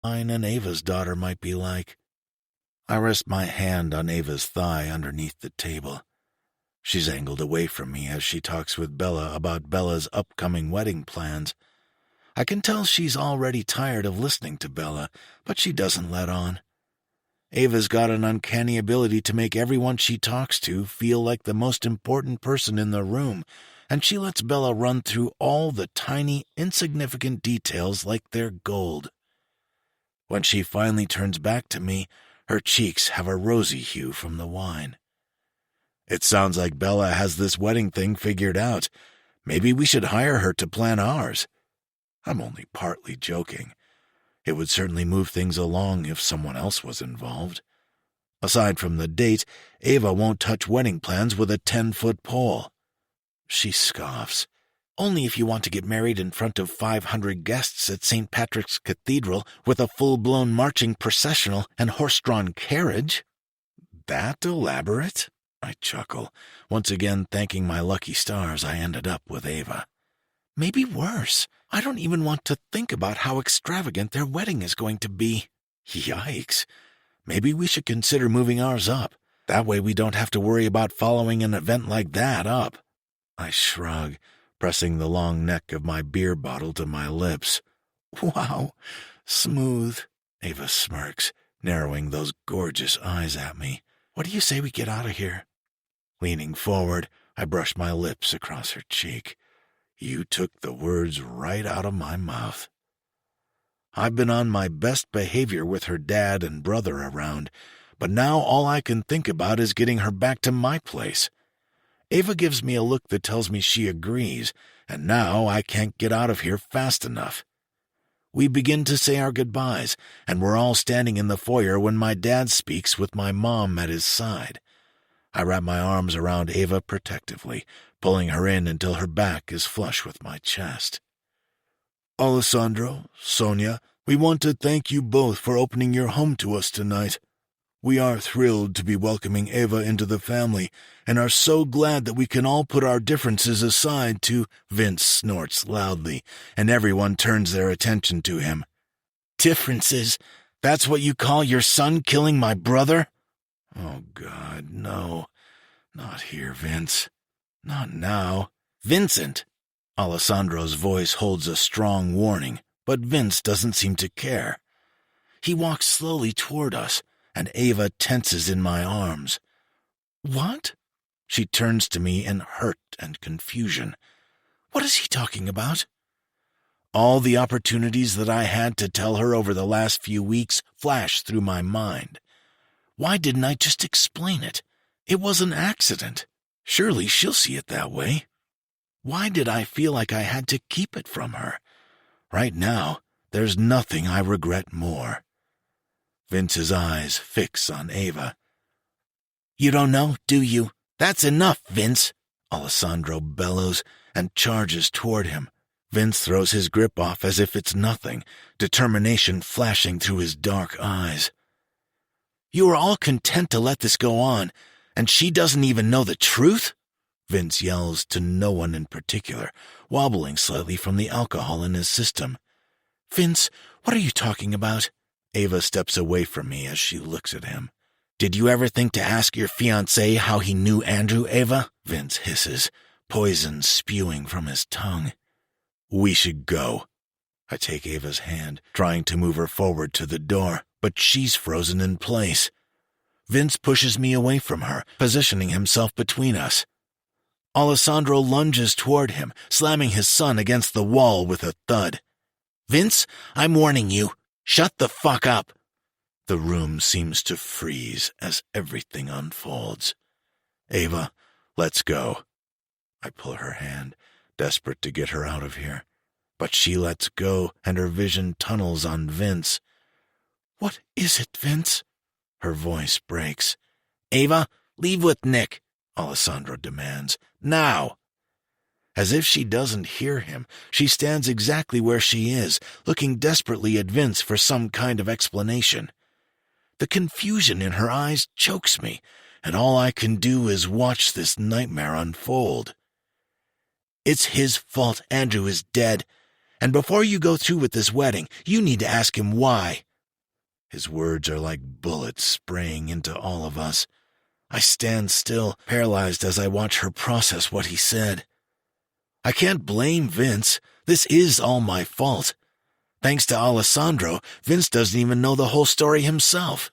mine and Ava's daughter might be like. I rest my hand on Ava's thigh underneath the table. She's angled away from me as she talks with Bella about Bella's upcoming wedding plans. I can tell she's already tired of listening to Bella, but she doesn't let on. Ava's got an uncanny ability to make everyone she talks to feel like the most important person in the room, and she lets Bella run through all the tiny, insignificant details like they're gold. When she finally turns back to me, her cheeks have a rosy hue from the wine. It sounds like Bella has this wedding thing figured out. Maybe we should hire her to plan ours. I'm only partly joking. It would certainly move things along if someone else was involved. Aside from the date, Ava won't touch wedding plans with a 10-foot pole. She scoffs. Only if you want to get married in front of 500 guests at St. Patrick's Cathedral with a full-blown marching processional and horse-drawn carriage. That elaborate? I chuckle, once again thanking my lucky stars I ended up with Ava. Maybe worse. I don't even want to think about how extravagant their wedding is going to be. Yikes. Maybe we should consider moving ours up. That way we don't have to worry about following an event like that up. I shrug, pressing the long neck of my beer bottle to my lips. Wow, smooth. Ava smirks, narrowing those gorgeous eyes at me. What do you say we get out of here? Leaning forward, I brush my lips across her cheek. You took the words right out of my mouth. I've been on my best behavior with her dad and brother around, but now all I can think about is getting her back to my place. Ava gives me a look that tells me she agrees, and now I can't get out of here fast enough. We begin to say our goodbyes, and we're all standing in the foyer when my dad speaks with my mom at his side. I wrap my arms around Ava protectively, pulling her in until her back is flush with my chest. Alessandro, Sonia, we want to thank you both for opening your home to us tonight. We are thrilled to be welcoming Ava into the family and are so glad that we can all put our differences aside to— Vince snorts loudly, and everyone turns their attention to him. Differences? That's what you call your son killing my brother? Oh, God, no. Not here, Vince. Not now. Vincent! Alessandro's voice holds a strong warning, but Vince doesn't seem to care. He walks slowly toward us, and Ava tenses in my arms. What? She turns to me in hurt and confusion. What is he talking about? All the opportunities that I had to tell her over the last few weeks flash through my mind. Why didn't I just explain it? It was an accident. Surely she'll see it that way. Why did I feel like I had to keep it from her? Right now, there's nothing I regret more. Vince's eyes fix on Ava. You don't know, do you? That's enough, Vince, Alessandro bellows and charges toward him. Vince throws his grip off as if it's nothing, determination flashing through his dark eyes. You are all content to let this go on, and she doesn't even know the truth? Vince yells to no one in particular, wobbling slightly from the alcohol in his system. Vince, what are you talking about? Ava steps away from me as she looks at him. Did you ever think to ask your fiancé how he knew Andrew, Ava? Vince hisses, poison spewing from his tongue. We should go. I take Ava's hand, trying to move her forward to the door, but she's frozen in place. Vince pushes me away from her, positioning himself between us. Alessandro lunges toward him, slamming his son against the wall with a thud. Vince, I'm warning you. Shut the fuck up. The room seems to freeze as everything unfolds. Ava, let's go. I pull her hand, desperate to get her out of here. But she lets go, and her vision tunnels on Vince. What is it, Vince? Her voice breaks. Ava, leave with Nick, Alessandro demands. Now! As if she doesn't hear him, she stands exactly where she is, looking desperately at Vince for some kind of explanation. The confusion in her eyes chokes me, and all I can do is watch this nightmare unfold. It's his fault Andrew is dead, and before you go through with this wedding, you need to ask him why. His words are like bullets spraying into all of us. I stand still, paralyzed as I watch her process what he said. I can't blame Vince. This is all my fault. Thanks to Alessandro, Vince doesn't even know the whole story himself.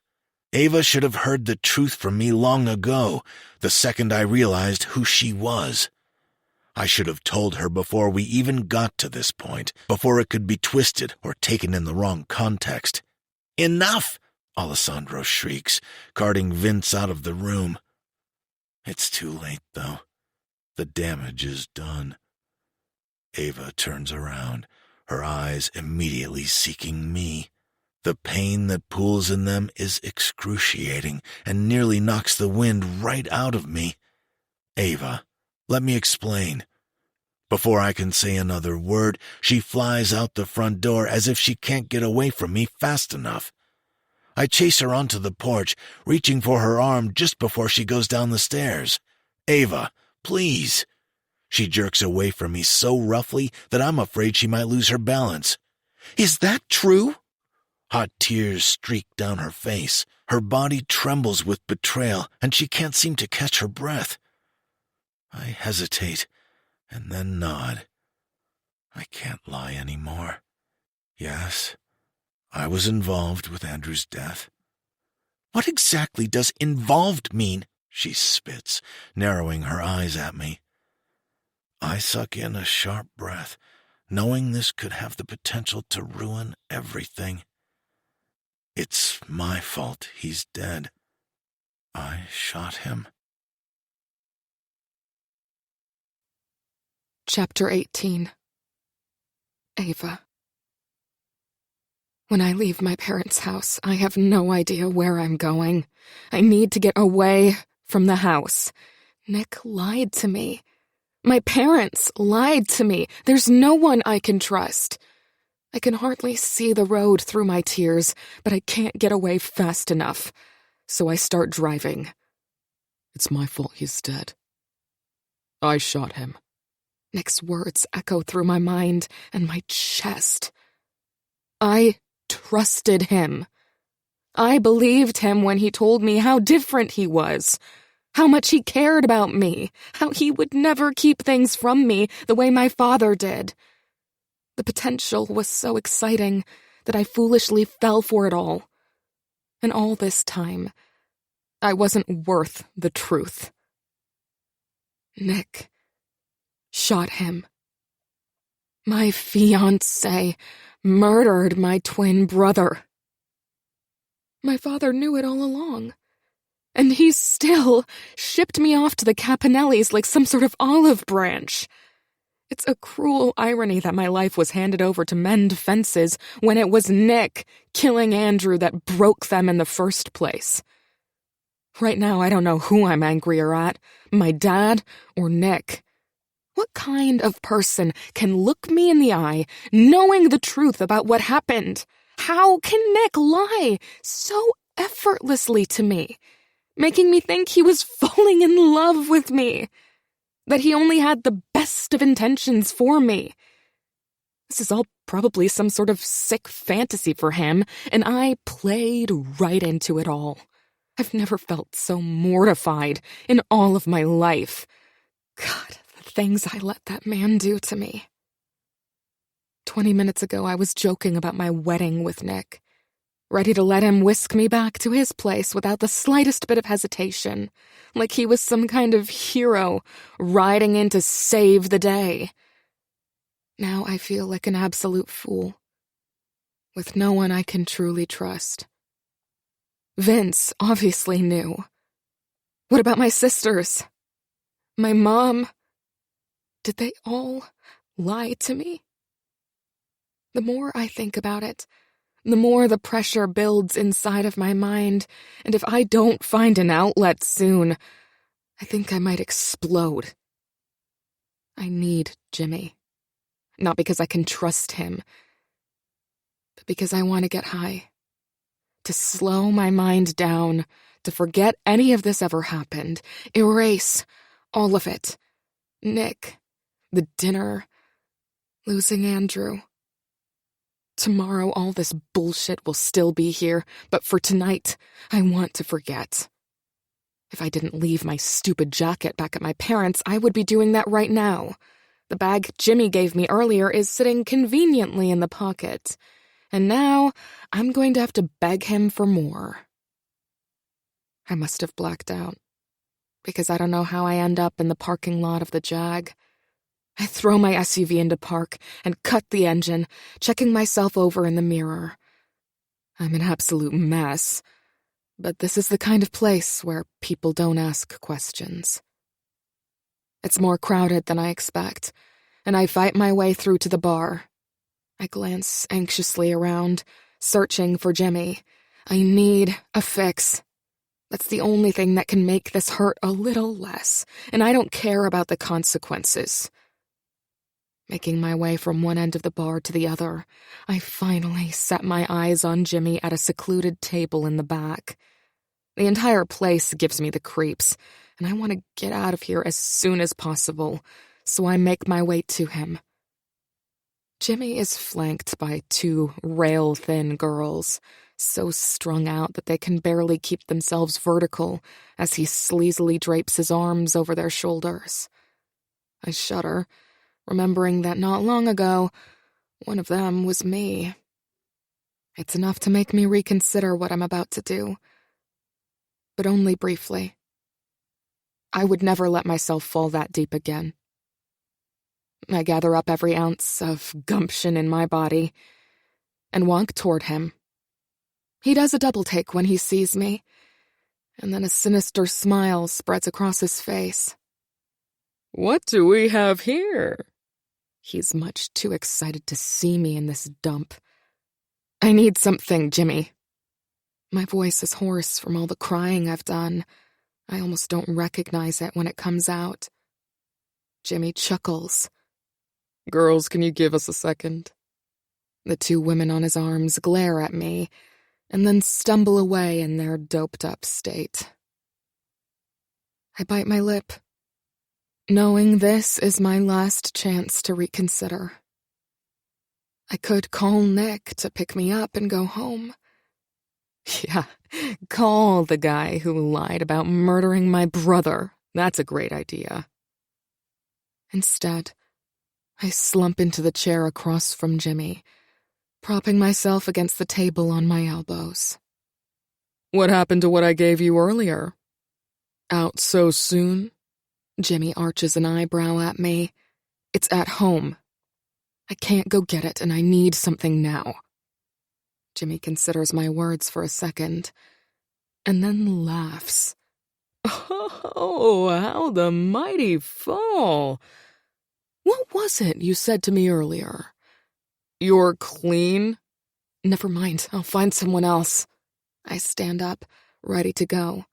Ava should have heard the truth from me long ago, the second I realized who she was. I should have told her before we even got to this point, before it could be twisted or taken in the wrong context. "Enough!" Alessandro shrieks, carting Vince out of the room. It's too late, though. The damage is done. Ava turns around, her eyes immediately seeking me. The pain that pools in them is excruciating and nearly knocks the wind right out of me. "Ava, let me explain." Before I can say another word, she flies out the front door as if she can't get away from me fast enough. I chase her onto the porch, reaching for her arm just before she goes down the stairs. "Ava, please." She jerks away from me so roughly that I'm afraid she might lose her balance. "Is that true?" Hot tears streak down her face. Her body trembles with betrayal, and she can't seem to catch her breath. I hesitate, and then nod. I can't lie anymore. Yes, I was involved with Andrew's death. "What exactly does involved mean?" she spits, narrowing her eyes at me. I suck in a sharp breath, knowing this could have the potential to ruin everything. It's my fault he's dead. I shot him. Chapter 18. Ava. When I leave my parents' house, I have no idea where I'm going. I need to get away from the house. Nick lied to me. My parents lied to me. There's no one I can trust. I can hardly see the road through my tears, but I can't get away fast enough. So I start driving. It's my fault he's dead. I shot him. Nick's words echo through my mind and my chest. I trusted him. I believed him when he told me how different he was, how much he cared about me, how he would never keep things from me the way my father did. The potential was so exciting that I foolishly fell for it all. And all this time, I wasn't worth the truth. Nick shot him. My fiancé murdered my twin brother. My father knew it all along. And he still shipped me off to the Capanellis like some sort of olive branch. It's a cruel irony that my life was handed over to mend fences when it was Nick killing Andrew that broke them in the first place. Right now, I don't know who I'm angrier at, my dad or Nick. What kind of person can look me in the eye, knowing the truth about what happened? How can Nick lie so effortlessly to me, making me think he was falling in love with me? That he only had the best of intentions for me. This is all probably some sort of sick fantasy for him, and I played right into it all. I've never felt so mortified in all of my life. God, the things I let that man do to me. 20 minutes ago, I was joking about my wedding with Nick, ready to let him whisk me back to his place without the slightest bit of hesitation, like he was some kind of hero riding in to save the day. Now I feel like an absolute fool, with no one I can truly trust. Vince obviously knew. What about my sisters? My mom? Did they all lie to me? The more I think about it, the more the pressure builds inside of my mind, and if I don't find an outlet soon, I think I might explode. I need Jimmy. Not because I can trust him, but because I want to get high. To slow my mind down, to forget any of this ever happened, erase all of it. Nick, the dinner, losing Andrew. Tomorrow all this bullshit will still be here, but for tonight, I want to forget. If I didn't leave my stupid jacket back at my parents', I would be doing that right now. The bag Jimmy gave me earlier is sitting conveniently in the pocket, and now I'm going to have to beg him for more. I must have blacked out, because I don't know how I end up in the parking lot of the Jag. I throw my SUV into park and cut the engine, checking myself over in the mirror. I'm an absolute mess, but this is the kind of place where people don't ask questions. It's more crowded than I expect, and I fight my way through to the bar. I glance anxiously around, searching for Jimmy. I need a fix. That's the only thing that can make this hurt a little less, and I don't care about the consequences. Making my way from one end of the bar to the other, I finally set my eyes on Jimmy at a secluded table in the back. The entire place gives me the creeps, and I want to get out of here as soon as possible, so I make my way to him. Jimmy is flanked by two rail-thin girls, so strung out that they can barely keep themselves vertical as he sleazily drapes his arms over their shoulders. I shudder, remembering that not long ago, one of them was me. It's enough to make me reconsider what I'm about to do, but only briefly. I would never let myself fall that deep again. I gather up every ounce of gumption in my body and walk toward him. He does a double take when he sees me, and then a sinister smile spreads across his face. "What do we have here?" He's much too excited to see me in this dump. "I need something, Jimmy." My voice is hoarse from all the crying I've done. I almost don't recognize it when it comes out. Jimmy chuckles. "Girls, can you give us a second?" The two women on his arms glare at me, and then stumble away in their doped-up state. I bite my lip, knowing this is my last chance to reconsider. I could call Nick to pick me up and go home. Yeah, call the guy who lied about murdering my brother. That's a great idea. Instead, I slump into the chair across from Jimmy, propping myself against the table on my elbows. "What happened to what I gave you earlier? Out so soon?" Jimmy arches an eyebrow at me. "It's at home. I can't go get it, and I need something now." Jimmy considers my words for a second, and then laughs. "Oh, how the mighty fall! What was it you said to me earlier? You're clean?" "Never mind, I'll find someone else." I stand up, ready to go.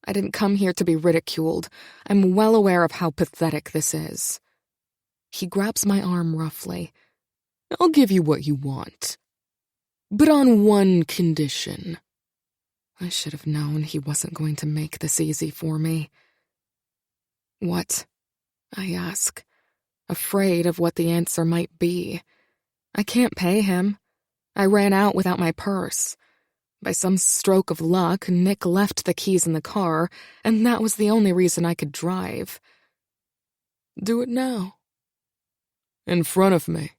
I didn't come here to be ridiculed. I'm well aware of how pathetic this is. He grabs my arm roughly. "I'll give you what you want, but on one condition." I should have known he wasn't going to make this easy for me. "What?" I ask, afraid of what the answer might be. I can't pay him. I ran out without my purse. By some stroke of luck, Nick left the keys in the car, and that was the only reason I could drive. "Do it now. In front of me."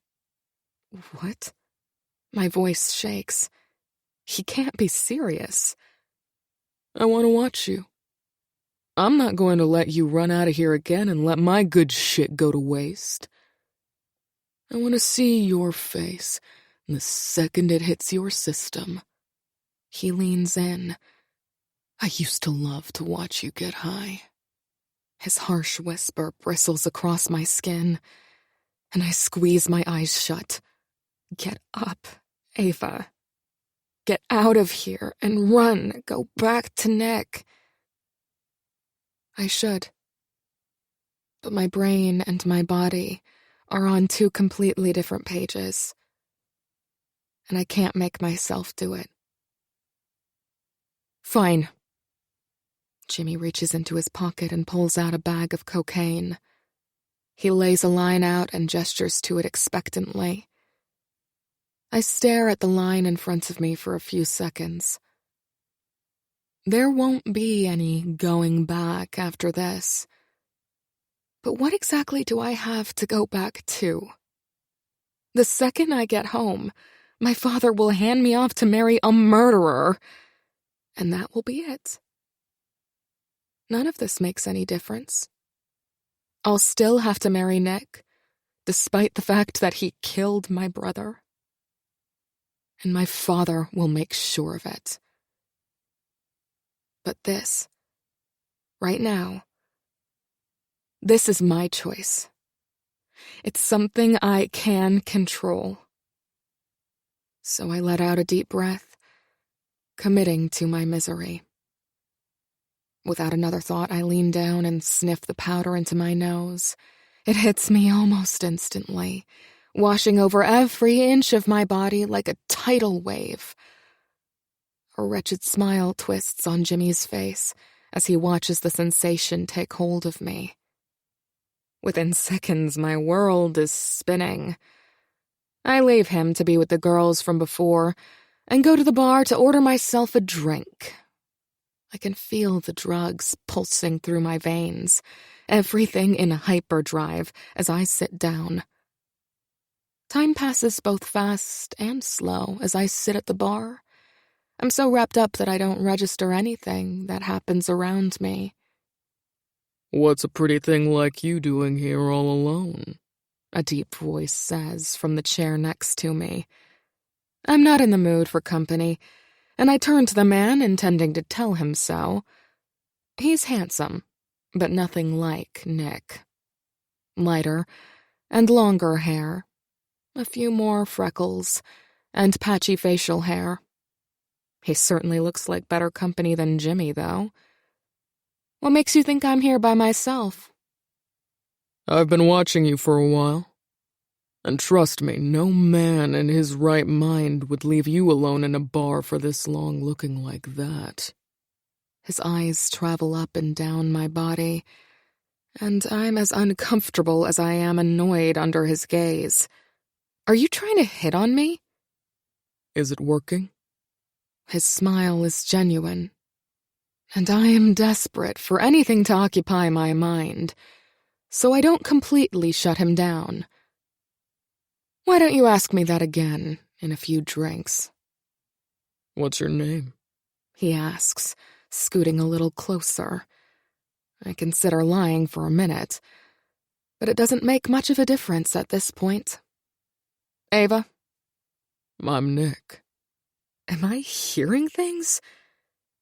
"What?" My voice shakes. He can't be serious. "I want to watch you. I'm not going to let you run out of here again and let my good shit go to waste. I want to see your face the second it hits your system." He leans in. "I used to love to watch you get high." His harsh whisper bristles across my skin, and I squeeze my eyes shut. "Get up, Ava. Get out of here and run. Go back to Nick." I should. But my brain and my body are on two completely different pages, and I can't make myself do it. "Fine." Jimmy reaches into his pocket and pulls out a bag of cocaine. He lays a line out and gestures to it expectantly. I stare at the line in front of me for a few seconds. There won't be any going back after this. But what exactly do I have to go back to? The second I get home, my father will hand me off to marry a murderer, and that will be it. None of this makes any difference. I'll still have to marry Nick, despite the fact that he killed my brother. And my father will make sure of it. But this, right now, this is my choice. It's something I can control. So I let out a deep breath, committing to my misery. Without another thought, I lean down and sniff the powder into my nose. It hits me almost instantly, washing over every inch of my body like a tidal wave. A wretched smile twists on Jimmy's face as he watches the sensation take hold of me. Within seconds, my world is spinning. I leave him to be with the girls from before and go to the bar to order myself a drink. I can feel the drugs pulsing through my veins, everything in hyperdrive as I sit down. Time passes both fast and slow as I sit at the bar. I'm so wrapped up that I don't register anything that happens around me. "What's a pretty thing like you doing here all alone?" A deep voice says from the chair next to me. I'm not in the mood for company, and I turn to the man intending to tell him so. He's handsome, but nothing like Nick. Lighter and longer hair, a few more freckles, and patchy facial hair. He certainly looks like better company than Jimmy, though. What makes you think I'm here by myself? "I've been watching you for a while. And trust me, no man in his right mind would leave you alone in a bar for this long looking like that." His eyes travel up and down my body, and I'm as uncomfortable as I am annoyed under his gaze. Are you trying to hit on me? "Is it working?" His smile is genuine, and I am desperate for anything to occupy my mind, so I don't completely shut him down. Why don't you ask me that again in a few drinks? "What's your name?" He asks, scooting a little closer. I consider lying for a minute, but it doesn't make much of a difference at this point. Ava? "I'm Nick." Am I hearing things?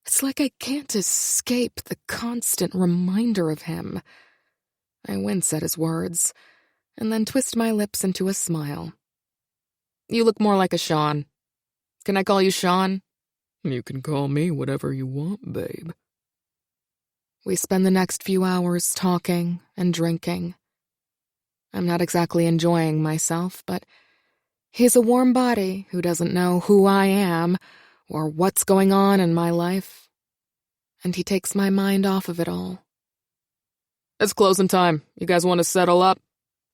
It's like I can't escape the constant reminder of him. I wince at his words, and then twist my lips into a smile. You look more like a Sean. Can I call you Sean? "You can call me whatever you want, babe." We spend the next few hours talking and drinking. I'm not exactly enjoying myself, but he's a warm body who doesn't know who I am or what's going on in my life, and he takes my mind off of it all. It's closing time. You guys want to settle up?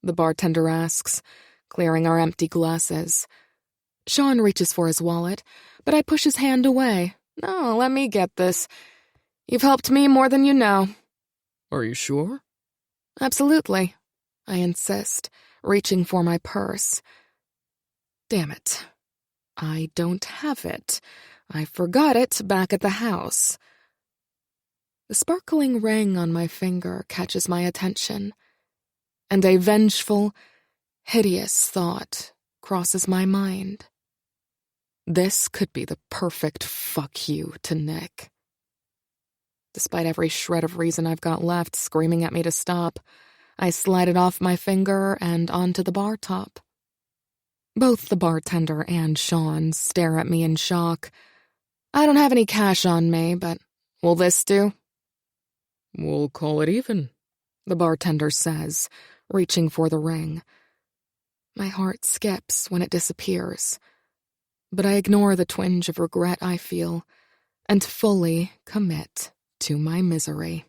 The bartender asks, clearing our empty glasses. Sean reaches for his wallet, but I push his hand away. No, let me get this. You've helped me more than you know. "Are you sure?" Absolutely, I insist, reaching for my purse. Damn it. I don't have it. I forgot it back at the house. The sparkling ring on my finger catches my attention, and a vengeful, hideous thought crosses my mind. This could be the perfect fuck you to Nick. Despite every shred of reason I've got left screaming at me to stop, I slide it off my finger and onto the bar top. Both the bartender and Sean stare at me in shock. I don't have any cash on me, but will this do? "We'll call it even," the bartender says, reaching for the ring. My heart skips when it disappears, but I ignore the twinge of regret I feel and fully commit to my misery.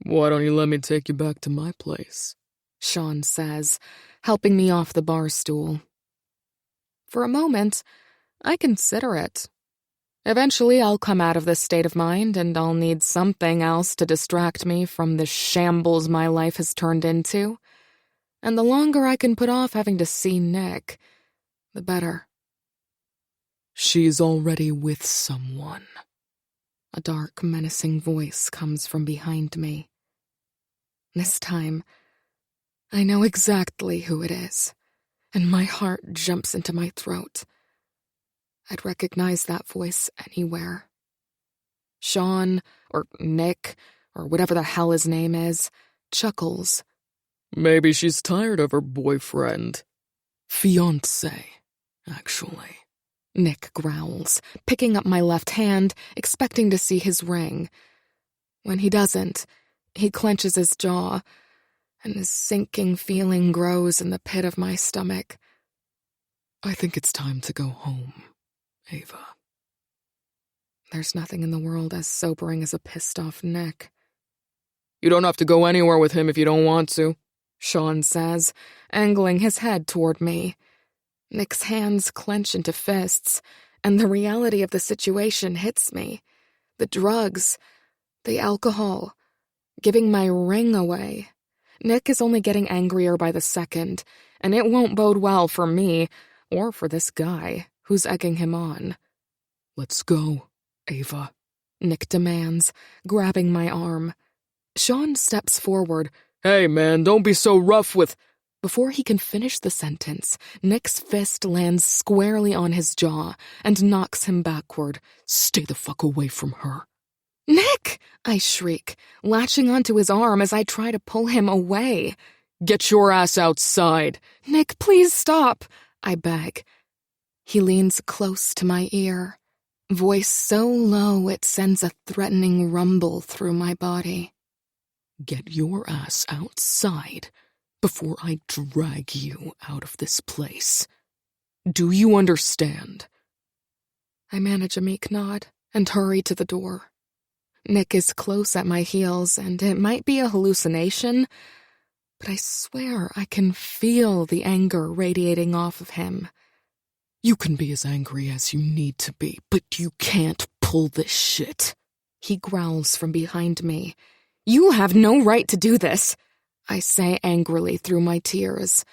"Why don't you let me take you back to my place?" Sean says, helping me off the bar stool. For a moment, I consider it. Eventually, I'll come out of this state of mind, and I'll need something else to distract me from the shambles my life has turned into. And the longer I can put off having to see Nick, the better. She's already with someone. A dark, menacing voice comes from behind me. This time, I know exactly who it is, and my heart jumps into my throat. I'd recognize that voice anywhere. Sean, or Nick, or whatever the hell his name is, chuckles. Maybe she's tired of her boyfriend. Fiancé, actually. Nick growls, picking up my left hand, expecting to see his ring. When he doesn't, he clenches his jaw, and a sinking feeling grows in the pit of my stomach. I think it's time to go home, Ava. There's nothing in the world as sobering as a pissed-off Nick. You don't have to go anywhere with him if you don't want to, Sean says, angling his head toward me. Nick's hands clench into fists, and the reality of the situation hits me. The drugs, the alcohol, giving my ring away. Nick is only getting angrier by the second, and it won't bode well for me, or for this guy who's egging him on. Let's go, Ava, Nick demands, grabbing my arm. Sean steps forward. Hey, man, don't be so rough with... Before he can finish the sentence, Nick's fist lands squarely on his jaw and knocks him backward. Stay the fuck away from her. Nick! I shriek, latching onto his arm as I try to pull him away. Get your ass outside. Nick, please stop, I beg. He leans close to my ear, voice so low it sends a threatening rumble through my body. Get your ass outside before I drag you out of this place. Do you understand? I manage a meek nod and hurry to the door. Nick is close at my heels, and it might be a hallucination, but I swear I can feel the anger radiating off of him. You can be as angry as you need to be, but you can't pull this shit. He growls from behind me. You have no right to do this, I say angrily through my tears.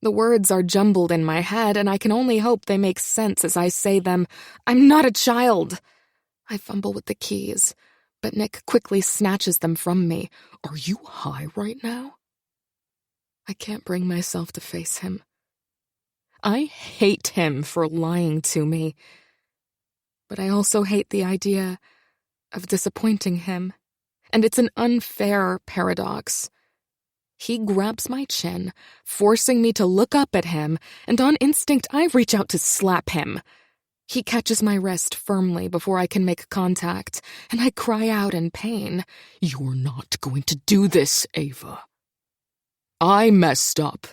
The words are jumbled in my head, and I can only hope they make sense as I say them. I'm not a child. I fumble with the keys, but Nick quickly snatches them from me. Are you high right now? I can't bring myself to face him. I hate him for lying to me, but I also hate the idea of disappointing him, and it's an unfair paradox. He grabs my chin, forcing me to look up at him, and on instinct I reach out to slap him. He catches my wrist firmly before I can make contact, and I cry out in pain. You're not going to do this, Ava. I messed up,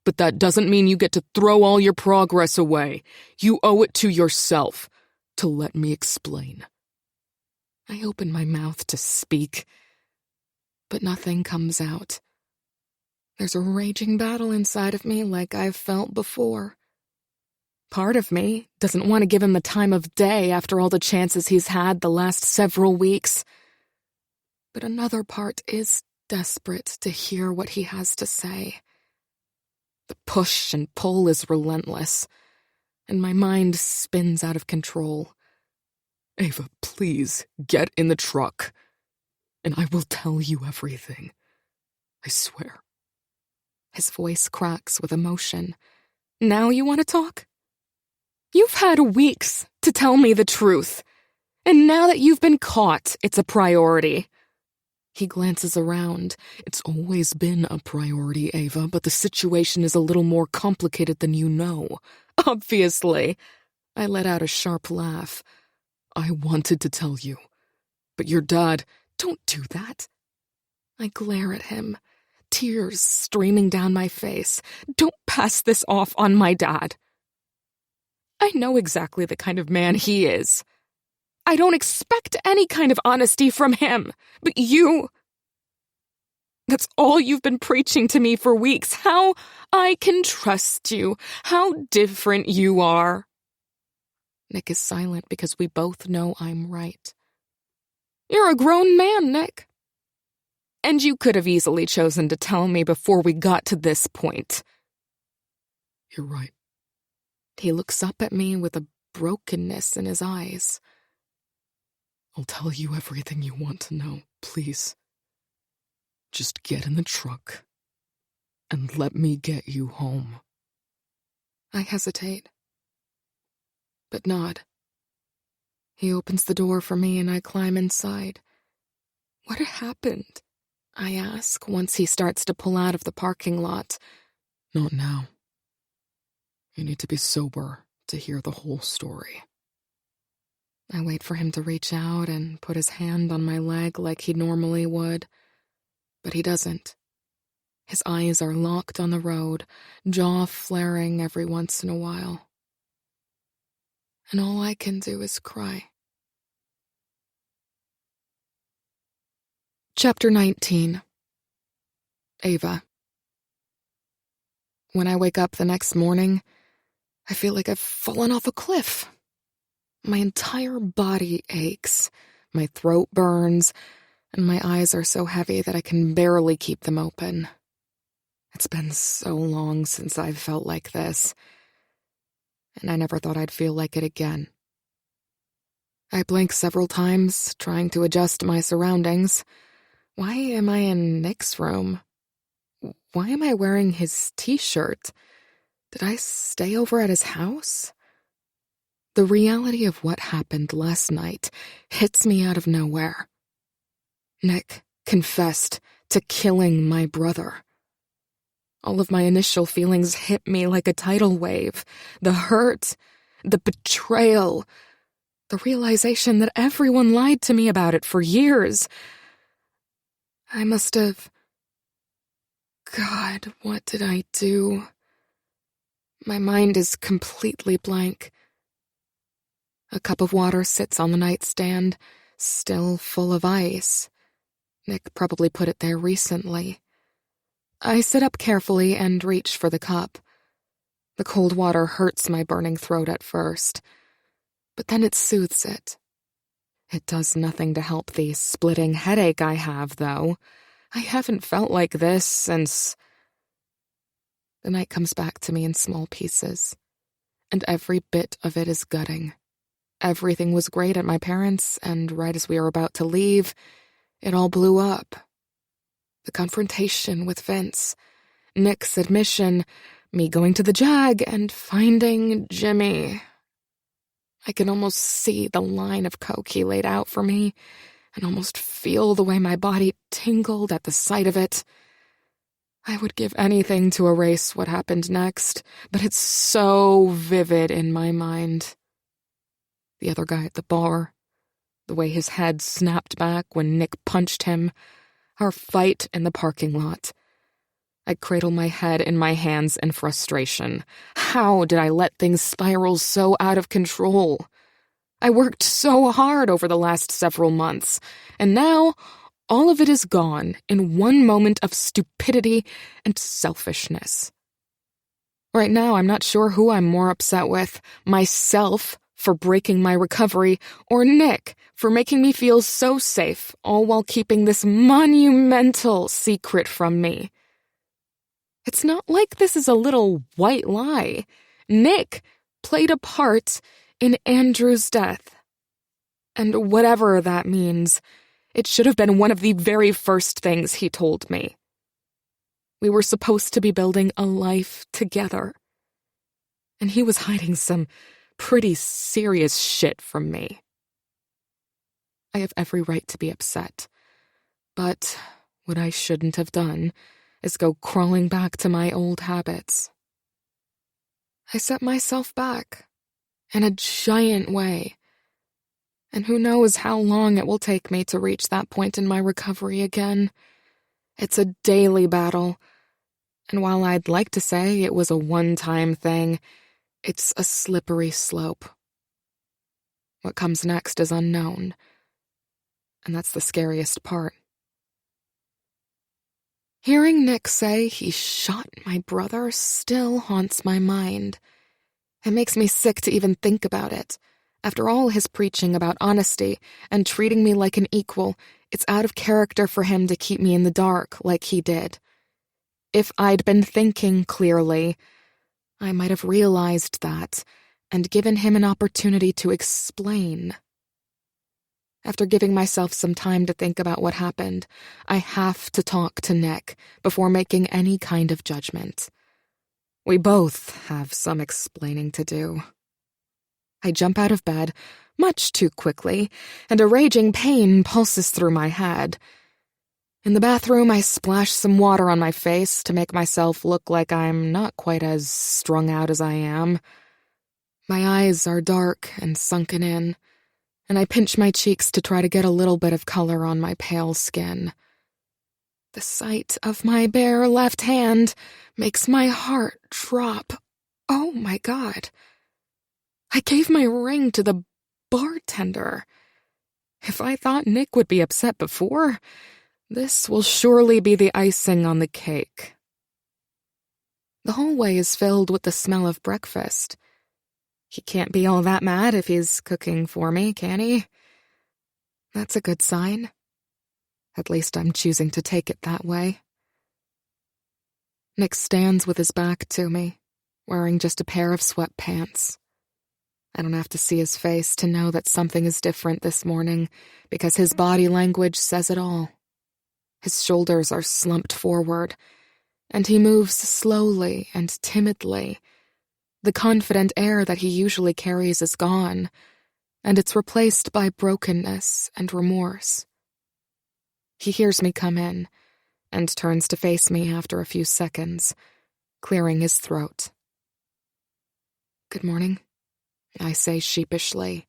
but that doesn't mean you get to throw all your progress away. You owe it to yourself to let me explain. I open my mouth to speak, but nothing comes out. There's a raging battle inside of me like I've felt before. Part of me doesn't want to give him the time of day after all the chances he's had the last several weeks. But another part is desperate to hear what he has to say. The push and pull is relentless, and my mind spins out of control. Ava, please, get in the truck, and I will tell you everything. I swear. His voice cracks with emotion. Now you want to talk? You've had weeks to tell me the truth, and now that you've been caught, it's a priority. He glances around. It's always been a priority, Ava, but the situation is a little more complicated than you know. Obviously. I let out a sharp laugh. I wanted to tell you, but your dad... Don't do that. I glare at him, tears streaming down my face. Don't pass this off on my dad. I know exactly the kind of man he is. I don't expect any kind of honesty from him, but you... That's all you've been preaching to me for weeks. How I can trust you. How different you are. Nick is silent because we both know I'm right. You're a grown man, Nick. And you could have easily chosen to tell me before we got to this point. You're right. He looks up at me with a brokenness in his eyes. I'll tell you everything you want to know, please. Just get in the truck and let me get you home. I hesitate, but nod. He opens the door for me and I climb inside. What had happened? I ask once he starts to pull out of the parking lot. Not now. You need to be sober to hear the whole story. I wait for him to reach out and put his hand on my leg like he normally would, but he doesn't. His eyes are locked on the road, jaw flaring every once in a while. And all I can do is cry. Chapter 19. Ava. When I wake up the next morning, I feel like I've fallen off a cliff. My entire body aches, my throat burns, and my eyes are so heavy that I can barely keep them open. It's been so long since I've felt like this, and I never thought I'd feel like it again. I blink several times, trying to adjust my surroundings. Why am I in Nick's room? Why am I wearing his t-shirt? Did I stay over at his house? The reality of what happened last night hits me out of nowhere. Nick confessed to killing my brother. All of my initial feelings hit me like a tidal wave. The hurt, the betrayal, the realization that everyone lied to me about it for years. I must have... God, what did I do? My mind is completely blank. A cup of water sits on the nightstand, still full of ice. Nick probably put it there recently. I sit up carefully and reach for the cup. The cold water hurts my burning throat at first, but then it soothes it. It does nothing to help the splitting headache I have, though. I haven't felt like this since... The night comes back to me in small pieces, and every bit of it is gutting. Everything was great at my parents', and right as we were about to leave, it all blew up. The confrontation with Vince, Nick's admission, me going to the Jag, and finding Jimmy. I can almost see the line of coke he laid out for me, and almost feel the way my body tingled at the sight of it. I would give anything to erase what happened next, but it's so vivid in my mind. The other guy at the bar, the way his head snapped back when Nick punched him, our fight in the parking lot. I cradle my head in my hands in frustration. How did I let things spiral so out of control? I worked so hard over the last several months, and now all of it is gone in one moment of stupidity and selfishness. Right now, I'm not sure who I'm more upset with, myself for breaking my recovery, or Nick for making me feel so safe, all while keeping this monumental secret from me. It's not like this is a little white lie. Nick played a part in Andrew's death. And whatever that means, it should have been one of the very first things he told me. We were supposed to be building a life together. And he was hiding some pretty serious shit from me. I have every right to be upset. But what I shouldn't have done is go crawling back to my old habits. I set myself back in a giant way. And who knows how long it will take me to reach that point in my recovery again. It's a daily battle. And while I'd like to say it was a one-time thing, it's a slippery slope. What comes next is unknown. And that's the scariest part. Hearing Nick say he shot my brother still haunts my mind. It makes me sick to even think about it. After all his preaching about honesty and treating me like an equal, it's out of character for him to keep me in the dark like he did. If I'd been thinking clearly, I might have realized that and given him an opportunity to explain. After giving myself some time to think about what happened, I have to talk to Nick before making any kind of judgment. We both have some explaining to do. I jump out of bed, much too quickly, and a raging pain pulses through my head. In the bathroom, I splash some water on my face to make myself look like I'm not quite as strung out as I am. My eyes are dark and sunken in, and I pinch my cheeks to try to get a little bit of color on my pale skin. The sight of my bare left hand makes my heart drop. Oh my God. I gave my ring to the bartender. If I thought Nick would be upset before, this will surely be the icing on the cake. The hallway is filled with the smell of breakfast. He can't be all that mad if he's cooking for me, can he? That's a good sign. At least I'm choosing to take it that way. Nick stands with his back to me, wearing just a pair of sweatpants. I don't have to see his face to know that something is different this morning, because his body language says it all. His shoulders are slumped forward, and he moves slowly and timidly. The confident air that he usually carries is gone, and it's replaced by brokenness and remorse. He hears me come in, and turns to face me after a few seconds, clearing his throat. "Good morning," I say sheepishly.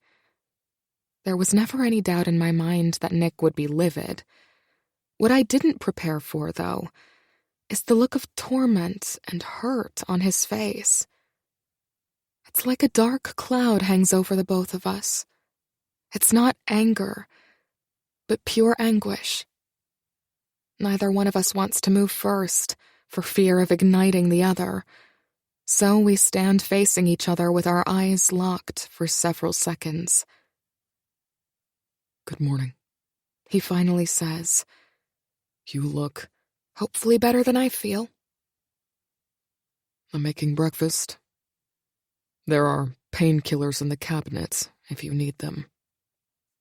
There was never any doubt in my mind that Nick would be livid. What I didn't prepare for, though, is the look of torment and hurt on his face. It's like a dark cloud hangs over the both of us. It's not anger, but pure anguish. Neither one of us wants to move first, for fear of igniting the other. So we stand facing each other with our eyes locked for several seconds. "Good morning," he finally says. "You look hopefully better than I feel." "I'm making breakfast. There are painkillers in the cabinet if you need them,"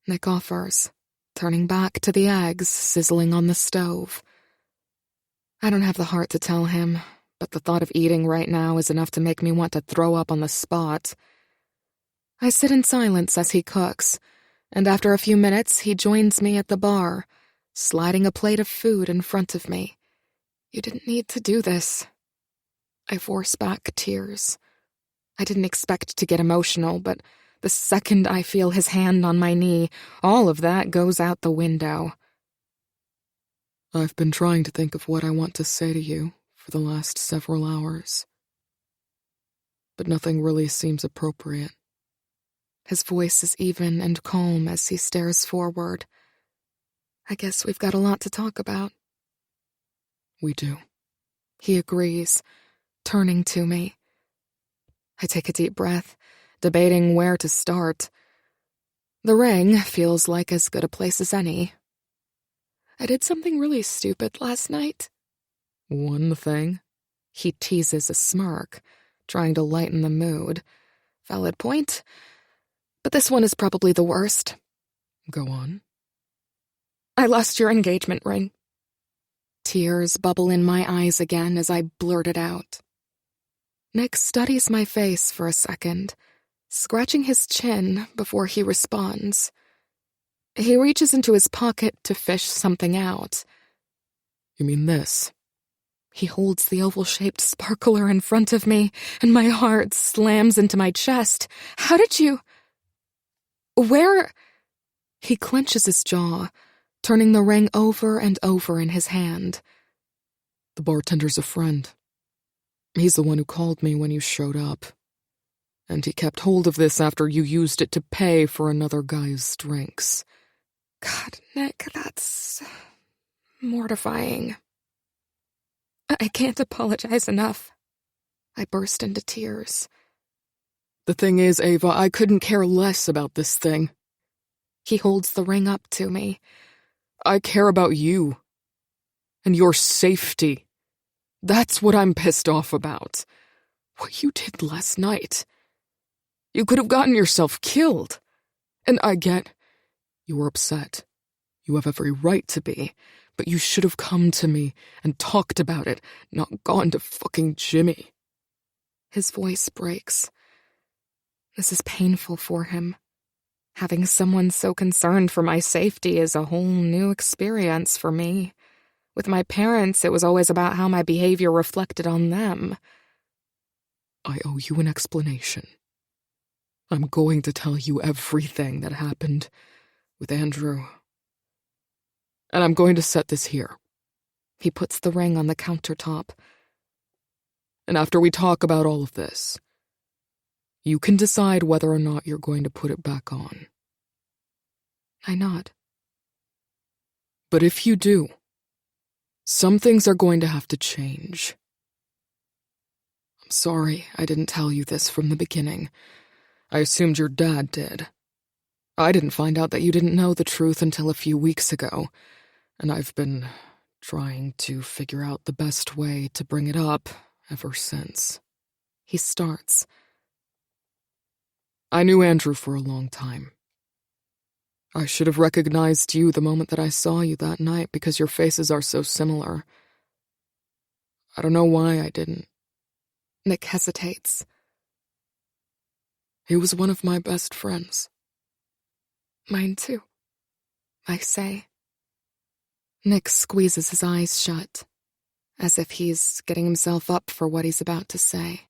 Nick offers, turning back to the eggs sizzling on the stove. I don't have the heart to tell him, but the thought of eating right now is enough to make me want to throw up on the spot. I sit in silence as he cooks, and after a few minutes he joins me at the bar, sliding a plate of food in front of me. "You didn't need to do this." I force back tears. I didn't expect to get emotional, but the second I feel his hand on my knee, all of that goes out the window. "I've been trying to think of what I want to say to you for the last several hours, but nothing really seems appropriate." His voice is even and calm as he stares forward. "I guess we've got a lot to talk about." "We do," he agrees, turning to me. I take a deep breath, debating where to start. The ring feels like as good a place as any. "I did something really stupid last night." "One thing?" He teases a smirk, trying to lighten the mood. Valid point, but this one is probably the worst. "Go on." "I lost your engagement ring." Tears bubble in my eyes again as I blurt it out. Nick studies my face for a second, scratching his chin before he responds. He reaches into his pocket to fish something out. "You mean this?" He holds the oval-shaped sparkler in front of me, and my heart slams into my chest. "How did you... Where..." He clenches his jaw, turning the ring over and over in his hand. "The bartender's a friend. He's the one who called me when you showed up. And he kept hold of this after you used it to pay for another guy's drinks." God, Nick, that's mortifying. I can't apologize enough. I burst into tears. The thing is, Ava, I couldn't care less about this thing. He holds the ring up to me. I care about you. And your safety. That's what I'm pissed off about. What you did last night. You could have gotten yourself killed. And I get you were upset. You have every right to be. But you should have come to me and talked about it, not gone to fucking Jimmy. His voice breaks. This is painful for him. Having someone so concerned for my safety is a whole new experience for me. With my parents, it was always about how my behavior reflected on them. I owe you an explanation. I'm going to tell you everything that happened with Andrew. And I'm going to set this here. He puts the ring on the countertop. And after we talk about all of this, you can decide whether or not you're going to put it back on. I nod. But if you do, some things are going to have to change. I'm sorry I didn't tell you this from the beginning. I assumed your dad did. I didn't find out that you didn't know the truth until a few weeks ago, and I've been trying to figure out the best way to bring it up ever since. He starts. I knew Andrew for a long time. I should have recognized you the moment that I saw you that night because your faces are so similar. I don't know why I didn't. Nick hesitates. He was one of my best friends. Mine too, I say. Nick squeezes his eyes shut, as if he's getting himself up for what he's about to say.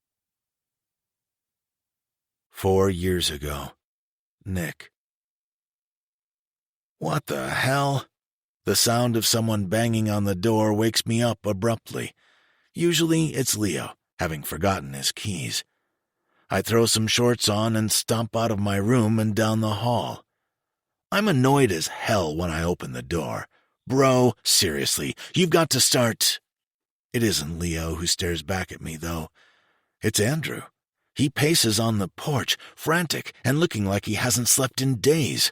4 years ago. Nick. What the hell? The sound of someone banging on the door wakes me up abruptly. Usually it's Leo, having forgotten his keys. I throw some shorts on and stomp out of my room and down the hall. I'm annoyed as hell when I open the door. Bro, seriously, you've got to start... It isn't Leo who stares back at me, though. It's Andrew. He paces on the porch, frantic and looking like he hasn't slept in days.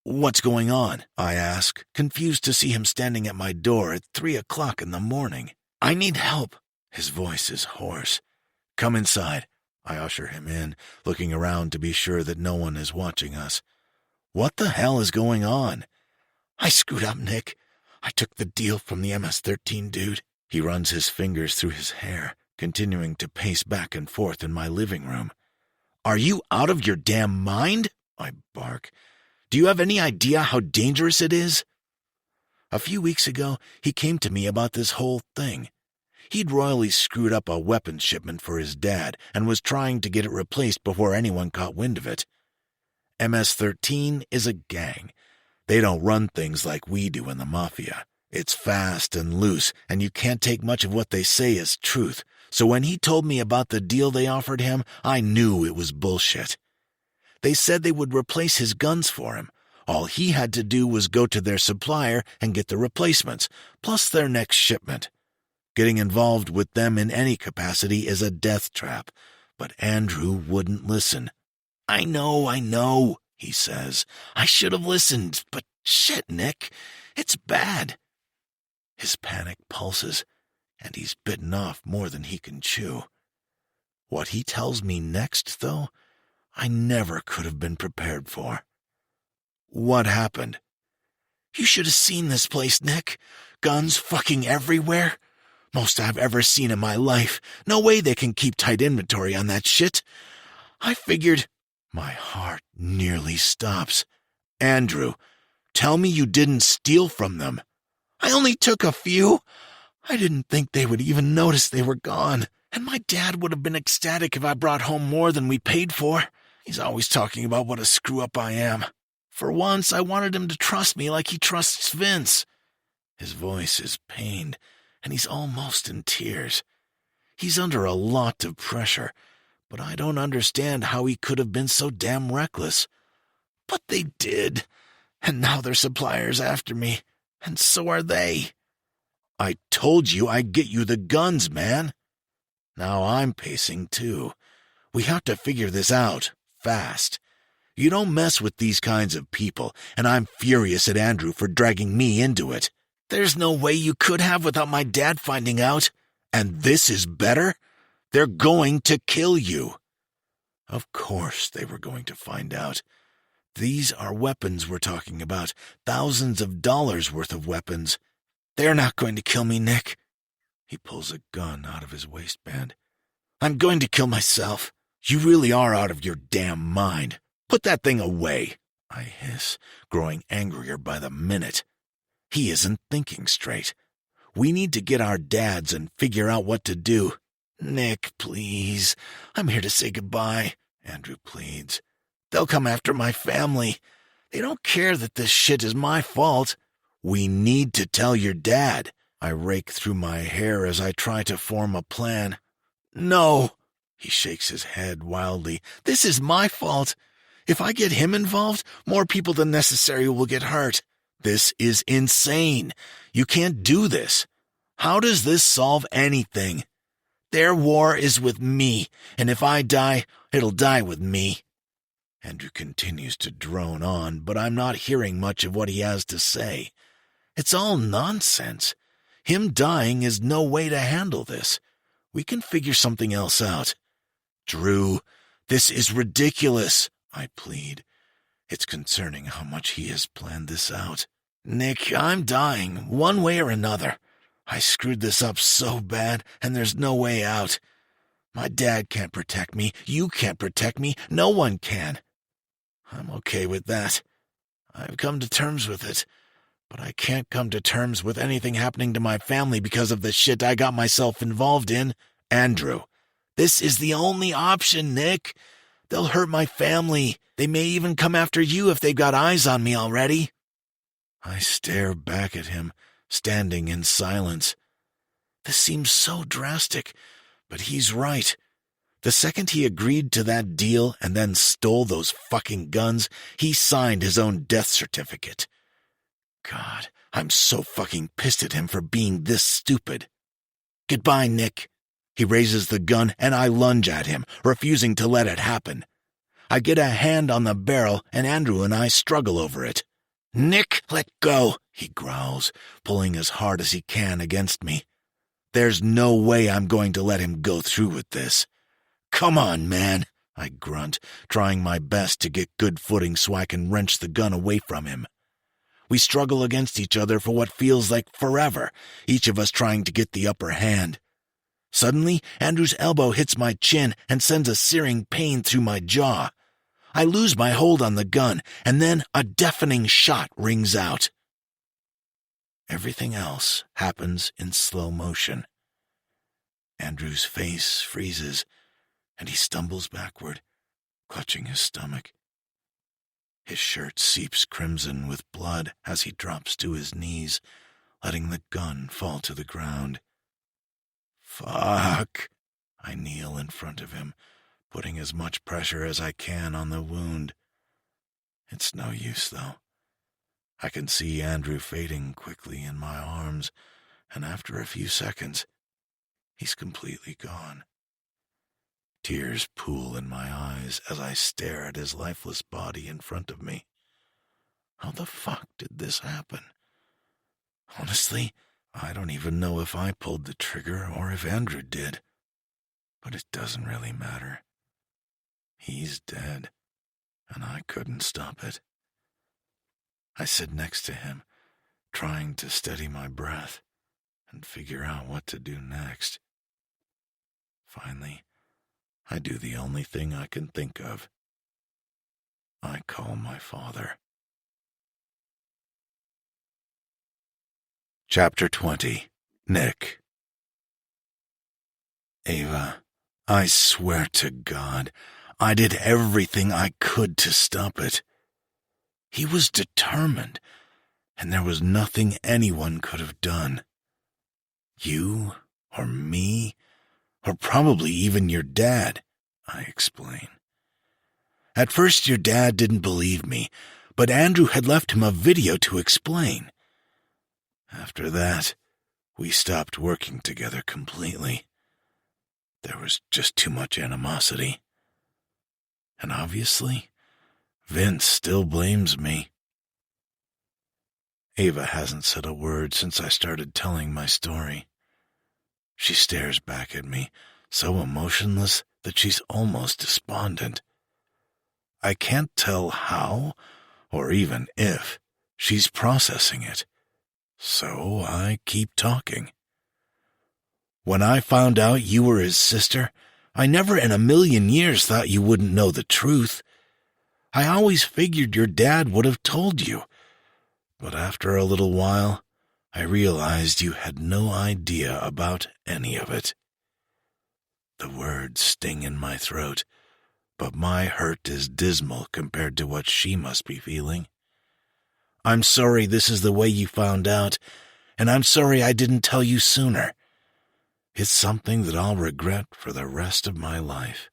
What's going on? I ask, confused to see him standing at my door at 3 o'clock in the morning. I need help. His voice is hoarse. Come inside. I usher him in, looking around to be sure that no one is watching us. What the hell is going on? I screwed up, Nick. I took the deal from the MS-13 dude. He runs his fingers through his hair, continuing to pace back and forth in my living room. Are you out of your damn mind? I bark. Do you have any idea how dangerous it is? A few weeks ago, he came to me about this whole thing. He'd royally screwed up a weapons shipment for his dad and was trying to get it replaced before anyone caught wind of it. MS-13 is a gang. They don't run things like we do in the Mafia. It's fast and loose, and you can't take much of what they say as truth. So when he told me about the deal they offered him, I knew it was bullshit. They said they would replace his guns for him. All he had to do was go to their supplier and get the replacements, plus their next shipment. Getting involved with them in any capacity is a death trap, but Andrew wouldn't listen. I know, he says. I should have listened, but shit, Nick, it's bad. His panic pulses, and he's bitten off more than he can chew. What he tells me next, though, I never could have been prepared for. What happened? You should have seen this place, Nick. Guns fucking everywhere. Most I've ever seen in my life. No way they can keep tight inventory on that shit. I figured... My heart nearly stops. Andrew, tell me you didn't steal from them. I only took a few. I didn't think they would even notice they were gone. And my dad would have been ecstatic if I brought home more than we paid for. He's always talking about what a screw-up I am. For once, I wanted him to trust me like he trusts Vince. His voice is pained, and he's almost in tears. He's under a lot of pressure, but I don't understand how he could have been so damn reckless. But they did, and now their supplier's after me, and so are they. I told you I'd get you the guns, man. Now I'm pacing too. We have to figure this out, fast. You don't mess with these kinds of people, and I'm furious at Andrew for dragging me into it. There's no way you could have without my dad finding out. And this is better? They're going to kill you. Of course they were going to find out. These are weapons we're talking about, thousands of dollars worth of weapons. They're not going to kill me, Nick. He pulls a gun out of his waistband. I'm going to kill myself. You really are out of your damn mind. Put that thing away, I hiss, growing angrier by the minute. He isn't thinking straight. We need to get our dads and figure out what to do. Nick, please. I'm here to say goodbye, Andrew pleads. They'll come after my family. They don't care that this shit is my fault. We need to tell your dad. I rake through my hair as I try to form a plan. No, he shakes his head wildly. This is my fault. If I get him involved, more people than necessary will get hurt. This is insane. You can't do this. How does this solve anything? Their war is with me, and if I die, it'll die with me. Andrew continues to drone on, but I'm not hearing much of what he has to say. It's all nonsense. Him dying is no way to handle this. We can figure something else out. Drew, this is ridiculous, I plead. It's concerning how much he has planned this out. Nick, I'm dying, one way or another. I screwed this up so bad, and there's no way out. My dad can't protect me. You can't protect me. No one can. I'm okay with that. I've come to terms with it. But I can't come to terms with anything happening to my family because of the shit I got myself involved in. Andrew, this is the only option, Nick. They'll hurt my family. They may even come after you if they've got eyes on me already. I stare back at him, standing in silence. This seems so drastic, but he's right. The second he agreed to that deal and then stole those fucking guns, he signed his own death certificate. God, I'm so fucking pissed at him for being this stupid. Goodbye, Nick. He raises the gun and I lunge at him, refusing to let it happen. I get a hand on the barrel and Andrew and I struggle over it. Nick, let go, he growls, pulling as hard as he can against me. There's no way I'm going to let him go through with this. Come on, man, I grunt, trying my best to get good footing so I can wrench the gun away from him. We struggle against each other for what feels like forever, each of us trying to get the upper hand. Suddenly, Andrew's elbow hits my chin and sends a searing pain through my jaw. I lose my hold on the gun, and then a deafening shot rings out. Everything else happens in slow motion. Andrew's face freezes, and he stumbles backward, clutching his stomach. His shirt seeps crimson with blood as he drops to his knees, letting the gun fall to the ground. Fuck! I kneel in front of him, putting as much pressure as I can on the wound. It's no use, though. I can see Andrew fading quickly in my arms, and after a few seconds, he's completely gone. Tears pool in my eyes as I stare at his lifeless body in front of me. How the fuck did this happen? Honestly, I don't even know if I pulled the trigger or if Andrew did. But it doesn't really matter. He's dead, and I couldn't stop it. I sit next to him, trying to steady my breath and figure out what to do next. Finally, I do the only thing I can think of. I call my father. Chapter 20. Nick. Ava, I swear to God, I did everything I could to stop it. He was determined, and there was nothing anyone could have done. You, or me, or probably even your dad, I explain. At first your dad didn't believe me, but Andrew had left him a video to explain. After that, We stopped working together completely. There was just too much animosity. And obviously, Vince still blames me. Ava hasn't said a word since I started telling my story. She stares back at me, so emotionless that she's almost despondent. I can't tell how, or even if, she's processing it, so I keep talking. When I found out you were his sister, I never in a million years thought you wouldn't know the truth. I always figured your dad would have told you. But after a little while, I realized you had no idea about any of it. The words sting in my throat, but my hurt is dismal compared to what she must be feeling. I'm sorry this is the way you found out, and I'm sorry I didn't tell you sooner. It's something that I'll regret for the rest of my life.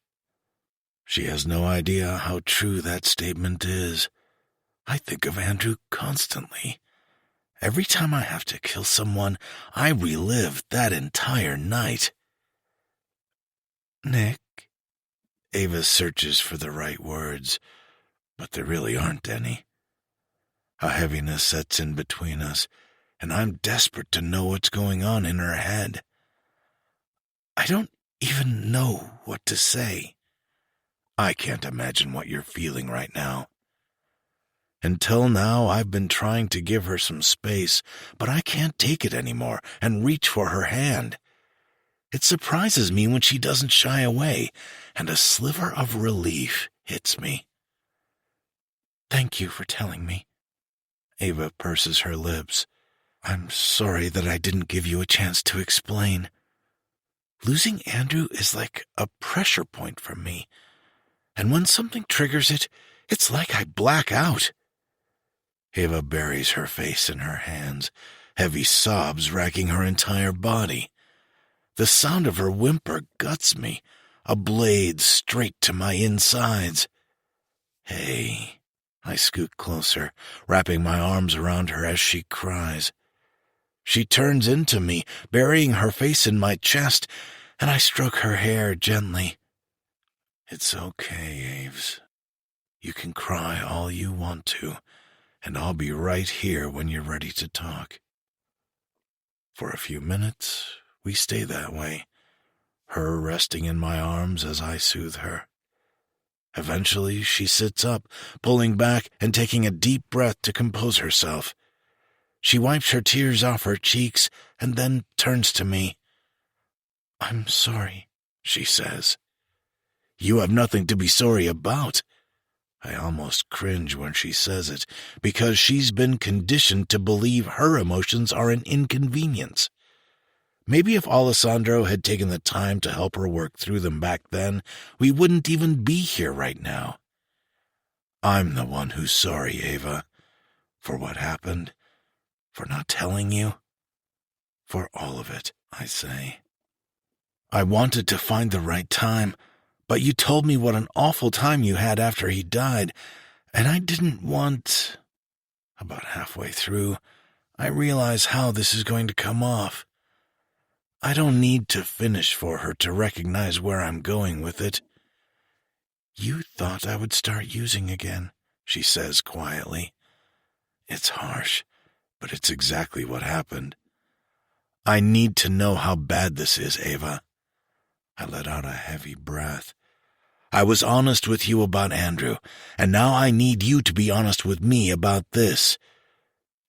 She has no idea how true that statement is. I think of Andrew constantly. Every time I have to kill someone, I relive that entire night. Nick? Ava searches for the right words, but there really aren't any. A heaviness sets in between us, and I'm desperate to know what's going on in her head. I don't even know what to say. I can't imagine what you're feeling right now. Until now, I've been trying to give her some space, but I can't take it anymore and reach for her hand. It surprises me when she doesn't shy away, and a sliver of relief hits me. Thank you for telling me. Ava purses her lips. I'm sorry that I didn't give you a chance to explain. Losing Andrew is like a pressure point for me, and when something triggers it, it's like I black out. Ava buries her face in her hands, heavy sobs racking her entire body. The sound of her whimper guts me, a blade straight to my insides. Hey, I scoot closer, wrapping my arms around her as she cries. She turns into me, burying her face in my chest, and I stroke her hair gently. It's okay, Aves. You can cry all you want to, and I'll be right here when you're ready to talk. For a few minutes, we stay that way, her resting in my arms as I soothe her. Eventually, she sits up, pulling back and taking a deep breath to compose herself. She wipes her tears off her cheeks and then turns to me. I'm sorry, she says. You have nothing to be sorry about. I almost cringe when she says it, because she's been conditioned to believe her emotions are an inconvenience. Maybe if Alessandro had taken the time to help her work through them back then, we wouldn't even be here right now. I'm the one who's sorry, Ava, for what happened, for not telling you, for all of it, I say. I wanted to find the right time, but you told me what an awful time you had after he died, and I didn't want... About halfway through, I realize how this is going to come off. I don't need to finish for her to recognize where I'm going with it. You thought I would start using again, she says quietly. It's harsh, but it's exactly what happened. I need to know how bad this is, Ava. I let out a heavy breath. I was honest with you about Andrew, and now I need you to be honest with me about this.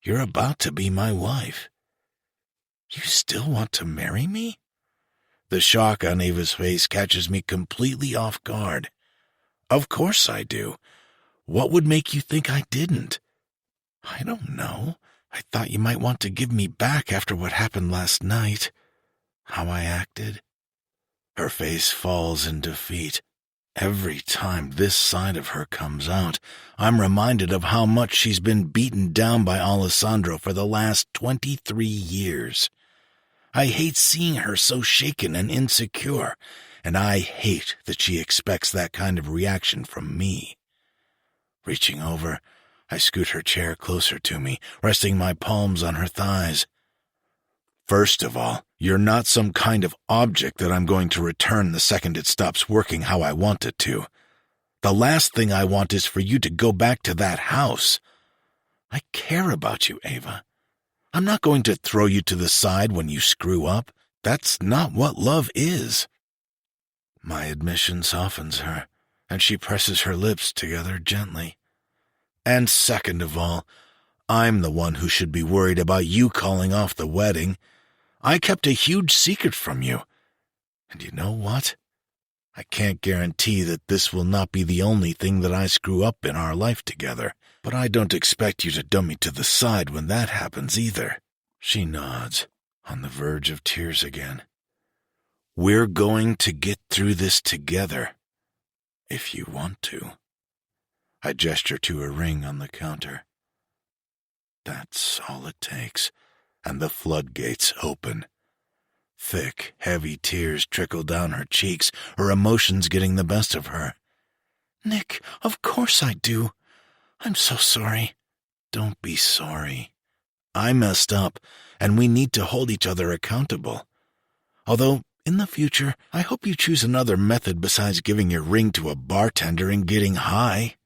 You're about to be my wife. You still want to marry me? The shock on Ava's face catches me completely off guard. Of course I do. What would make you think I didn't? I don't know. I thought you might want to give me back after what happened last night. How I acted. Her face falls in defeat. Every time this side of her comes out, I'm reminded of how much she's been beaten down by Alessandro for the last 23 years. I hate seeing her so shaken and insecure, and I hate that she expects that kind of reaction from me. Reaching over, I scoot her chair closer to me, resting my palms on her thighs. First of all, you're not some kind of object that I'm going to return the second it stops working how I want it to. The last thing I want is for you to go back to that house. I care about you, Ava. I'm not going to throw you to the side when you screw up. That's not what love is. My admission softens her, and she presses her lips together gently. And second of all, I'm the one who should be worried about you calling off the wedding. I kept a huge secret from you. And you know what? I can't guarantee that this will not be the only thing that I screw up in our life together, but I don't expect you to dump me to the side when that happens either. She nods, on the verge of tears again. We're going to get through this together, if you want to. I gesture to a ring on the counter. That's all it takes, and the floodgates open. Thick, heavy tears trickle down her cheeks, her emotions getting the best of her. Nick, of course I do. I'm so sorry. Don't be sorry. I messed up, and we need to hold each other accountable. Although, in the future, I hope you choose another method besides giving your ring to a bartender and getting high.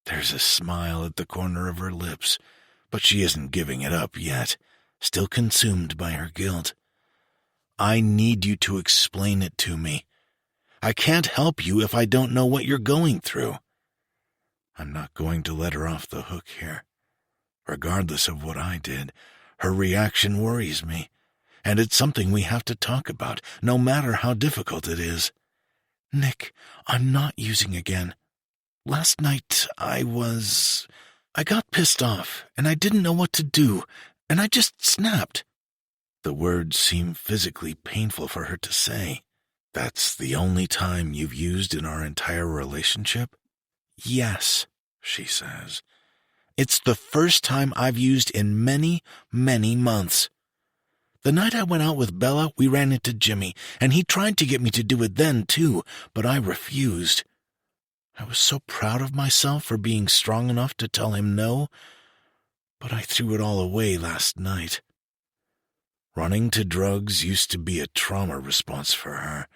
There's a smile at the corner of her lips, but she isn't giving it up yet, still consumed by her guilt. I need you to explain it to me. I can't help you if I don't know what you're going through. I'm not going to let her off the hook here. Regardless of what I did, her reaction worries me, and it's something we have to talk about, no matter how difficult it is. Nick, I'm not using again. Last night I got pissed off, and I didn't know what to do, and I just snapped. The words seem physically painful for her to say. That's the only time you've used in our entire relationship? Yes, she says. It's the first time I've used in many, many months. The night I went out with Bella, we ran into Jimmy, and he tried to get me to do it then, too, but I refused. I was so proud of myself for being strong enough to tell him no, but I threw it all away last night. Running to drugs used to be a trauma response for her,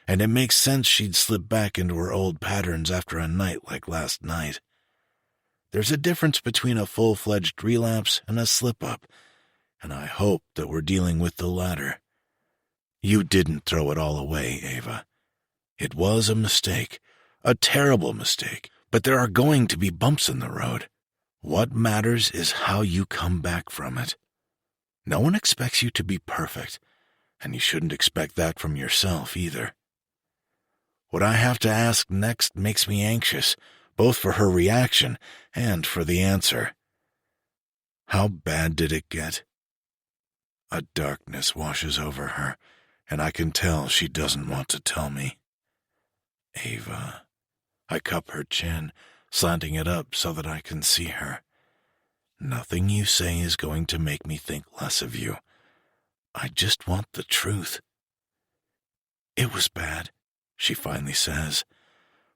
and it makes sense she'd slip back into her old patterns after a night like last night. There's a difference between a full-fledged relapse and a slip-up, and I hope that we're dealing with the latter. You didn't throw it all away, Ava. It was a mistake, a terrible mistake, but there are going to be bumps in the road. What matters is how you come back from it. No one expects you to be perfect, and you shouldn't expect that from yourself either. What I have to ask next makes me anxious, both for her reaction and for the answer. How bad did it get? A darkness washes over her, and I can tell she doesn't want to tell me. Ava. I cup her chin, slanting it up so that I can see her. Nothing you say is going to make me think less of you. I just want the truth. It was bad, she finally says.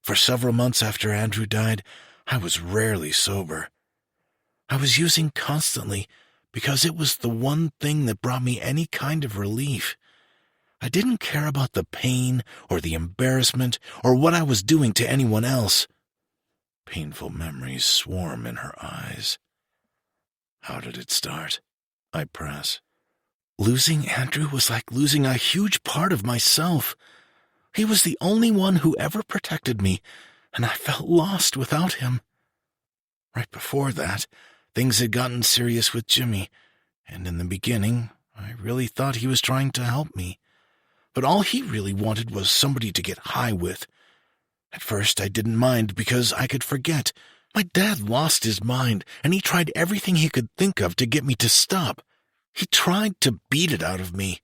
For several months after Andrew died, I was rarely sober. I was using constantly because it was the one thing that brought me any kind of relief. I didn't care about the pain or the embarrassment or what I was doing to anyone else. Painful memories swarm in her eyes. How did it start? I press. Losing Andrew was like losing a huge part of myself. He was the only one who ever protected me, and I felt lost without him. Right before that, things had gotten serious with Jimmy, and in the beginning, I really thought he was trying to help me. But all he really wanted was somebody to get high with. At first, I didn't mind because I could forget. My dad lost his mind, and he tried everything he could think of to get me to stop. He tried to beat it out of me.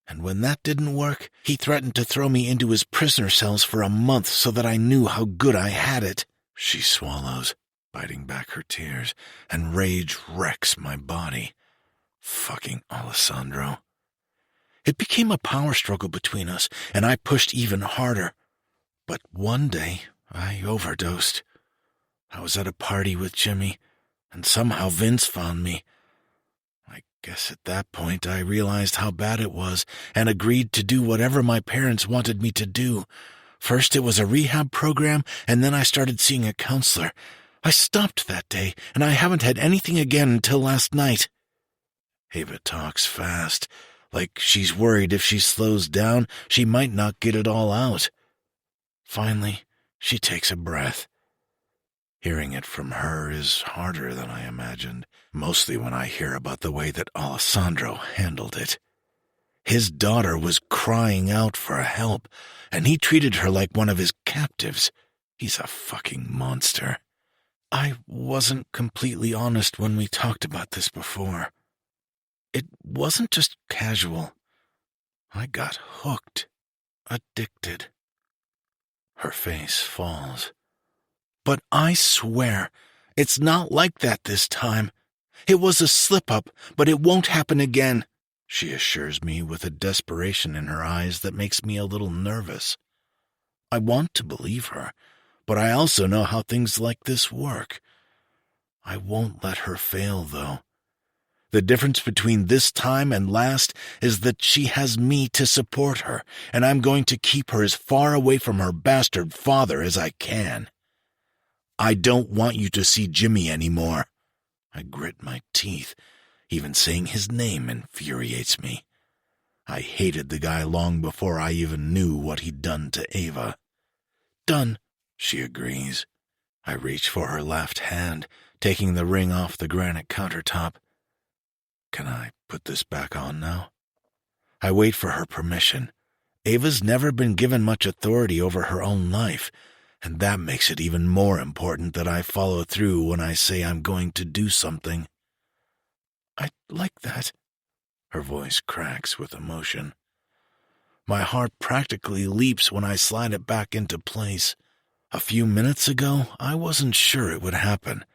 And when that didn't work, he threatened to throw me into his prisoner cells for a month so that I knew how good I had it. She swallows, biting back her tears, and rage wrecks my body. Fucking Alessandro. It became a power struggle between us, and I pushed even harder. But one day, I overdosed. I was at a party with Jimmy, and somehow Vince found me. I Guess at that point I realized how bad it was and agreed to do whatever my parents wanted me to do. First it was a rehab program, and then I started seeing a counselor. I stopped that day, and I haven't had anything again until last night. Ava talks fast, like she's worried if she slows down, she might not get it all out. Finally, she takes a breath. Hearing it from her is harder than I imagined, mostly when I hear about the way that Alessandro handled it. His daughter was crying out for help, and he treated her like one of his captives. He's a fucking monster. I wasn't completely honest when we talked about this before. It wasn't just casual. I got hooked, addicted. Her face falls. But I swear, it's not like that this time. It was a slip-up, but it won't happen again, she assures me with a desperation in her eyes that makes me a little nervous. I want to believe her, but I also know how things like this work. I won't let her fail, though. The difference between this time and last is that she has me to support her, and I'm going to keep her as far away from her bastard father as I can. I don't want you to see Jimmy anymore. I grit my teeth. Even saying his name infuriates me. I hated the guy long before I even knew what he'd done to Ava. Done, she agrees. I reach for her left hand, taking the ring off the granite countertop. Can I put this back on now? I wait for her permission. Ava's never been given much authority over her own life, and that makes it even more important that I follow through when I say I'm going to do something. I like that. Her voice cracks with emotion. My heart practically leaps when I slide it back into place. A few minutes ago, I wasn't sure it would happen.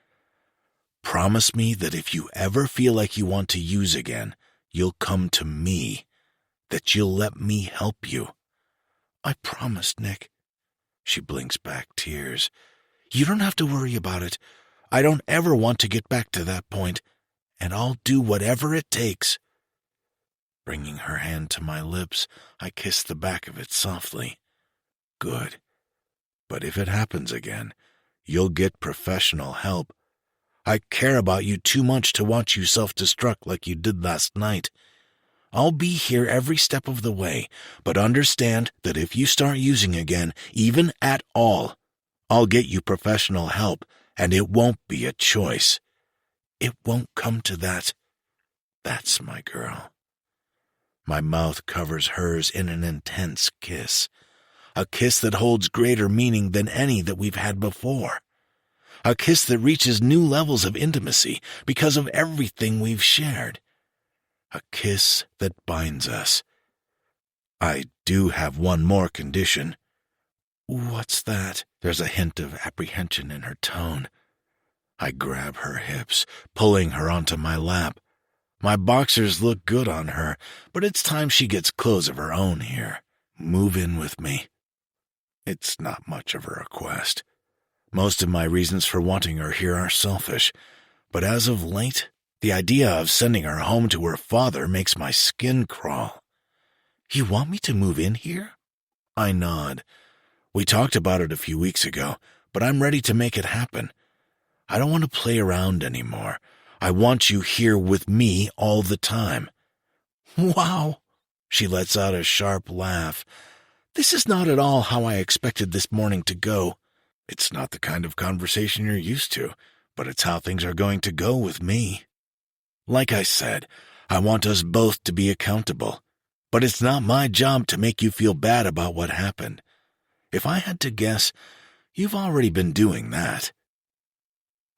Promise me that if you ever feel like you want to use again, you'll come to me, that you'll let me help you. I promise, Nick. She blinks back tears. You don't have to worry about it. I don't ever want to get back to that point, and I'll do whatever it takes. Bringing her hand to my lips, I kiss the back of it softly. Good. But if it happens again, you'll get professional help. I care about you too much to watch you self-destruct like you did last night. I'll be here every step of the way, but understand that if you start using again, even at all, I'll get you professional help, and it won't be a choice. It won't come to that. That's my girl. My mouth covers hers in an intense kiss, a kiss that holds greater meaning than any that we've had before. A kiss that reaches new levels of intimacy because of everything we've shared. A kiss that binds us. I do have one more condition. What's that? There's a hint of apprehension in her tone. I grab her hips, pulling her onto my lap. My boxers look good on her, but it's time she gets clothes of her own here. Move in with me. It's not much of a request. Most of my reasons for wanting her here are selfish, but as of late, the idea of sending her home to her father makes my skin crawl. You want me to move in here? I nod. We talked about it a few weeks ago, but I'm ready to make it happen. I don't want to play around anymore. I want you here with me all the time. Wow! She lets out a sharp laugh. This is not at all how I expected this morning to go. It's not the kind of conversation you're used to, but it's how things are going to go with me. Like I said, I want us both to be accountable, but it's not my job to make you feel bad about what happened. If I had to guess, you've already been doing that.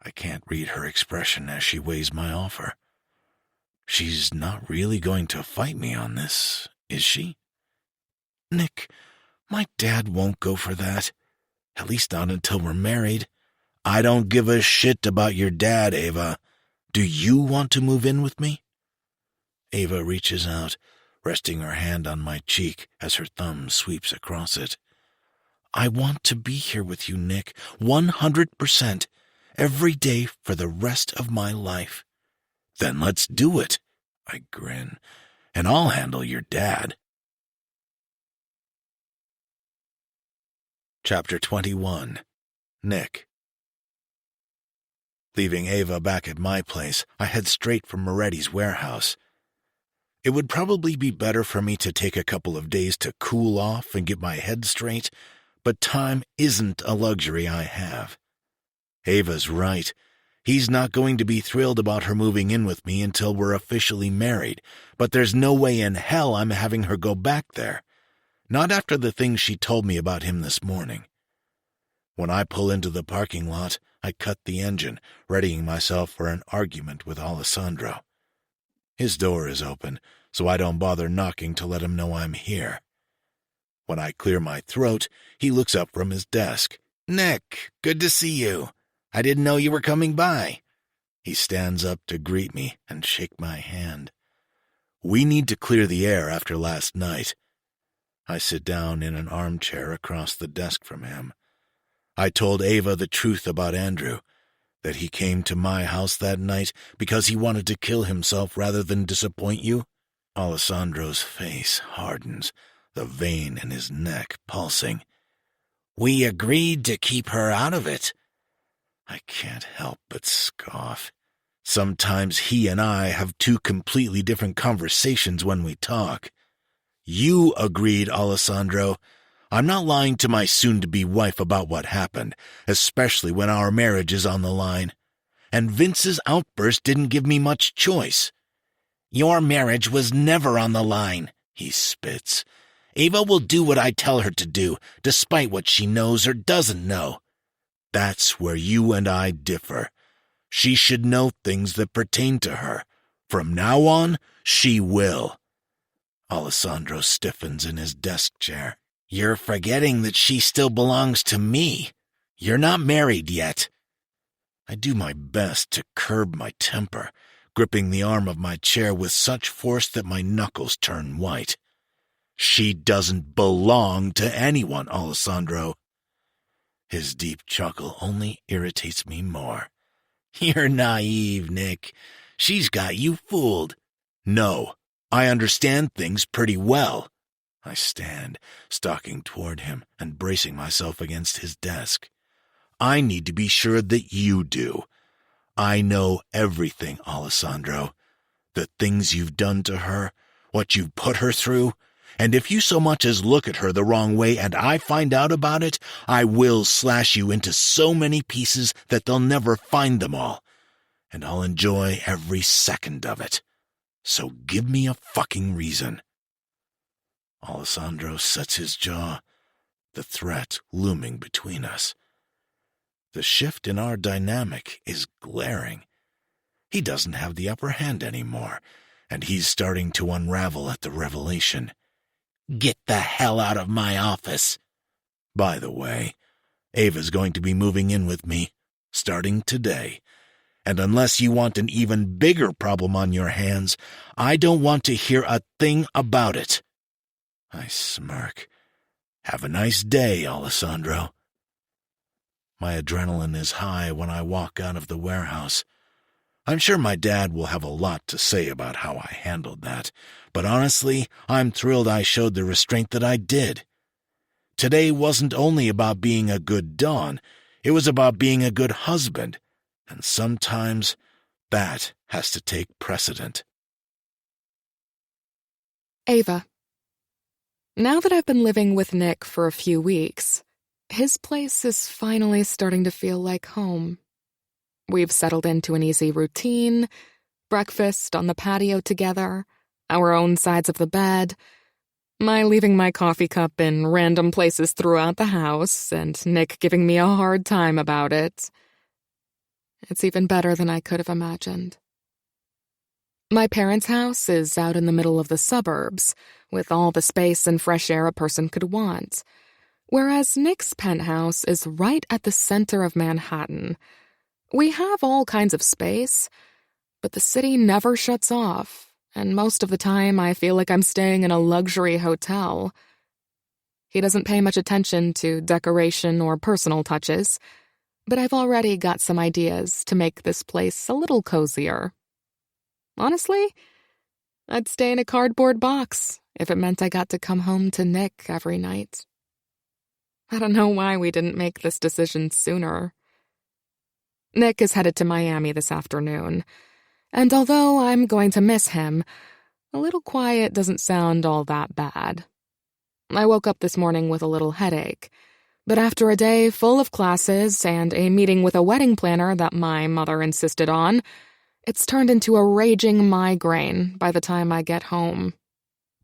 I can't read her expression as she weighs my offer. She's not really going to fight me on this, is she? Nick, my dad won't go for that. At least not until we're married. I don't give a shit about your dad, Ava. Do you want to move in with me? Ava reaches out, resting her hand on my cheek as her thumb sweeps across it. I want to be here with you, Nick, 100%, every day for the rest of my life. Then let's do it, I grin. And I'll handle your dad. Chapter 21. Nick. Leaving Ava back at my place, I head straight for Moretti's warehouse. It would probably be better for me to take a couple of days to cool off and get my head straight, but time isn't a luxury I have. Ava's right. He's not going to be thrilled about her moving in with me until we're officially married, but there's no way in hell I'm having her go back there. Not after the things she told me about him this morning. When I pull into the parking lot, I cut the engine, readying myself for an argument with Alessandro. His door is open, so I don't bother knocking to let him know I'm here. When I clear my throat, he looks up from his desk. "Nick, good to see you. I didn't know you were coming by." He stands up to greet me and shake my hand. We need to clear the air after last night. I sit down in an armchair across the desk from him. I told Ava the truth about Andrew, that he came to my house that night because he wanted to kill himself rather than disappoint you. Alessandro's face hardens, the vein in his neck pulsing. "We agreed to keep her out of it." I can't help but scoff. Sometimes he and I have two completely different conversations when we talk. "You agreed, Alessandro. I'm not lying to my soon-to-be wife about what happened, especially when our marriage is on the line. And Vince's outburst didn't give me much choice." "Your marriage was never on the line," he spits. "Ava will do what I tell her to do, despite what she knows or doesn't know." That's where you and I differ. She should know things that pertain to her. From now on, she will. Alessandro stiffens in his desk chair. "You're forgetting that she still belongs to me. You're not married yet." I do my best to curb my temper, gripping the arm of my chair with such force that my knuckles turn white. "She doesn't belong to anyone, Alessandro." His deep chuckle only irritates me more. "You're naive, Nick. She's got you fooled." "No, I understand things pretty well." I stand, stalking toward him and bracing myself against his desk. "I need to be sure that you do. I know everything, Alessandro. The things you've done to her, what you've put her through, and if you so much as look at her the wrong way and I find out about it, I will slash you into so many pieces that they'll never find them all, and I'll enjoy every second of it. So give me a fucking reason." Alessandro sets his jaw, the threat looming between us. The shift in our dynamic is glaring. He doesn't have the upper hand anymore, and he's starting to unravel at the revelation. "Get the hell out of my office." By the way, Ava's going to be moving in with me, starting today. And unless you want an even bigger problem on your hands, I don't want to hear a thing about it. I smirk. Have a nice day, Alessandro. My adrenaline is high when I walk out of the warehouse. I'm sure my dad will have a lot to say about how I handled that, but honestly, I'm thrilled I showed the restraint that I did. Today wasn't only about being a good Don, it was about being a good husband, and sometimes that has to take precedent. Ava. Now that I've been living with Nick for a few weeks, his place is finally starting to feel like home. We've settled into an easy routine, breakfast on the patio together, our own sides of the bed, my leaving my coffee cup in random places throughout the house, and Nick giving me a hard time about it. It's even better than I could have imagined. My parents' house is out in the middle of the suburbs, with all the space and fresh air a person could want, whereas Nick's penthouse is right at the center of Manhattan. We have all kinds of space, but the city never shuts off, and most of the time I feel like I'm staying in a luxury hotel. He doesn't pay much attention to decoration or personal touches, but I've already got some ideas to make this place a little cozier. Honestly, I'd stay in a cardboard box if it meant I got to come home to Nick every night. I don't know why we didn't make this decision sooner. Nick is headed to Miami this afternoon, and although I'm going to miss him, a little quiet doesn't sound all that bad. I woke up this morning with a little headache, but after a day full of classes and a meeting with a wedding planner that my mother insisted on, it's turned into a raging migraine by the time I get home.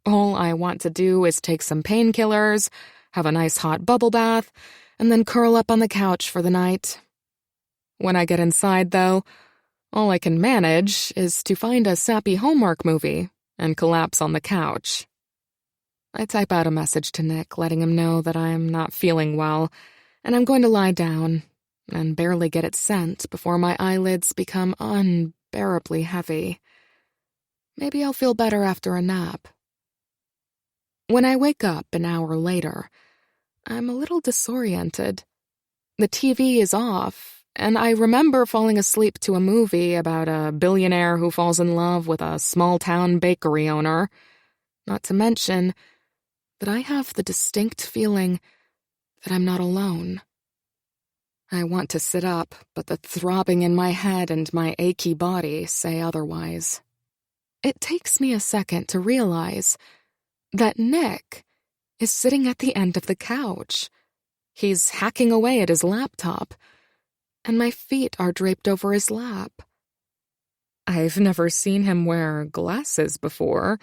All I want to do is take some painkillers, have a nice hot bubble bath, and then curl up on the couch for the night. When I get inside, though, all I can manage is to find a sappy Hallmark movie and collapse on the couch. I type out a message to Nick letting him know that I'm not feeling well, and I'm going to lie down, and barely get it sent before my eyelids become unbearably heavy. Maybe I'll feel better after a nap. When I wake up an hour later, I'm a little disoriented. The TV is off, and I remember falling asleep to a movie about a billionaire who falls in love with a small-town bakery owner. Not to mention that I have the distinct feeling that I'm not alone. I want to sit up, but the throbbing in my head and my achy body say otherwise. It takes me a second to realize that Nick is sitting at the end of the couch. He's hacking away at his laptop, and my feet are draped over his lap. I've never seen him wear glasses before,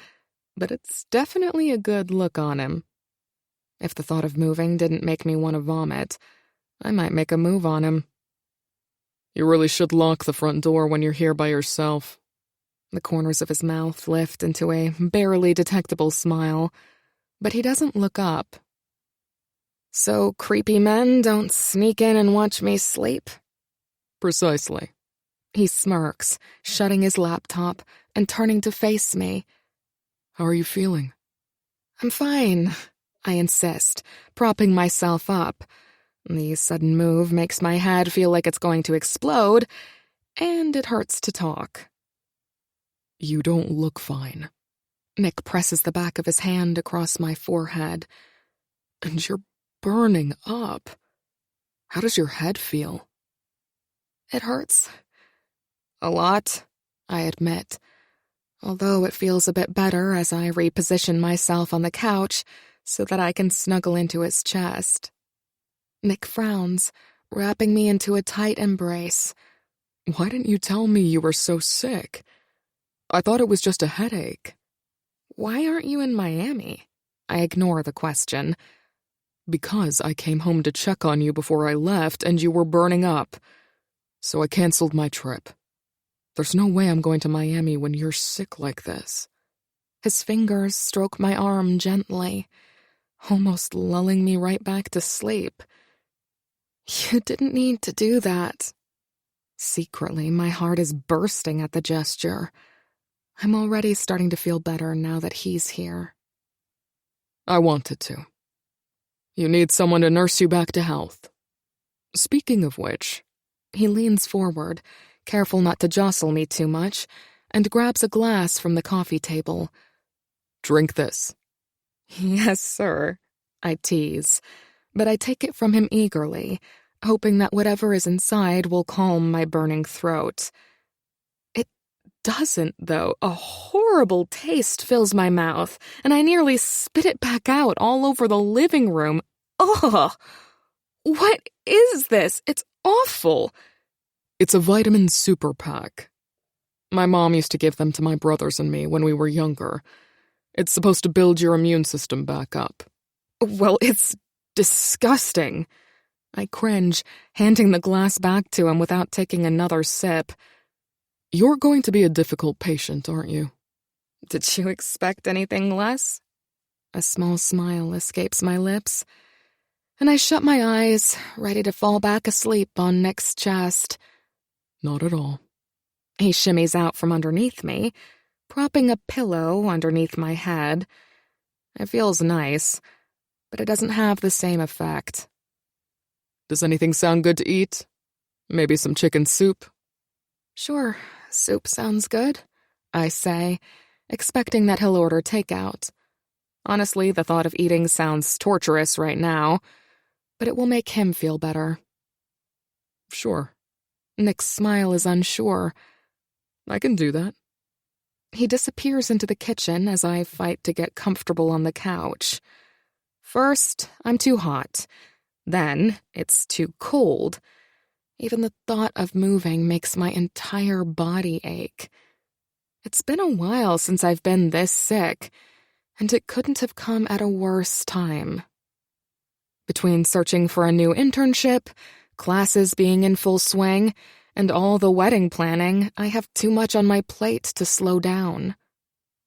but it's definitely a good look on him. If the thought of moving didn't make me want to vomit, I might make a move on him. You really should lock the front door when you're here by yourself. The corners of his mouth lift into a barely detectable smile, but he doesn't look up. So creepy men don't sneak in and watch me sleep? Precisely. He smirks, shutting his laptop and turning to face me. How are you feeling? I'm fine, I insist, propping myself up. The sudden move makes my head feel like it's going to explode, and it hurts to talk. You don't look fine. Nick presses the back of his hand across my forehead. And you're burning up. How does your head feel? It hurts. A lot, I admit, although it feels a bit better as I reposition myself on the couch so that I can snuggle into his chest. Nick frowns, wrapping me into a tight embrace. Why didn't you tell me you were so sick? I thought it was just a headache. Why aren't you in Miami? I ignore the question. Because I came home to check on you before I left and you were burning up. So I canceled my trip. There's no way I'm going to Miami when you're sick like this. His fingers stroke my arm gently, almost lulling me right back to sleep. You didn't need to do that. Secretly, my heart is bursting at the gesture. I'm already starting to feel better now that he's here. I wanted to. You need someone to nurse you back to health. Speaking of which, he leans forward, careful not to jostle me too much, and grabs a glass from the coffee table. Drink this. Yes, sir, I tease, but I take it from him eagerly, hoping that whatever is inside will calm my burning throat. It doesn't, though. A horrible taste fills my mouth, and I nearly spit it back out all over the living room. Ugh! What is this? It's awful. It's a vitamin super pack. My mom used to give them to my brothers and me when we were younger. It's supposed to build your immune system back up. Well, it's disgusting. I cringe, handing the glass back to him without taking another sip. You're going to be a difficult patient, aren't you? Did you expect anything less? A small smile escapes my lips, and I shut my eyes, ready to fall back asleep on Nick's chest. Not at all. He shimmies out from underneath me, propping a pillow underneath my head. It feels nice, but it doesn't have the same effect. Does anything sound good to eat? Maybe some chicken soup? Sure, soup sounds good, I say, expecting that he'll order takeout. Honestly, the thought of eating sounds torturous right now, but it will make him feel better. Sure. Nick's smile is unsure. I can do that. He disappears into the kitchen as I fight to get comfortable on the couch. First, I'm too hot. Then, it's too cold. Even the thought of moving makes my entire body ache. It's been a while since I've been this sick, and it couldn't have come at a worse time. Between searching for a new internship, classes being in full swing, and all the wedding planning, I have too much on my plate to slow down.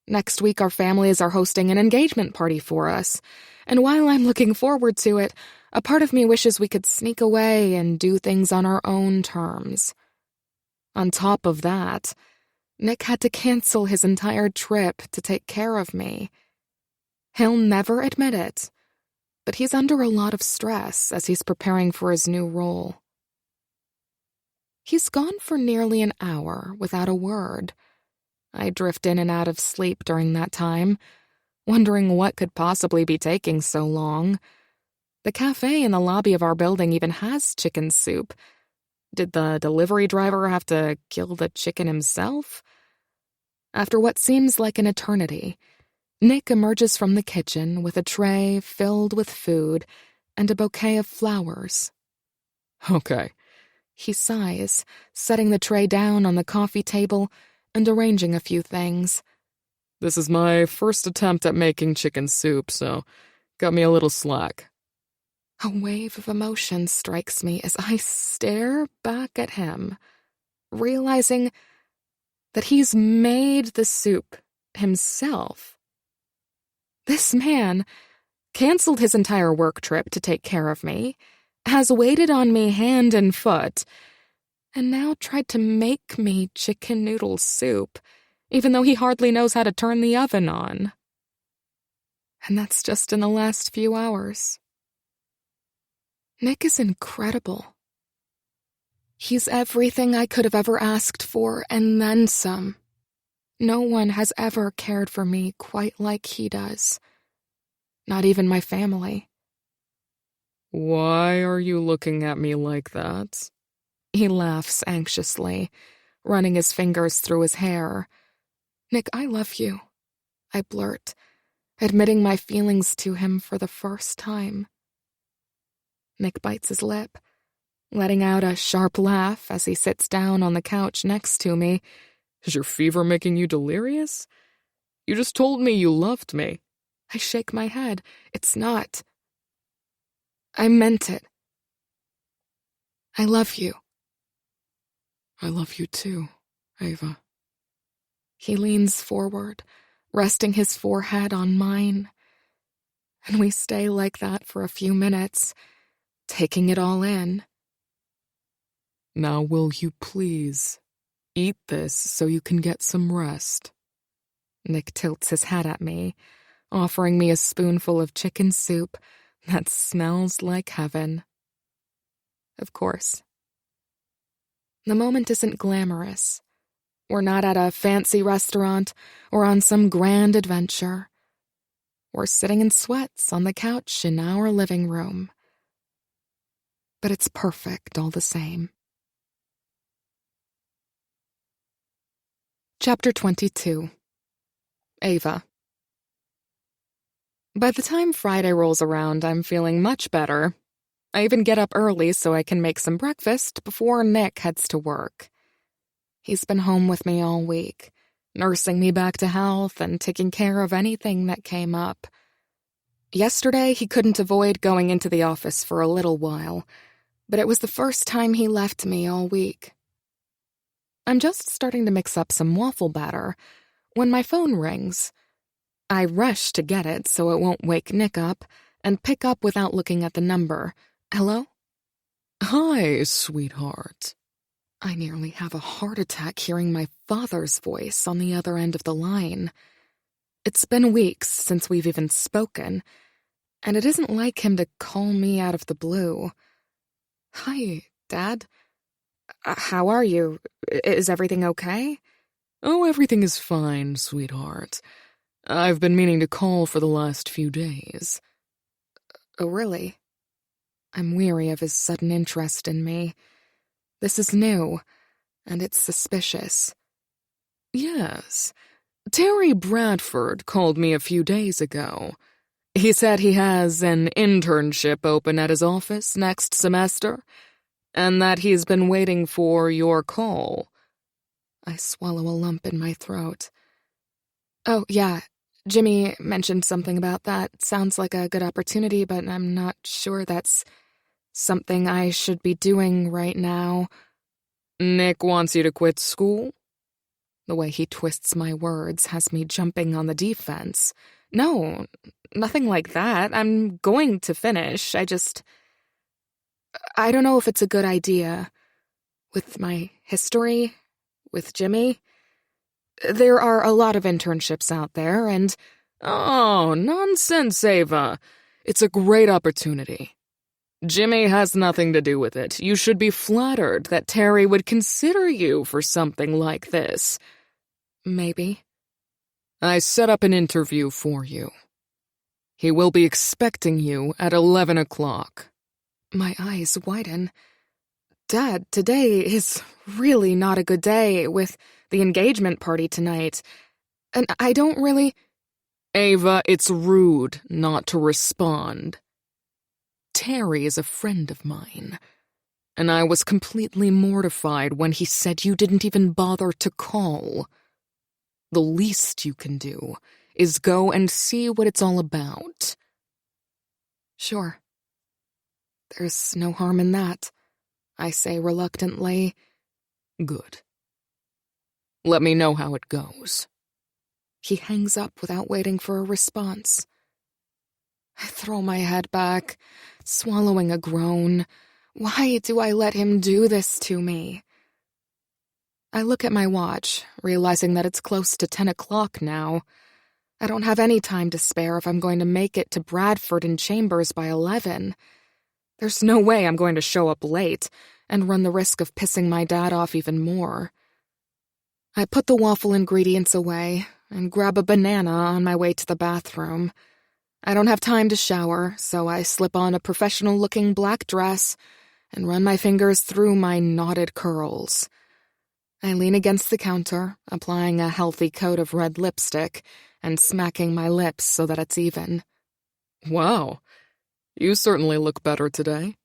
Next week, our families are hosting an engagement party for us, and while I'm looking forward to it, a part of me wishes we could sneak away and do things on our own terms. On top of that, Nick had to cancel his entire trip to take care of me. He'll never admit it, but he's under a lot of stress as he's preparing for his new role. He's gone for nearly an hour without a word. I drift in and out of sleep during that time, wondering what could possibly be taking so long. The cafe in the lobby of our building even has chicken soup. Did the delivery driver have to kill the chicken himself? After what seems like an eternity, Nick emerges from the kitchen with a tray filled with food and a bouquet of flowers. Okay. He sighs, setting the tray down on the coffee table and arranging a few things. This is my first attempt at making chicken soup, so got me a little slack. A wave of emotion strikes me as I stare back at him, realizing that he's made the soup himself. This man canceled his entire work trip to take care of me, has waited on me hand and foot, and now tried to make me chicken noodle soup, even though he hardly knows how to turn the oven on. And that's just in the last few hours. Nick is incredible. He's everything I could have ever asked for, and then some. No one has ever cared for me quite like he does. Not even my family. Why are you looking at me like that? He laughs anxiously, running his fingers through his hair. Nick, I love you, I blurt, admitting my feelings to him for the first time. Nick bites his lip, letting out a sharp laugh as he sits down on the couch next to me. Is your fever making you delirious? You just told me you loved me. I shake my head. It's not. I meant it. I love you. I love you too, Ava. He leans forward, resting his forehead on mine. And we stay like that for a few minutes, taking it all in. Now will you please eat this so you can get some rest? Nick tilts his head at me, offering me a spoonful of chicken soup that smells like heaven. Of course. The moment isn't glamorous. We're not at a fancy restaurant or on some grand adventure. We're sitting in sweats on the couch in our living room. But it's perfect all the same. Chapter 22. Ava. By the time Friday rolls around, I'm feeling much better. I even get up early so I can make some breakfast before Nick heads to work. He's been home with me all week, nursing me back to health and taking care of anything that came up. Yesterday, he couldn't avoid going into the office for a little while, but it was the first time he left me all week. I'm just starting to mix up some waffle batter when my phone rings. I rush to get it so it won't wake Nick up and pick up without looking at the number. Hello? Hi, sweetheart. I nearly have a heart attack hearing my father's voice on the other end of the line. It's been weeks since we've even spoken, and it isn't like him to call me out of the blue. Hi, Dad. How are you? Is everything okay? Oh, everything is fine, sweetheart. I've been meaning to call for the last few days. Oh, really? I'm weary of his sudden interest in me. This is new, and it's suspicious. Yes. Terry Bradford called me a few days ago. He said he has an internship open at his office next semester, and that he's been waiting for your call. I swallow a lump in my throat. Oh, yeah, Jimmy mentioned something about that. Sounds like a good opportunity, but I'm not sure that's something I should be doing right now. Nick wants you to quit school? The way he twists my words has me jumping on the defense. No, nothing like that. I'm going to finish. I don't know if it's a good idea. With my history, with Jimmy, there are a lot of internships out there, and... Oh, nonsense, Ava. It's a great opportunity. Jimmy has nothing to do with it. You should be flattered that Terry would consider you for something like this. Maybe. I set up an interview for you. He will be expecting you at 11 o'clock. My eyes widen. Dad, today is really not a good day with the engagement party tonight. And I don't really... Ava, it's rude not to respond. Terry is a friend of mine, and I was completely mortified when he said you didn't even bother to call. The least you can do is go and see what it's all about. Sure. There's no harm in that, I say reluctantly. Good. Let me know how it goes. He hangs up without waiting for a response. I throw my head back, swallowing a groan. Why do I let him do this to me? I look at my watch, realizing that it's close to 10 o'clock now. I don't have any time to spare if I'm going to make it to Bradford and Chambers by 11. There's no way I'm going to show up late and run the risk of pissing my dad off even more. I put the waffle ingredients away and grab a banana on my way to the bathroom. I don't have time to shower, so I slip on a professional-looking black dress and run my fingers through my knotted curls. I lean against the counter, applying a healthy coat of red lipstick and smacking my lips so that it's even. Wow, you certainly look better today.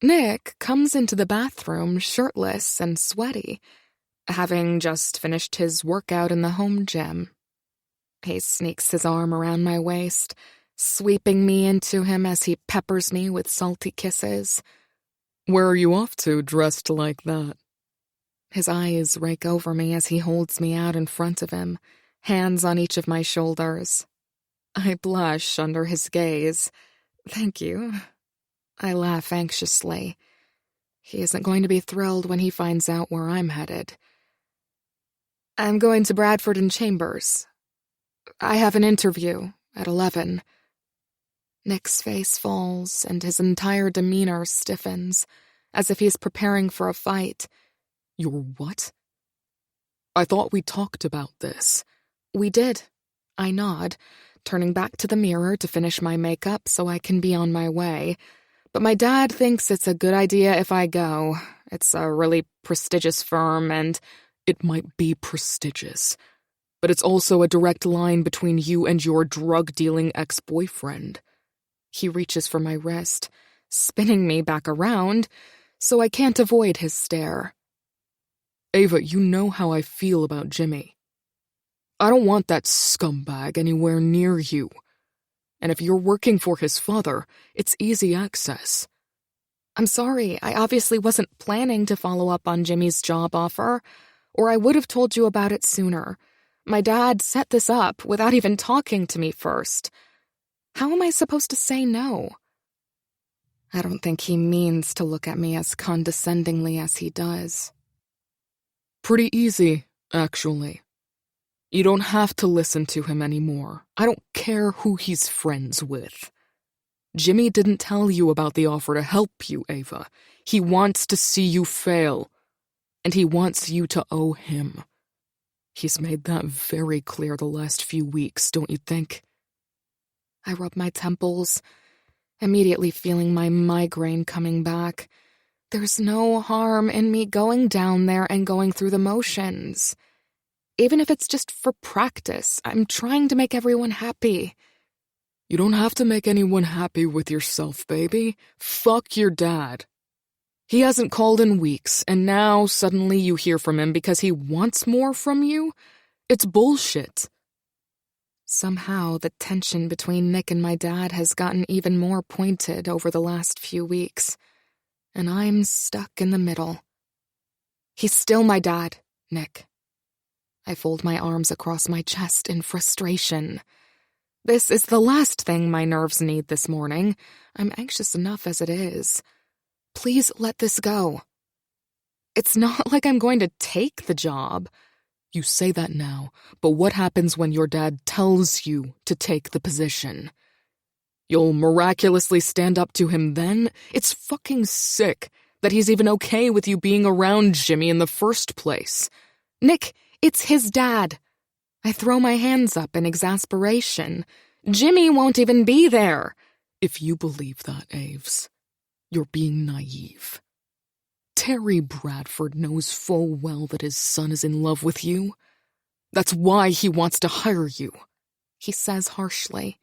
Nick comes into the bathroom shirtless and sweaty, having just finished his workout in the home gym. He sneaks his arm around my waist, sweeping me into him as he peppers me with salty kisses. Where are you off to, dressed like that? His eyes rake over me as he holds me out in front of him, hands on each of my shoulders. I blush under his gaze. Thank you. I laugh anxiously. He isn't going to be thrilled when he finds out where I'm headed. I'm going to Bradford and Chambers. I have an interview at 11. Nick's face falls and his entire demeanor stiffens, as if he's preparing for a fight. Your what? I thought we talked about this. We did. I nod, turning back to the mirror to finish my makeup so I can be on my way. But my dad thinks it's a good idea if I go. It's a really prestigious firm and... It might be prestigious, but it's also a direct line between you and your drug-dealing ex-boyfriend. He reaches for my wrist, spinning me back around, so I can't avoid his stare. Ava, you know how I feel about Jimmy. I don't want that scumbag anywhere near you. And if you're working for his father, it's easy access. I'm sorry, I obviously wasn't planning to follow up on Jimmy's job offer, or I would have told you about it sooner. My dad set this up without even talking to me first. How am I supposed to say no? I don't think he means to look at me as condescendingly as he does. Pretty easy, actually. You don't have to listen to him anymore. I don't care who he's friends with. Jimmy didn't tell you about the offer to help you, Ava. He wants to see you fail. And he wants you to owe him. He's made that very clear the last few weeks, don't you think? I rub my temples, immediately feeling my migraine coming back. There's no harm in me going down there and going through the motions. Even if it's just for practice, I'm trying to make everyone happy. You don't have to make anyone happy with yourself, baby. Fuck your dad. He hasn't called in weeks, and now suddenly you hear from him because he wants more from you? It's bullshit. Somehow, the tension between Nick and my dad has gotten even more pointed over the last few weeks, and I'm stuck in the middle. He's still my dad, Nick. I fold my arms across my chest in frustration. This is the last thing my nerves need this morning. I'm anxious enough as it is. Please let this go. It's not like I'm going to take the job. You say that now, but what happens when your dad tells you to take the position? You'll miraculously stand up to him then? It's fucking sick that he's even okay with you being around Jimmy in the first place. Nick, it's his dad. I throw my hands up in exasperation. Jimmy won't even be there. If you believe that, Aves, you're being naive. Terry Bradford knows full well that his son is in love with you. That's why he wants to hire you, he says harshly.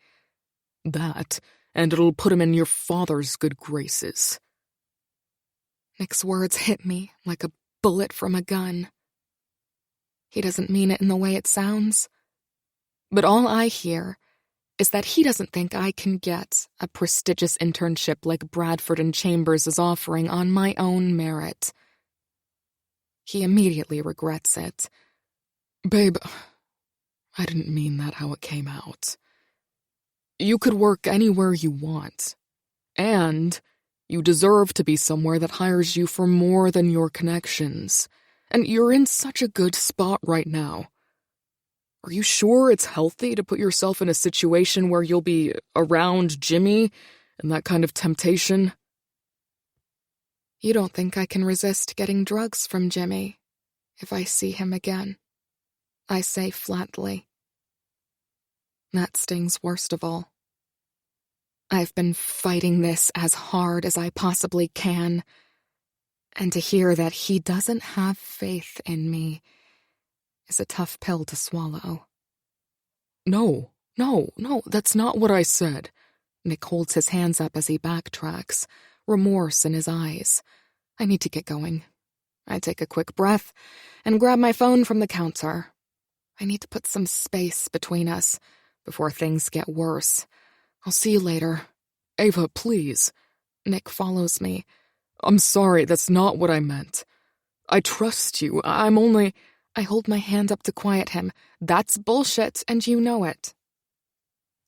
That, and it'll put him in your father's good graces. Nick's words hit me like a bullet from a gun. He doesn't mean it in the way it sounds. But all I hear is that he doesn't think I can get a prestigious internship like Bradford and Chambers is offering on my own merit. He immediately regrets it. Babe, I didn't mean that how it came out. You could work anywhere you want, and you deserve to be somewhere that hires you for more than your connections, and you're in such a good spot right now. Are you sure it's healthy to put yourself in a situation where you'll be around Jimmy and that kind of temptation? You don't think I can resist getting drugs from Jimmy if I see him again? I say flatly. That stings worst of all. I've been fighting this as hard as I possibly can, and to hear that he doesn't have faith in me is a tough pill to swallow. No, that's not what I said. Nick holds his hands up as he backtracks, remorse in his eyes. I need to get going. I take a quick breath and grab my phone from the counter. I need to put some space between us before things get worse. I'll see you later. Ava, please. Nick follows me. I'm sorry, that's not what I meant. I trust you. I'm only... I hold my hand up to quiet him. That's bullshit, and you know it.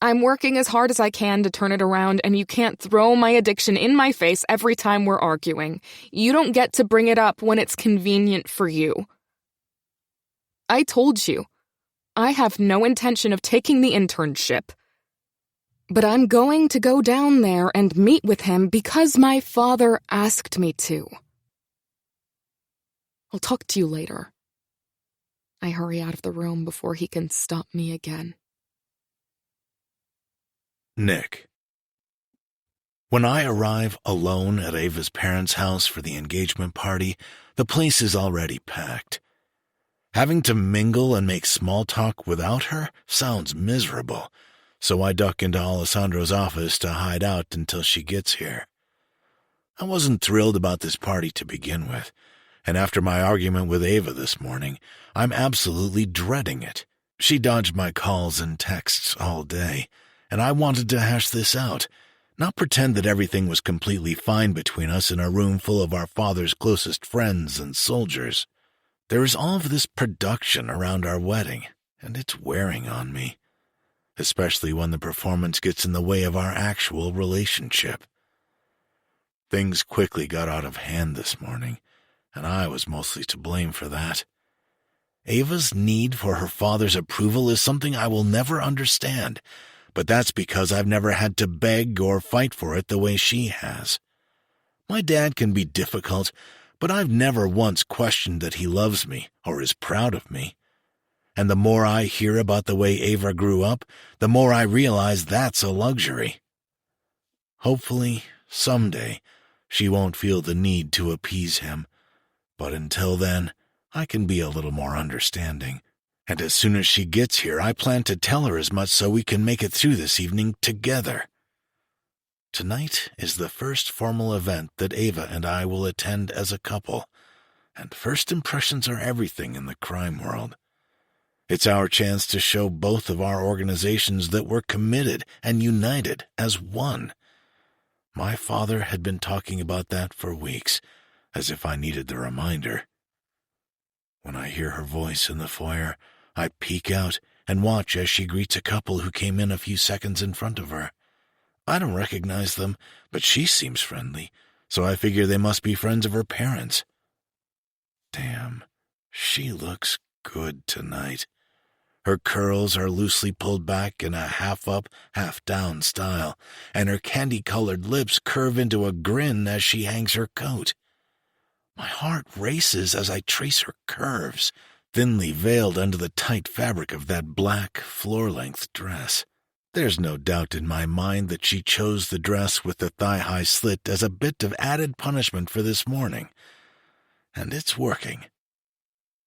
I'm working as hard as I can to turn it around, and you can't throw my addiction in my face every time we're arguing. You don't get to bring it up when it's convenient for you. I told you, I have no intention of taking the internship. But I'm going to go down there and meet with him because my father asked me to. I'll talk to you later. I hurry out of the room before he can stop me again. Nick. When I arrive alone at Ava's parents' house for the engagement party, the place is already packed. Having to mingle and make small talk without her sounds miserable, so I duck into Alessandro's office to hide out until she gets here. I wasn't thrilled about this party to begin with, and after my argument with Ava this morning, I'm absolutely dreading it. She dodged my calls and texts all day, and I wanted to hash this out, not pretend that everything was completely fine between us in a room full of our father's closest friends and soldiers. There is all of this production around our wedding, and it's wearing on me, especially when the performance gets in the way of our actual relationship. Things quickly got out of hand this morning, and I was mostly to blame for that. Ava's need for her father's approval is something I will never understand, but that's because I've never had to beg or fight for it the way she has. My dad can be difficult, but I've never once questioned that he loves me or is proud of me. And the more I hear about the way Ava grew up, the more I realize that's a luxury. Hopefully, someday, she won't feel the need to appease him. But until then, I can be a little more understanding. And as soon as she gets here, I plan to tell her as much so we can make it through this evening together. Tonight is the first formal event that Ava and I will attend as a couple, and first impressions are everything in the crime world. It's our chance to show both of our organizations that we're committed and united as one. My father had been talking about that for weeks, as if I needed the reminder. When I hear her voice in the foyer, I peek out and watch as she greets a couple who came in a few seconds in front of her. I don't recognize them, but she seems friendly, so I figure they must be friends of her parents. Damn, she looks good tonight. Her curls are loosely pulled back in a half-up, half-down style, and her candy-colored lips curve into a grin as she hangs her coat. My heart races as I trace her curves, thinly veiled under the tight fabric of that black, floor-length dress. There's no doubt in my mind that she chose the dress with the thigh-high slit as a bit of added punishment for this morning. And it's working.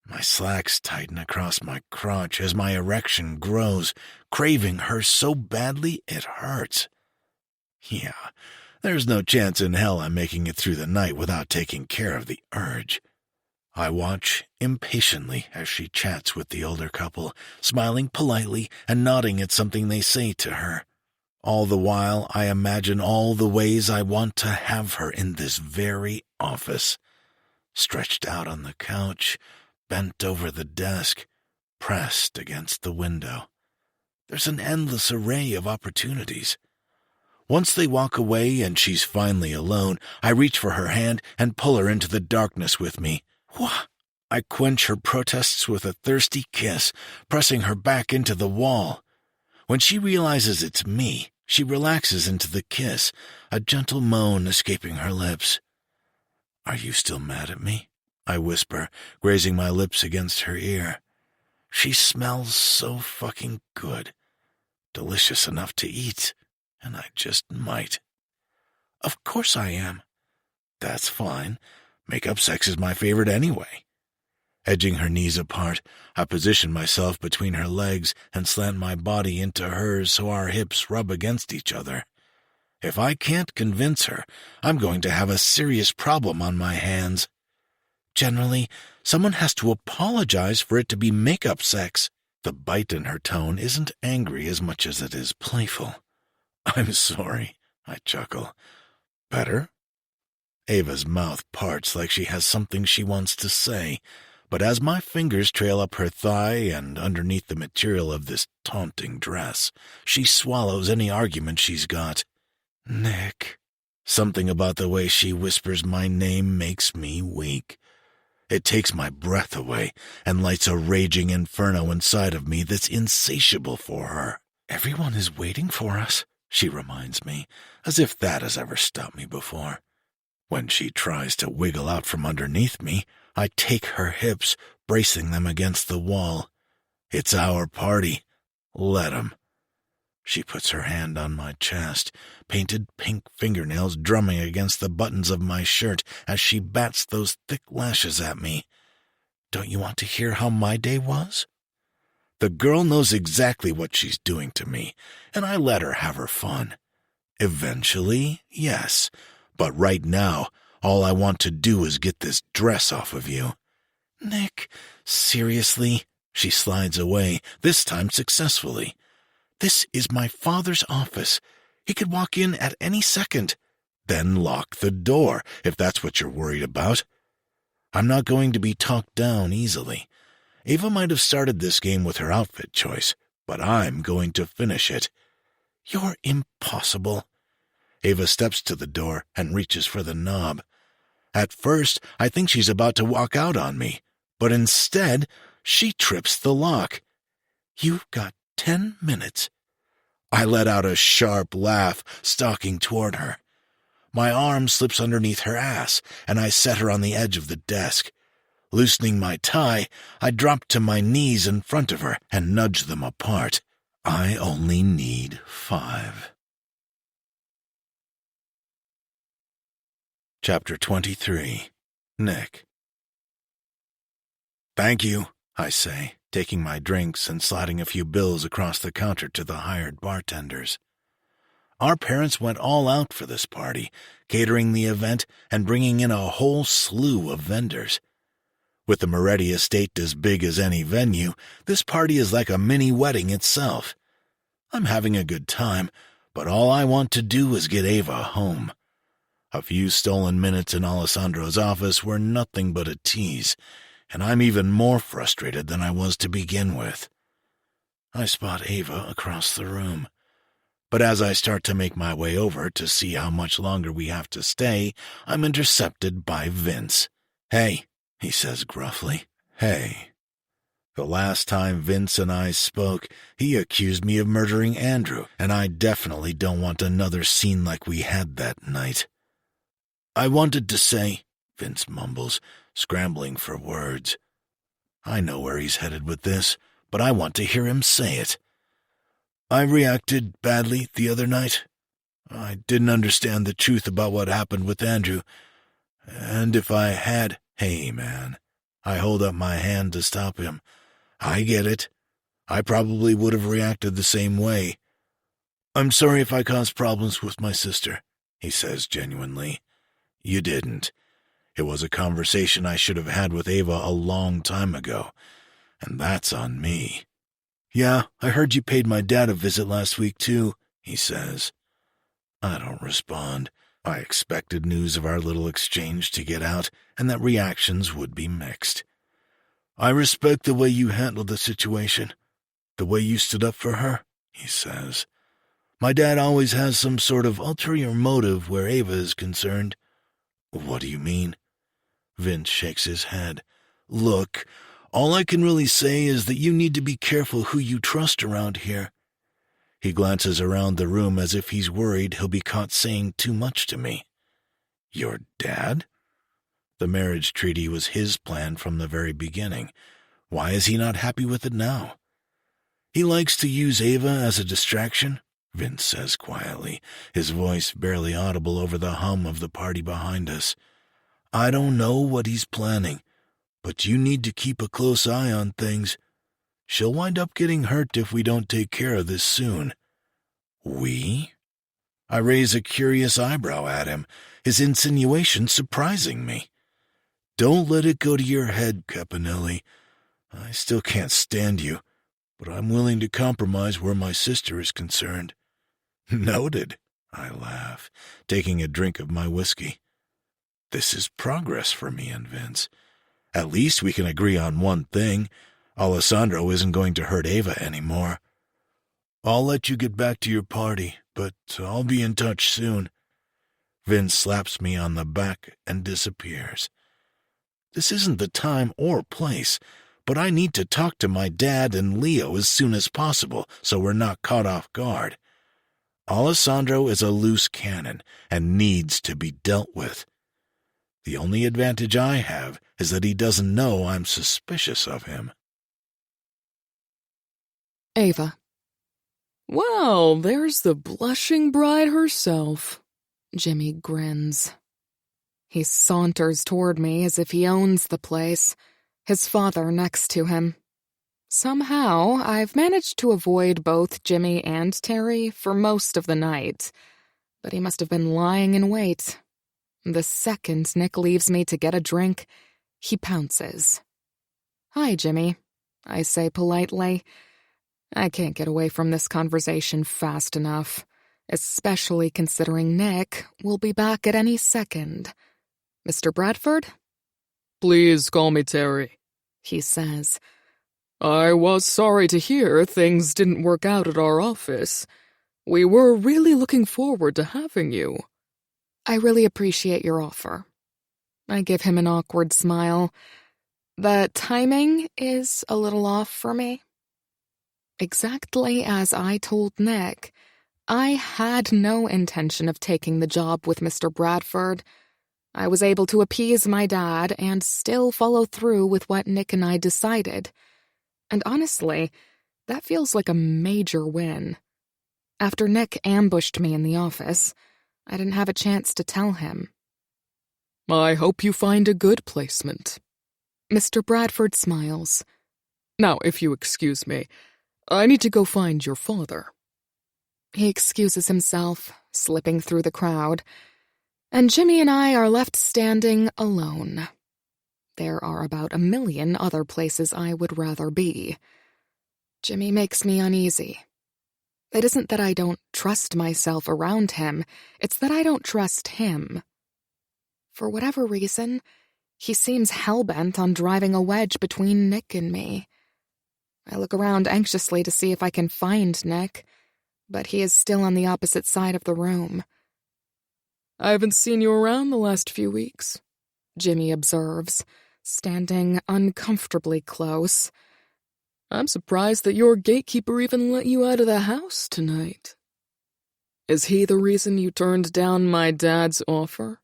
My slacks tighten across my crotch as my erection grows, craving her so badly it hurts. Yeah, there's no chance in hell I'm making it through the night without taking care of the urge. I watch impatiently as she chats with the older couple, smiling politely and nodding at something they say to her. All the while, I imagine all the ways I want to have her in this very office. Stretched out on the couch, bent over the desk, pressed against the window. There's an endless array of opportunities. Once they walk away and she's finally alone, I reach for her hand and pull her into the darkness with me. Wha! I quench her protests with a thirsty kiss, pressing her back into the wall. When she realizes it's me, she relaxes into the kiss, a gentle moan escaping her lips. "Are you still mad at me?" I whisper, grazing my lips against her ear. She smells so fucking good. Delicious enough to eat, and I just might. "Of course I am." "That's fine. Make-up sex is my favorite anyway." Edging her knees apart, I position myself between her legs and slant my body into hers so our hips rub against each other. If I can't convince her, I'm going to have a serious problem on my hands. Generally, someone has to apologize for it to be make-up sex. The bite in her tone isn't angry as much as it is playful. "I'm sorry," I chuckle. "Better?" Ava's mouth parts like she has something she wants to say, but as my fingers trail up her thigh and underneath the material of this taunting dress, she swallows any argument she's got. "Nick." Something about the way she whispers my name makes me weak. It takes my breath away and lights a raging inferno inside of me that's insatiable for her. "Everyone is waiting for us," she reminds me, as if that has ever stopped me before. When she tries to wiggle out from underneath me, I take her hips, bracing them against the wall. It's our party. Let 'em. She puts her hand on my chest, painted pink fingernails drumming against the buttons of my shirt as she bats those thick lashes at me. "Don't you want to hear how my day was?" The girl knows exactly what she's doing to me, and I let her have her fun. Eventually, yes, but right now, all I want to do is get this dress off of you. "Nick, seriously?" She slides away, this time successfully. "This is my father's office. He could walk in at any second." "Then lock the door, if that's what you're worried about." I'm not going to be talked down easily. Ava might have started this game with her outfit choice, but I'm going to finish it. "You're impossible." Ava steps to the door and reaches for the knob. At first, I think she's about to walk out on me, but instead, she trips the lock. "You've got 10 minutes. I let out a sharp laugh, stalking toward her. My arm slips underneath her ass, and I set her on the edge of the desk. Loosening my tie, I dropped to my knees in front of her and nudged them apart. I only need 5. Chapter 23. Nick. "Thank you," I say, taking my drinks and sliding a few bills across the counter to the hired bartenders. Our parents went all out for this party, catering the event and bringing in a whole slew of vendors. With the Moretti estate as big as any venue, this party is like a mini wedding itself. I'm having a good time, but all I want to do is get Ava home. A few stolen minutes in Alessandro's office were nothing but a tease, and I'm even more frustrated than I was to begin with. I spot Ava across the room, but as I start to make my way over to see how much longer we have to stay, I'm intercepted by Vince. "Hey," he says gruffly. "Hey." The last time Vince and I spoke, he accused me of murdering Andrew, and I definitely don't want another scene like we had that night. "I wanted to say," Vince mumbles, scrambling for words. I know where he's headed with this, but I want to hear him say it. "I reacted badly the other night. I didn't understand the truth about what happened with Andrew. And if I had—" "Hey, man." I hold up my hand to stop him. "I get it. I probably would have reacted the same way. I'm sorry if I caused problems with my sister," he says genuinely. "You didn't. It was a conversation I should have had with Ava a long time ago, and that's on me." "Yeah, I heard you paid my dad a visit last week, too," he says. I don't respond. I expected news of our little exchange to get out, and that reactions would be mixed. "I respect the way you handled the situation, the way you stood up for her," he says. "My dad always has some sort of ulterior motive where Ava is concerned." "What do you mean?" Vince shakes his head. "Look, all I can really say is that you need to be careful who you trust around here." He glances around the room as if he's worried he'll be caught saying too much to me. "Your dad?" The marriage treaty was his plan from the very beginning. Why is he not happy with it now? "He likes to use Ava as a distraction," Vince says quietly, his voice barely audible over the hum of the party behind us. "I don't know what he's planning, but you need to keep a close eye on things. She'll wind up getting hurt if we don't take care of this soon." "We?" I raise a curious eyebrow at him, his insinuation surprising me. "Don't let it go to your head, Caponelli. I still can't stand you, but I'm willing to compromise where my sister is concerned." "Noted," I laugh, taking a drink of my whiskey. This is progress for me and Vince. At least we can agree on one thing. Alessandro isn't going to hurt Ava anymore. "I'll let you get back to your party, but I'll be in touch soon." Vince slaps me on the back and disappears. This isn't the time or place, but I need to talk to my dad and Leo as soon as possible so we're not caught off guard. Alessandro is a loose cannon and needs to be dealt with. The only advantage I have is that he doesn't know I'm suspicious of him. Ava. Well, there's the blushing bride herself. Jimmy grins. He saunters toward me as if he owns the place, his father next to him. Somehow, I've managed to avoid both Jimmy and Terry for most of the night, but he must have been lying in wait. The second Nick leaves me to get a drink, he pounces. "Hi, Jimmy," I say politely. I can't get away from this conversation fast enough, especially considering Nick will be back at any second. "Mr. Bradford?" Please call me Terry, he says. I was sorry to hear things didn't work out at our office. We were really looking forward to having you. I really appreciate your offer. I give him an awkward smile. The timing is a little off for me. Exactly as I told Nick, I had no intention of taking the job with Mr. Bradford. I was able to appease my dad and still follow through with what Nick and I decided. And honestly, that feels like a major win. After Nick ambushed me in the office, I didn't have a chance to tell him. I hope you find a good placement. Mr. Bradford smiles. Now, if you excuse me, I need to go find your father. He excuses himself, slipping through the crowd, and Jimmy and I are left standing alone. There are about 1 million other places I would rather be. Jimmy makes me uneasy. It isn't that I don't trust myself around him, it's that I don't trust him. For whatever reason, he seems hell-bent on driving a wedge between Nick and me. I look around anxiously to see if I can find Nick, but he is still on the opposite side of the room. I haven't seen you around the last few weeks, Jimmy observes, standing uncomfortably close. I'm surprised that your gatekeeper even let you out of the house tonight. Is he the reason you turned down my dad's offer?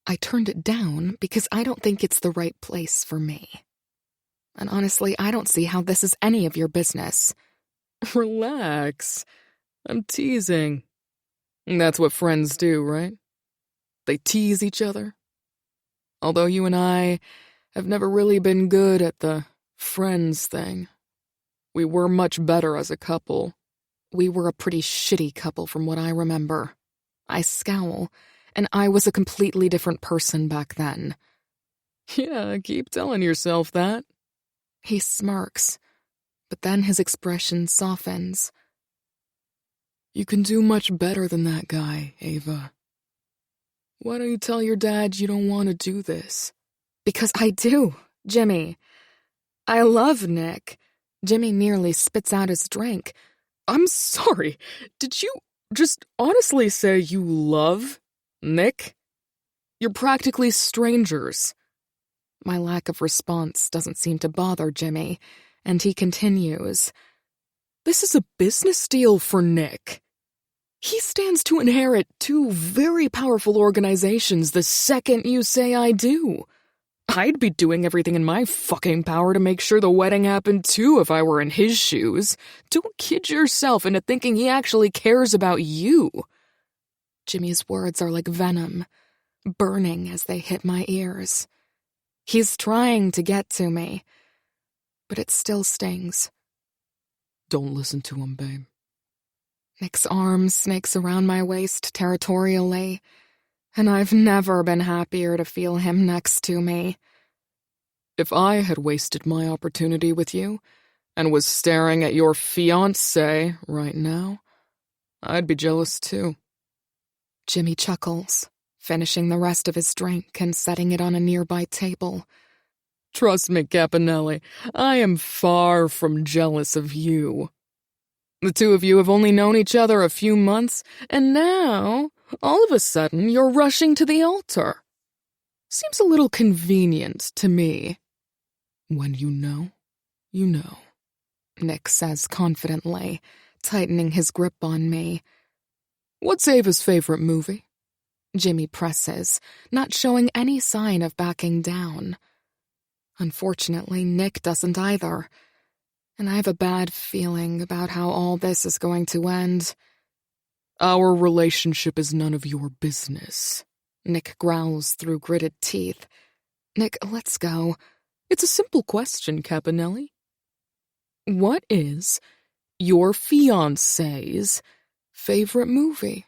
I turned it down because I don't think it's the right place for me. And honestly, I don't see how this is any of your business. Relax. I'm teasing. That's what friends do, right? They tease each other. Although you and I have never really been good at the friends thing. We were much better as a couple. We were a pretty shitty couple from what I remember. I scowl, and I was a completely different person back then. Yeah, keep telling yourself that. He smirks, but then his expression softens. You can do much better than that guy, Ava. Why don't you tell your dad you don't want to do this? Because I do, Jimmy. I love Nick. Jimmy nearly spits out his drink. I'm sorry. Did you just honestly say you love Nick? You're practically strangers. My lack of response doesn't seem to bother Jimmy, and he continues. This is a business deal for Nick. He stands to inherit 2 very powerful organizations the second you say I do. I'd be doing everything in my fucking power to make sure the wedding happened too if I were in his shoes. Don't kid yourself into thinking he actually cares about you. Jimmy's words are like venom, burning as they hit my ears. He's trying to get to me, but it still stings. Don't listen to him, babe. Nick's arm snakes around my waist territorially, and I've never been happier to feel him next to me. If I had wasted my opportunity with you and was staring at your fiancé right now, I'd be jealous too. Jimmy chuckles, finishing the rest of his drink and setting it on a nearby table. Trust me, Caponelli, I am far from jealous of you. The 2 of you have only known each other a few months, and now, all of a sudden, you're rushing to the altar. Seems a little convenient to me. When you know, you know, Nick says confidently, tightening his grip on me. What's Ava's favorite movie? Jimmy presses, not showing any sign of backing down. Unfortunately, Nick doesn't either, and I have a bad feeling about how all this is going to end. Our relationship is none of your business. Nick growls through gritted teeth. Nick, let's go. It's a simple question, Caponelli. What is your fiancé's favorite movie?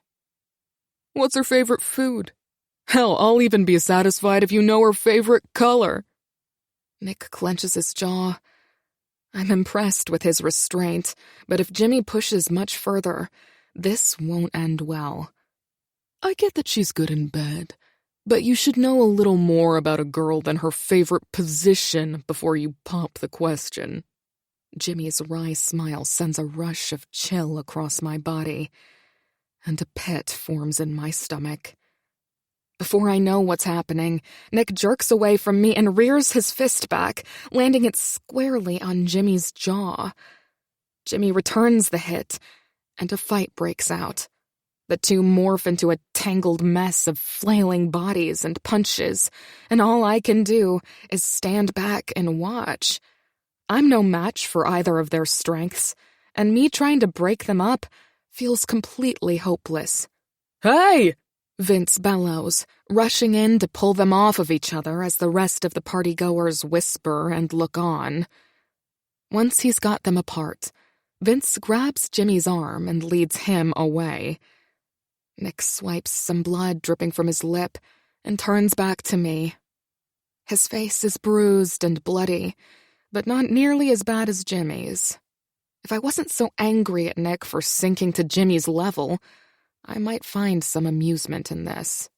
What's her favorite food? Hell, I'll even be satisfied if you know her favorite color. Nick clenches his jaw. I'm impressed with his restraint, but if Jimmy pushes much further, this won't end well. I get that she's good in bed, but you should know a little more about a girl than her favorite position before you pop the question. Jimmy's wry smile sends a rush of chill across my body, and a pit forms in my stomach. Before I know what's happening, Nick jerks away from me and rears his fist back, landing it squarely on Jimmy's jaw. Jimmy returns the hit, and a fight breaks out. The two morph into a tangled mess of flailing bodies and punches, and all I can do is stand back and watch. I'm no match for either of their strengths, and me trying to break them up feels completely hopeless. Hey! Vince bellows, rushing in to pull them off of each other as the rest of the partygoers whisper and look on. Once he's got them apart, Vince grabs Jimmy's arm and leads him away. Nick swipes some blood dripping from his lip and turns back to me. His face is bruised and bloody, but not nearly as bad as Jimmy's. If I wasn't so angry at Nick for sinking to Jimmy's level, I might find some amusement in this.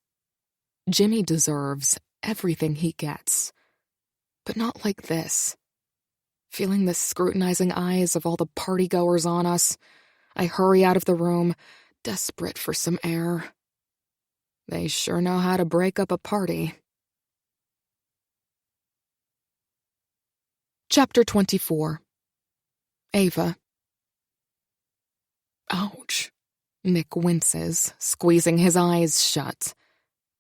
Jimmy deserves everything he gets, but not like this. Feeling the scrutinizing eyes of all the partygoers on us, I hurry out of the room, desperate for some air. They sure know how to break up a party. Chapter 24. Ava. Ouch. Nick winces, squeezing his eyes shut.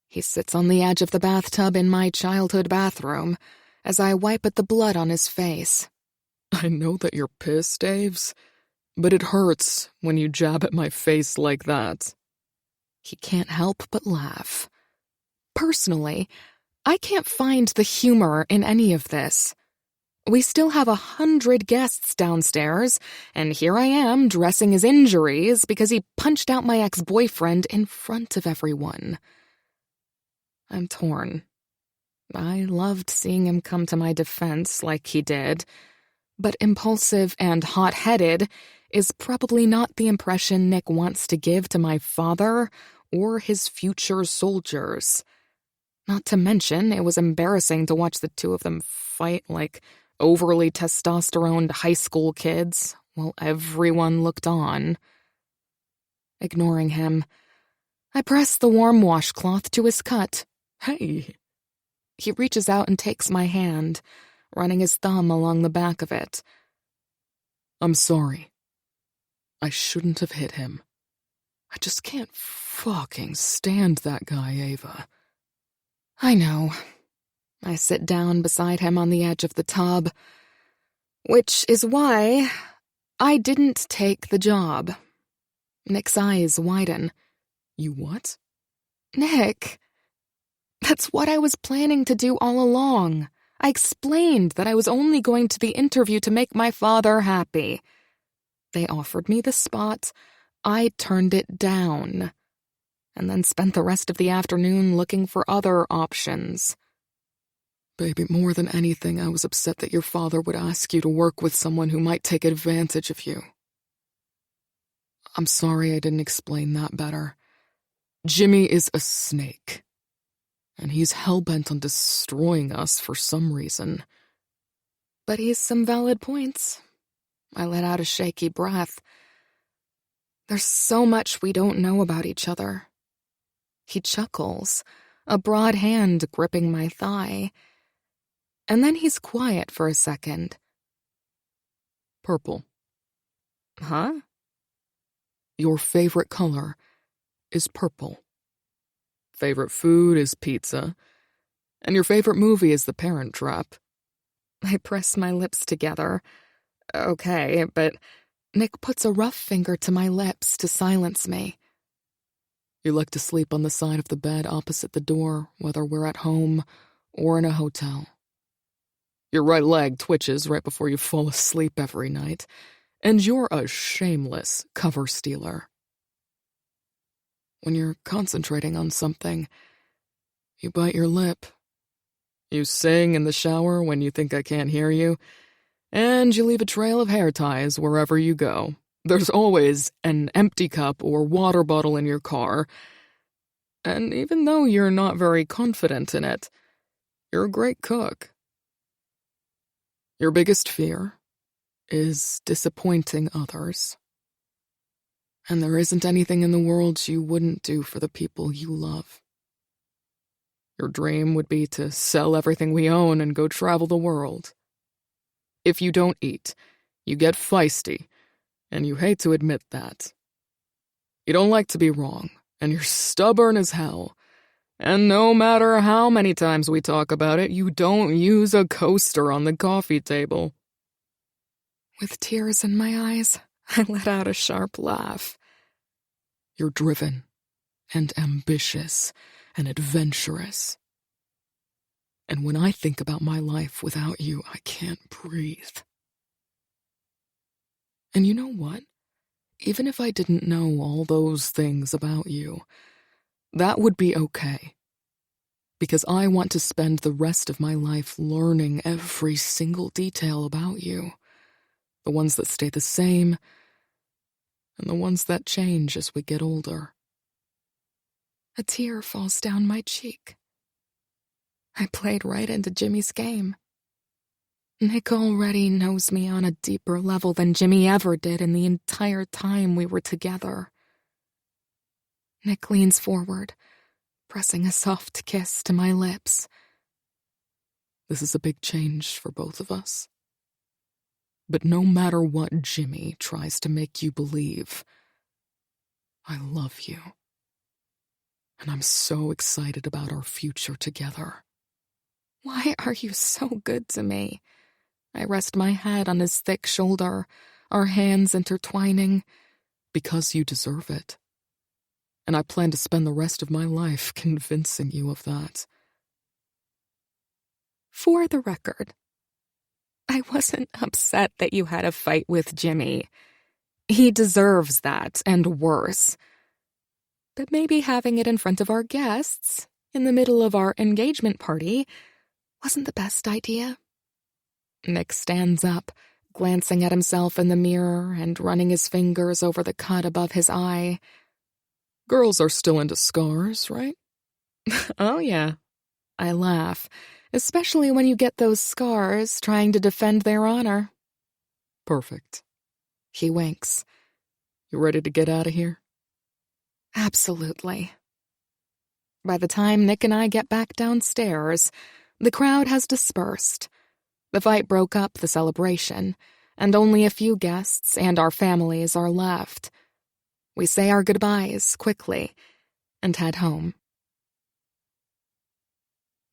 He sits on the edge of the bathtub in my childhood bathroom as I wipe at the blood on his face. I know that you're pissed, Aves, but it hurts when you jab at my face like that. He can't help but laugh. Personally, I can't find the humor in any of this. We still have 100 guests downstairs, and here I am dressing his injuries because he punched out my ex-boyfriend in front of everyone. I'm torn. I loved seeing him come to my defense like he did, but impulsive and hot-headed is probably not the impression Nick wants to give to my father or his future soldiers. Not to mention, it was embarrassing to watch the two of them fight like overly testosteroned high school kids while everyone looked on. Ignoring him, I press the warm washcloth to his cut. Hey! He reaches out and takes my hand, running his thumb along the back of it. I'm sorry. I shouldn't have hit him. I just can't fucking stand that guy, Ava. I know. I sit down beside him on the edge of the tub, which is why I didn't take the job. Nick's eyes widen. You what? Nick, that's what I was planning to do all along. I explained that I was only going to the interview to make my father happy. They offered me the spot. I turned it down, and then spent the rest of the afternoon looking for other options. Baby, more than anything, I was upset that your father would ask you to work with someone who might take advantage of you. I'm sorry I didn't explain that better. Jimmy is a snake, and he's hell-bent on destroying us for some reason. But he's some valid points. I let out a shaky breath. There's so much we don't know about each other. He chuckles, a broad hand gripping my thigh. And then he's quiet for a second. Purple. Huh? Your favorite color is purple. Favorite food is pizza. And your favorite movie is The Parent Trap. I press my lips together. Okay, but Nick puts a rough finger to my lips to silence me. You like to sleep on the side of the bed opposite the door, whether we're at home or in a hotel. Your right leg twitches right before you fall asleep every night, and you're a shameless cover stealer. When you're concentrating on something, you bite your lip. You sing in the shower when you think I can't hear you, and you leave a trail of hair ties wherever you go. There's always an empty cup or water bottle in your car, and even though you're not very confident in it, you're a great cook. Your biggest fear is disappointing others. And there isn't anything in the world you wouldn't do for the people you love. Your dream would be to sell everything we own and go travel the world. If you don't eat, you get feisty, and you hate to admit that. You don't like to be wrong, and you're stubborn as hell. And no matter how many times we talk about it, you don't use a coaster on the coffee table. With tears in my eyes, I let out a sharp laugh. You're driven and ambitious and adventurous. And when I think about my life without you, I can't breathe. And you know what? Even if I didn't know all those things about you, that would be okay. Because I want to spend the rest of my life learning every single detail about you. The ones that stay the same, and the ones that change as we get older. A tear falls down my cheek. I played right into Jimmy's game. Nick already knows me on a deeper level than Jimmy ever did in the entire time we were together. Nick leans forward, pressing a soft kiss to my lips. This is a big change for both of us. But no matter what Jimmy tries to make you believe, I love you. And I'm so excited about our future together. Why are you so good to me? I rest my head on his thick shoulder, our hands intertwining. Because you deserve it. And I plan to spend the rest of my life convincing you of that. For the record, I wasn't upset that you had a fight with Jimmy. He deserves that, and worse. But maybe having it in front of our guests, in the middle of our engagement party, wasn't the best idea. Nick stands up, glancing at himself in the mirror and running his fingers over the cut above his eye. Girls are still into scars, right? Oh, yeah. I laugh, especially when you get those scars trying to defend their honor. Perfect. He winks. You ready to get out of here? Absolutely. By the time Nick and I get back downstairs, the crowd has dispersed. The fight broke up the celebration, and only a few guests and our families are left. We say our goodbyes quickly and head home.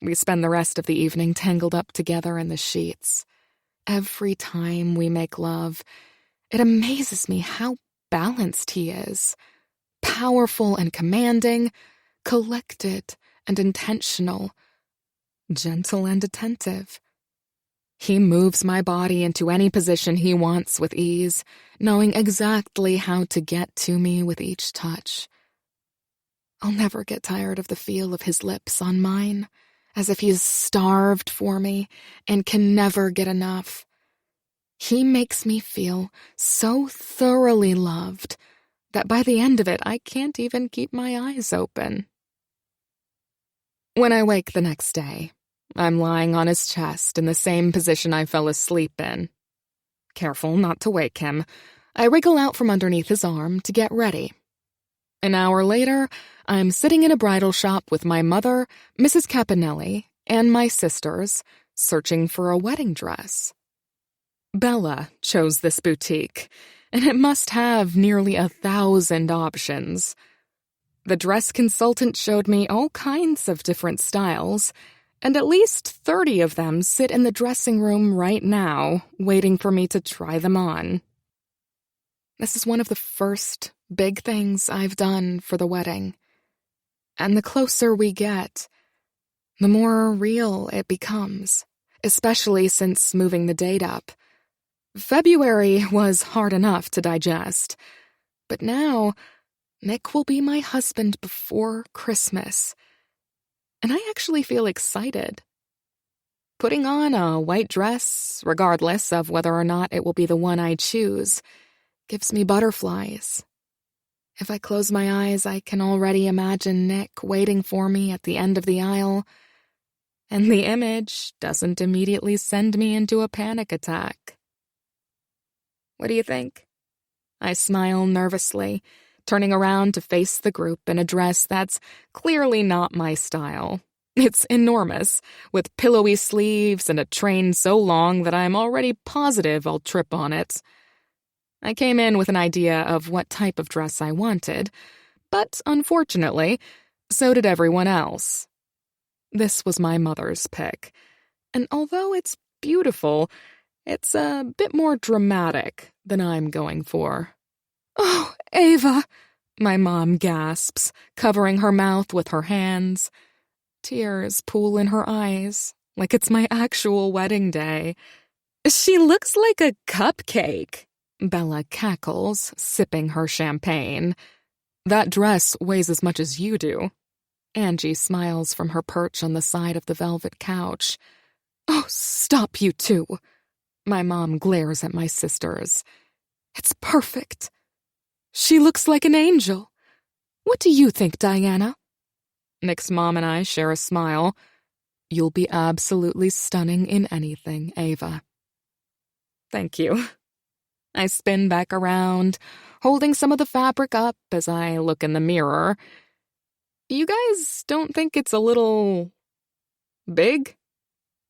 We spend the rest of the evening tangled up together in the sheets. Every time we make love, it amazes me how balanced he is. Powerful and commanding, collected and intentional, gentle and attentive. He moves my body into any position he wants with ease, knowing exactly how to get to me with each touch. I'll never get tired of the feel of his lips on mine, as if he's starved for me and can never get enough. He makes me feel so thoroughly loved that by the end of it, I can't even keep my eyes open. When I wake the next day, I'm lying on his chest in the same position I fell asleep in. Careful not to wake him, I wriggle out from underneath his arm to get ready. An hour later, I'm sitting in a bridal shop with my mother, Mrs. Capinelli, and my sisters, searching for a wedding dress. Bella chose this boutique, and it must have nearly 1,000 options. The dress consultant showed me all kinds of different styles, and at least 30 of them sit in the dressing room right now, waiting for me to try them on. This is one of the first big things I've done for the wedding. And the closer we get, the more real it becomes, especially since moving the date up. February was hard enough to digest, but now Nick will be my husband before Christmas. And I actually feel excited. Putting on a white dress, regardless of whether or not it will be the one I choose, gives me butterflies. If I close my eyes, I can already imagine Nick waiting for me at the end of the aisle, and the image doesn't immediately send me into a panic attack. What do you think? I smile nervously, turning around to face the group in a dress that's clearly not my style. It's enormous, with pillowy sleeves and a train so long that I'm already positive I'll trip on it. I came in with an idea of what type of dress I wanted, but unfortunately, so did everyone else. This was my mother's pick, and although it's beautiful, it's a bit more dramatic than I'm going for. "Oh, Ava," my mom gasps, covering her mouth with her hands. Tears pool in her eyes, like it's my actual wedding day. "She looks like a cupcake," Bella cackles, sipping her champagne. "That dress weighs as much as you do." Angie smiles from her perch on the side of the velvet couch. "Oh, stop, you two." My mom glares at my sisters. "It's perfect. She looks like an angel. What do you think, Diana?" Nick's mom and I share a smile. "You'll be absolutely stunning in anything, Ava." Thank you. I spin back around, holding some of the fabric up as I look in the mirror. "You guys don't think it's a little big?"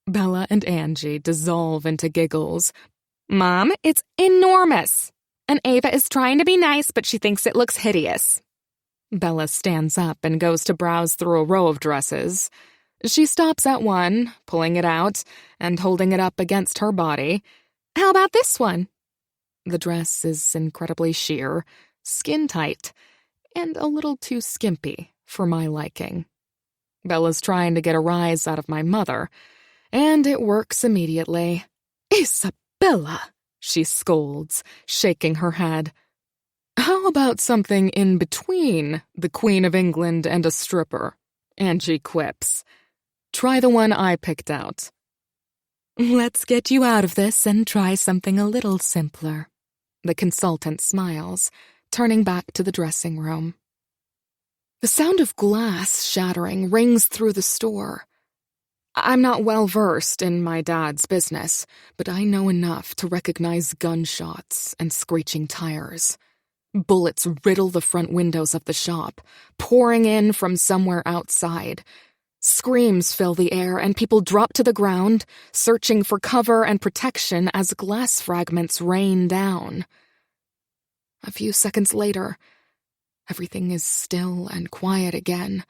Bella and Angie dissolve into giggles. "Mom, it's enormous. And Ava is trying to be nice, but she thinks it looks hideous." Bella stands up and goes to browse through a row of dresses. She stops at one, pulling it out and holding it up against her body. "How about this one?" The dress is incredibly sheer, skin-tight, and a little too skimpy for my liking. Bella's trying to get a rise out of my mother, and it works immediately. "Isabella," she scolds, shaking her head. "How about something in between the Queen of England and a stripper?" Angie quips. "Try the one I picked out." "Let's get you out of this and try something a little simpler." The consultant smiles, turning back to the dressing room. The sound of glass shattering rings through the store. I'm not well versed in my dad's business, but I know enough to recognize gunshots and screeching tires. Bullets riddle the front windows of the shop, pouring in from somewhere outside. Screams fill the air and people drop to the ground, searching for cover and protection as glass fragments rain down. A few seconds later, everything is still and quiet again,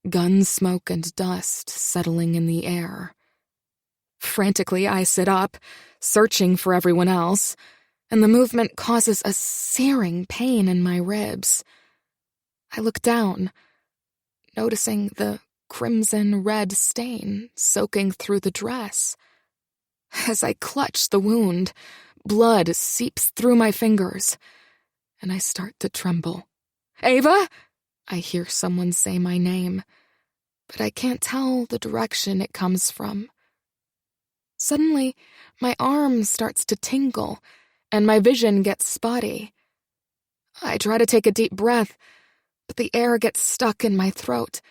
gun smoke and dust settling in the air. Frantically, I sit up, searching for everyone else, and the movement causes a searing pain in my ribs. I look down, noticing the crimson-red stain soaking through the dress. As I clutch the wound, blood seeps through my fingers, and I start to tremble. "Ava!" I hear someone say my name, but I can't tell the direction it comes from. Suddenly, my arm starts to tingle, and my vision gets spotty. I try to take a deep breath, but the air gets stuck in my throat,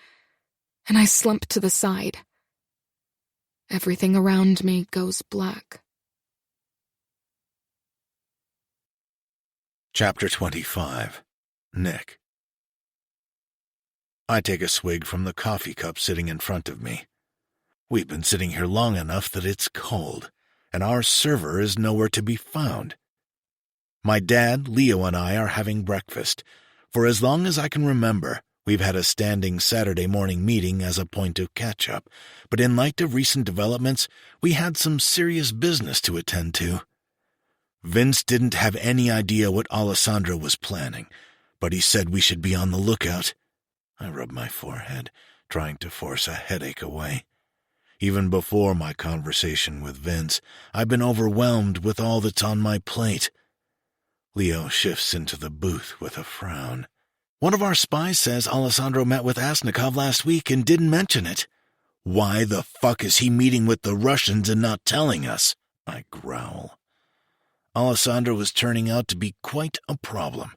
and I slump to the side. Everything around me goes black. Chapter 25. Nick. I take a swig from the coffee cup sitting in front of me. We've been sitting here long enough that it's cold, and our server is nowhere to be found. My dad, Leo, and I are having breakfast. For as long as I can remember, we've had a standing Saturday morning meeting as a point of catch-up, but in light of recent developments, we had some serious business to attend to. Vince didn't have any idea what Alessandro was planning, but he said we should be on the lookout. I rub my forehead, trying to force a headache away. Even before my conversation with Vince, I've been overwhelmed with all that's on my plate. Leo shifts into the booth with a frown. "One of our spies says Alessandro met with Asnikov last week and didn't mention it. Why the fuck is he meeting with the Russians and not telling us?" I growl. Alessandro is turning out to be quite a problem.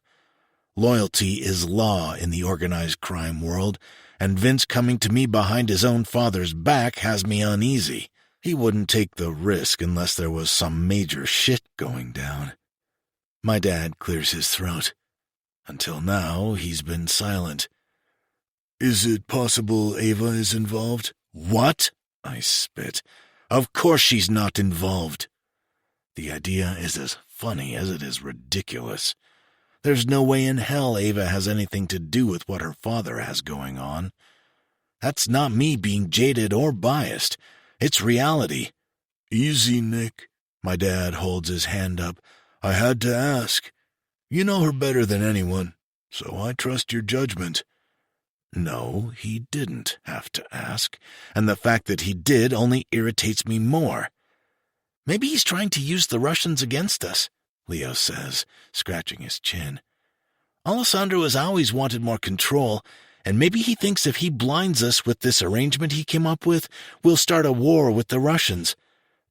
Loyalty is law in the organized crime world, and Vince coming to me behind his own father's back has me uneasy. He wouldn't take the risk unless there was some major shit going down. My dad clears his throat. Until now, he's been silent. "Is it possible Ava is involved?" "What?" I spit. "Of course she's not involved." The idea is as funny as it is ridiculous. There's no way in hell Ava has anything to do with what her father has going on. That's not me being jaded or biased. It's reality. Easy, Nick. My dad holds his hand up. I had to ask. You know her better than anyone, so I trust your judgment. No, he didn't have to ask, and the fact that he did only irritates me more. Maybe he's trying to use the Russians against us, Leo says, scratching his chin. Alessandro has always wanted more control, and maybe he thinks if he blinds us with this arrangement he came up with, we'll start a war with the Russians.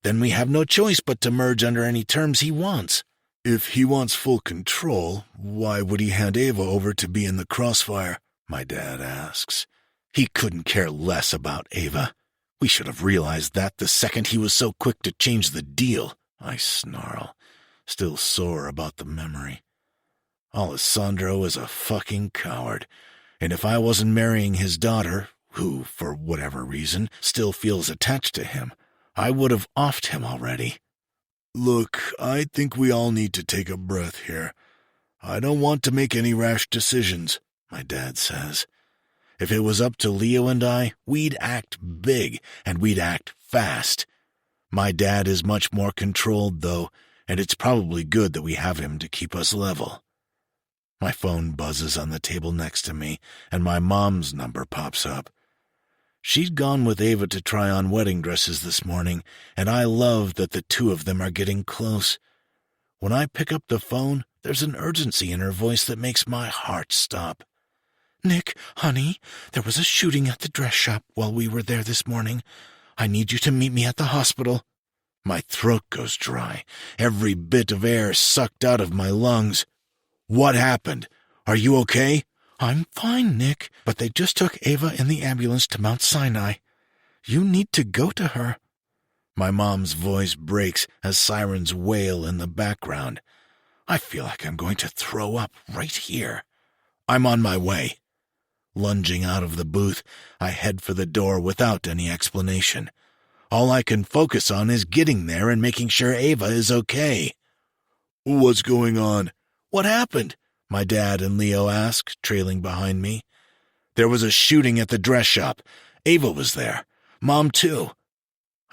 Then we have no choice but to merge under any terms he wants. If he wants full control, why would he hand Ava over to be in the crossfire? My dad asks. He couldn't care less about Ava. We should have realized that the second he was so quick to change the deal, I snarl, still sore about the memory. Alessandro is a fucking coward, and if I wasn't marrying his daughter, who, for whatever reason, still feels attached to him, I would have offed him already. Look, I think we all need to take a breath here. I don't want to make any rash decisions, my dad says. If it was up to Leo and I, we'd act big, and we'd act fast. My dad is much more controlled, though, and it's probably good that we have him to keep us level. My phone buzzes on the table next to me, and my mom's number pops up. She'd gone with Ava to try on wedding dresses this morning, and I love that the two of them are getting close. When I pick up the phone, there's an urgency in her voice that makes my heart stop. Nick, honey, there was a shooting at the dress shop while we were there this morning. I need you to meet me at the hospital. My throat goes dry, every bit of air sucked out of my lungs. What happened? Are you okay? I'm fine, Nick, but they just took Ava in the ambulance to Mount Sinai. You need to go to her. My mom's voice breaks as sirens wail in the background. I feel like I'm going to throw up right here. I'm on my way. Lunging out of the booth, I head for the door without any explanation. All I can focus on is getting there and making sure Ava is okay. What's going on? What happened? My dad and Leo ask, trailing behind me. There was a shooting at the dress shop. Ava was there. Mom, too.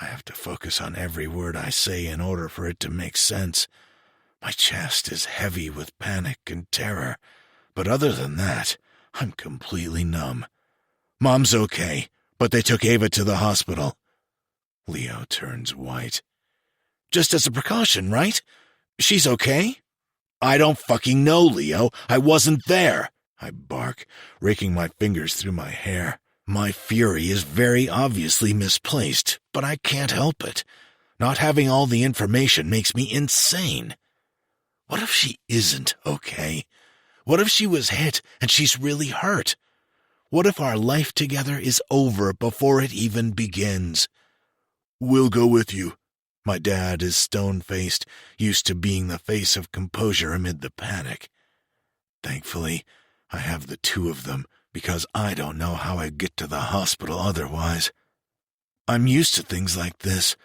I have to focus on every word I say in order for it to make sense. My chest is heavy with panic and terror, but other than that, I'm completely numb. Mom's okay, but they took Ava to the hospital. Leo turns white. Just as a precaution, right? She's okay? I don't fucking know, Leo. I wasn't there. I bark, raking my fingers through my hair. My fury is very obviously misplaced, but I can't help it. Not having all the information makes me insane. What if she isn't okay? What if she was hit and she's really hurt? What if our life together is over before it even begins? We'll go with you. My dad is stone-faced, used to being the face of composure amid the panic. Thankfully, I have the two of them, because I don't know how I'd get to the hospital otherwise. I'm used to things like this,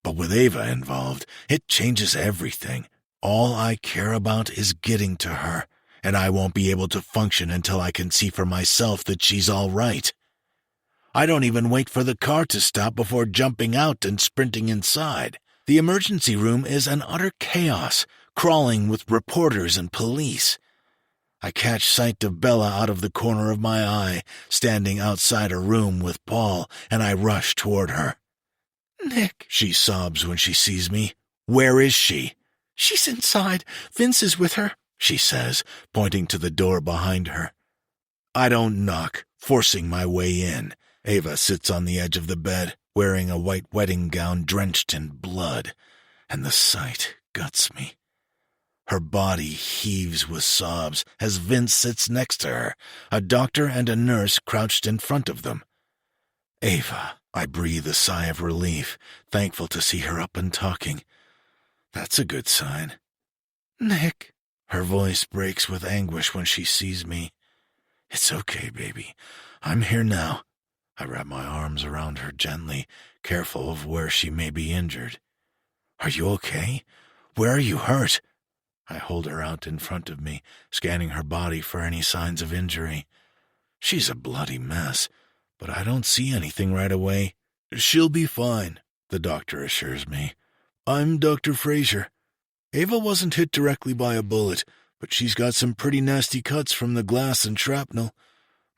but with Ava involved, it changes everything. All I care about is getting to her, and I won't be able to function until I can see for myself that she's all right. I don't even wait for the car to stop before jumping out and sprinting inside. The emergency room is an utter chaos, crawling with reporters and police. I catch sight of Bella out of the corner of my eye, standing outside a room with Paul, and I rush toward her. Nick, she sobs when she sees me. Where is she? She's inside. Vince is with her, she says, pointing to the door behind her. I don't knock, forcing my way in. Ava sits on the edge of the bed, wearing a white wedding gown drenched in blood, and the sight guts me. Her body heaves with sobs as Vince sits next to her, a doctor and a nurse crouched in front of them. Ava, I breathe a sigh of relief, thankful to see her up and talking. That's a good sign. Nick, her voice breaks with anguish when she sees me. It's okay, baby. I'm here now. I wrap my arms around her gently, careful of where she may be injured. Are you okay? Where are you hurt? I hold her out in front of me, scanning her body for any signs of injury. She's a bloody mess, but I don't see anything right away. She'll be fine, the doctor assures me. I'm Dr. Fraser. Ava wasn't hit directly by a bullet, but she's got some pretty nasty cuts from the glass and shrapnel.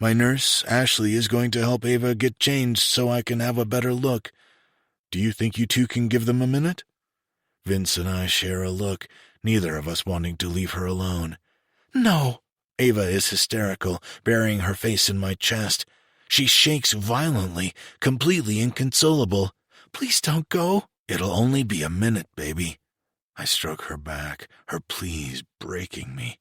My nurse, Ashley, is going to help Ava get changed so I can have a better look. Do you think you two can give them a minute? Vince and I share a look, neither of us wanting to leave her alone. No! Ava is hysterical, burying her face in my chest. She shakes violently, completely inconsolable. Please don't go. It'll only be a minute, baby. I stroke her back, her pleas breaking me.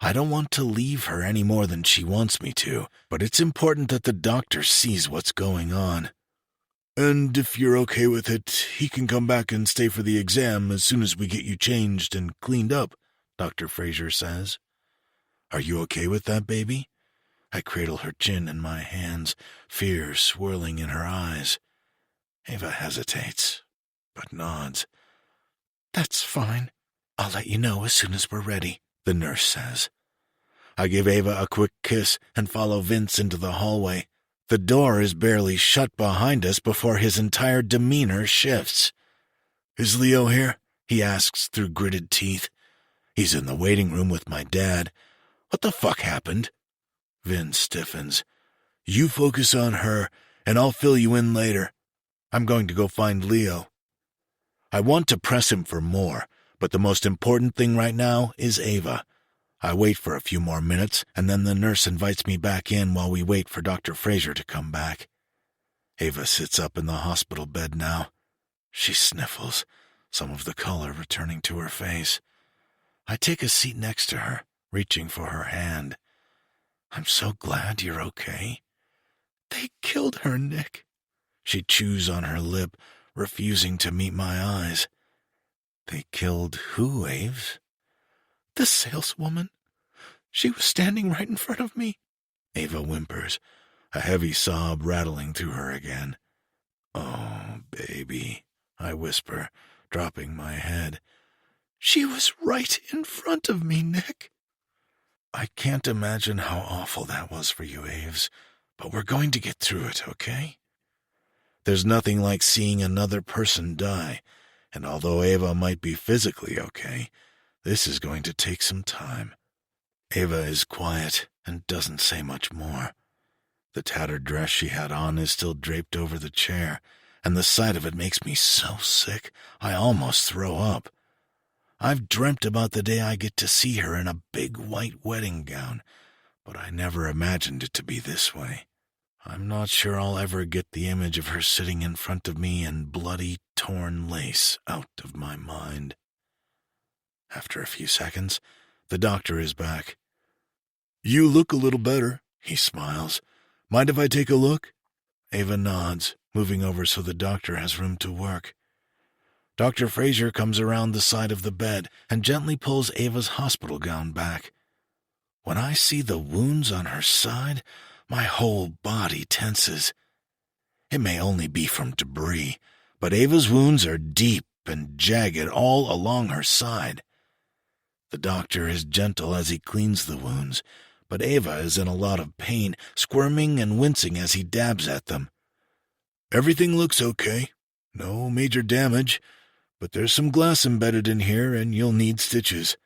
I don't want to leave her any more than she wants me to, but it's important that the doctor sees what's going on. And if you're okay with it, he can come back and stay for the exam as soon as we get you changed and cleaned up, Dr. Fraser says. Are you okay with that, baby? I cradle her chin in my hands, fear swirling in her eyes. Ava hesitates, but nods. That's fine. I'll let you know as soon as we're ready, the nurse says. I give Ava a quick kiss and follow Vince into the hallway. The door is barely shut behind us before his entire demeanor shifts. Is Leo here? He asks through gritted teeth. He's in the waiting room with my dad. What the fuck happened? Vince stiffens. You focus on her, and I'll fill you in later. I'm going to go find Leo. I want to press him for more, but the most important thing right now is Ava. I wait for a few more minutes, and then the nurse invites me back in while we wait for Dr. Fraser to come back. Ava sits up in the hospital bed now. She sniffles, some of the color returning to her face. I take a seat next to her, reaching for her hand. I'm so glad you're okay. They killed her, Nick. She chews on her lip, refusing to meet my eyes. They killed who, Aves? The saleswoman. She was standing right in front of me. Ava whimpers, a heavy sob rattling through her again. Oh, baby, I whisper, dropping my head. She was right in front of me, Nick. I can't imagine how awful that was for you, Aves, but we're going to get through it, okay? There's nothing like seeing another person die, and although Ava might be physically okay, this is going to take some time. Ava is quiet and doesn't say much more. The tattered dress she had on is still draped over the chair, and the sight of it makes me so sick I almost throw up. I've dreamt about the day I get to see her in a big white wedding gown, but I never imagined it to be this way. I'm not sure I'll ever get the image of her sitting in front of me in bloody, torn lace out of my mind. After a few seconds, the doctor is back. You look a little better, he smiles. Mind if I take a look? Ava nods, moving over so the doctor has room to work. Dr. Fraser comes around the side of the bed and gently pulls Ava's hospital gown back. When I see the wounds on her side, my whole body tenses. It may only be from debris, but Ava's wounds are deep and jagged all along her side. The doctor is gentle as he cleans the wounds, but Ava is in a lot of pain, squirming and wincing as he dabs at them. Everything looks okay. No major damage, but there's some glass embedded in here and you'll need stitches.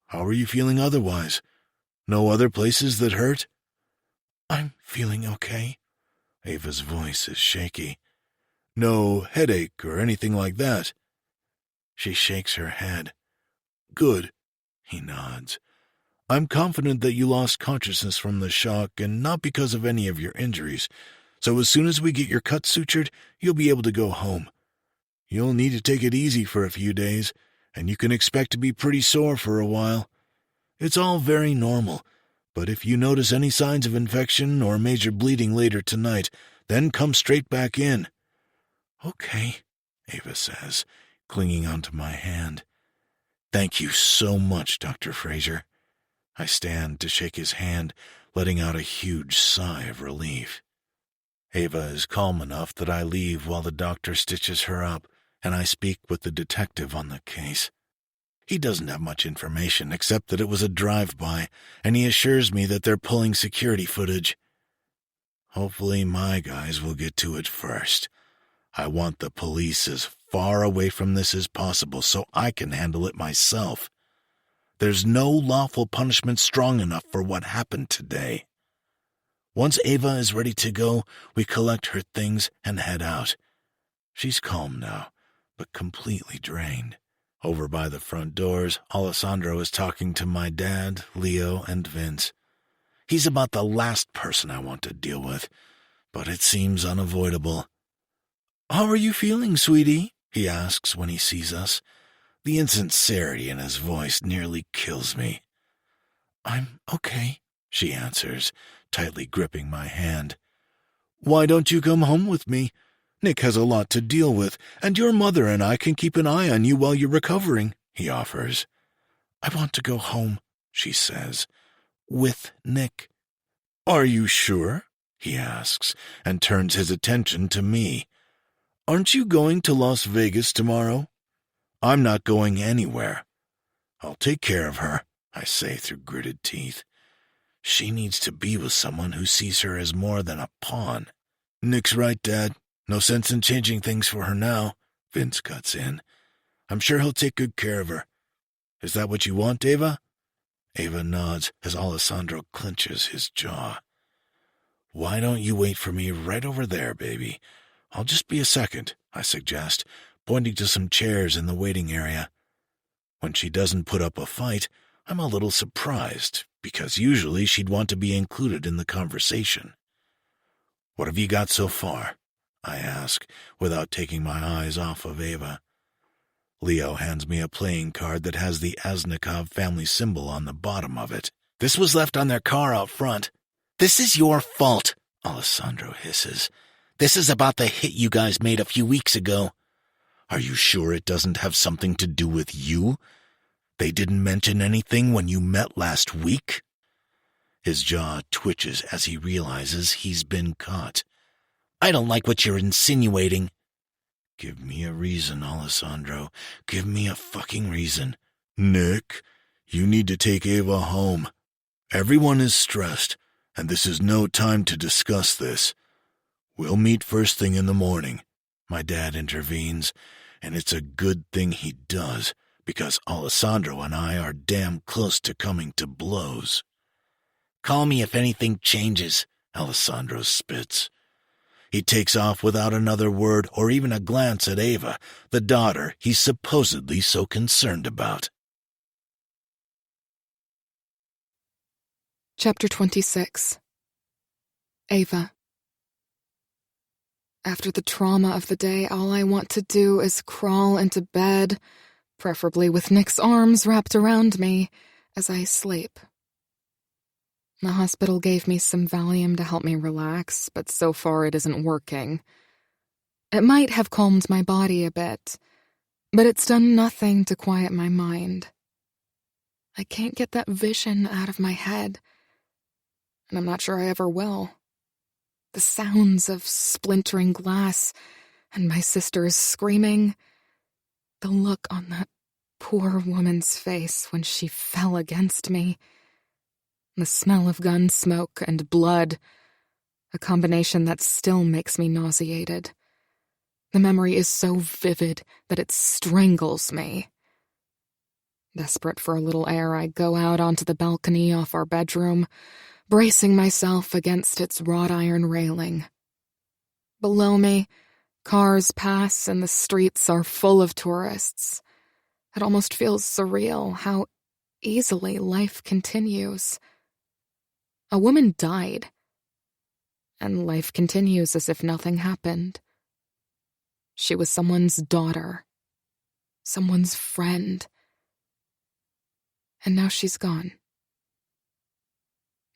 How are you feeling otherwise? No other places that hurt? I'm feeling okay. Ava's voice is shaky. No headache or anything like that? She shakes her head. Good, he nods. I'm confident that you lost consciousness from the shock and not because of any of your injuries, so as soon as we get your cut sutured, you'll be able to go home. You'll need to take it easy for a few days, and you can expect to be pretty sore for a while. It's all very normal, but if you notice any signs of infection or major bleeding later tonight, then come straight back in. Okay, Ava says, clinging onto my hand. Thank you so much, Dr. Fraser. I stand to shake his hand, letting out a huge sigh of relief. Ava is calm enough that I leave while the doctor stitches her up, and I speak with the detective on the case. He doesn't have much information except that it was a drive-by, and he assures me that they're pulling security footage. Hopefully my guys will get to it first. I want the police as far away from this as possible so I can handle it myself. There's no lawful punishment strong enough for what happened today. Once Ava is ready to go, we collect her things and head out. She's calm now, but completely drained. Over by the front doors, Alessandro is talking to my dad, Leo, and Vince. He's about the last person I want to deal with, but it seems unavoidable. "How are you feeling, sweetie?" he asks when he sees us. The insincerity in his voice nearly kills me. "I'm okay," she answers, tightly gripping my hand. "Why don't you come home with me? Nick has a lot to deal with, and your mother and I can keep an eye on you while you're recovering," he offers. "I want to go home," she says, "with Nick." "Are you sure?" he asks, and turns his attention to me. "Aren't you going to Las Vegas tomorrow?" "I'm not going anywhere." "I'll take care of her," I say through gritted teeth. She needs to be with someone who sees her as more than a pawn. "Nick's right, Dad. No sense in changing things for her now," Vince cuts in. "I'm sure he'll take good care of her. Is that what you want, Ava?" Ava nods as Alessandro clenches his jaw. "Why don't you wait for me right over there, baby? I'll just be a second," I suggest, pointing to some chairs in the waiting area. When she doesn't put up a fight, I'm a little surprised, because usually she'd want to be included in the conversation. "What have you got so far?" I ask, without taking my eyes off of Ava. Leo hands me a playing card that has the Asnikov family symbol on the bottom of it. "This was left on their car out front." "This is your fault," Alessandro hisses. "This is about the hit you guys made a few weeks ago." "Are you sure it doesn't have something to do with you? They didn't mention anything when you met last week?" His jaw twitches as he realizes he's been caught. "I don't like what you're insinuating." "Give me a reason, Alessandro. Give me a fucking reason." "Nick, you need to take Ava home. Everyone is stressed, and this is no time to discuss this. We'll meet first thing in the morning," my dad intervenes, and it's a good thing he does, because Alessandro and I are damn close to coming to blows. "Call me if anything changes," Alessandro spits. He takes off without another word or even a glance at Ava, the daughter he's supposedly so concerned about. Chapter 26. Ava. After the trauma of the day, all I want to do is crawl into bed, preferably with Nick's arms wrapped around me, as I sleep. The hospital gave me some Valium to help me relax, but so far it isn't working. It might have calmed my body a bit, but it's done nothing to quiet my mind. I can't get that vision out of my head, and I'm not sure I ever will. The sounds of splintering glass and my sisters screaming. The look on that poor woman's face when she fell against me. The smell of gun smoke and blood, a combination that still makes me nauseated. The memory is so vivid that it strangles me. Desperate for a little air, I go out onto the balcony off our bedroom, bracing myself against its wrought iron railing. Below me, cars pass and the streets are full of tourists. It almost feels surreal how easily life continues. A woman died, and life continues as if nothing happened. She was someone's daughter, someone's friend, and now she's gone.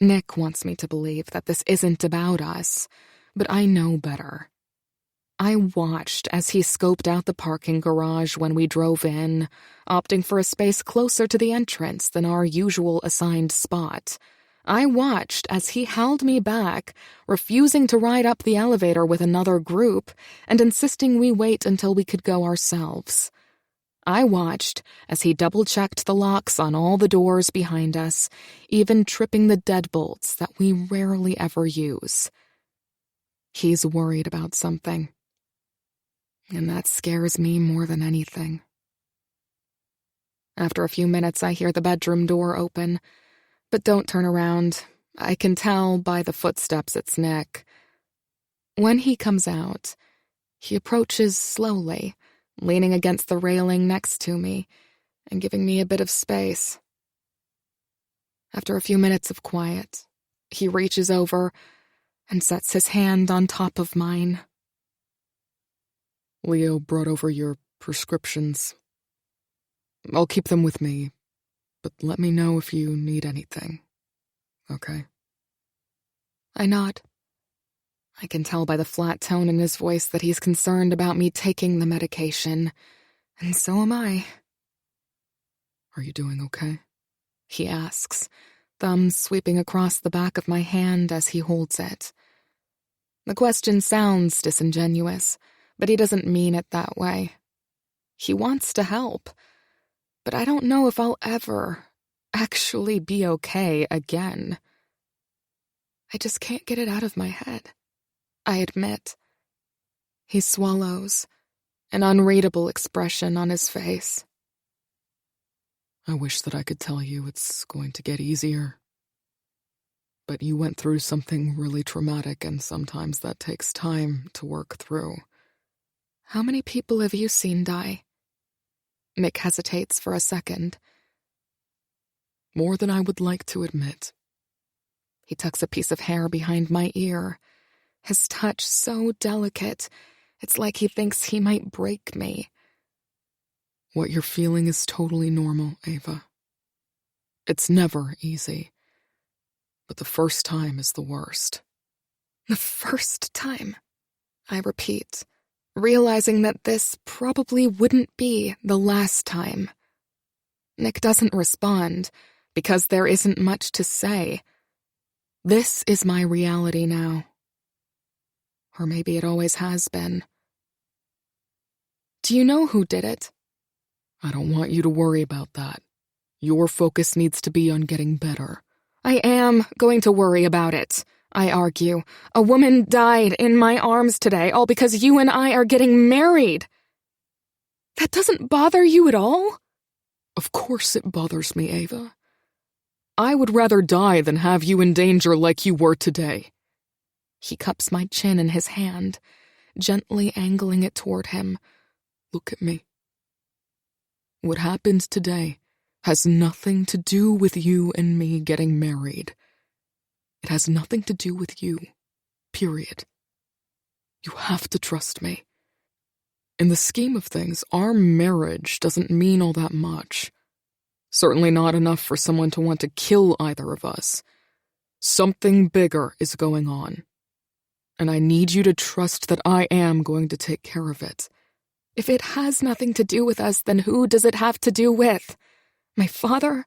Nick wants me to believe that this isn't about us, but I know better. I watched as he scoped out the parking garage when we drove in, opting for a space closer to the entrance than our usual assigned spot. I watched as he held me back, refusing to ride up the elevator with another group and insisting we wait until we could go ourselves. I watched as he double-checked the locks on all the doors behind us, even tripping the deadbolts that we rarely ever use. He's worried about something, and that scares me more than anything. After a few minutes, I hear the bedroom door open, but don't turn around. I can tell by the footsteps it's Nick. When he comes out, he approaches slowly, leaning against the railing next to me and giving me a bit of space. After a few minutes of quiet, he reaches over and sets his hand on top of mine. Leo brought over your prescriptions. I'll keep them with me, but let me know if you need anything. Okay? I nod. I can tell by the flat tone in his voice that he's concerned about me taking the medication, and so am I. Are you doing okay? He asks, thumbs sweeping across the back of my hand as he holds it. The question sounds disingenuous, but he doesn't mean it that way. He wants to help, but I don't know if I'll ever actually be okay again. I just can't get it out of my head, I admit. He swallows, an unreadable expression on his face. I wish that I could tell you it's going to get easier. But you went through something really traumatic, and sometimes that takes time to work through. How many people have you seen die? Nick hesitates for a second. More than I would like to admit. He tucks a piece of hair behind my ear, his touch so delicate, it's like he thinks he might break me. What you're feeling is totally normal, Ava. It's never easy. But the first time is the worst. The first time, I repeat, realizing that this probably wouldn't be the last time. Nick doesn't respond, because there isn't much to say. This is my reality now. Or maybe it always has been. Do you know who did it? I don't want you to worry about that. Your focus needs to be on getting better. I am going to worry about it, I argue. A woman died in my arms today, all because you and I are getting married. That doesn't bother you at all? Of course it bothers me, Ava. I would rather die than have you in danger like you were today. He cups my chin in his hand, gently angling it toward him. Look at me. What happened today has nothing to do with you and me getting married. It has nothing to do with you, period. You have to trust me. In the scheme of things, our marriage doesn't mean all that much. Certainly not enough for someone to want to kill either of us. Something bigger is going on. And I need you to trust that I am going to take care of it. If it has nothing to do with us, then who does it have to do with? My father?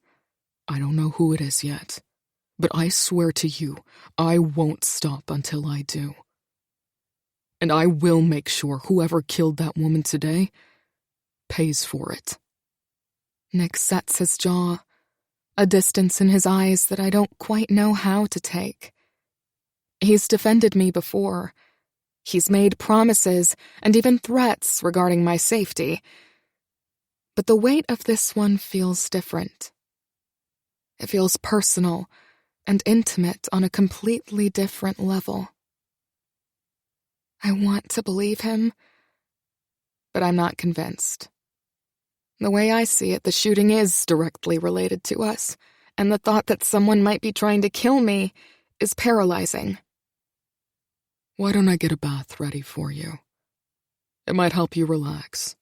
I don't know who it is yet, but I swear to you, I won't stop until I do. And I will make sure whoever killed that woman today pays for it. Nick sets his jaw, a distance in his eyes that I don't quite know how to take. He's defended me before. He's made promises and even threats regarding my safety. But the weight of this one feels different. It feels personal and intimate on a completely different level. I want to believe him, but I'm not convinced. The way I see it, the shooting is directly related to us, and the thought that someone might be trying to kill me is paralyzing. Why don't I get a bath ready for you? It might help you relax,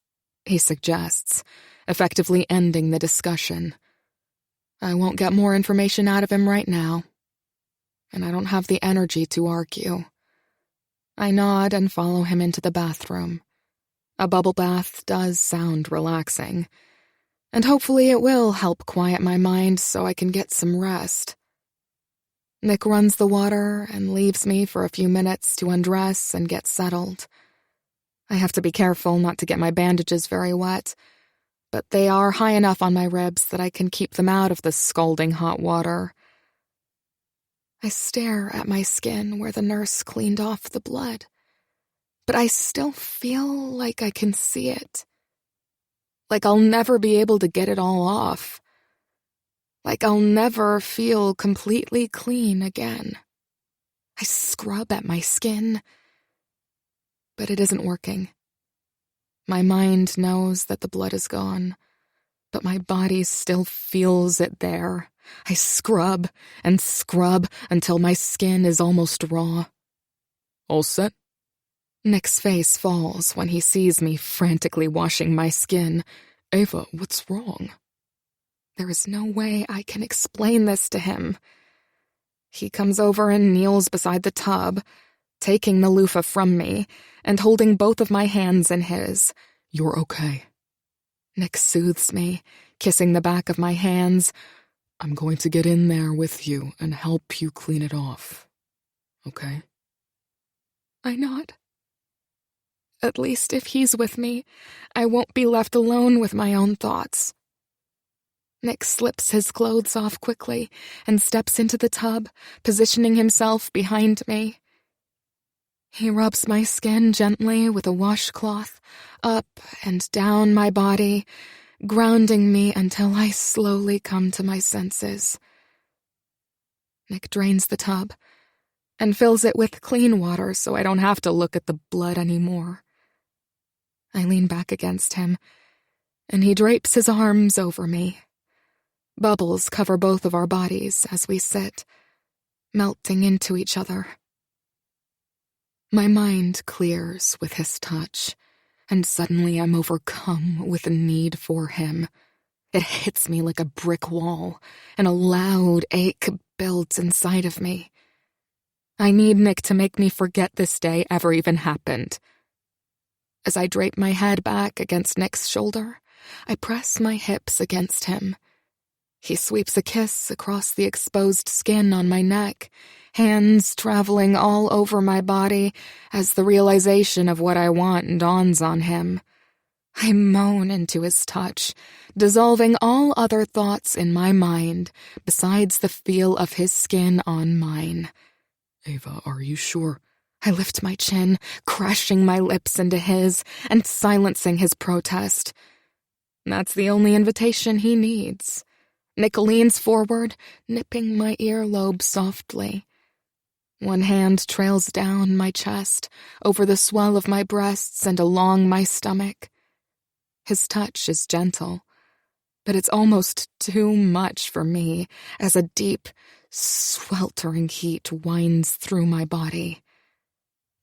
he suggests, effectively ending the discussion. I won't get more information out of him right now, and I don't have the energy to argue. I nod and follow him into the bathroom. A bubble bath does sound relaxing, and hopefully it will help quiet my mind so I can get some rest. Nick runs the water and leaves me for a few minutes to undress and get settled. I have to be careful not to get my bandages very wet, but they are high enough on my ribs that I can keep them out of the scalding hot water. I stare at my skin where the nurse cleaned off the blood, but I still feel like I can see it. Like I'll never be able to get it all off. Like I'll never feel completely clean again. I scrub at my skin, but it isn't working. My mind knows that the blood is gone, but my body still feels it there. I scrub and scrub until my skin is almost raw. All set? Nick's face falls when he sees me frantically washing my skin. Ava, what's wrong? There is no way I can explain this to him. He comes over and kneels beside the tub, taking the loofah from me and holding both of my hands in his. You're okay. Nick soothes me, kissing the back of my hands. I'm going to get in there with you and help you clean it off. Okay? I nod. At least if he's with me, I won't be left alone with my own thoughts. Nick slips his clothes off quickly and steps into the tub, positioning himself behind me. He rubs my skin gently with a washcloth, up and down my body, grounding me until I slowly come to my senses. Nick drains the tub and fills it with clean water so I don't have to look at the blood anymore. I lean back against him, and he drapes his arms over me. Bubbles cover both of our bodies as we sit, melting into each other. My mind clears with his touch, and suddenly I'm overcome with a need for him. It hits me like a brick wall, and a loud ache builds inside of me. I need Nick to make me forget this day ever even happened. As I drape my head back against Nick's shoulder, I press my hips against him. He sweeps a kiss across the exposed skin on my neck, hands traveling all over my body as the realization of what I want dawns on him. I moan into his touch, dissolving all other thoughts in my mind besides the feel of his skin on mine. Ava, are you sure? I lift my chin, crushing my lips into his and silencing his protest. That's the only invitation he needs. Nick leans forward, nipping my earlobe softly. One hand trails down my chest, over the swell of my breasts and along my stomach. His touch is gentle, but it's almost too much for me as a deep, sweltering heat winds through my body.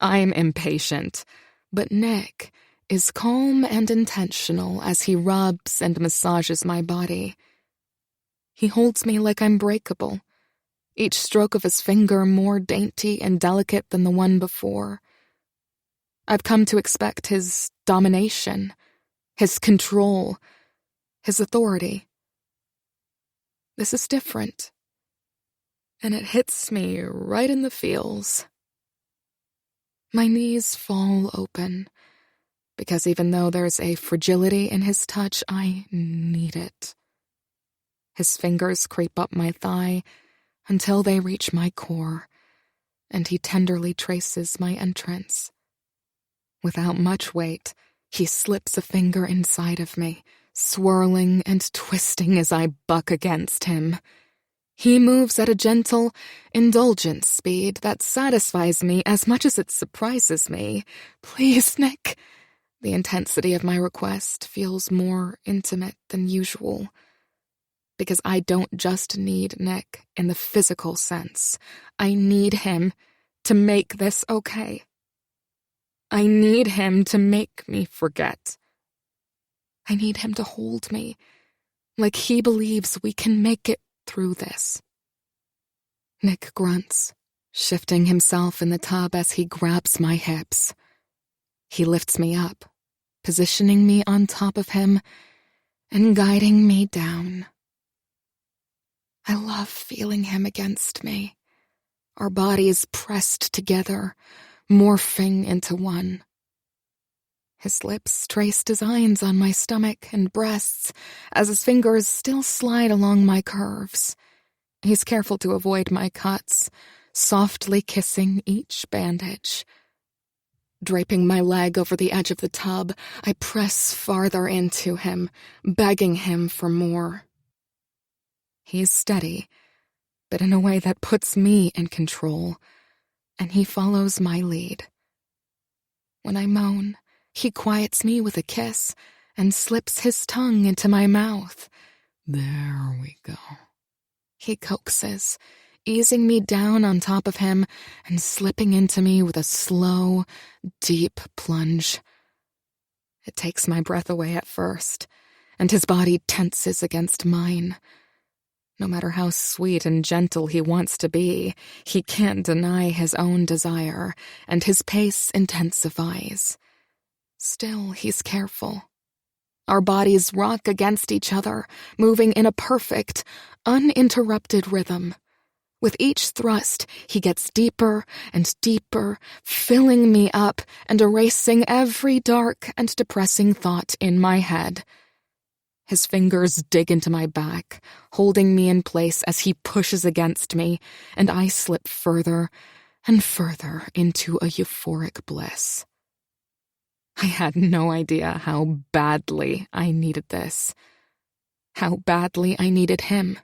I'm impatient, but Nick is calm and intentional as he rubs and massages my body. He holds me like I'm breakable, each stroke of his finger more dainty and delicate than the one before. I've come to expect his domination, his control, his authority. This is different, and it hits me right in the feels. My knees fall open, because even though there's a fragility in his touch, I need it. His fingers creep up my thigh until they reach my core, and he tenderly traces my entrance. Without much weight, he slips a finger inside of me, swirling and twisting as I buck against him. He moves at a gentle, indulgent speed that satisfies me as much as it surprises me. Please, Nick. The intensity of my request feels more intimate than usual. Because I don't just need Nick in the physical sense. I need him to make this okay. I need him to make me forget. I need him to hold me, like he believes we can make it through this. Nick grunts, shifting himself in the tub as he grabs my hips. He lifts me up, positioning me on top of him and guiding me down. I love feeling him against me, our bodies pressed together, morphing into one. His lips trace designs on my stomach and breasts as his fingers still slide along my curves. He's careful to avoid my cuts, softly kissing each bandage. Draping my leg over the edge of the tub, I press farther into him, begging him for more. He's steady, but in a way that puts me in control, and he follows my lead. When I moan, he quiets me with a kiss and slips his tongue into my mouth. There we go. He coaxes, easing me down on top of him and slipping into me with a slow, deep plunge. It takes my breath away at first, and his body tenses against mine. No matter how sweet and gentle he wants to be, he can't deny his own desire, and his pace intensifies. Still, he's careful. Our bodies rock against each other, moving in a perfect, uninterrupted rhythm. With each thrust, he gets deeper and deeper, filling me up and erasing every dark and depressing thought in my head. His fingers dig into my back, holding me in place as he pushes against me, and I slip further and further into a euphoric bliss. I had no idea how badly I needed this. How badly I needed him.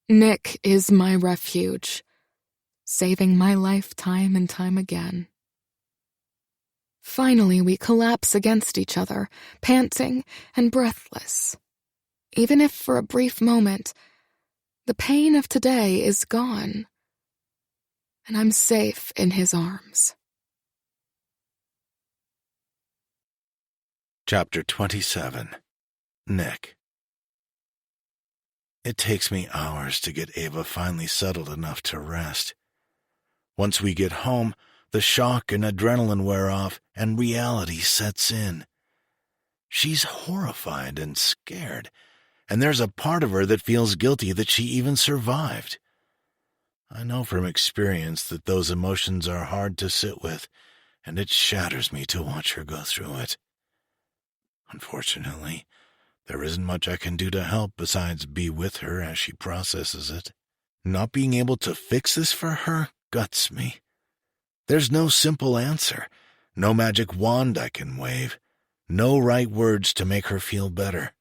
Nick is my refuge, saving my life time and time again. Finally, we collapse against each other, panting and breathless. Even if for a brief moment, the pain of today is gone, and I'm safe in his arms. Chapter 27. Nick. It takes me hours to get Ava finally settled enough to rest. Once we get home, the shock and adrenaline wear off and reality sets in. She's horrified and scared, and there's a part of her that feels guilty that she even survived. I know from experience that those emotions are hard to sit with, and it shatters me to watch her go through it. Unfortunately, there isn't much I can do to help besides be with her as she processes it. Not being able to fix this for her guts me. There's no simple answer, no magic wand I can wave, no right words to make her feel better.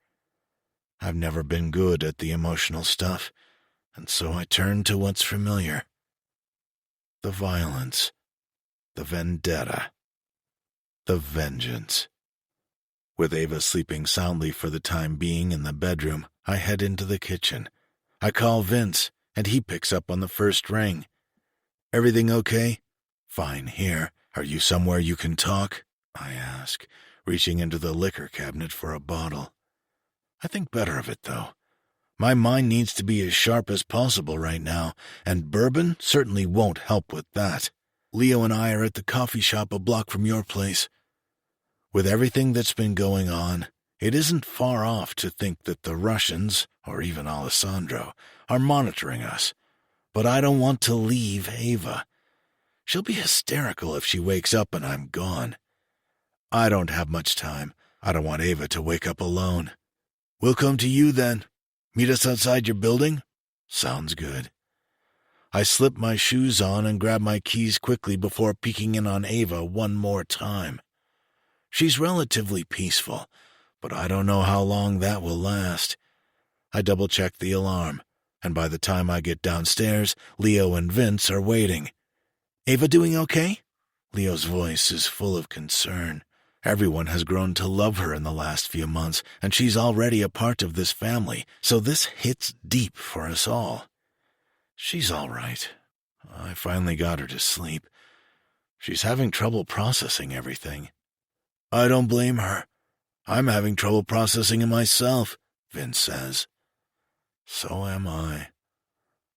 I've never been good at the emotional stuff, and so I turn to what's familiar. The violence, the vendetta, the vengeance. With Ava sleeping soundly for the time being in the bedroom, I head into the kitchen. I call Vince, and he picks up on the first ring. "Everything okay?" "Fine here. Are you somewhere you can talk?" I ask, reaching into the liquor cabinet for a bottle. I think better of it, though. My mind needs to be as sharp as possible right now, and bourbon certainly won't help with that. Leo and I are at the coffee shop a block from your place. With everything that's been going on, it isn't far off to think that the Russians, or even Alessandro, are monitoring us. But I don't want to leave Ava. She'll be hysterical if she wakes up and I'm gone. I don't have much time. I don't want Ava to wake up alone. "We'll come to you then. Meet us outside your building?" "Sounds good." I slip my shoes on and grab my keys quickly before peeking in on Ava one more time. She's relatively peaceful, but I don't know how long that will last. I double-check the alarm, and by the time I get downstairs, Leo and Vince are waiting. "Ava doing okay?" Leo's voice is full of concern. Everyone has grown to love her in the last few months, and she's already a part of this family, so this hits deep for us all. "She's all right. I finally got her to sleep. She's having trouble processing everything." "I don't blame her. I'm having trouble processing it myself," Vince says. So am I.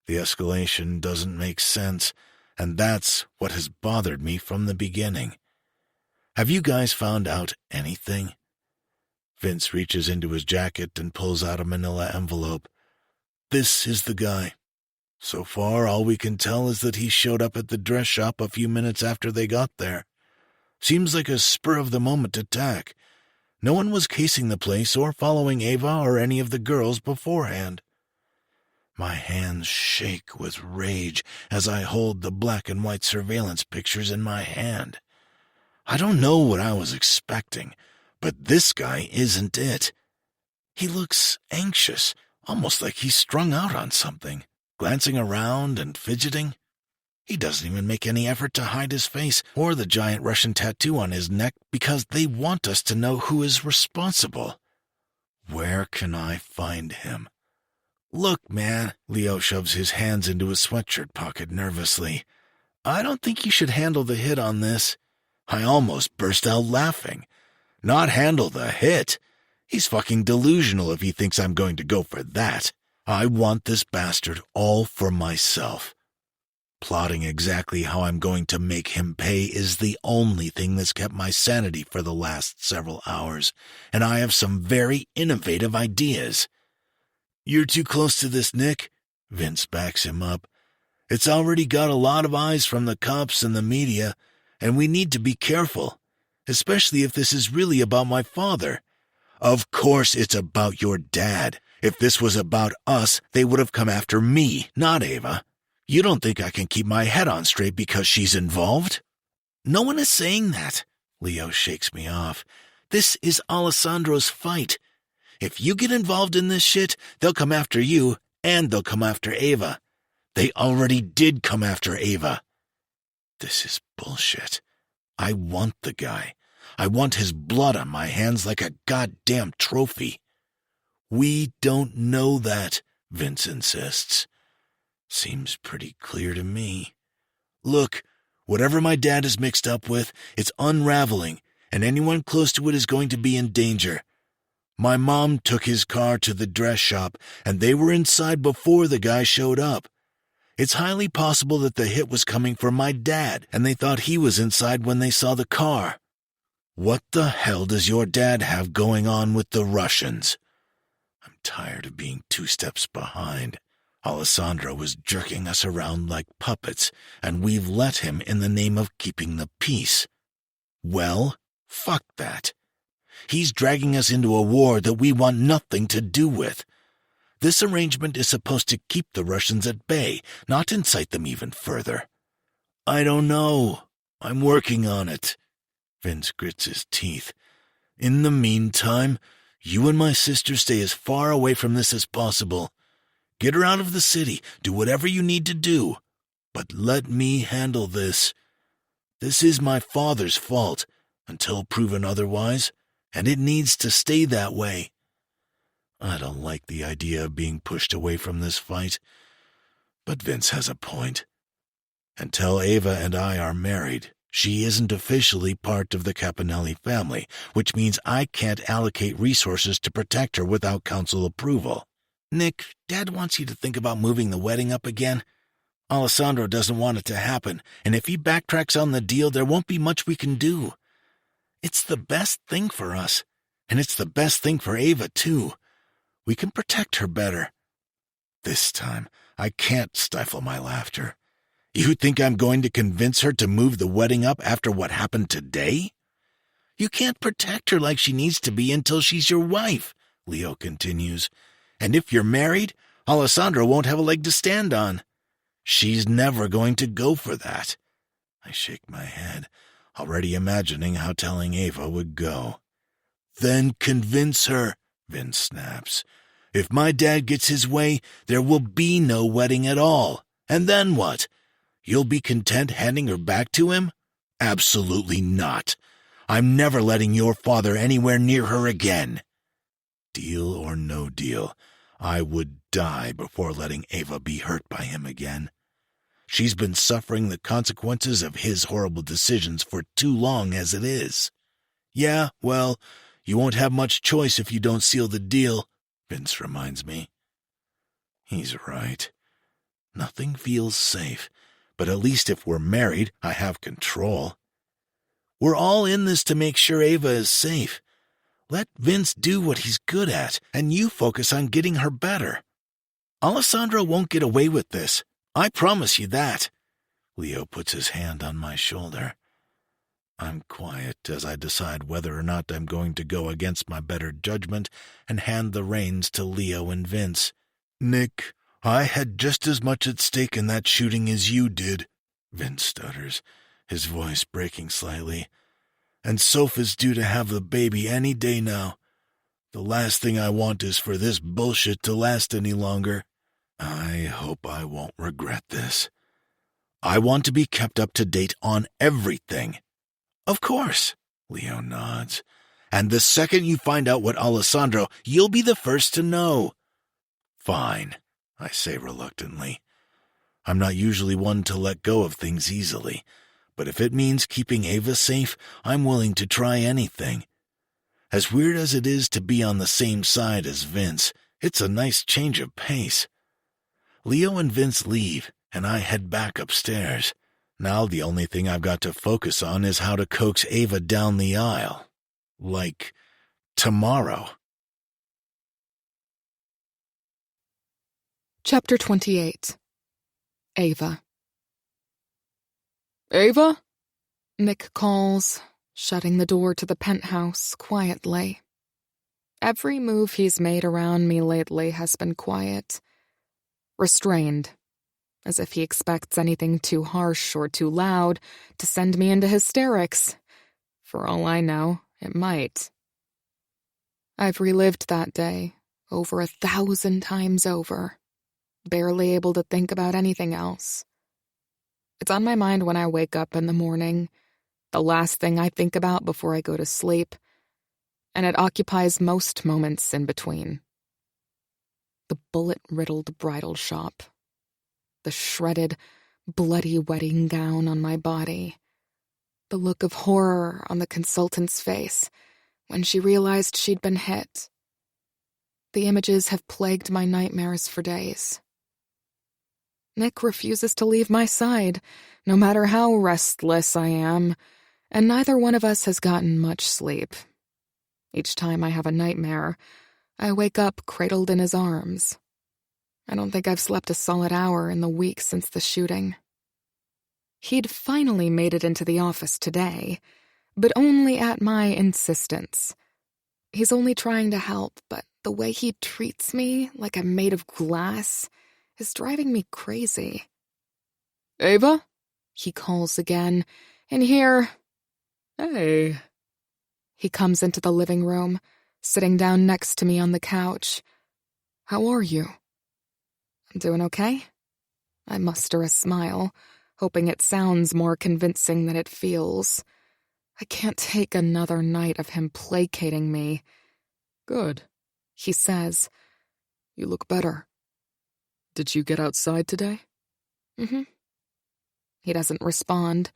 The escalation doesn't make sense, and that's what has bothered me from the beginning. Have you guys found out anything? Vince reaches into his jacket and pulls out a manila envelope. "This is the guy. So far, all we can tell is that he showed up at the dress shop a few minutes after they got there. Seems like a spur-of-the-moment attack. No one was casing the place or following Ava or any of the girls beforehand. My hands shake with rage as I hold the black and white surveillance pictures in my hand. I don't know what I was expecting, but this guy isn't it. He looks anxious, almost like he's strung out on something, glancing around and fidgeting. He doesn't even make any effort to hide his face or the giant Russian tattoo on his neck because they want us to know who is responsible. Where can I find him? Look, man, Leo shoves his hands into his sweatshirt pocket nervously. I don't think you should handle the hit on this. I almost burst out laughing. Not handle the hit? He's fucking delusional if he thinks I'm going to go for that. I want this bastard all for myself. Plotting exactly how I'm going to make him pay is the only thing that's kept my sanity for the last several hours, and I have some very innovative ideas. You're too close to this, Nick. Vince backs him up. It's already got a lot of eyes from the cops and the media, and we need to be careful, especially if this is really about my father. Of course it's about your dad. If this was about us, they would have come after me, not Ava. You don't think I can keep my head on straight because she's involved? No one is saying that. Leo shakes me off. This is Alessandro's fight. If you get involved in this shit, they'll come after you, and they'll come after Ava. They already did come after Ava. This is bullshit. I want the guy. I want his blood on my hands like a goddamn trophy. We don't know that, Vince insists. Seems pretty clear to me. Look, whatever my dad is mixed up with, it's unraveling, and anyone close to it is going to be in danger. My mom took his car to the dress shop, and they were inside before the guy showed up. It's highly possible that the hit was coming from my dad, and they thought he was inside when they saw the car. What the hell does your dad have going on with the Russians? I'm tired of being 2 steps behind. Alessandro was jerking us around like puppets, and we've let him in the name of keeping the peace. Well, fuck that. He's dragging us into a war that we want nothing to do with. This arrangement is supposed to keep the Russians at bay, not incite them even further. I don't know. I'm working on it. Vince grits his teeth. In the meantime, you and my sister stay as far away from this as possible. Get her out of the city. Do whatever you need to do. But let me handle this. This is my father's fault, until proven otherwise, and it needs to stay that way. I don't like the idea of being pushed away from this fight, but Vince has a point. Until Ava and I are married, she isn't officially part of the Caponelli family, which means I can't allocate resources to protect her without council approval. Nick, Dad wants you to think about moving the wedding up again. Alessandro doesn't want it to happen, and if he backtracks on the deal, there won't be much we can do. It's the best thing for us, and it's the best thing for Ava, too. We can protect her better. This time, I can't stifle my laughter. You think I'm going to convince her to move the wedding up after what happened today? You can't protect her like she needs to be until she's your wife, Leo continues. And if you're married, Alessandro won't have a leg to stand on. She's never going to go for that. I shake my head, already imagining how telling Ava would go. Then convince her, Vince snaps. If my dad gets his way, there will be no wedding at all. And then what? You'll be content handing her back to him? Absolutely not. I'm never letting your father anywhere near her again. Deal or no deal, I would die before letting Ava be hurt by him again. She's been suffering the consequences of his horrible decisions for too long as it is. Yeah, well, you won't have much choice if you don't seal the deal, Vince reminds me. He's right. Nothing feels safe, but at least if we're married, I have control. We're all in this to make sure Ava is safe. Let Vince do what he's good at, and you focus on getting her better. Alessandro won't get away with this. I promise you that. Leo puts his hand on my shoulder. I'm quiet as I decide whether or not I'm going to go against my better judgment and hand the reins to Leo and Vince. Nick, I had just as much at stake in that shooting as you did, Vince stutters, his voice breaking slightly. And Soph is due to have the baby any day now. The last thing I want is for this bullshit to last any longer. I hope I won't regret this. I want to be kept up to date on everything. Of course, Leo nods. And the second you find out what Alessandro, you'll be the first to know. Fine, I say reluctantly. I'm not usually one to let go of things easily, but if it means keeping Ava safe, I'm willing to try anything. As weird as it is to be on the same side as Vince, it's a nice change of pace. Leo and Vince leave, and I head back upstairs. Now the only thing I've got to focus on is how to coax Ava down the aisle. Like, tomorrow. Chapter 28. Ava. Ava? Nick calls, shutting the door to the penthouse quietly. Every move he's made around me lately has been quiet. Restrained, as if he expects anything too harsh or too loud to send me into hysterics. For all I know, it might. I've relived that day over 1,000 times over, barely able to think about anything else. It's on my mind when I wake up in the morning, the last thing I think about before I go to sleep, and it occupies most moments in between. The bullet-riddled bridal shop, the shredded, bloody wedding gown on my body, the look of horror on the consultant's face when she realized she'd been hit. The images have plagued my nightmares for days. Nick refuses to leave my side, no matter how restless I am, and neither one of us has gotten much sleep. Each time I have a nightmare, I wake up cradled in his arms. I don't think I've slept a solid hour in the week since the shooting. He'd finally made it into the office today, but only at my insistence. He's only trying to help, but the way he treats me like I'm made of glass is driving me crazy. Ava? He calls again, and here... Hey. He comes into the living room, sitting down next to me on the couch. How are you? I'm doing okay. I muster a smile, hoping it sounds more convincing than it feels. I can't take another night of him placating me. Good, he says. You look better. Did you get outside today? Mm-hmm. He doesn't respond,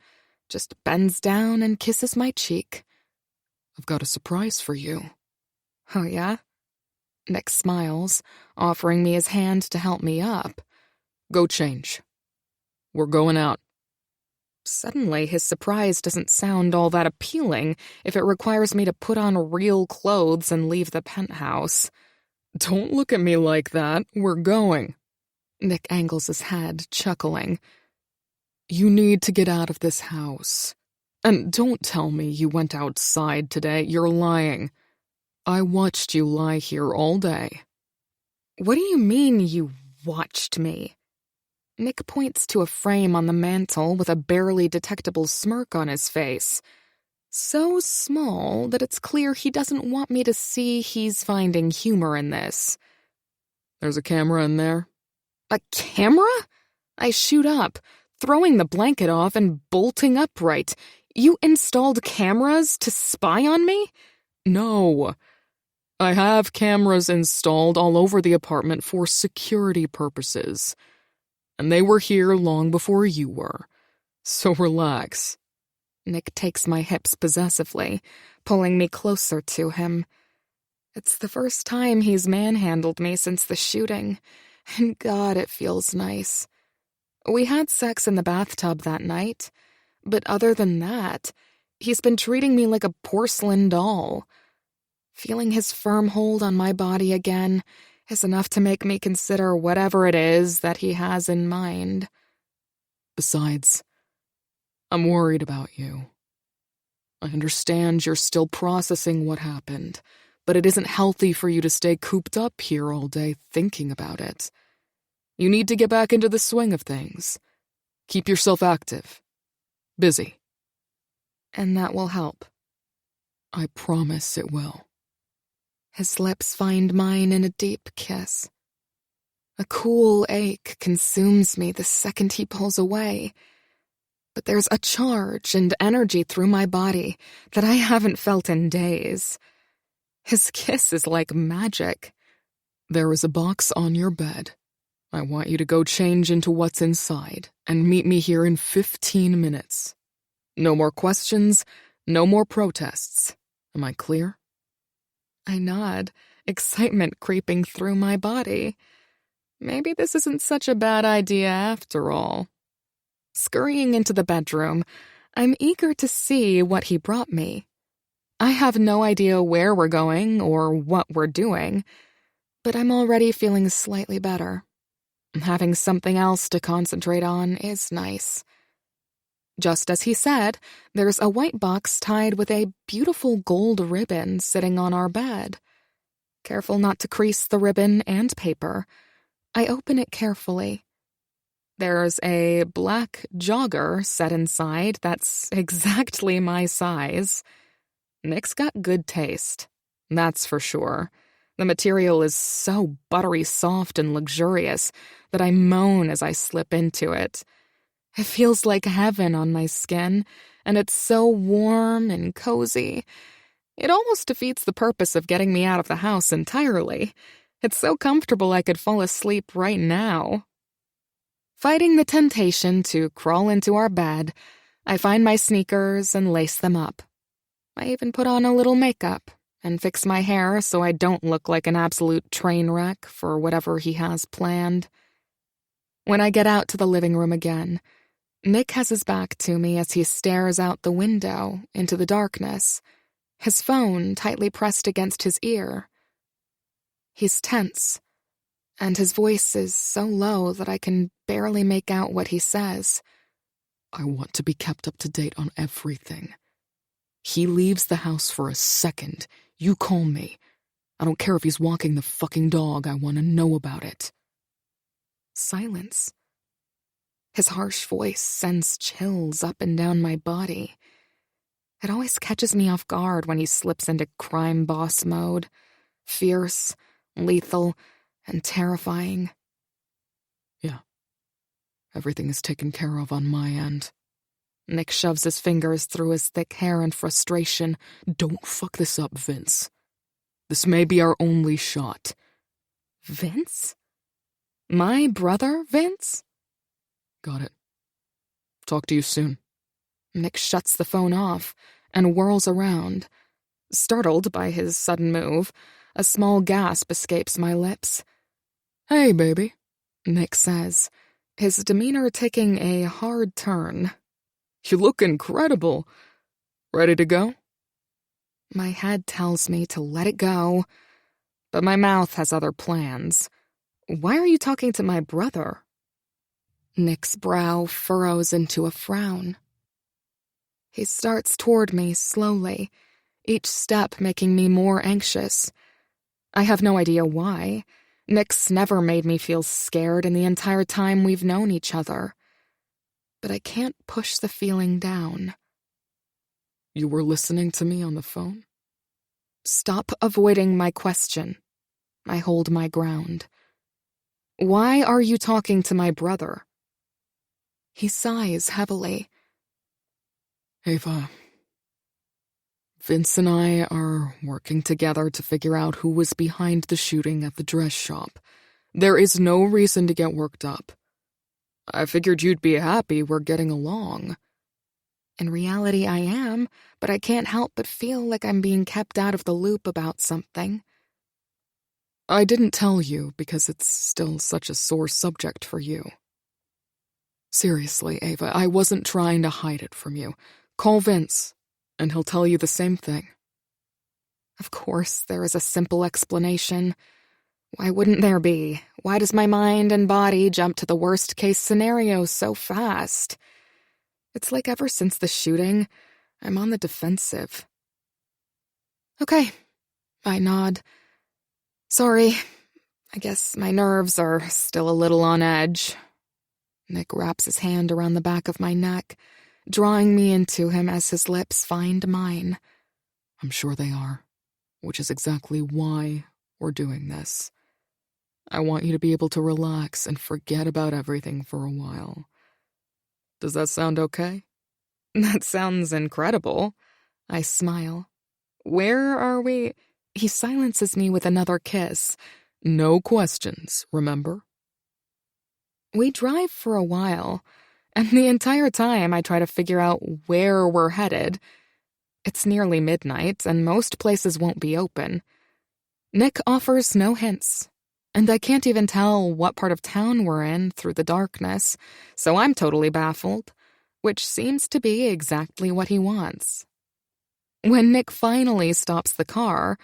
just bends down and kisses my cheek. I've got a surprise for you. Oh, yeah? Nick smiles, offering me his hand to help me up. Go change. We're going out. Suddenly, his surprise doesn't sound all that appealing if it requires me to put on real clothes and leave the penthouse. Don't look at me like that. We're going. Nick angles his head, chuckling. You need to get out of this house. And don't tell me you went outside today. You're lying. I watched you lie here all day. What do you mean you watched me? Nick points to a frame on the mantel with a barely detectable smirk on his face. So small that it's clear he doesn't want me to see he's finding humor in this. There's a camera in there. A camera? I shoot up, throwing the blanket off and bolting upright. You installed cameras to spy on me? No. I have cameras installed all over the apartment for security purposes. And they were here long before you were. So relax. Nick takes my hips possessively, pulling me closer to him. It's the first time he's manhandled me since the shooting, and God, it feels nice. We had sex in the bathtub that night, but other than that, he's been treating me like a porcelain doll. Feeling his firm hold on my body again is enough to make me consider whatever it is that he has in mind. Besides, I'm worried about you. I understand you're still processing what happened, but it isn't healthy for you to stay cooped up here all day thinking about it. You need to get back into the swing of things. Keep yourself active. Busy. And that will help. I promise it will. His lips find mine in a deep kiss. A cool ache consumes me the second he pulls away. But there's a charge and energy through my body that I haven't felt in days. His kiss is like magic. There is a box on your bed. I want you to go change into what's inside and meet me here in 15 minutes. No more questions, no more protests. Am I clear? I nod, excitement creeping through my body. Maybe this isn't such a bad idea after all. Scurrying into the bedroom, I'm eager to see what he brought me. I have no idea where we're going or what we're doing, but I'm already feeling slightly better. Having something else to concentrate on is nice. Just as he said, there's a white box tied with a beautiful gold ribbon sitting on our bed. Careful not to crease the ribbon and paper, I open it carefully. There's a black jogger set inside that's exactly my size. Nick's got good taste, that's for sure. The material is so buttery soft and luxurious that I moan as I slip into it. It feels like heaven on my skin, and it's so warm and cozy. It almost defeats the purpose of getting me out of the house entirely. It's so comfortable I could fall asleep right now. Fighting the temptation to crawl into our bed, I find my sneakers and lace them up. I even put on a little makeup and fix my hair so I don't look like an absolute train wreck for whatever he has planned. When I get out to the living room again, Nick has his back to me as he stares out the window into the darkness, his phone tightly pressed against his ear. He's tense, and his voice is so low that I can barely make out what he says. I want to be kept up to date on everything. He leaves the house for a second. You call me. I don't care if he's walking the fucking dog. I want to know about it. Silence. His harsh voice sends chills up and down my body. It always catches me off guard when he slips into crime boss mode. Fierce, lethal, and terrifying. Yeah. Everything is taken care of on my end. Nick shoves his fingers through his thick hair in frustration. Don't fuck this up, Vince. This may be our only shot. Vince? My brother, Vince? Got it. Talk to you soon. Nick shuts the phone off and whirls around. Startled by his sudden move, a small gasp escapes my lips. Hey, baby, Nick says, his demeanor taking a hard turn. You look incredible. Ready to go? My head tells me to let it go, but my mouth has other plans. Why are you talking to my brother? Nick's brow furrows into a frown. He starts toward me slowly, each step making me more anxious. I have no idea why. Nick's never made me feel scared in the entire time we've known each other. But I can't push the feeling down. You were listening to me on the phone? Stop avoiding my question. I hold my ground. Why are you talking to my brother? He sighs heavily. Ava, Vince and I are working together to figure out who was behind the shooting at the dress shop. There is no reason to get worked up. I figured you'd be happy we're getting along. In reality, I am, but I can't help but feel like I'm being kept out of the loop about something. I didn't tell you because it's still such a sore subject for you. Seriously, Ava, I wasn't trying to hide it from you. Call Vince, and he'll tell you the same thing. Of course, there is a simple explanation. Why wouldn't there be? Why does my mind and body jump to the worst-case scenario so fast? It's like ever since the shooting, I'm on the defensive. Okay, I nod. Sorry, I guess my nerves are still a little on edge. Nick wraps his hand around the back of my neck, drawing me into him as his lips find mine. I'm sure they are, which is exactly why we're doing this. I want you to be able to relax and forget about everything for a while. Does that sound okay? That sounds incredible. I smile. Where are we? He silences me with another kiss. No questions, remember? We drive for a while, and the entire time I try to figure out where we're headed. It's nearly midnight, and most places won't be open. Nick offers no hints, and I can't even tell what part of town we're in through the darkness, so I'm totally baffled, which seems to be exactly what he wants. When Nick finally stops the car,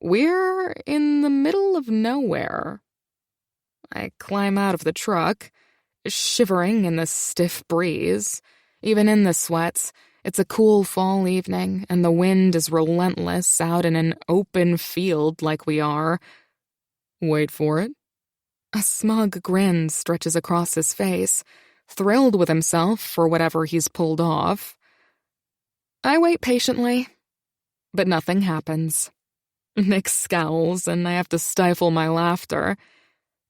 we're in the middle of nowhere. I climb out of the truck, shivering in the stiff breeze. Even in the sweats, it's a cool fall evening, and the wind is relentless out in an open field like we are. Wait for it. A smug grin stretches across his face, thrilled with himself for whatever he's pulled off. I wait patiently, but nothing happens. Nick scowls, and I have to stifle my laughter.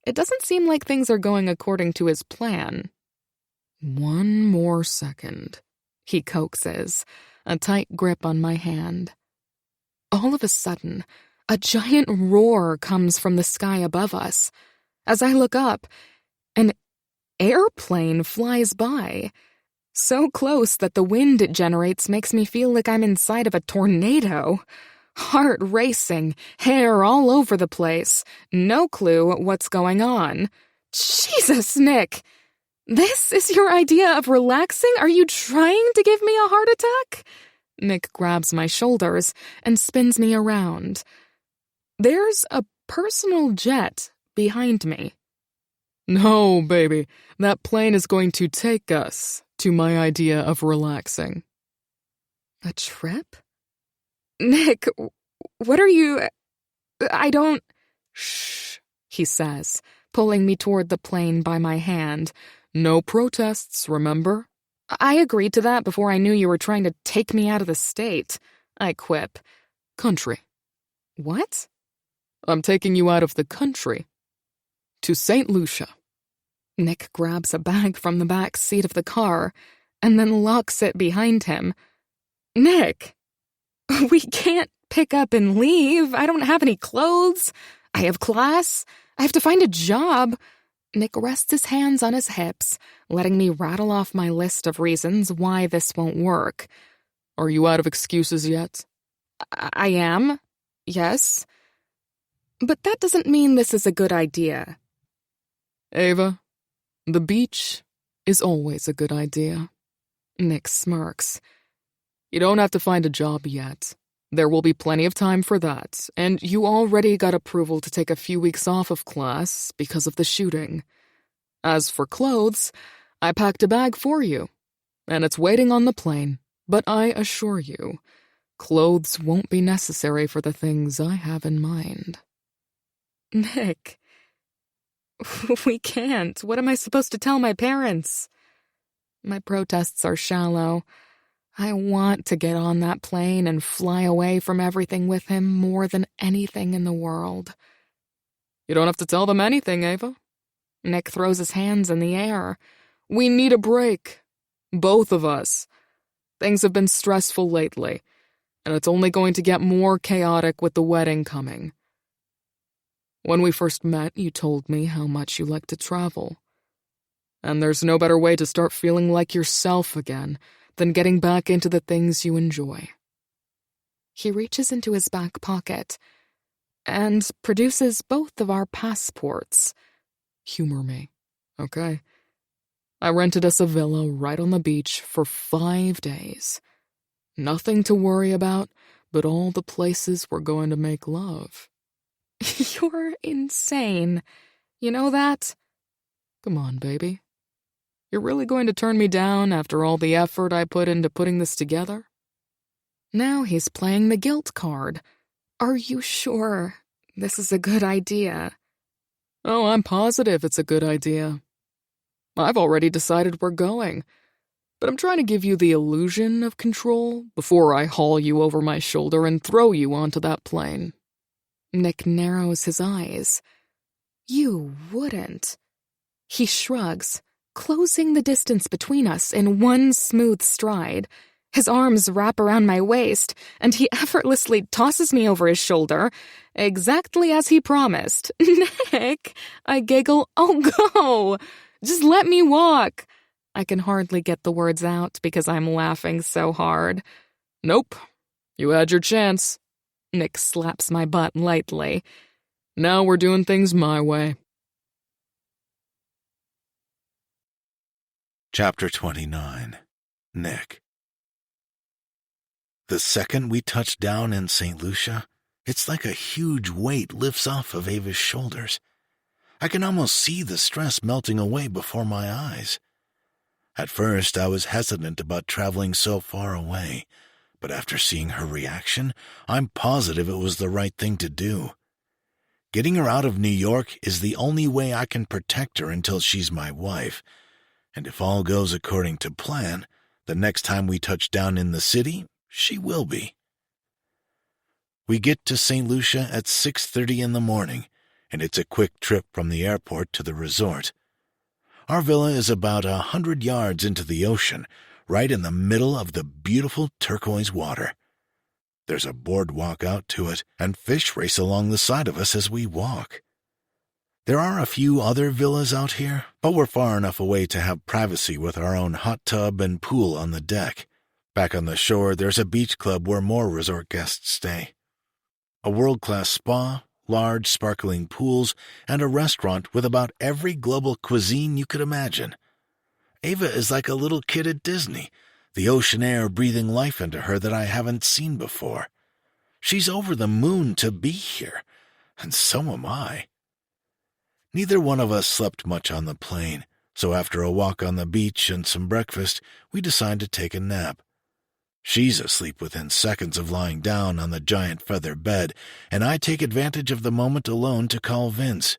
It doesn't seem like things are going according to his plan. One more second, he coaxes, a tight grip on my hand. All of a sudden, a giant roar comes from the sky above us. As I look up, an airplane flies by. So close that the wind it generates makes me feel like I'm inside of a tornado. Heart racing, hair all over the place, no clue what's going on. Jesus, Nick! This is your idea of relaxing? Are you trying to give me a heart attack? Nick grabs my shoulders and spins me around. There's a personal jet behind me. No, baby, that plane is going to take us to my idea of relaxing. A trip? Nick, what are you... I don't... Shh, he says, pulling me toward the plane by my hand. No protests, remember? I agreed to that before I knew you were trying to take me out of the state. I quip. Country. What? I'm taking you out of the country. To St. Lucia. Nick grabs a bag from the back seat of the car and then locks it behind him. Nick! We can't pick up and leave. I don't have any clothes. I have class. I have to find a job. Nick rests his hands on his hips, letting me rattle off my list of reasons why this won't work. Are you out of excuses yet? I am. Yes. But that doesn't mean this is a good idea. Ava, the beach is always a good idea. Nick smirks. You don't have to find a job yet. There will be plenty of time for that, and you already got approval to take a few weeks off of class because of the shooting. As for clothes, I packed a bag for you, and it's waiting on the plane, but I assure you, clothes won't be necessary for the things I have in mind. Nick, we can't. What am I supposed to tell my parents? My protests are shallow. I want to get on that plane and fly away from everything with him more than anything in the world. You don't have to tell them anything, Ava. Nick throws his hands in the air. We need a break. Both of us. Things have been stressful lately, and it's only going to get more chaotic with the wedding coming. When we first met, you told me how much you like to travel. And there's no better way to start feeling like yourself again than getting back into the things you enjoy. He reaches into his back pocket and produces both of our passports. Humor me, okay? I rented us a villa right on the beach for 5 days. Nothing to worry about, but all the places we're going to make love. You're insane. You know that? Come on, baby. You're really going to turn me down after all the effort I put into putting this together? Now he's playing the guilt card. Are you sure this is a good idea? Oh, I'm positive it's a good idea. I've already decided we're going, but I'm trying to give you the illusion of control before I haul you over my shoulder and throw you onto that plane. Nick narrows his eyes. You wouldn't. He shrugs, closing the distance between us in one smooth stride. His arms wrap around my waist, and he effortlessly tosses me over his shoulder, exactly as he promised. Nick, I giggle. Oh, go! Just let me walk. I can hardly get the words out because I'm laughing so hard. Nope. You had your chance. Nick slaps my butt lightly. Now we're doing things my way. Chapter 29. Nick. The second we touch down in St. Lucia, it's like a huge weight lifts off of Ava's shoulders. I can almost see the stress melting away before my eyes. At first, I was hesitant about traveling so far away, but after seeing her reaction, I'm positive it was the right thing to do. Getting her out of New York is the only way I can protect her until she's my wife, and if all goes according to plan, the next time we touch down in the city, she will be. We get to St. Lucia at 6:30 in the morning, and it's a quick trip from the airport to the resort. Our villa is about 100 yards into the ocean, right in the middle of the beautiful turquoise water. There's a boardwalk out to it, and fish race along the side of us as we walk. There are a few other villas out here, but we're far enough away to have privacy with our own hot tub and pool on the deck. Back on the shore, there's a beach club where more resort guests stay. A world-class spa, large sparkling pools, and a restaurant with about every global cuisine you could imagine. Ava is like a little kid at Disney, the ocean air breathing life into her that I haven't seen before. She's over the moon to be here, and so am I. Neither one of us slept much on the plane, so after a walk on the beach and some breakfast, we decide to take a nap. She's asleep within seconds of lying down on the giant feather bed, and I take advantage of the moment alone to call Vince.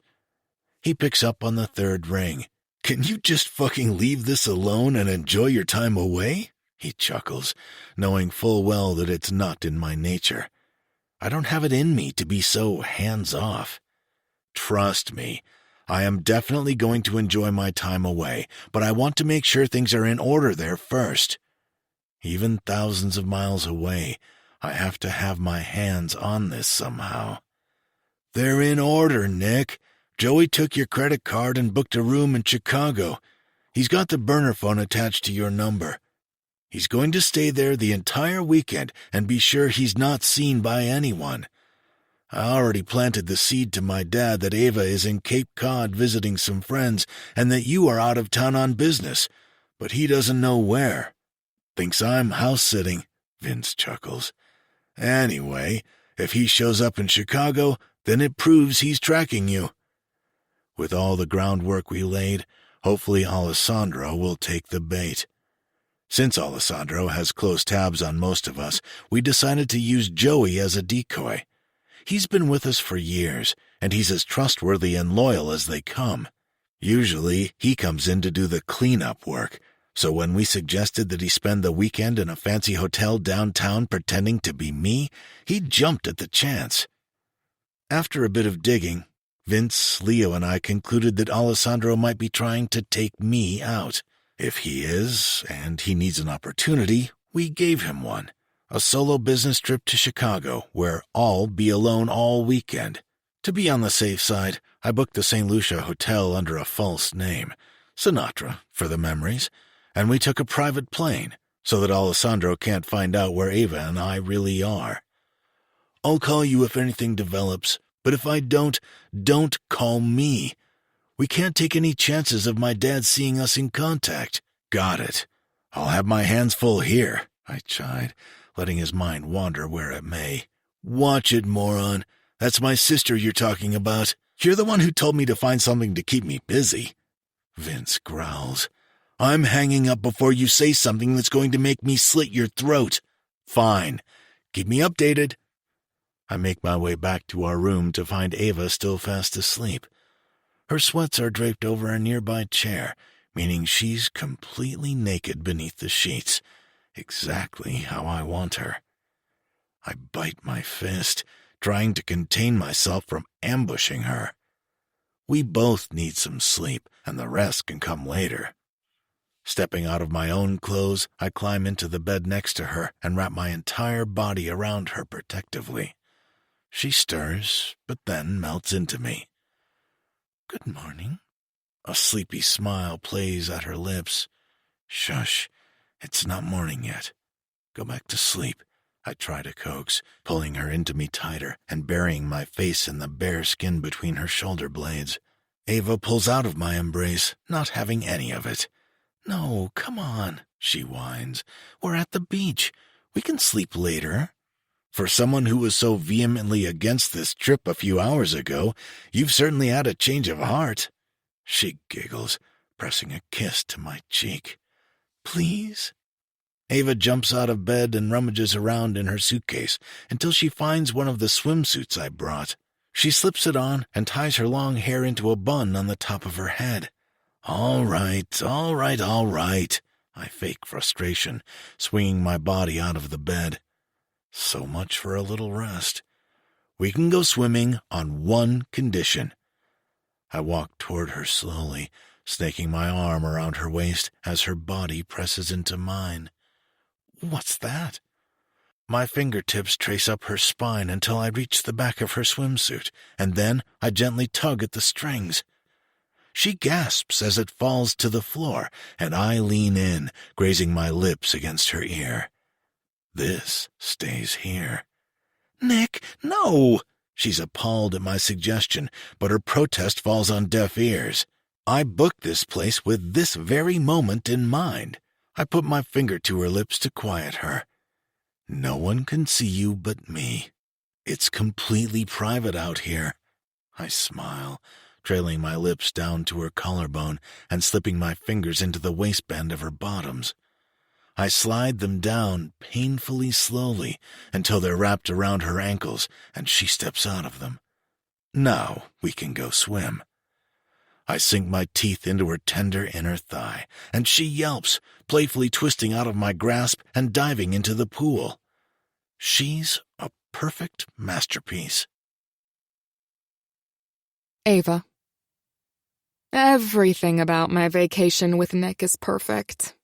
He picks up on the third ring. "Can you just fucking leave this alone and enjoy your time away?" He chuckles, knowing full well that it's not in my nature. I don't have it in me to be so hands-off. Trust me, I am definitely going to enjoy my time away, but I want to make sure things are in order there first. Even thousands of miles away, I have to have my hands on this somehow. "They're in order, Nick. Joey took your credit card and booked a room in Chicago. He's got the burner phone attached to your number. He's going to stay there the entire weekend and be sure he's not seen by anyone. I already planted the seed to my dad that Ava is in Cape Cod visiting some friends and that you are out of town on business, but he doesn't know where. Thinks I'm house-sitting," Vince chuckles. "Anyway, if he shows up in Chicago, then it proves he's tracking you." With all the groundwork we laid, hopefully Alessandro will take the bait. Since Alessandro has close tabs on most of us, we decided to use Joey as a decoy. He's been with us for years, and he's as trustworthy and loyal as they come. Usually, he comes in to do the cleanup work, so when we suggested that he spend the weekend in a fancy hotel downtown pretending to be me, he jumped at the chance. After a bit of digging, Vince, Leo, and I concluded that Alessandro might be trying to take me out. If he is, and he needs an opportunity, we gave him one. A solo business trip to Chicago, where I'll be alone all weekend. To be on the safe side, I booked the St. Lucia Hotel under a false name, Sinatra, for the memories, and we took a private plane, so that Alessandro can't find out where Ava and I really are. "I'll call you if anything develops, but if I don't call me. We can't take any chances of my dad seeing us in contact." "Got it. I'll have my hands full here," I chide, letting his mind wander where it may. "Watch it, moron. That's my sister you're talking about. You're the one who told me to find something to keep me busy." Vince growls. "I'm hanging up before you say something that's going to make me slit your throat." "Fine. Keep me updated. I make my way back to our room to find Ava still fast asleep. Her sweats are draped over a nearby chair, meaning she's completely naked beneath the sheets, exactly how I want her. I bite my fist, trying to contain myself from ambushing her. We both need some sleep, and the rest can come later. Stepping out of my own clothes, I climb into the bed next to her and wrap my entire body around her protectively. She stirs, but then melts into me. Good morning. A sleepy smile plays at her lips. Shush, it's not morning yet. Go back to sleep, I try to coax, pulling her into me tighter and burying my face in the bare skin between her shoulder blades. Ava pulls out of my embrace, not having any of it. No, come on, she whines. We're at the beach. We can sleep later. For someone who was so vehemently against this trip a few hours ago, you've certainly had a change of heart. She giggles, pressing a kiss to my cheek. Please? Ava jumps out of bed and rummages around in her suitcase until she finds one of the swimsuits I brought. She slips it on and ties her long hair into a bun on the top of her head. All right, I fake frustration, swinging my body out of the bed. So much for a little rest. We can go swimming on one condition. I walk toward her slowly, snaking my arm around her waist as her body presses into mine. What's that? My fingertips trace up her spine until I reach the back of her swimsuit, and then I gently tug at the strings. She gasps as it falls to the floor, and I lean in, grazing my lips against her ear. This stays here. Nick, no! She's appalled at my suggestion, but her protest falls on deaf ears. I booked this place with this very moment in mind. I put my finger to her lips to quiet her. No one can see you but me. It's completely private out here. I smile, trailing my lips down to her collarbone and slipping my fingers into the waistband of her bottoms. I slide them down painfully slowly until they're wrapped around her ankles and she steps out of them. Now we can go swim. I sink my teeth into her tender inner thigh, and she yelps, playfully twisting out of my grasp and diving into the pool. She's a perfect masterpiece. Ava. Everything about my vacation with Nick is perfect.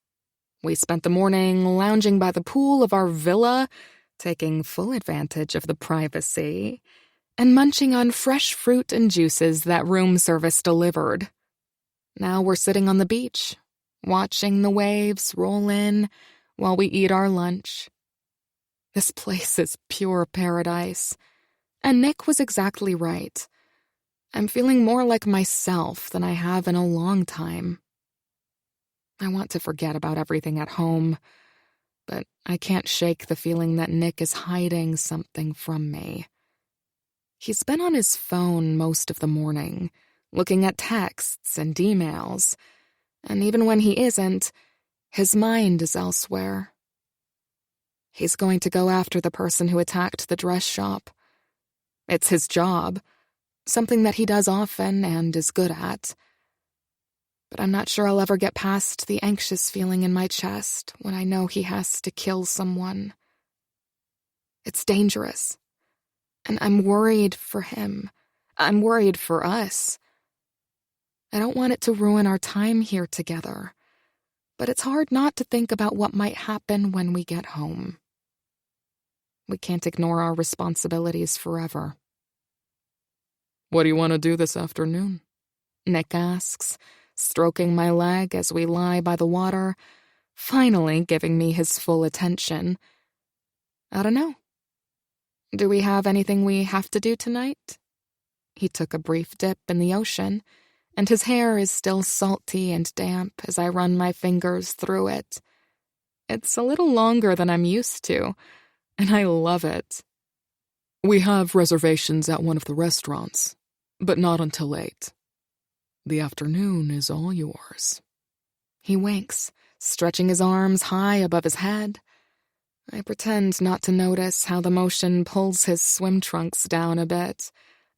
We spent the morning lounging by the pool of our villa, taking full advantage of the privacy, and munching on fresh fruit and juices that room service delivered. Now we're sitting on the beach, watching the waves roll in while we eat our lunch. This place is pure paradise, and Nick was exactly right. I'm feeling more like myself than I have in a long time. I want to forget about everything at home, but I can't shake the feeling that Nick is hiding something from me. He's been on his phone most of the morning, looking at texts and emails, and even when he isn't, his mind is elsewhere. He's going to go after the person who attacked the dress shop. It's his job, something that he does often and is good at. But I'm not sure I'll ever get past the anxious feeling in my chest when I know he has to kill someone. It's dangerous. And I'm worried for him. I'm worried for us. I don't want it to ruin our time here together. But it's hard not to think about what might happen when we get home. We can't ignore our responsibilities forever. What do you want to do this afternoon? Nick asks, stroking my leg as we lie by the water, finally giving me his full attention. I don't know. Do we have anything we have to do tonight? He took a brief dip in the ocean, and his hair is still salty and damp as I run my fingers through it. It's a little longer than I'm used to, and I love it. We have reservations at one of the restaurants, but not until 8. The afternoon is all yours. He winks, stretching his arms high above his head. I pretend not to notice how the motion pulls his swim trunks down a bit,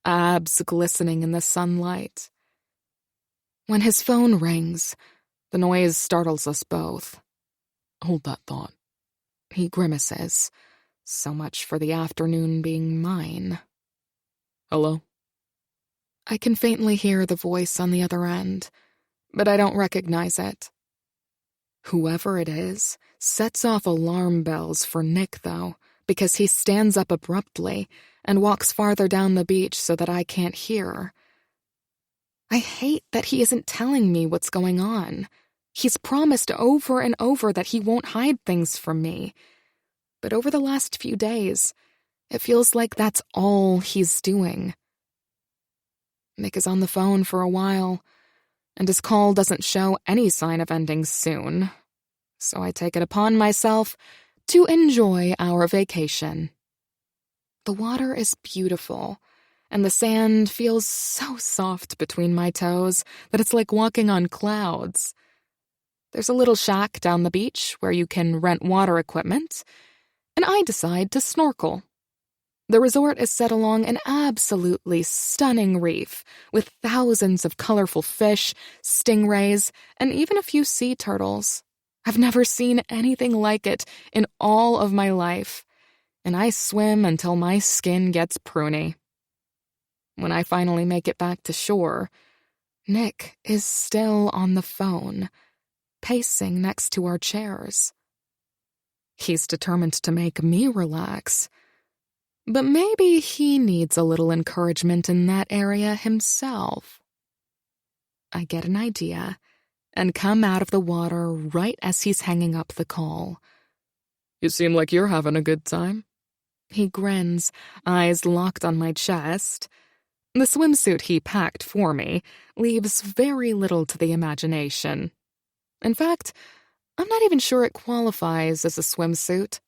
abs glistening in the sunlight. When his phone rings, the noise startles us both. Hold that thought. He grimaces. So much for the afternoon being mine. Hello? I can faintly hear the voice on the other end, but I don't recognize it. Whoever it is sets off alarm bells for Nick, though, because he stands up abruptly and walks farther down the beach so that I can't hear. I hate that he isn't telling me what's going on. He's promised over and over that he won't hide things from me. But over the last few days, it feels like that's all he's doing. Nick is on the phone for a while, and his call doesn't show any sign of ending soon. So I take it upon myself to enjoy our vacation. The water is beautiful, and the sand feels so soft between my toes that it's like walking on clouds. There's a little shack down the beach where you can rent water equipment, and I decide to snorkel. The resort is set along an absolutely stunning reef with thousands of colorful fish, stingrays, and even a few sea turtles. I've never seen anything like it in all of my life, and I swim until my skin gets pruny. When I finally make it back to shore, Nick is still on the phone, pacing next to our chairs. He's determined to make me relax, but maybe he needs a little encouragement in that area himself. I get an idea and come out of the water right as he's hanging up the call. You seem like you're having a good time. He grins, eyes locked on my chest. The swimsuit he packed for me leaves very little to the imagination. In fact, I'm not even sure it qualifies as a swimsuit.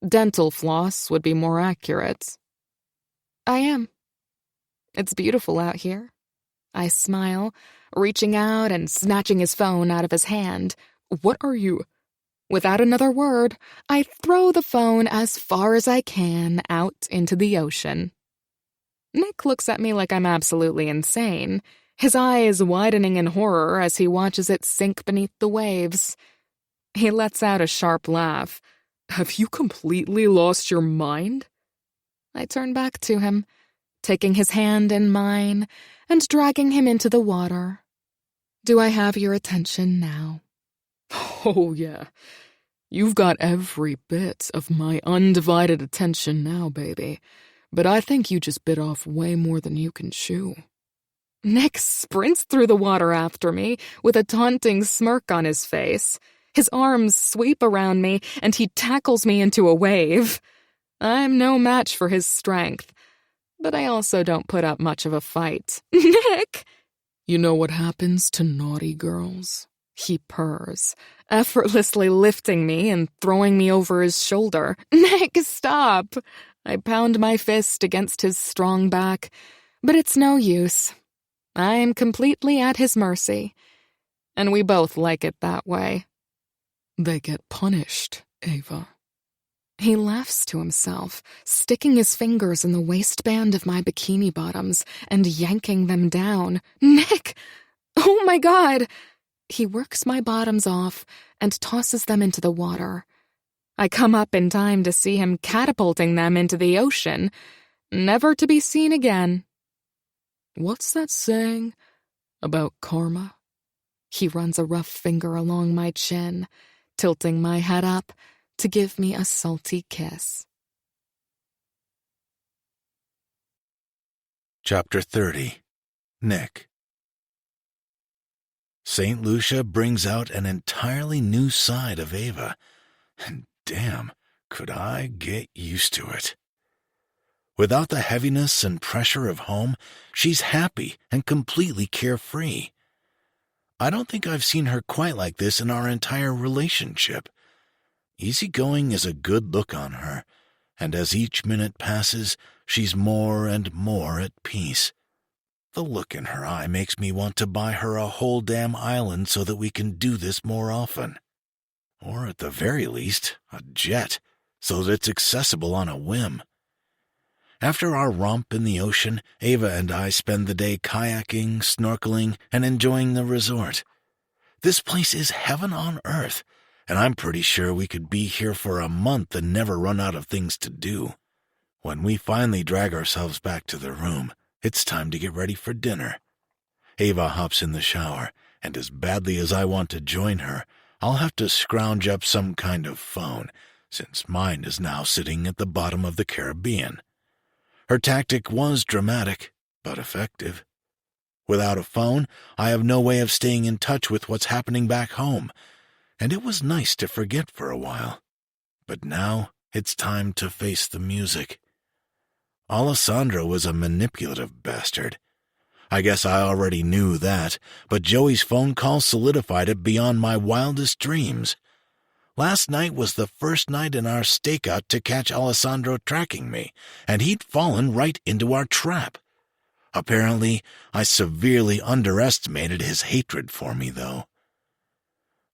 Dental floss would be more accurate. I am. It's beautiful out here. I smile, reaching out and snatching his phone out of his hand. What are you? Without another word, I throw the phone as far as I can out into the ocean. Nick looks at me like I'm absolutely insane, his eyes widening in horror as he watches it sink beneath the waves. He lets out a sharp laugh. Have you completely lost your mind? I turn back to him, taking his hand in mine and dragging him into the water. Do I have your attention now? Oh, yeah. You've got every bit of my undivided attention now, baby. But I think you just bit off way more than you can chew. Nick sprints through the water after me with a taunting smirk on his face. His arms sweep around me, and he tackles me into a wave. I'm no match for his strength, but I also don't put up much of a fight. Nick! You know what happens to naughty girls? He purrs, effortlessly lifting me and throwing me over his shoulder. Nick, stop! I pound my fist against his strong back, but it's no use. I'm completely at his mercy, and we both like it that way. They get punished, Ava. He laughs to himself, sticking his fingers in the waistband of my bikini bottoms and yanking them down. Nick! Oh my God! He works my bottoms off and tosses them into the water. I come up in time to see him catapulting them into the ocean, never to be seen again. What's that saying about karma? He runs a rough finger along my chin, tilting my head up to give me a salty kiss. Chapter 30. Nick. St. Lucia brings out an entirely new side of Ava, and damn, could I get used to it. Without the heaviness and pressure of home, she's happy and completely carefree. I don't think I've seen her quite like this in our entire relationship. Easygoing is a good look on her, and as each minute passes, she's more and more at peace. The look in her eye makes me want to buy her a whole damn island so that we can do this more often. Or at the very least, a jet, so that it's accessible on a whim. After our romp in the ocean, Ava and I spend the day kayaking, snorkeling, and enjoying the resort. This place is heaven on earth, and I'm pretty sure we could be here for a month and never run out of things to do. When we finally drag ourselves back to the room, it's time to get ready for dinner. Ava hops in the shower, and as badly as I want to join her, I'll have to scrounge up some kind of phone, since mine is now sitting at the bottom of the Caribbean. Her tactic was dramatic, but effective. Without a phone, I have no way of staying in touch with what's happening back home, and it was nice to forget for a while. But now it's time to face the music. Alessandro was a manipulative bastard. I guess I already knew that, but Joey's phone call solidified it beyond my wildest dreams. Last night was the first night in our stakeout to catch Alessandro tracking me, and he'd fallen right into our trap. Apparently, I severely underestimated his hatred for me, though.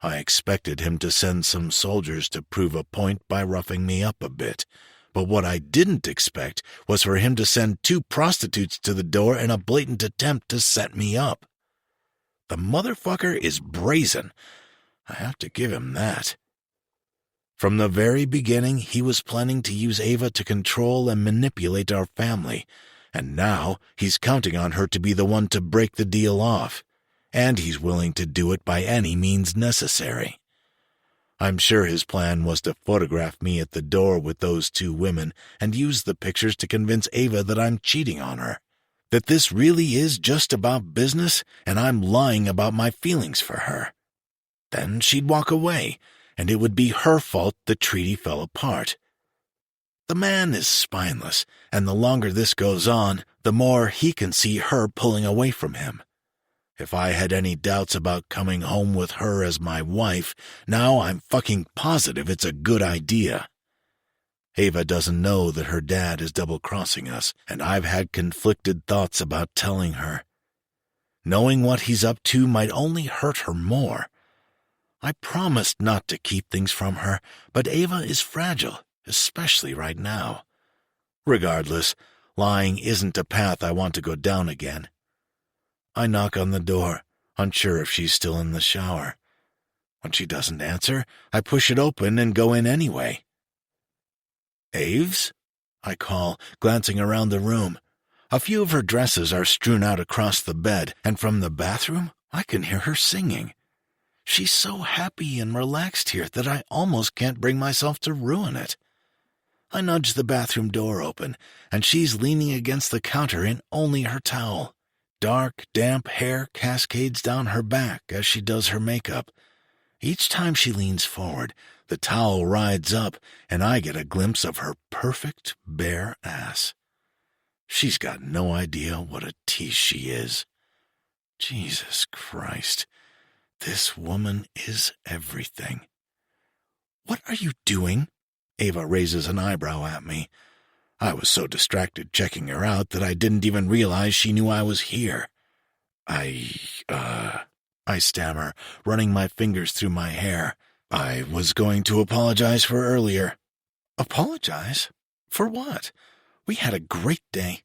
I expected him to send some soldiers to prove a point by roughing me up a bit, but what I didn't expect was for him to send 2 prostitutes to the door in a blatant attempt to set me up. The motherfucker is brazen. I have to give him that. From the very beginning, he was planning to use Ava to control and manipulate our family, and now he's counting on her to be the one to break the deal off, and he's willing to do it by any means necessary. I'm sure his plan was to photograph me at the door with those 2 women and use the pictures to convince Ava that I'm cheating on her, that this really is just about business and I'm lying about my feelings for her. Then she'd walk away, and it would be her fault the treaty fell apart. The man is spineless, and the longer this goes on, the more he can see her pulling away from him. If I had any doubts about coming home with her as my wife, now I'm fucking positive it's a good idea. Ava doesn't know that her dad is double-crossing us, and I've had conflicted thoughts about telling her. Knowing what he's up to might only hurt her more. I promised not to keep things from her, but Ava is fragile, especially right now. Regardless, lying isn't a path I want to go down again. I knock on the door, unsure if she's still in the shower. When she doesn't answer, I push it open and go in anyway. "Aves?" I call, glancing around the room. A few of her dresses are strewn out across the bed, and from the bathroom, I can hear her singing. She's so happy and relaxed here that I almost can't bring myself to ruin it. I nudge the bathroom door open, and she's leaning against the counter in only her towel. Dark, damp hair cascades down her back as she does her makeup. Each time she leans forward, the towel rides up, and I get a glimpse of her perfect, bare ass. She's got no idea what a tease she is. Jesus Christ, this woman is everything. "What are you doing?" Ava raises an eyebrow at me. I was so distracted checking her out that I didn't even realize she knew I was here. I stammer, running my fingers through my hair. I was going to apologize for earlier. Apologize? For what? We had a great day.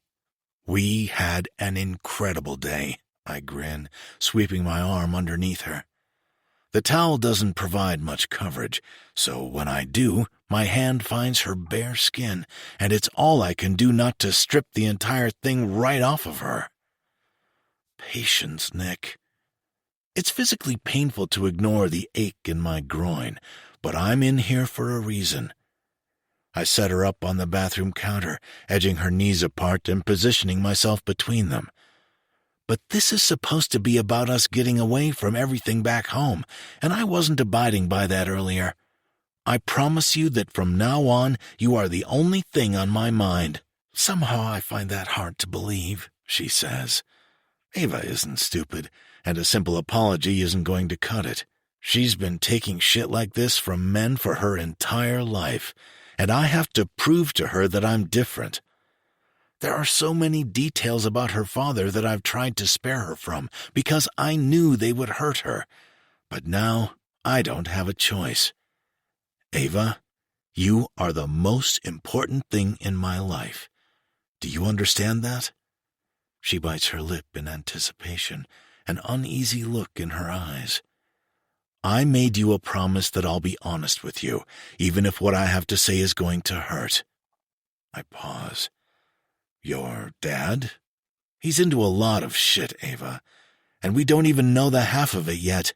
We had an incredible day, I grin, sweeping my arm underneath her. The towel doesn't provide much coverage, so when I do, my hand finds her bare skin, and it's all I can do not to strip the entire thing right off of her. Patience, Nick. It's physically painful to ignore the ache in my groin, but I'm in here for a reason. I set her up on the bathroom counter, edging her knees apart and positioning myself between them. But this is supposed to be about us getting away from everything back home, and I wasn't abiding by that earlier. I promise you that from now on, you are the only thing on my mind. Somehow I find that hard to believe, she says. Ava isn't stupid, and a simple apology isn't going to cut it. She's been taking shit like this from men for her entire life, and I have to prove to her that I'm different. There are so many details about her father that I've tried to spare her from because I knew they would hurt her. But now I don't have a choice. Ava, You are the most important thing in my life. Do you understand that? She bites her lip in anticipation, an uneasy look in her eyes. I made you a promise that I'll be honest with you, even if what I have to say is going to hurt. I pause. Your dad? He's into a lot of shit, Ava, and we don't even know the half of it yet.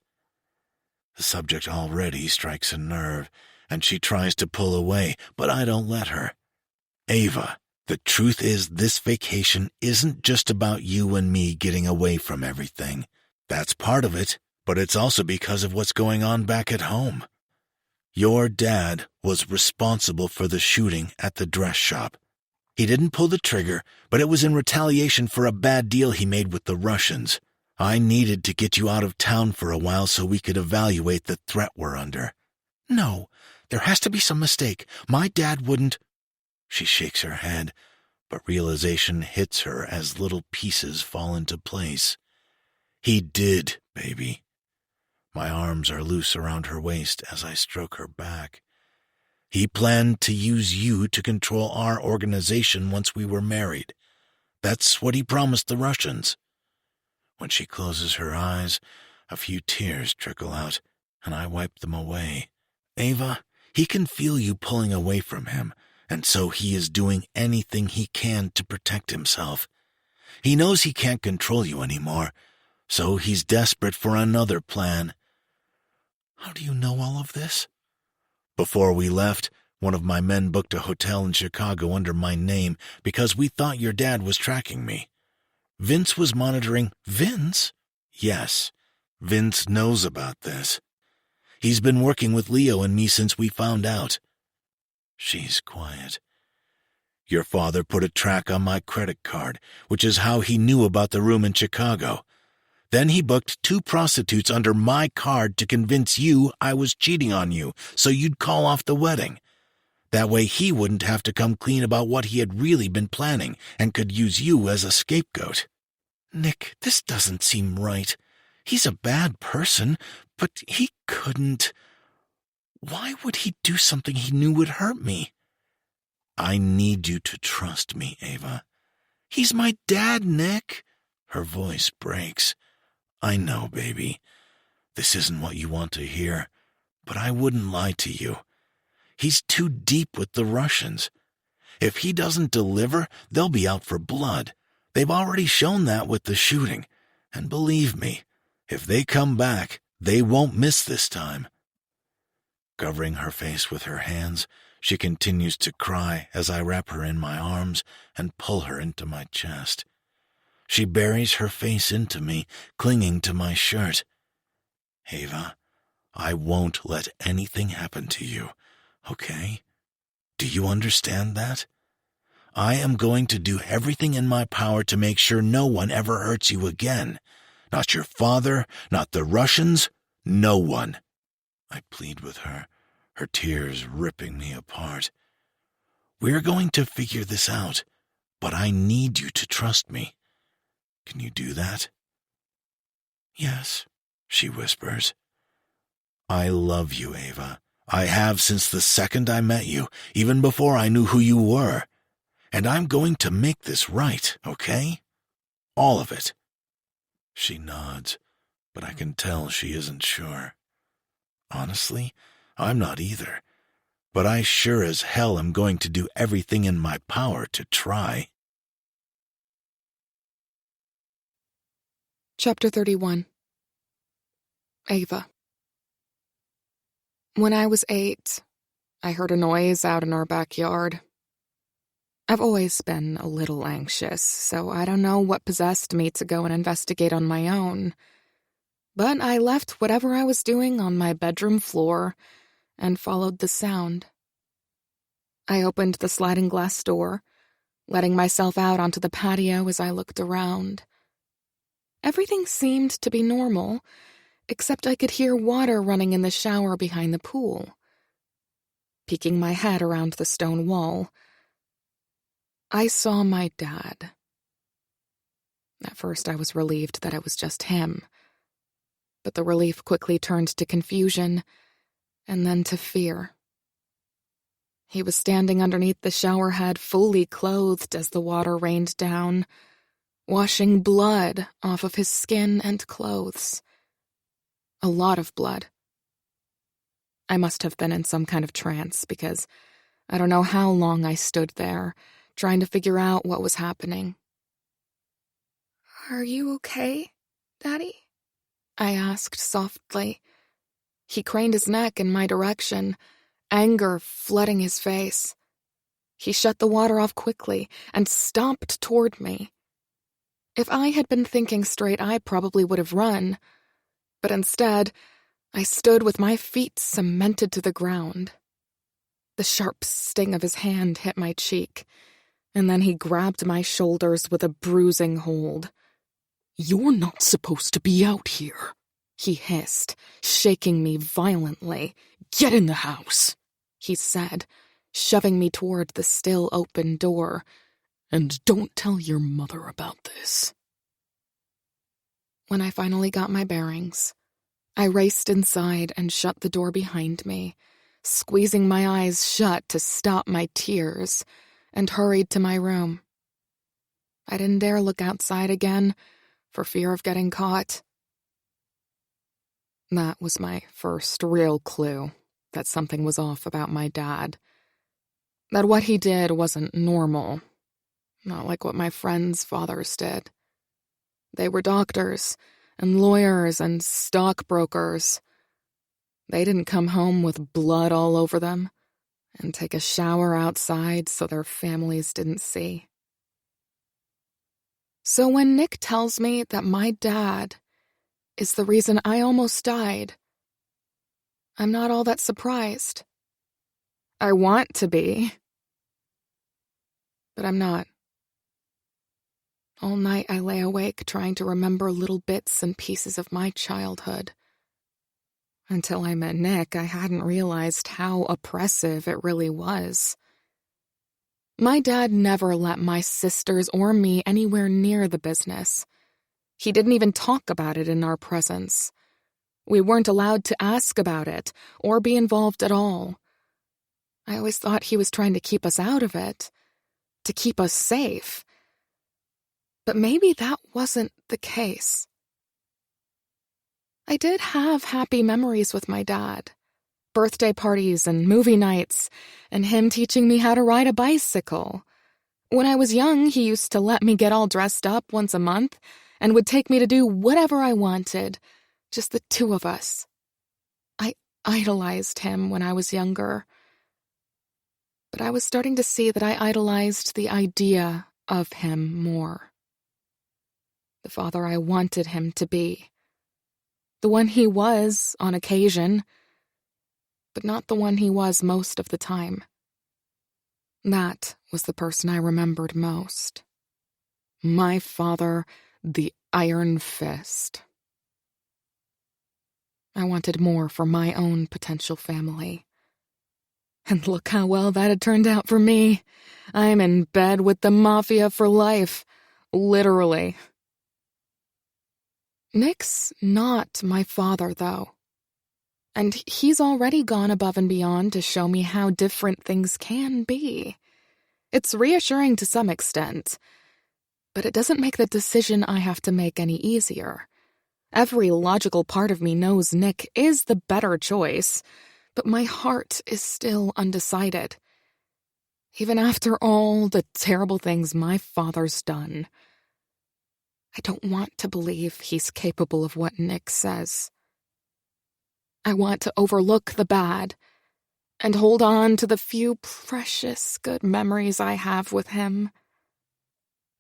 The subject already strikes a nerve, and she tries to pull away, but I don't let her. Ava, the truth is this vacation isn't just about you and me getting away from everything. That's part of it, but it's also because of what's going on back at home. Your dad was responsible for the shooting at the dress shop. He didn't pull the trigger, but it was in retaliation for a bad deal he made with the Russians. I needed to get you out of town for a while so we could evaluate the threat we're under. No, there has to be some mistake. My dad wouldn't. She shakes her head, but realization hits her as little pieces fall into place. He did, baby. My arms are loose around her waist as I stroke her back. He planned to use you to control our organization once we were married. That's what he promised the Russians. When she closes her eyes, a few tears trickle out, and I wipe them away. Ava, he can feel you pulling away from him, and so he is doing anything he can to protect himself. He knows he can't control you anymore, so he's desperate for another plan. How do you know all of this? Before we left, one of my men booked a hotel in Chicago under my name because we thought your dad was tracking me. Vince was monitoring. Vince? Yes, Vince knows about this. He's been working with Leo and me since we found out. She's quiet. Your father put a track on my credit card, which is how he knew about the room in Chicago. Then he booked 2 prostitutes under my card to convince you I was cheating on you, so you'd call off the wedding. That way he wouldn't have to come clean about what he had really been planning and could use you as a scapegoat. Nick, this doesn't seem right. He's a bad person, but he couldn't. Why would he do something he knew would hurt me? I need you to trust me, Ava. He's my dad, Nick. Her voice breaks. I know, baby. This isn't what you want to hear, but I wouldn't lie to you. He's too deep with the Russians. If he doesn't deliver, they'll be out for blood. They've already shown that with the shooting. And believe me, if they come back, they won't miss this time. Covering her face with her hands, she continues to cry as I wrap her in my arms and pull her into my chest. She buries her face into me, clinging to my shirt. Ava, I won't let anything happen to you, okay? Do you understand that? I am going to do everything in my power to make sure no one ever hurts you again. Not your father, not the Russians, no one. I plead with her, her tears ripping me apart. We're going to figure this out, but I need you to trust me. Can you do that? Yes, she whispers. I love you, Ava. I have since the second I met you, even before I knew who you were. And I'm going to make this right, okay? All of it. She nods, but I can tell she isn't sure. Honestly, I'm not either. But I sure as hell am going to do everything in my power to try. Chapter 31. Ava. When I was 8, I heard a noise out in our backyard. I've always been a little anxious, so I don't know what possessed me to go and investigate on my own. But I left whatever I was doing on my bedroom floor and followed the sound. I opened the sliding glass door, letting myself out onto the patio as I looked around. Everything seemed to be normal, except I could hear water running in the shower behind the pool. Peeking my head around the stone wall, I saw my dad. At first I was relieved that it was just him, but the relief quickly turned to confusion and then to fear. He was standing underneath the shower head, fully clothed as the water rained down, washing blood off of his skin and clothes. A lot of blood. I must have been in some kind of trance because I don't know how long I stood there, trying to figure out what was happening. "Are you okay, Daddy?" I asked softly. He craned his neck in my direction, anger flooding his face. He shut the water off quickly and stomped toward me. If I had been thinking straight, I probably would have run. But instead, I stood with my feet cemented to the ground. The sharp sting of his hand hit my cheek, and then he grabbed my shoulders with a bruising hold. "You're not supposed to be out here," he hissed, shaking me violently. "Get in the house," he said, shoving me toward the still open door. "And don't tell your mother about this." When I finally got my bearings, I raced inside and shut the door behind me, squeezing my eyes shut to stop my tears, and hurried to my room. I didn't dare look outside again for fear of getting caught. That was my first real clue that something was off about my dad. That what he did wasn't normal, not like what my friends' fathers did. They were doctors and lawyers and stockbrokers. They didn't come home with blood all over them and take a shower outside so their families didn't see. So when Nick tells me that my dad is the reason I almost died, I'm not all that surprised. I want to be, but I'm not. All night I lay awake trying to remember little bits and pieces of my childhood. Until I met Nick, I hadn't realized how oppressive it really was. My dad never let my sisters or me anywhere near the business. He didn't even talk about it in our presence. We weren't allowed to ask about it or be involved at all. I always thought he was trying to keep us out of it, to keep us safe. But maybe that wasn't the case. I did have happy memories with my dad. Birthday parties and movie nights, and him teaching me how to ride a bicycle. When I was young, he used to let me get all dressed up once a month and would take me to do whatever I wanted, just the two of us. I idolized him when I was younger. But I was starting to see that I idolized the idea of him more. The father I wanted him to be. The one he was on occasion, but not the one he was most of the time. That was the person I remembered most. My father, the Iron Fist. I wanted more for my own potential family. And look how well that had turned out for me. I'm in bed with the mafia for life. Literally. Nick's not my father, though. And he's already gone above and beyond to show me how different things can be. It's reassuring to some extent, but it doesn't make the decision I have to make any easier. Every logical part of me knows Nick is the better choice, but my heart is still undecided. Even after all the terrible things my father's done, I don't want to believe he's capable of what Nick says. I want to overlook the bad and hold on to the few precious good memories I have with him.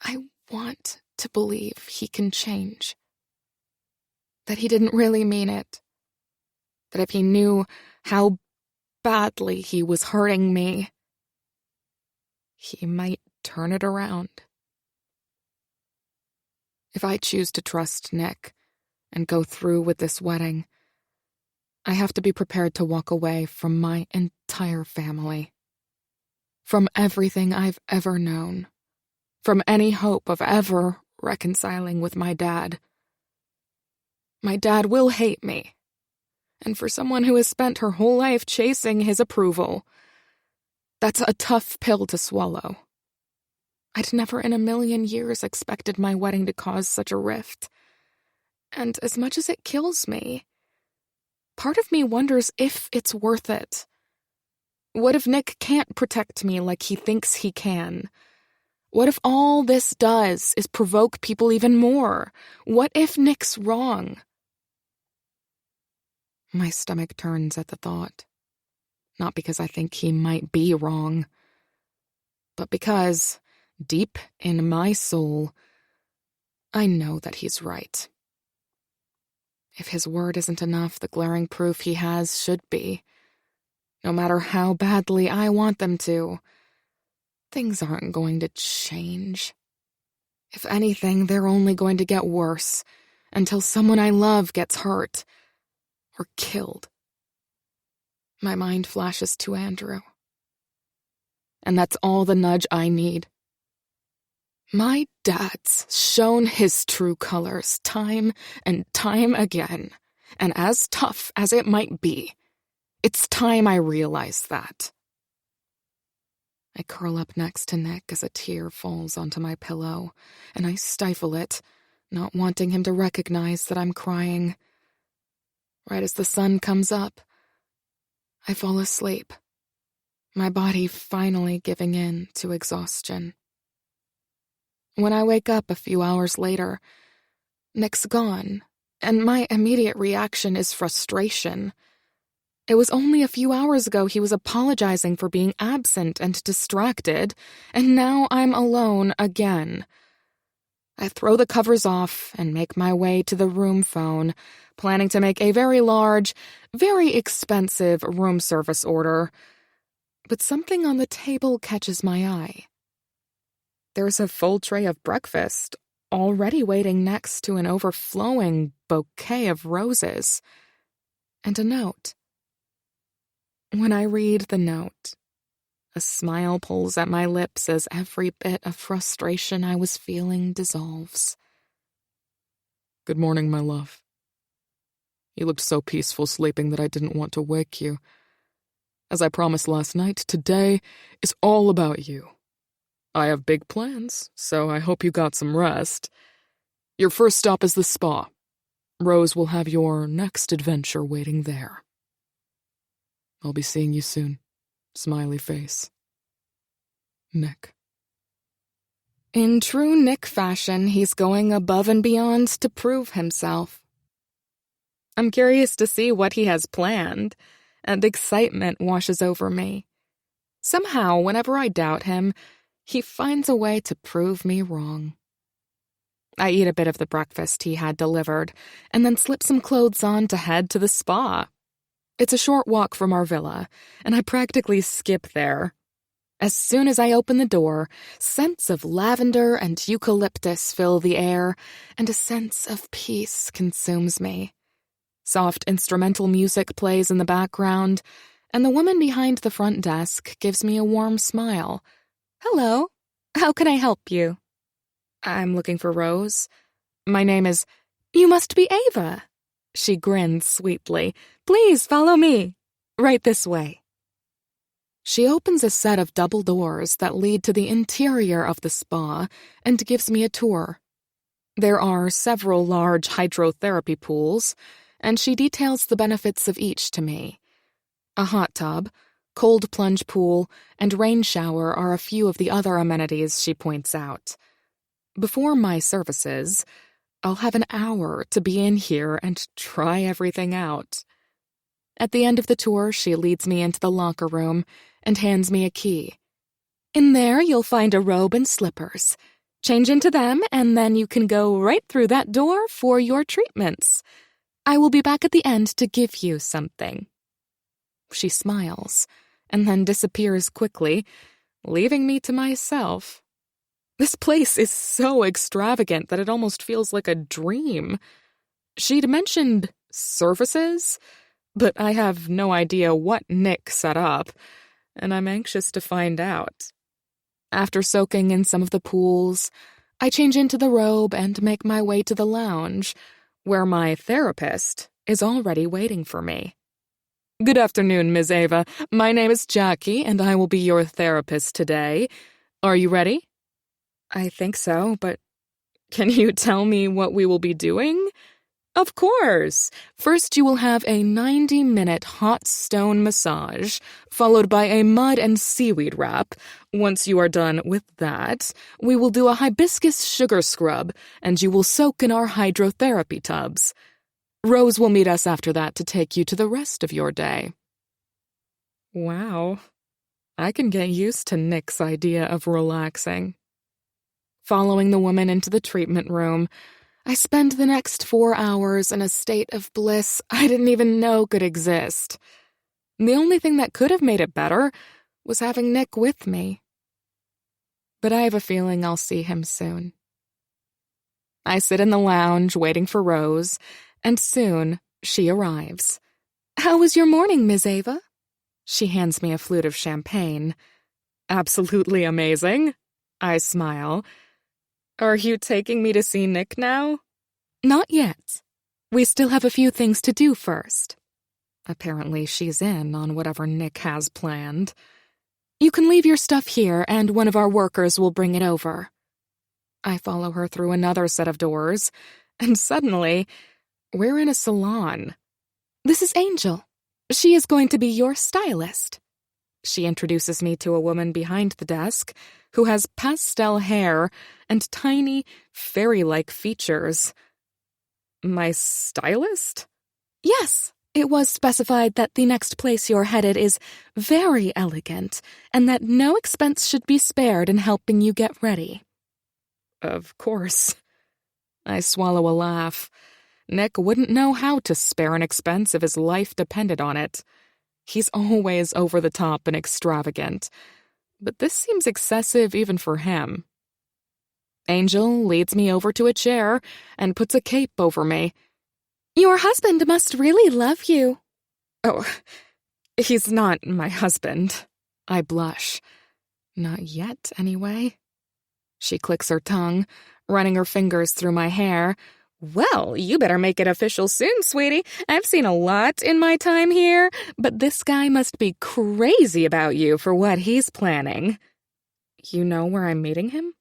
I want to believe he can change. That he didn't really mean it. That if he knew how badly he was hurting me, he might turn it around. If I choose to trust Nick and go through with this wedding, I have to be prepared to walk away from my entire family. From everything I've ever known. From any hope of ever reconciling with my dad. My dad will hate me. And for someone who has spent her whole life chasing his approval, That's a tough pill to swallow. I'd never in a million years expected my wedding to cause such a rift. And as much as it kills me, part of me wonders if it's worth it. What if Nick can't protect me like he thinks he can? What if all this does is provoke people even more? What if Nick's wrong? My stomach turns at the thought. Not because I think he might be wrong, but because, deep in my soul, I know that he's right. If his word isn't enough, the glaring proof he has should be. No matter how badly I want them to, things aren't going to change. If anything, they're only going to get worse until someone I love gets hurt or killed. My mind flashes to Andrew. And that's all the nudge I need. My dad's shown his true colors time and time again, and as tough as it might be, it's time I realize that. I curl up next to Nick as a tear falls onto my pillow, and I stifle it, not wanting him to recognize that I'm crying. Right as the sun comes up, I fall asleep, my body finally giving in to exhaustion. When I wake up a few hours later, Nick's gone, and my immediate reaction is frustration. It was only a few hours ago he was apologizing for being absent and distracted, and now I'm alone again. I throw the covers off and make my way to the room phone, planning to make a very large, very expensive room service order. But something on the table catches my eye. There's a full tray of breakfast, already waiting next to an overflowing bouquet of roses, and a note. When I read the note, a smile pulls at my lips as every bit of frustration I was feeling dissolves. Good morning, my love. You looked so peaceful sleeping that I didn't want to wake you. As I promised last night, today is all about you. I have big plans, so I hope you got some rest. Your first stop is the spa. Rose will have your next adventure waiting there. I'll be seeing you soon. Smiley face. Nick. In true Nick fashion, he's going above and beyond to prove himself. I'm curious to see what he has planned, and excitement washes over me. Somehow, whenever I doubt him, he finds a way to prove me wrong. I eat a bit of the breakfast he had delivered, and then slip some clothes on to head to the spa. It's a short walk from our villa, and I practically skip there. As soon as I open the door, scents of lavender and eucalyptus fill the air, and a sense of peace consumes me. Soft instrumental music plays in the background, and the woman behind the front desk gives me a warm smile. Hello, how can I help you? I'm looking for Rose. My name is... You must be Ava. She grins sweetly. Please follow me. Right this way. She opens a set of double doors that lead to the interior of the spa and gives me a tour. There are several large hydrotherapy pools, and she details the benefits of each to me. A hot tub, cold plunge pool, and rain shower are a few of the other amenities she points out. Before my services, I'll have an hour to be in here and try everything out. At the end of the tour, she leads me into the locker room and hands me a key. In there, you'll find a robe and slippers. Change into them, and then you can go right through that door for your treatments. I will be back at the end to give you something. She smiles, and then disappears quickly, leaving me to myself. This place is so extravagant that it almost feels like a dream. She'd mentioned services, but I have no idea what Nick set up, and I'm anxious to find out. After soaking in some of the pools, I change into the robe and make my way to the lounge, where my therapist is already waiting for me. Good afternoon, Ms. Ava. My name is Jackie, and I will be your therapist today. Are you ready? I think so, but can you tell me what we will be doing? Of course. First, you will have a 90-minute hot stone massage, followed by a mud and seaweed wrap. Once you are done with that, we will do a hibiscus sugar scrub, and you will soak in our hydrotherapy tubs. Rose will meet us after that to take you to the rest of your day. Wow. I can get used to Nick's idea of relaxing. Following the woman into the treatment room, I spend the next 4 hours in a state of bliss I didn't even know could exist. The only thing that could have made it better was having Nick with me. But I have a feeling I'll see him soon. I sit in the lounge waiting for Rose, and soon she arrives. How was your morning, Ms. Ava? She hands me a flute of champagne. Absolutely amazing. I smile. Are you taking me to see Nick now? Not yet. We still have a few things to do first. Apparently she's in on whatever Nick has planned. You can leave your stuff here, and one of our workers will bring it over. I follow her through another set of doors, and suddenly, we're in a salon. This is Angel. She is going to be your stylist. She introduces me to a woman behind the desk who has pastel hair and tiny, fairy-like features. My stylist? Yes, it was specified that the next place you're headed is very elegant and that no expense should be spared in helping you get ready. Of course. I swallow a laugh. Nick wouldn't know how to spare an expense if his life depended on it. He's always over the top and extravagant, but this seems excessive even for him. Angel leads me over to a chair and puts a cape over me. Your husband must really love you. Oh, he's not my husband. I blush. Not yet, anyway. She clicks her tongue, running her fingers through my hair. Well, you better make it official soon, sweetie. I've seen a lot in my time here, but this guy must be crazy about you for what he's planning. You know where I'm meeting him?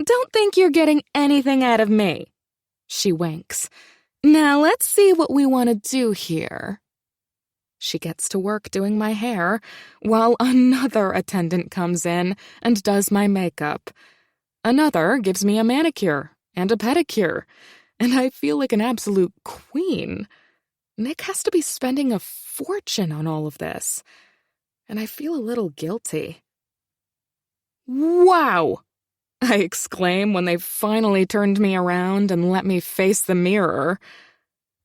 Don't think you're getting anything out of me. She winks. Now let's see what we want to do here. She gets to work doing my hair, while another attendant comes in and does my makeup. Another gives me a manicure and a pedicure, and I feel like an absolute queen. Nick has to be spending a fortune on all of this, and I feel a little guilty. Wow! I exclaim when they finally turned me around and let me face the mirror.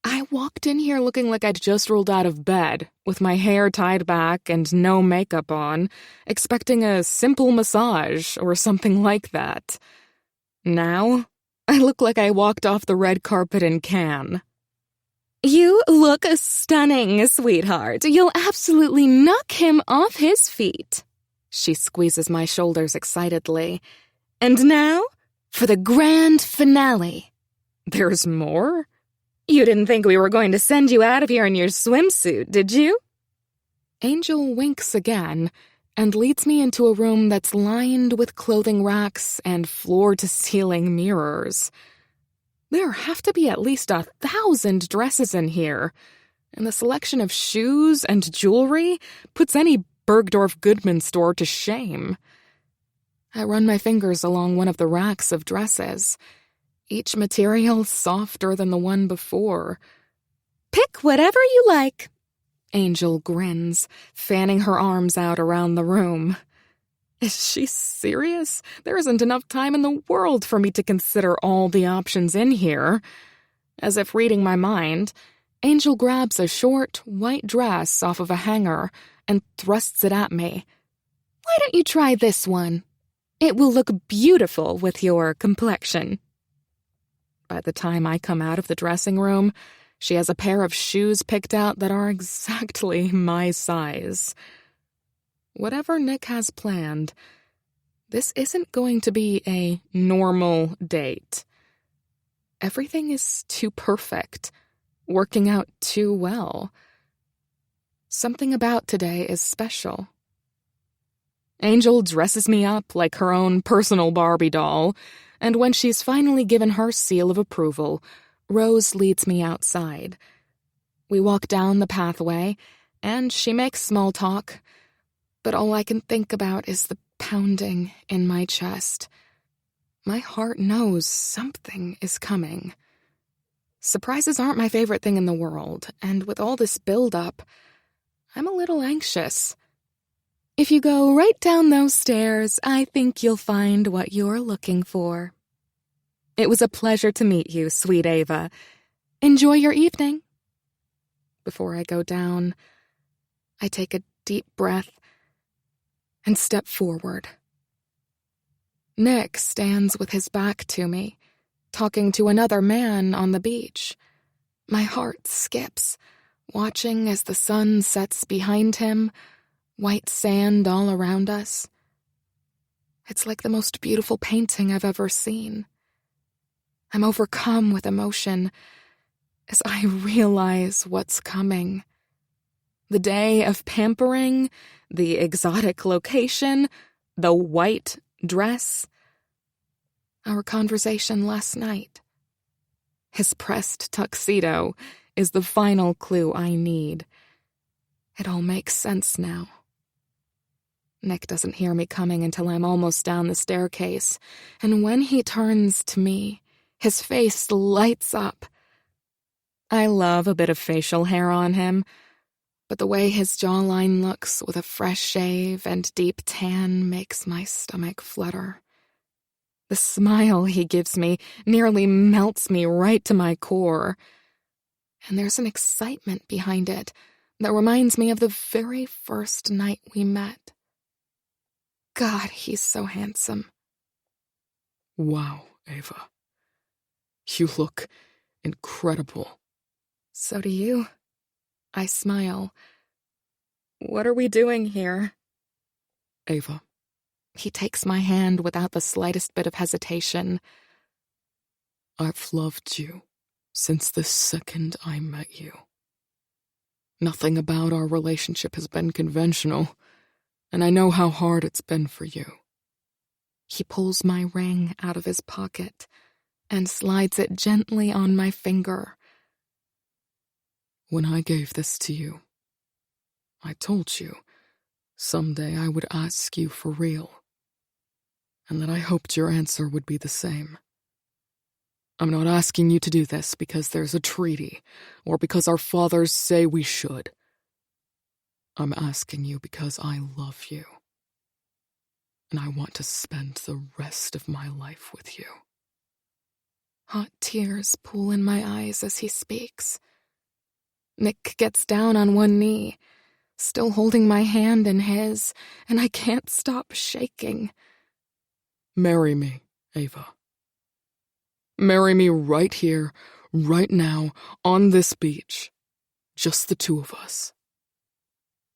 I walked in here looking like I'd just rolled out of bed, with my hair tied back and no makeup on, expecting a simple massage or something like that. Now, I look like I walked off the red carpet in Cannes. You look stunning, sweetheart. You'll absolutely knock him off his feet. She squeezes my shoulders excitedly. And now, for the grand finale. There's more? You didn't think we were going to send you out of here in your swimsuit, did you? Angel winks again and leads me into a room that's lined with clothing racks and floor-to-ceiling mirrors. There have to be at least 1,000 dresses in here, and the selection of shoes and jewelry puts any Bergdorf Goodman store to shame. I run my fingers along one of the racks of dresses, each material softer than the one before. Pick whatever you like. Angel grins, fanning her arms out around the room. Is she serious? There isn't enough time in the world for me to consider all the options in here. As if reading my mind, Angel grabs a short, white dress off of a hanger and thrusts it at me. Why don't you try this one? It will look beautiful with your complexion. By the time I come out of the dressing room, she has a pair of shoes picked out that are exactly my size. Whatever Nick has planned, this isn't going to be a normal date. Everything is too perfect, working out too well. Something about today is special. Angel dresses me up like her own personal Barbie doll, and when she's finally given her seal of approval, Rose leads me outside. We walk down the pathway, and she makes small talk, but all I can think about is the pounding in my chest. My heart knows something is coming. Surprises aren't my favorite thing in the world, and with all this build-up, I'm a little anxious. If you go right down those stairs, I think you'll find what you're looking for. It was a pleasure to meet you, sweet Ava. Enjoy your evening. Before I go down, I take a deep breath and step forward. Nick stands with his back to me, talking to another man on the beach. My heart skips, watching as the sun sets behind him, white sand all around us. It's like the most beautiful painting I've ever seen. I'm overcome with emotion as I realize what's coming. The day of pampering, the exotic location, the white dress. Our conversation last night. His pressed tuxedo is the final clue I need. It all makes sense now. Nick doesn't hear me coming until I'm almost down the staircase, and when he turns to me, his face lights up. I love a bit of facial hair on him, but the way his jawline looks with a fresh shave and deep tan makes my stomach flutter. The smile he gives me nearly melts me right to my core, and there's an excitement behind it that reminds me of the very first night we met. God, he's so handsome. Wow, Ava. You look incredible. So do you. I smile. What are we doing here? Ava. He takes my hand without the slightest bit of hesitation. I've loved you since the second I met you. Nothing about our relationship has been conventional, and I know how hard it's been for you. He pulls my ring out of his pocket and slides it gently on my finger. When I gave this to you, I told you someday I would ask you for real, and that I hoped your answer would be the same. I'm not asking you to do this because there's a treaty, or because our fathers say we should. I'm asking you because I love you, and I want to spend the rest of my life with you. Hot tears pool in my eyes as he speaks. Nick gets down on one knee, still holding my hand in his, and I can't stop shaking. Marry me, Ava. Marry me right here, right now, on this beach. Just the two of us.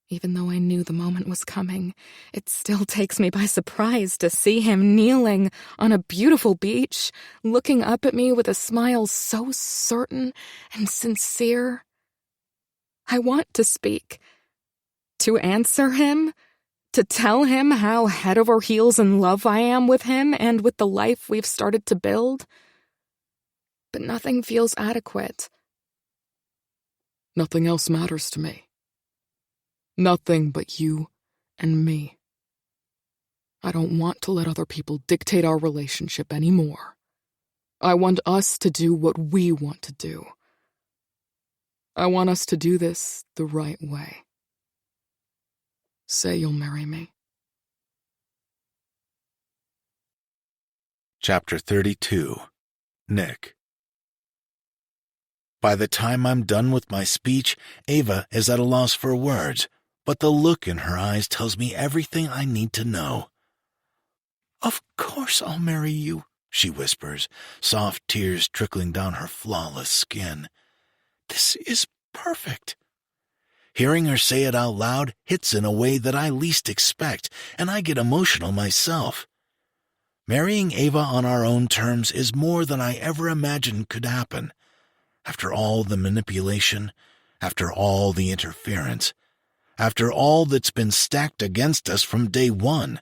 Even though I knew the moment was coming, it still takes me by surprise to see him kneeling on a beautiful beach, looking up at me with a smile so certain and sincere. I want to speak, to answer him, to tell him how head over heels in love I am with him and with the life we've started to build. But nothing feels adequate. Nothing else matters to me. Nothing but you and me. I don't want to let other people dictate our relationship anymore. I want us to do what we want to do. I want us to do this the right way. Say you'll marry me. Chapter 32. Nick. By the time I'm done with my speech, Ava is at a loss for words, but the look in her eyes tells me everything I need to know. "Of course I'll marry you," she whispers, soft tears trickling down her flawless skin. "This is perfect." Hearing her say it out loud hits in a way that I least expect, and I get emotional myself. Marrying Ava on our own terms is more than I ever imagined could happen. After all the manipulation, after all the interference, after all that's been stacked against us from day one.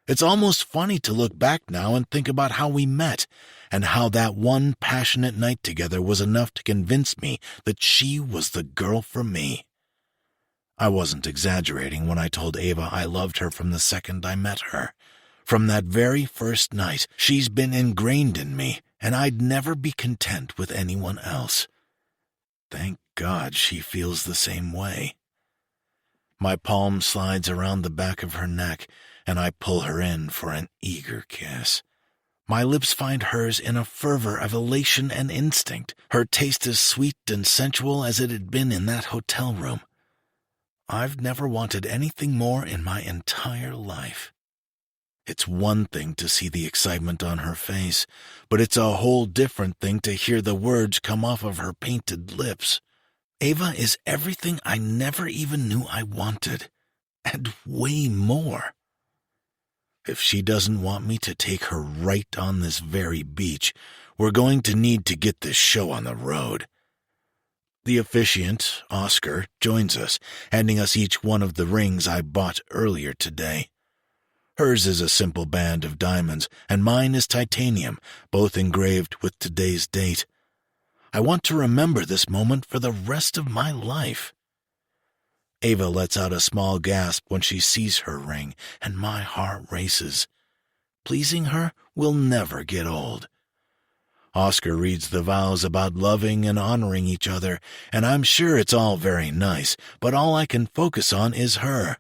It's almost funny to look back now and think about how we met, and how that one passionate night together was enough to convince me that she was the girl for me. I wasn't exaggerating when I told Ava I loved her from the second I met her. From that very first night, she's been ingrained in me, and I'd never be content with anyone else. Thank God she feels the same way. My palm slides around the back of her neck, and I pull her in for an eager kiss. My lips find hers in a fervor of elation and instinct, her taste as sweet and sensual as it had been in that hotel room. I've never wanted anything more in my entire life. It's one thing to see the excitement on her face, but it's a whole different thing to hear the words come off of her painted lips. Ava is everything I never even knew I wanted, and way more. If she doesn't want me to take her right on this very beach, we're going to need to get this show on the road. The officiant, Oscar, joins us, handing us each one of the rings I bought earlier today. Hers is a simple band of diamonds, and mine is titanium, both engraved with today's date. I want to remember this moment for the rest of my life. Ava lets out a small gasp when she sees her ring, and my heart races. Pleasing her will never get old. Oscar reads the vows about loving and honoring each other, and I'm sure it's all very nice, but all I can focus on is her.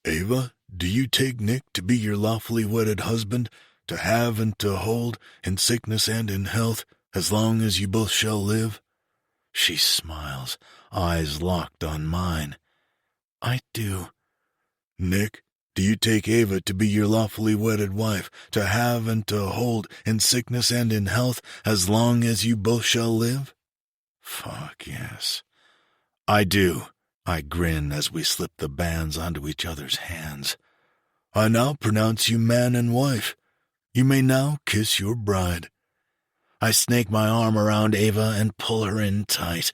Ava, do you take Nick to be your lawfully wedded husband, to have and to hold, in sickness and in health, as long as you both shall live? She smiles, eyes locked on mine. I do. Nick, do you take Ava to be your lawfully wedded wife, to have and to hold, in sickness and in health, as long as you both shall live? Fuck yes. I do. I grin as we slip the bands onto each other's hands. I now pronounce you man and wife. You may now kiss your bride. I snake my arm around Ava and pull her in tight.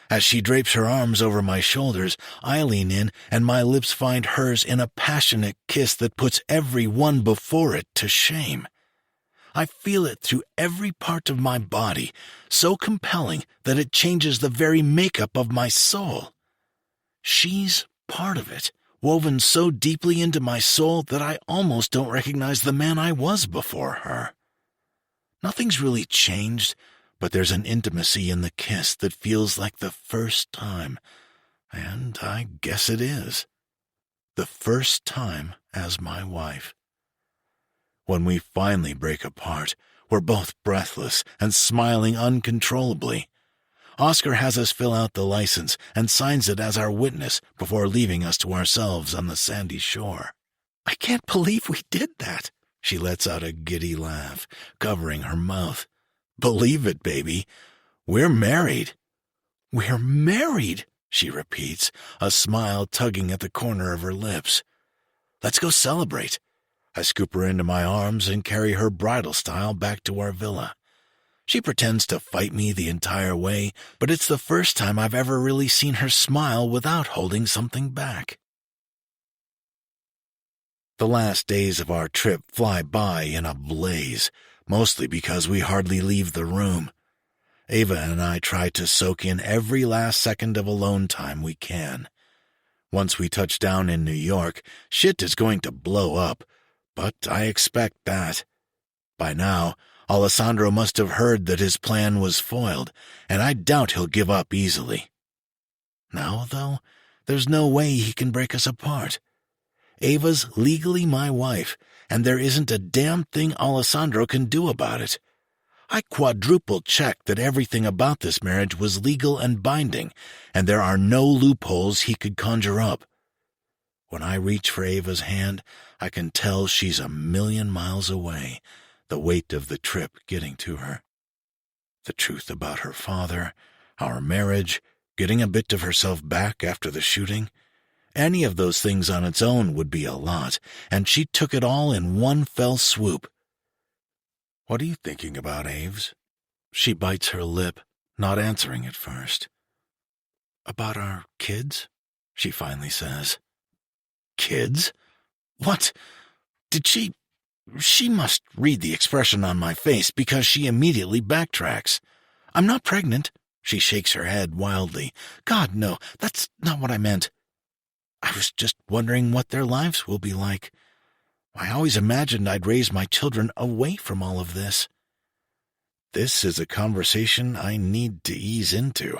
As she drapes her arms over my shoulders, I lean in, and my lips find hers in a passionate kiss that puts every one before it to shame. I feel it through every part of my body, so compelling that it changes the very makeup of my soul. She's part of it, woven so deeply into my soul that I almost don't recognize the man I was before her. Nothing's really changed, but there's an intimacy in the kiss that feels like the first time, and I guess it is. The first time as my wife. When we finally break apart, we're both breathless and smiling uncontrollably. Oscar has us fill out the license and signs it as our witness before leaving us to ourselves on the sandy shore. I can't believe we did that. She lets out a giddy laugh, covering her mouth. Believe it, baby. We're married. We're married, she repeats, a smile tugging at the corner of her lips. Let's go celebrate. I scoop her into my arms and carry her bridal style back to our villa. She pretends to fight me the entire way, but it's the first time I've ever really seen her smile without holding something back. The last days of our trip fly by in a blaze, mostly because we hardly leave the room. Ava and I try to soak in every last second of alone time we can. Once we touch down in New York, shit is going to blow up, but I expect that. By now, Alessandro must have heard that his plan was foiled, and I doubt he'll give up easily. Now, though, there's no way he can break us apart. Ava's legally my wife, and there isn't a damn thing Alessandro can do about it. I quadruple-checked that everything about this marriage was legal and binding, and there are no loopholes he could conjure up. When I reach for Ava's hand, I can tell she's a million miles away, the weight of the trip getting to her. The truth about her father, our marriage, getting a bit of herself back after the shooting, any of those things on its own would be a lot, and she took it all in one fell swoop. What are you thinking about, Aves? She bites her lip, not answering at first. About our kids? she finally says. Kids? What? Did she... She must read the expression on my face because she immediately backtracks. I'm not pregnant. She shakes her head wildly. God, no, that's not what I meant. I was just wondering what their lives will be like. I always imagined I'd raise my children away from all of this. This is a conversation I need to ease into.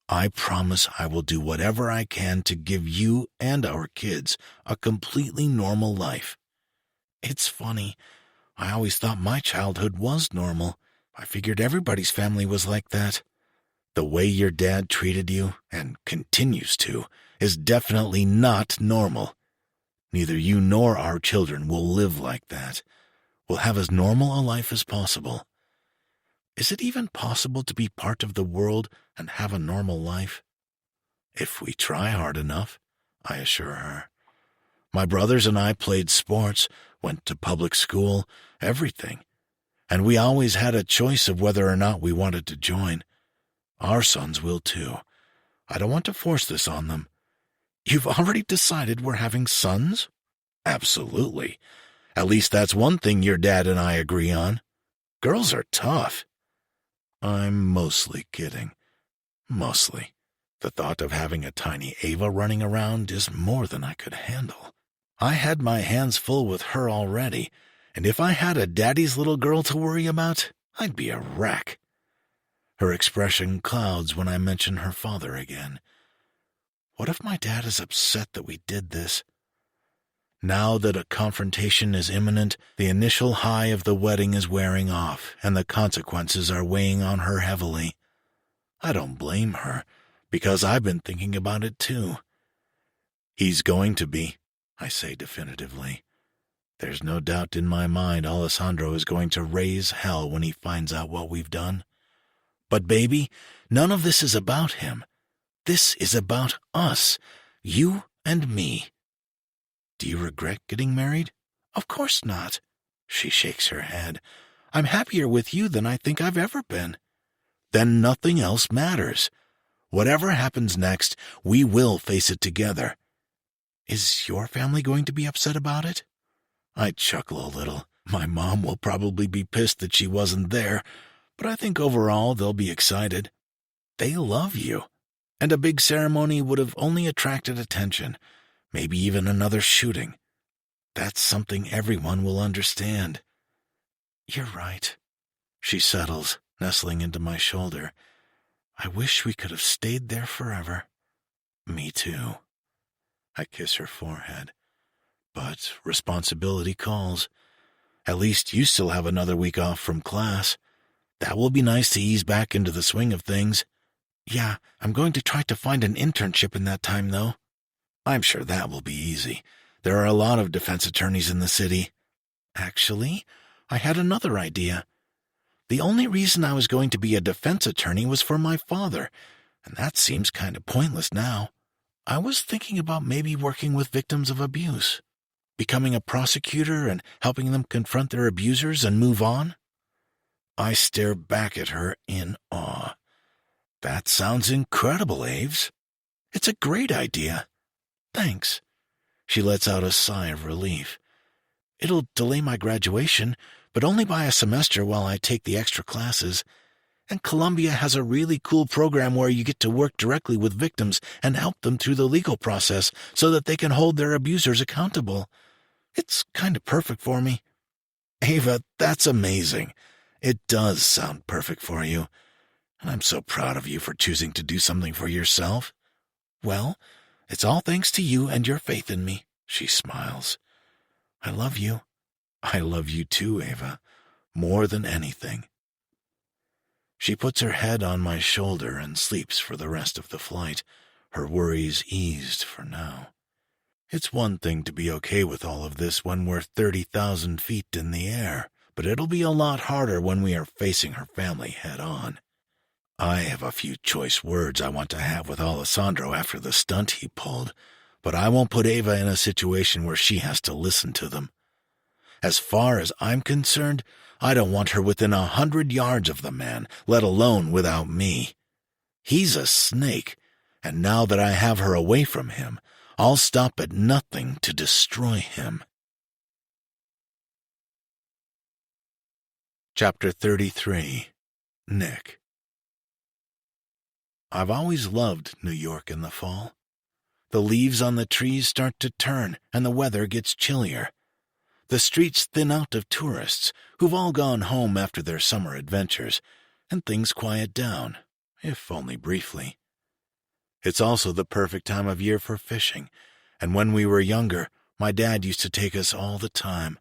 I promise I will do whatever I can to give you and our kids a completely normal life. It's funny. I always thought my childhood was normal. I figured everybody's family was like that. The way your dad treated you, and continues to, is definitely not normal. Neither you nor our children will live like that. We'll have as normal a life as possible. Is it even possible to be part of the world and have a normal life? If we try hard enough, I assure her. My brothers and I played sports, went to public school, everything. And we always had a choice of whether or not we wanted to join. Our sons will too. I don't want to force this on them. You've already decided we're having sons? Absolutely. At least that's one thing your dad and I agree on. Girls are tough. I'm mostly kidding. Mostly. The thought of having a tiny Ava running around is more than I could handle. I had my hands full with her already, and if I had a daddy's little girl to worry about, I'd be a wreck. Her expression clouds when I mention her father again. What if my dad is upset that we did this? Now that a confrontation is imminent, the initial high of the wedding is wearing off, and the consequences are weighing on her heavily. I don't blame her, because I've been thinking about it too. He's going to be, I say definitively. There's no doubt in my mind Alessandro is going to raise hell when he finds out what we've done. But baby, none of this is about him. This is about us, you and me. Do you regret getting married? Of course not. She shakes her head. I'm happier with you than I think I've ever been. Then nothing else matters. Whatever happens next, we will face it together. Is your family going to be upset about it? I chuckle a little. My mom will probably be pissed that she wasn't there, but I think overall they'll be excited. They love you, and a big ceremony would have only attracted attention, maybe even another shooting. That's something everyone will understand. You're right. She settles, nestling into my shoulder. I wish we could have stayed there forever. Me too. I kiss her forehead. But responsibility calls. At least you still have another week off from class. That will be nice to ease back into the swing of things. Yeah, I'm going to try to find an internship in that time, though. I'm sure that will be easy. There are a lot of defense attorneys in the city. Actually, I had another idea. The only reason I was going to be a defense attorney was for my father, and that seems kind of pointless now. I was thinking about maybe working with victims of abuse, becoming a prosecutor and helping them confront their abusers and move on. I stare back at her in awe. That sounds incredible, Aves. It's a great idea. Thanks. She lets out a sigh of relief. It'll delay my graduation, but only by a semester while I take the extra classes. And Columbia has a really cool program where you get to work directly with victims and help them through the legal process so that they can hold their abusers accountable. It's kind of perfect for me. Ava, that's amazing. It does sound perfect for you. And I'm so proud of you for choosing to do something for yourself. Well, it's all thanks to you and your faith in me, she smiles. I love you. I love you too, Ava, more than anything. She puts her head on my shoulder and sleeps for the rest of the flight, her worries eased for now. It's one thing to be okay with all of this when we're 30,000 feet in the air, but it'll be a lot harder when we are facing her family head-on. I have a few choice words I want to have with Alessandro after the stunt he pulled, but I won't put Ava in a situation where she has to listen to them. As far as I'm concerned, I don't want her within 100 yards of the man, let alone without me. He's a snake, And now that I have her away from him, I'll stop at nothing to destroy him. Chapter 33. Nick. I've always loved New York in the fall. The leaves on the trees start to turn, and the weather gets chillier. The streets thin out of tourists, who've all gone home after their summer adventures, and things quiet down, if only briefly. It's also the perfect time of year for fishing, and when we were younger, my dad used to take us all the time.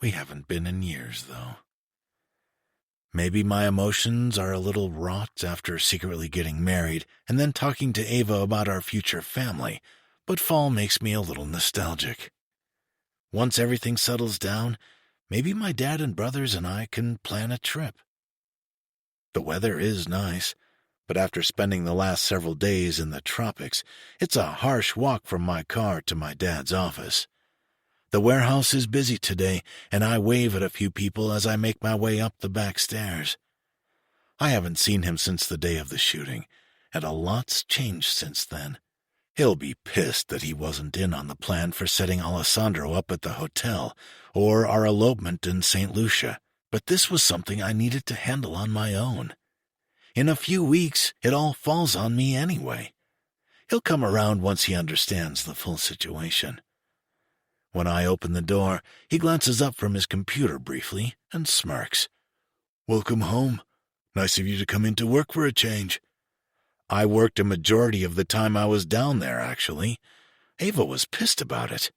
We haven't been in years, though. Maybe my emotions are a little wrought after secretly getting married and then talking to Ava about our future family, but fall makes me a little nostalgic. Once everything settles down, maybe my dad and brothers and I can plan a trip. The weather is nice, but after spending the last several days in the tropics, it's a harsh walk from my car to my dad's office. The warehouse is busy today, and I wave at a few people as I make my way up the back stairs. I haven't seen him since the day of the shooting, and a lot's changed since then. He'll be pissed that he wasn't in on the plan for setting Alessandro up at the hotel, or our elopement in St. Lucia, but this was something I needed to handle on my own. In a few weeks, it all falls on me anyway. He'll come around once he understands the full situation. When I open the door, he glances up from his computer briefly and smirks. "Welcome home. Nice of you to come into work for a change." I worked a majority of the time I was down there, actually. Ava was pissed about it.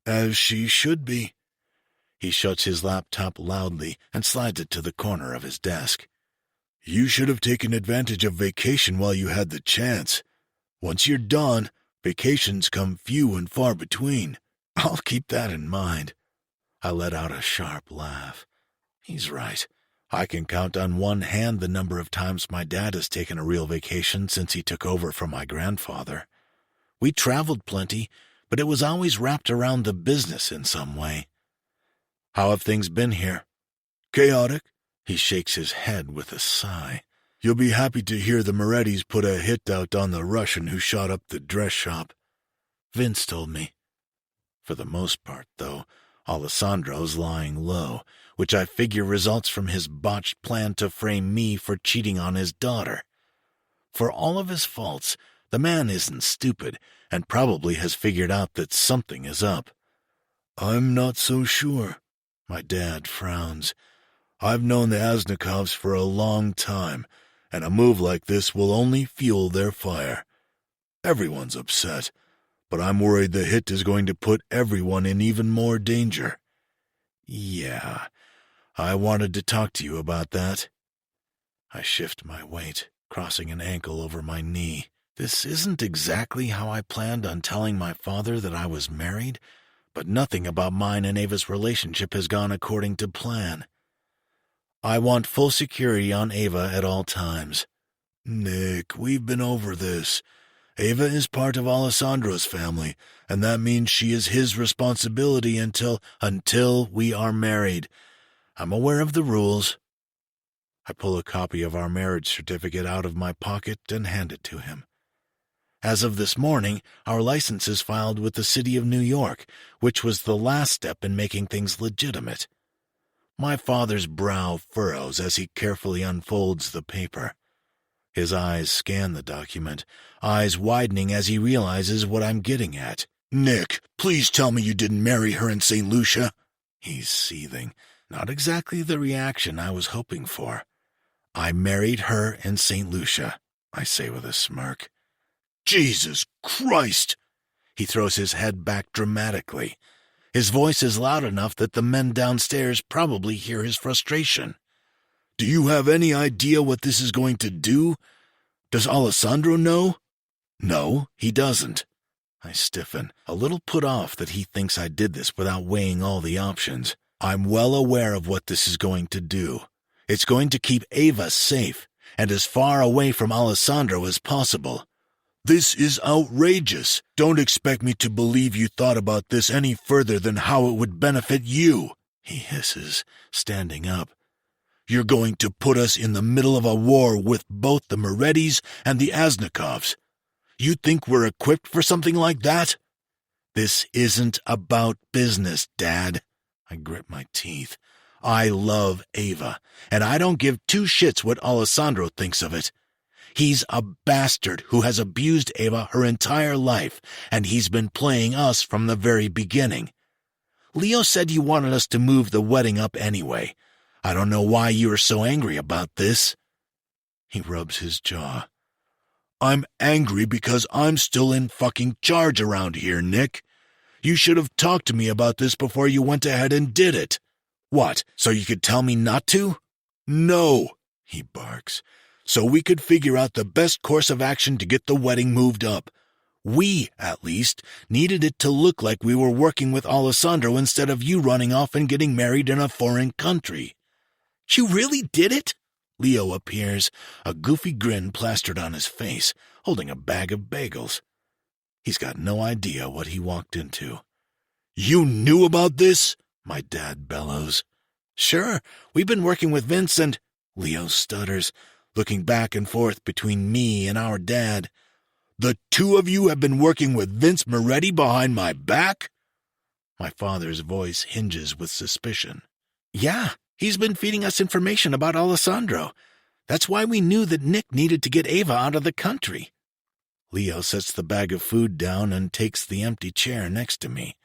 As she should be. He shuts his laptop loudly and slides it to the corner of his desk. "You should have taken advantage of vacation while you had the chance. Once you're done, vacations come few and far between." "I'll keep that in mind." I let out a sharp laugh. He's right. I can count on one hand the number of times my dad has taken a real vacation since he took over from my grandfather. We traveled plenty, but it was always wrapped around the business in some way. "How have things been here?" "Chaotic." He shakes his head with a sigh. "You'll be happy to hear the Morettis put a hit out on the Russian who shot up the dress shop." Vince told me. For the most part, though, Alessandro's lying low, which I figure results from his botched plan to frame me for cheating on his daughter. For all of his faults, the man isn't stupid and probably has figured out that something is up. "I'm not so sure." My dad frowns. "I've known the Asnikovs for a long time, and a move like this will only fuel their fire. Everyone's upset, but I'm worried the hit is going to put everyone in even more danger." "Yeah, I wanted to talk to you about that." I shift my weight, crossing an ankle over my knee. This isn't exactly how I planned on telling my father that I was married, but nothing about mine and Ava's relationship has gone according to plan. I want full security on Ava at all times. "Nick, we've been over this. Ava is part of Alessandro's family, and that means she is his responsibility until we are married. I'm aware of the rules." I pull a copy of our marriage certificate out of my pocket and hand it to him. As of this morning, our license is filed with the city of New York, which was the last step in making things legitimate. My father's brow furrows as he carefully unfolds the paper. His eyes scan the document, eyes widening as he realizes what I'm getting at. "Nick, please tell me you didn't marry her in St. Lucia." He's seething. Not exactly the reaction I was hoping for. "I married her in St. Lucia," I say with a smirk. "Jesus Christ!" He throws his head back dramatically. His voice is loud enough that the men downstairs probably hear his frustration. "Do you have any idea what this is going to do? Does Alessandro know?" "No, he doesn't." I stiffen, a little put off that he thinks I did this without weighing all the options. "I'm well aware of what this is going to do. It's going to keep Ava safe and as far away from Alessandro as possible." "This is outrageous. Don't expect me to believe you thought about this any further than how it would benefit you," he hisses, standing up. "You're going to put us in the middle of a war with both the Morettis and the Asnikovs. You think we're equipped for something like that? This isn't about business, Dad. I grit my teeth. I love Ava, and I don't give two shits what Alessandro thinks of it. He's a bastard who has abused Ava her entire life, and he's been playing us from the very beginning. Leo said you wanted us to move the wedding up anyway. I don't know why you are so angry about this. He rubs his jaw. I'm angry because I'm still in fucking charge around here, Nick. You should have talked to me about this before you went ahead and did it. What, so you could tell me not to? No, he barks. So we could figure out the best course of action to get the wedding moved up. We, at least, needed it to look like we were working with Alessandro instead of you running off and getting married in a foreign country. You really did it? Leo appears, a goofy grin plastered on his face, holding a bag of bagels. He's got no idea what he walked into. You knew about this? My dad bellows. Sure, we've been working with Vince and... Leo stutters, looking back and forth between me and our dad. The two of you have been working with Vince Moretti behind my back? My father's voice hinges with suspicion. Yeah, he's been feeding us information about Alessandro. That's why we knew that Nick needed to get Ava out of the country. Leo sets the bag of food down and takes the empty chair next to me.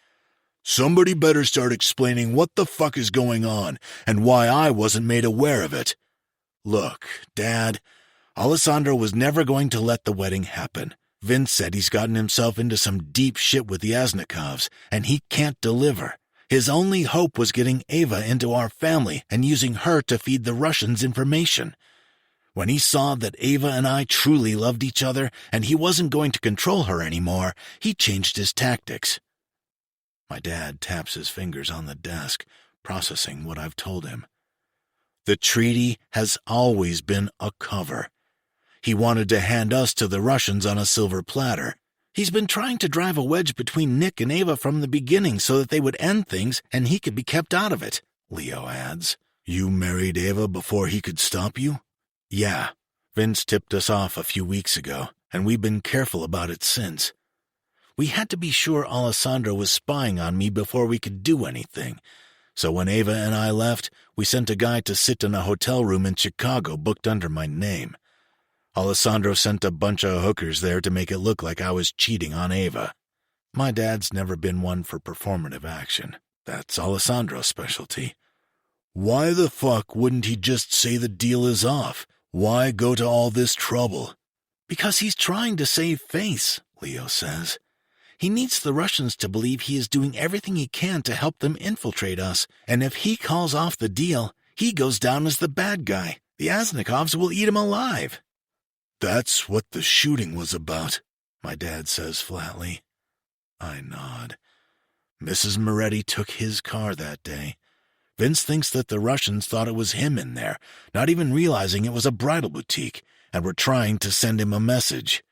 Somebody better start explaining what the fuck is going on and why I wasn't made aware of it. Look, Dad, Alessandro was never going to let the wedding happen. Vince said he's gotten himself into some deep shit with the Asnikovs, and he can't deliver. His only hope was getting Ava into our family and using her to feed the Russians information. When he saw that Ava and I truly loved each other and he wasn't going to control her anymore, he changed his tactics. My dad taps his fingers on the desk, processing what I've told him. The treaty has always been a cover. He wanted to hand us to the Russians on a silver platter. He's been trying to drive a wedge between Nick and Ava from the beginning so that they would end things and he could be kept out of it, Leo adds. You married Ava before he could stop you? Yeah. Vince tipped us off a few weeks ago, and we've been careful about it since. We had to be sure Alessandro was spying on me before we could do anything. So when Ava and I left, we sent a guy to sit in a hotel room in Chicago booked under my name. Alessandro sent a bunch of hookers there to make it look like I was cheating on Ava. My dad's never been one for performative action. That's Alessandro's specialty. Why the fuck wouldn't he just say the deal is off? Why go to all this trouble? Because he's trying to save face, Leo says. He needs the Russians to believe he is doing everything he can to help them infiltrate us, and if he calls off the deal, he goes down as the bad guy. The Asnikovs will eat him alive. That's what the shooting was about, my dad says flatly. I nod. Mrs. Moretti took his car that day. Vince thinks that the Russians thought it was him in there, not even realizing it was a bridal boutique, and were trying to send him a message.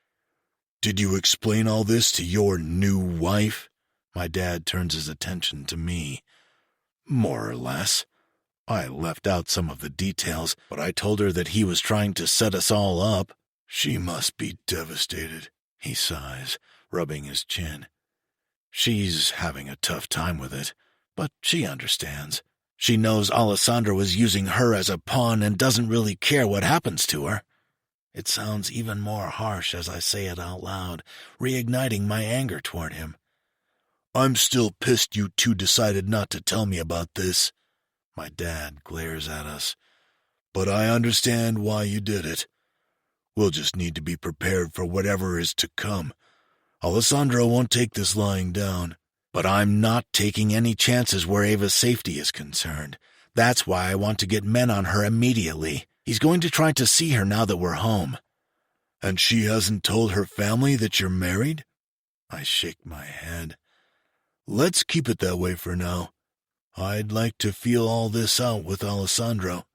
Did you explain all this to your new wife? My dad turns his attention to me. More or less. I left out some of the details, but I told her that he was trying to set us all up. She must be devastated, he sighs, rubbing his chin. She's having a tough time with it, but she understands. She knows Alessandro is using her as a pawn and doesn't really care what happens to her. It sounds even more harsh as I say it out loud, reigniting my anger toward him. I'm still pissed you two decided not to tell me about this. My dad glares at us. But I understand why you did it. We'll just need to be prepared for whatever is to come. Alessandro won't take this lying down. But I'm not taking any chances where Ava's safety is concerned. That's why I want to get men on her immediately. He's going to try to see her now that we're home. And she hasn't told her family that you're married? I shake my head. Let's keep it that way for now. I'd like to feel all this out with Alessandro.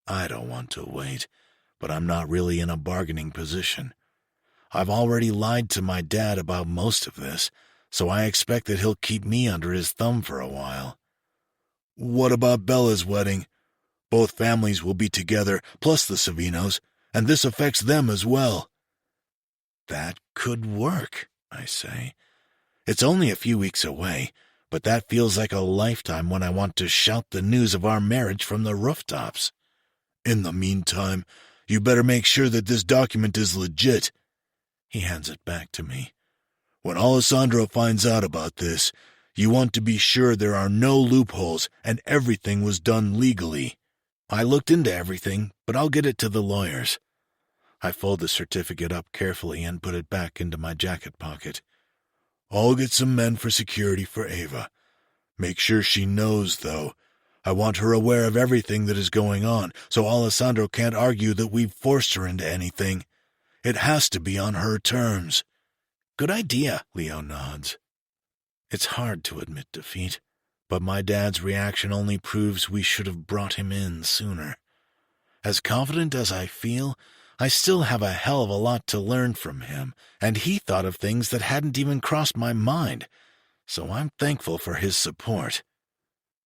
I don't want to wait, but I'm not really in a bargaining position. I've already lied to my dad about most of this, so I expect that he'll keep me under his thumb for a while. What about Bella's wedding? Both families will be together, plus the Savinos, and this affects them as well. That could work, I say. It's only a few weeks away, but that feels like a lifetime when I want to shout the news of our marriage from the rooftops. In the meantime, you better make sure that this document is legit. He hands it back to me. When Alessandro finds out about this, you want to be sure there are no loopholes and everything was done legally. I looked into everything, but I'll get it to the lawyers. I fold the certificate up carefully and put it back into my jacket pocket. I'll get some men for security for Ava. Make sure she knows, though. I want her aware of everything that is going on, so Alessandro can't argue that we've forced her into anything. It has to be on her terms. Good idea, Leo nods. It's hard to admit defeat, but my dad's reaction only proves we should have brought him in sooner. As confident as I feel, I still have a hell of a lot to learn from him, and he thought of things that hadn't even crossed my mind, so I'm thankful for his support.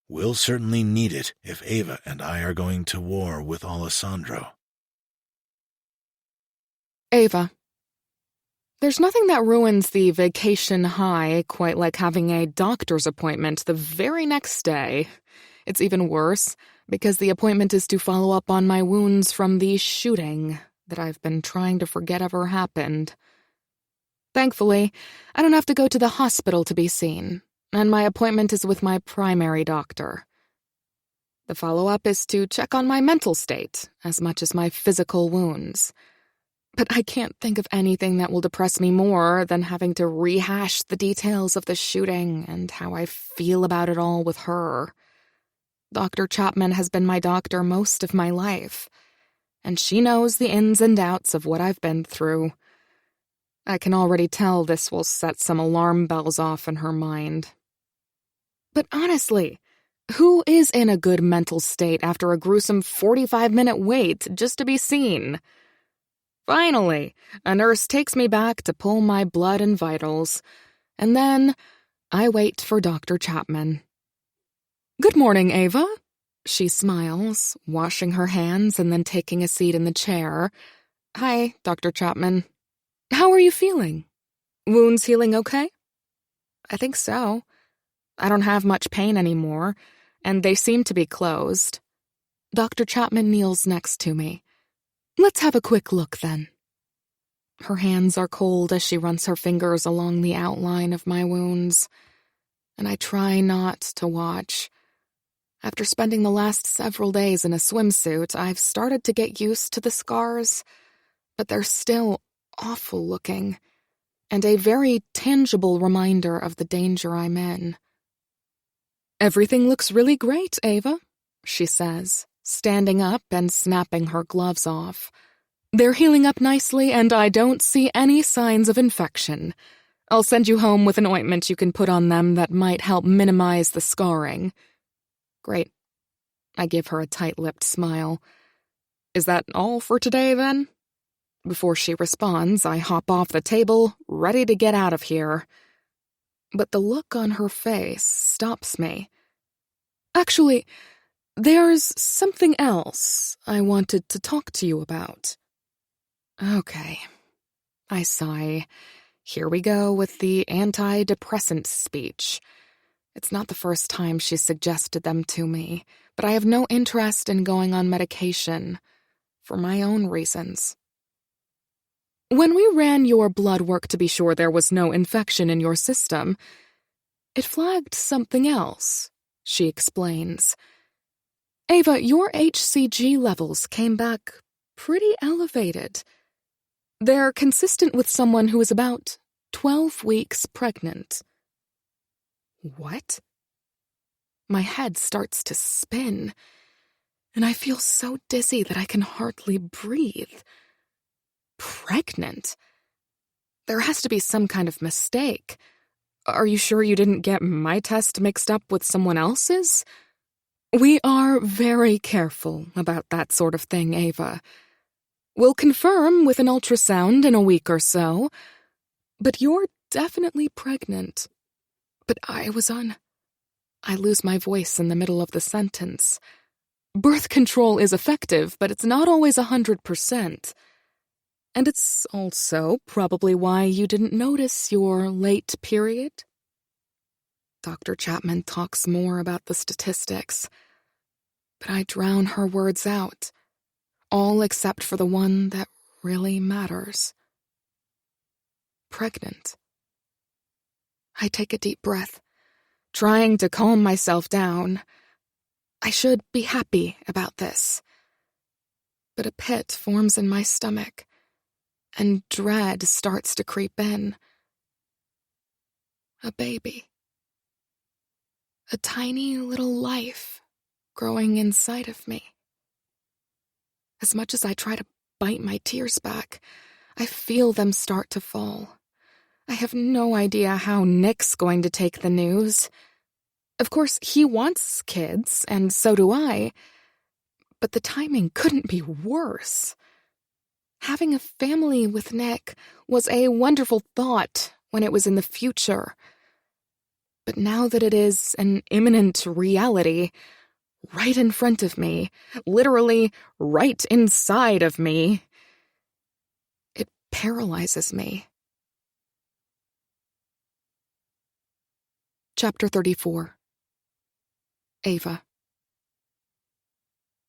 We'll certainly need it if Ava and I are going to war with Alessandro. Ava. There's nothing that ruins the vacation high quite like having a doctor's appointment the very next day. It's even worse because the appointment is to follow up on my wounds from the shooting that I've been trying to forget ever happened. Thankfully, I don't have to go to the hospital to be seen, and my appointment is with my primary doctor. The follow-up is to check on my mental state as much as my physical wounds. But I can't think of anything that will depress me more than having to rehash the details of the shooting and how I feel about it all with her. Dr. Chapman has been my doctor most of my life, and she knows the ins and outs of what I've been through. I can already tell this will set some alarm bells off in her mind. But honestly, who is in a good mental state after a gruesome 45-minute wait just to be seen? Finally, a nurse takes me back to pull my blood and vitals, and then I wait for Dr. Chapman. "Good morning, Ava." She smiles, washing her hands and then taking a seat in the chair. "Hi, Dr. Chapman. How are you feeling? Wounds healing okay?" "I think so. I don't have much pain anymore, and they seem to be closed." Dr. Chapman kneels next to me. "Let's have a quick look, then." Her hands are cold as she runs her fingers along the outline of my wounds, and I try not to watch. After spending the last several days in a swimsuit, I've started to get used to the scars, but they're still awful looking, and a very tangible reminder of the danger I'm in. "Everything looks really great, Ava," she says, standing up and snapping her gloves off. "They're healing up nicely, and I don't see any signs of infection. I'll send you home with an ointment you can put on them that might help minimize the scarring." "Great." I give her a tight-lipped smile. "Is that all for today, then?" Before she responds, I hop off the table, ready to get out of here. But the look on her face stops me. "Actually, there's something else I wanted to talk to you about." Okay. I sigh. Here we go with the antidepressant speech. It's not the first time she's suggested them to me, but I have no interest in going on medication, for my own reasons. "When we ran your blood work to be sure there was no infection in your system, it flagged something else," she explains. "Ava, your HCG levels came back pretty elevated. They're consistent with someone who is about 12 weeks pregnant." What? My head starts to spin, and I feel so dizzy that I can hardly breathe. Pregnant? There has to be some kind of mistake. Are you sure you didn't get my test mixed up with someone else's? We are very careful about that sort of thing, Ava. We'll confirm with an ultrasound in a week or so, but you're definitely pregnant. But I lose my voice in the middle of the sentence. Birth control is effective, but it's not always 100%. And it's also probably why you didn't notice your late period. Dr. Chapman talks more about the statistics, but I drown her words out, all except for the one that really matters. Pregnant. I take a deep breath, trying to calm myself down. I should be happy about this. But a pit forms in my stomach, and dread starts to creep in. A baby. A tiny little life growing inside of me. As much as I try to bite my tears back, I feel them start to fall. I have no idea how Nick's going to take the news. Of course, he wants kids, and so do I. But the timing couldn't be worse. Having a family with Nick was a wonderful thought when it was in the future. But now that it is an imminent reality, right in front of me, literally right inside of me, it paralyzes me. Chapter 34. Ava.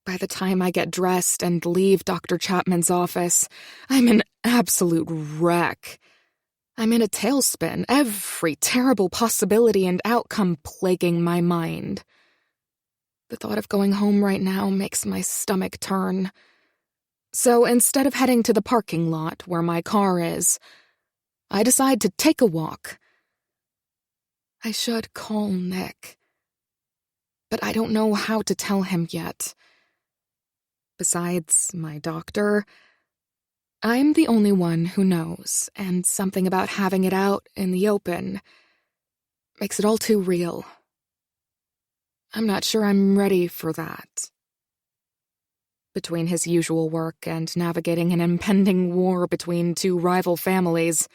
By the time I get dressed and leave Dr. Chapman's office, I'm an absolute wreck. I'm in a tailspin, every terrible possibility and outcome plaguing my mind. The thought of going home right now makes my stomach turn. So instead of heading to the parking lot where my car is, I decide to take a walk. I should call Nick, but I don't know how to tell him yet. Besides my doctor, I'm the only one who knows, and something about having it out in the open makes it all too real. I'm not sure I'm ready for that. Between his usual work and navigating an impending war between two rival families,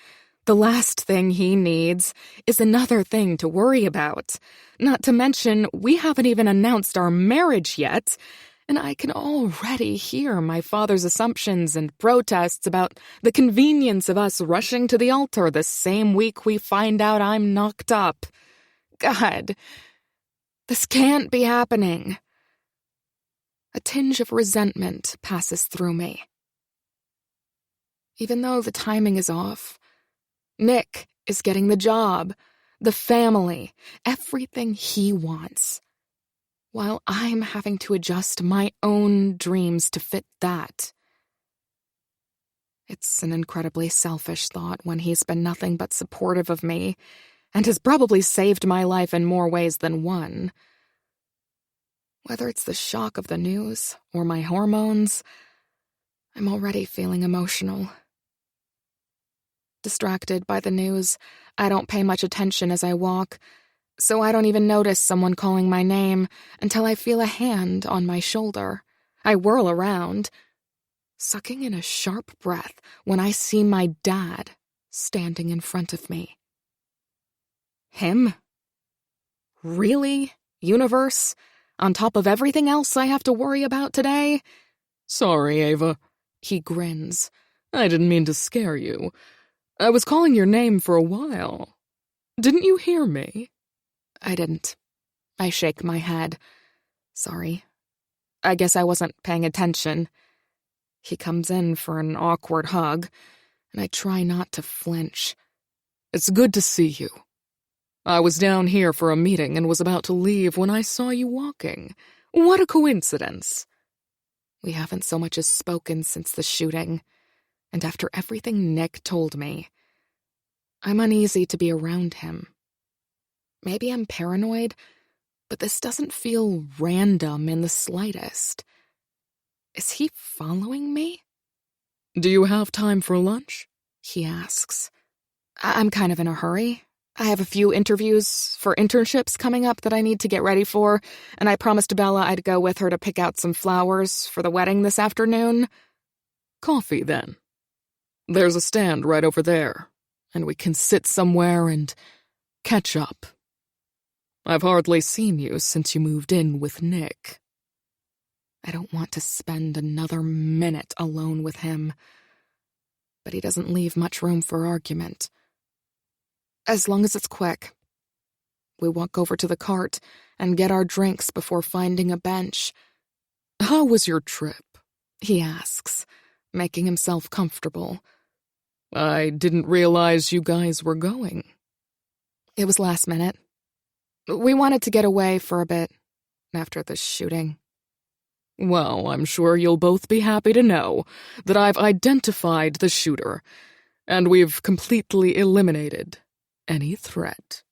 the last thing he needs is another thing to worry about. Not to mention, we haven't even announced our marriage yet, and I can already hear my father's assumptions and protests about the convenience of us rushing to the altar the same week we find out I'm knocked up. God, this can't be happening. A tinge of resentment passes through me. Even though the timing is off, Nick is getting the job, the family, everything he wants, while I'm having to adjust my own dreams to fit that. It's an incredibly selfish thought when he's been nothing but supportive of me and has probably saved my life in more ways than one. Whether it's the shock of the news or my hormones, I'm already feeling emotional. Distracted by the news, I don't pay much attention as I walk, so I don't even notice someone calling my name until I feel a hand on my shoulder. I whirl around, sucking in a sharp breath when I see my dad standing in front of me. Him? Really, universe? On top of everything else I have to worry about today? Sorry, Ava. He grins. I didn't mean to scare you. I was calling your name for a while. Didn't you hear me? I didn't. I shake my head. Sorry. I guess I wasn't paying attention. He comes in for an awkward hug, and I try not to flinch. It's good to see you. I was down here for a meeting and was about to leave when I saw you walking. What a coincidence. We haven't so much as spoken since the shooting, and after everything Nick told me, I'm uneasy to be around him. Maybe I'm paranoid, but this doesn't feel random in the slightest. Is he following me? Do you have time for lunch? He asks. I'm kind of in a hurry. I have a few interviews for internships coming up that I need to get ready for, and I promised Bella I'd go with her to pick out some flowers for the wedding this afternoon. Coffee, then. There's a stand right over there, and we can sit somewhere and catch up. I've hardly seen you since you moved in with Nick. I don't want to spend another minute alone with him. but he doesn't leave much room for argument. As long as it's quick. We walk over to the cart and get our drinks before finding a bench. How was your trip? He asks, making himself comfortable. I didn't realize you guys were going. It was last minute. We wanted to get away for a bit after the shooting. Well, I'm sure you'll both be happy to know that I've identified the shooter, and we've completely eliminated any threat.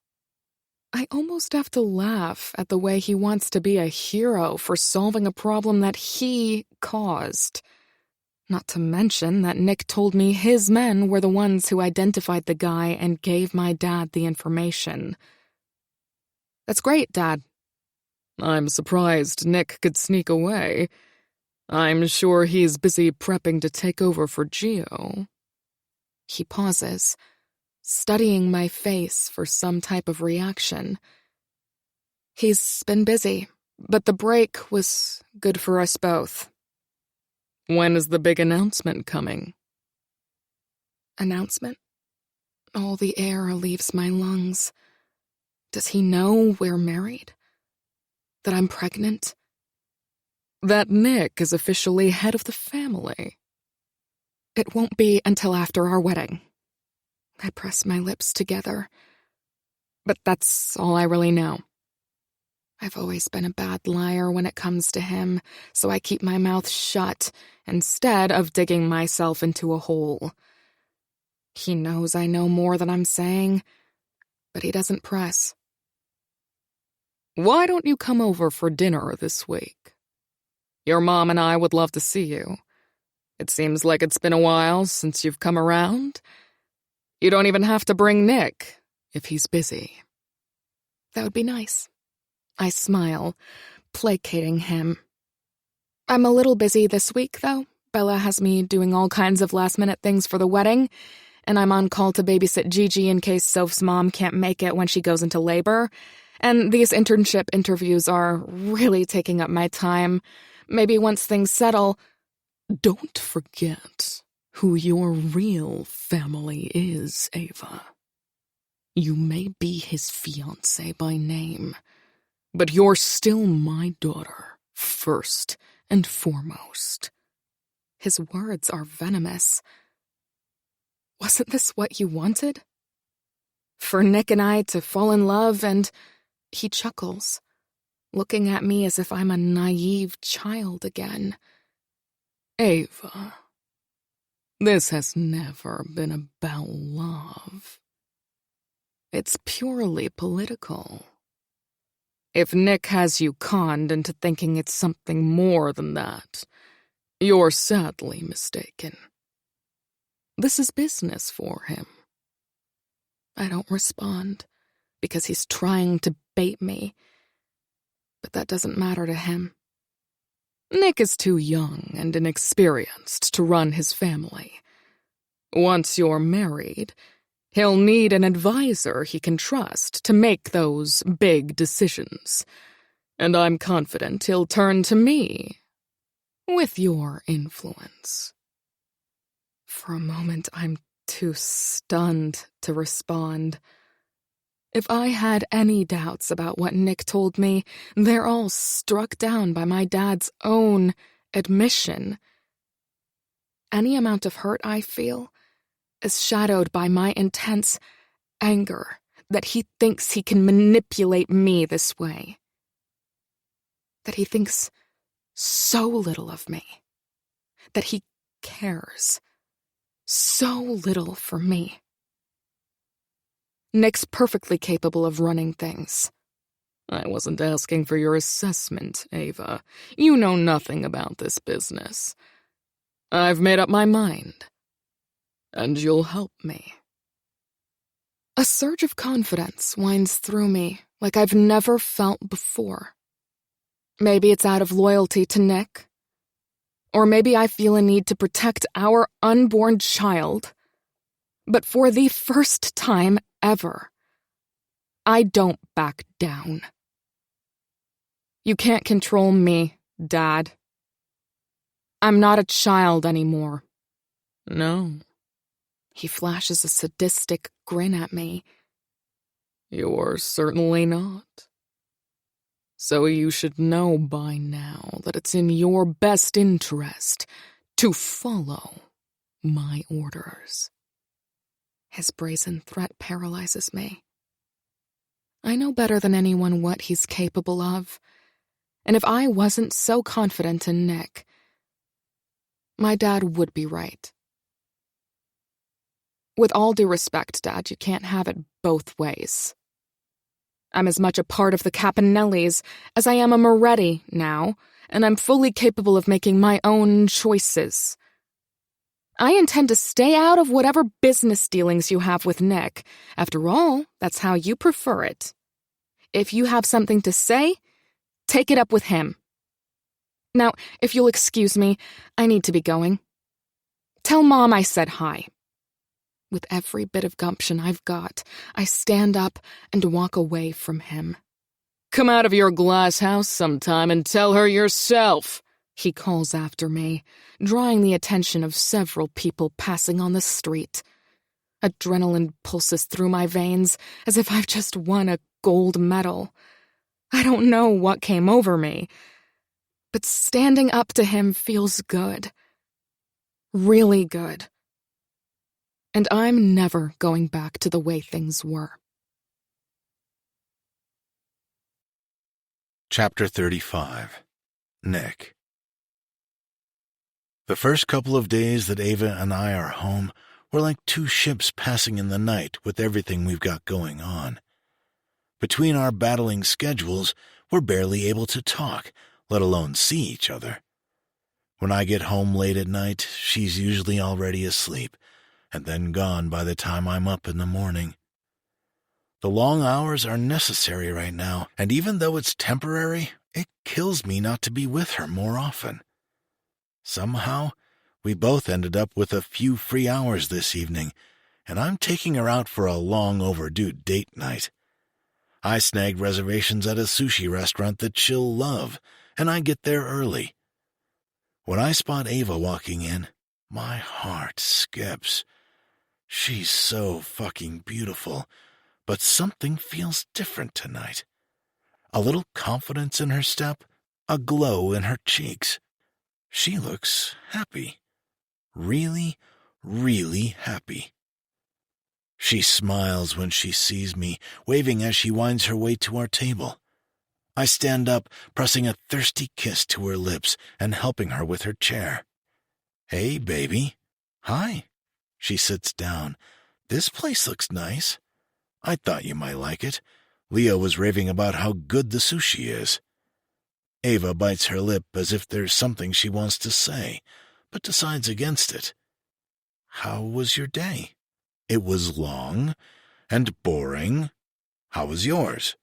I almost have to laugh at the way he wants to be a hero for solving a problem that he caused. Not to mention that Nick told me his men were the ones who identified the guy and gave my dad the information. That's great, Dad. I'm surprised Nick could sneak away. I'm sure he's busy prepping to take over for Gio. He pauses, studying my face for some type of reaction. He's been busy, but the break was good for us both. When is the big announcement coming? Announcement? All the air leaves my lungs. Does he know we're married? That I'm pregnant? That Nick is officially head of the family. It won't be until after our wedding. I press my lips together. But that's all I really know. I've always been a bad liar when it comes to him, so I keep my mouth shut instead of digging myself into a hole. He knows I know more than I'm saying, but he doesn't press. Why don't you come over for dinner this week? Your mom and I would love to see you. It seems like it's been a while since you've come around. You don't even have to bring Nick if he's busy. That would be nice. I smile, placating him. I'm a little busy this week, though. Bella has me doing all kinds of last-minute things for the wedding, and I'm on call to babysit Gigi in case Soph's mom can't make it when she goes into labor. And these internship interviews are really taking up my time. Maybe once things settle... Don't forget who your real family is, Ava. You may be his fiancé by name, but you're still my daughter, first and foremost. His words are venomous. Wasn't this what you wanted? For Nick and I to fall in love, and he chuckles, looking at me as if I'm a naive child again. Ava, this has never been about love. It's purely political. If Nick has you conned into thinking it's something more than that, you're sadly mistaken. This is business for him. I don't respond, because he's trying to bait me. But that doesn't matter to him. Nick is too young and inexperienced to run his family. Once you're married, he'll need an advisor he can trust to make those big decisions. And I'm confident he'll turn to me with your influence. For a moment, I'm too stunned to respond. If I had any doubts about what Nick told me, they're all struck down by my dad's own admission. Any amount of hurt I feel is shadowed by my intense anger that he thinks he can manipulate me this way. That he thinks so little of me. That he cares so little for me. Nick's perfectly capable of running things. I wasn't asking for your assessment, Ava. You know nothing about this business. I've made up my mind. And you'll help me. A surge of confidence winds through me like I've never felt before. Maybe it's out of loyalty to Nick. Or maybe I feel a need to protect our unborn child. But for the first time ever, I don't back down. You can't control me, Dad. I'm not a child anymore. No, He flashes a sadistic grin at me. You're certainly not. So you should know by now that it's in your best interest to follow my orders. His brazen threat paralyzes me. I know better than anyone what he's capable of, and if I wasn't so confident in Nick, my dad would be right. With all due respect, Dad, you can't have it both ways. I'm as much a part of the Campanellis as I am a Moretti now, and I'm fully capable of making my own choices. I intend to stay out of whatever business dealings you have with Nick. After all, that's how you prefer it. If you have something to say, take it up with him. Now, if you'll excuse me, I need to be going. Tell Mom I said hi. With every bit of gumption I've got, I stand up and walk away from him. Come out of your glass house sometime and tell her yourself, he calls after me, drawing the attention of several people passing on the street. Adrenaline pulses through my veins as if I've just won a gold medal. I don't know what came over me, but standing up to him feels good. Really good. And I'm never going back to the way things were. Chapter 35. Nick. The first couple of days that Ava and I are home, we're like two ships passing in the night with everything we've got going on. Between our battling schedules, we're barely able to talk, let alone see each other. When I get home late at night, she's usually already asleep, and then gone by the time I'm up in the morning. The long hours are necessary right now, and even though it's temporary, it kills me not to be with her more often. Somehow, we both ended up with a few free hours this evening, and I'm taking her out for a long overdue date night. I snagged reservations at a sushi restaurant that she'll love, and I get there early. When I spot Ava walking in, my heart skips. She's so fucking beautiful, but something feels different tonight. A little confidence in her step, a glow in her cheeks. She looks happy. Really, really happy. She smiles when she sees me, waving as she winds her way to our table. I stand up, pressing a thirsty kiss to her lips and helping her with her chair. Hey, baby. Hi. She sits down. This place looks nice. I thought you might like it. Leo was raving about how good the sushi is. Ava bites her lip as if there's something she wants to say, but decides against it. How was your day? It was long and boring. How was yours?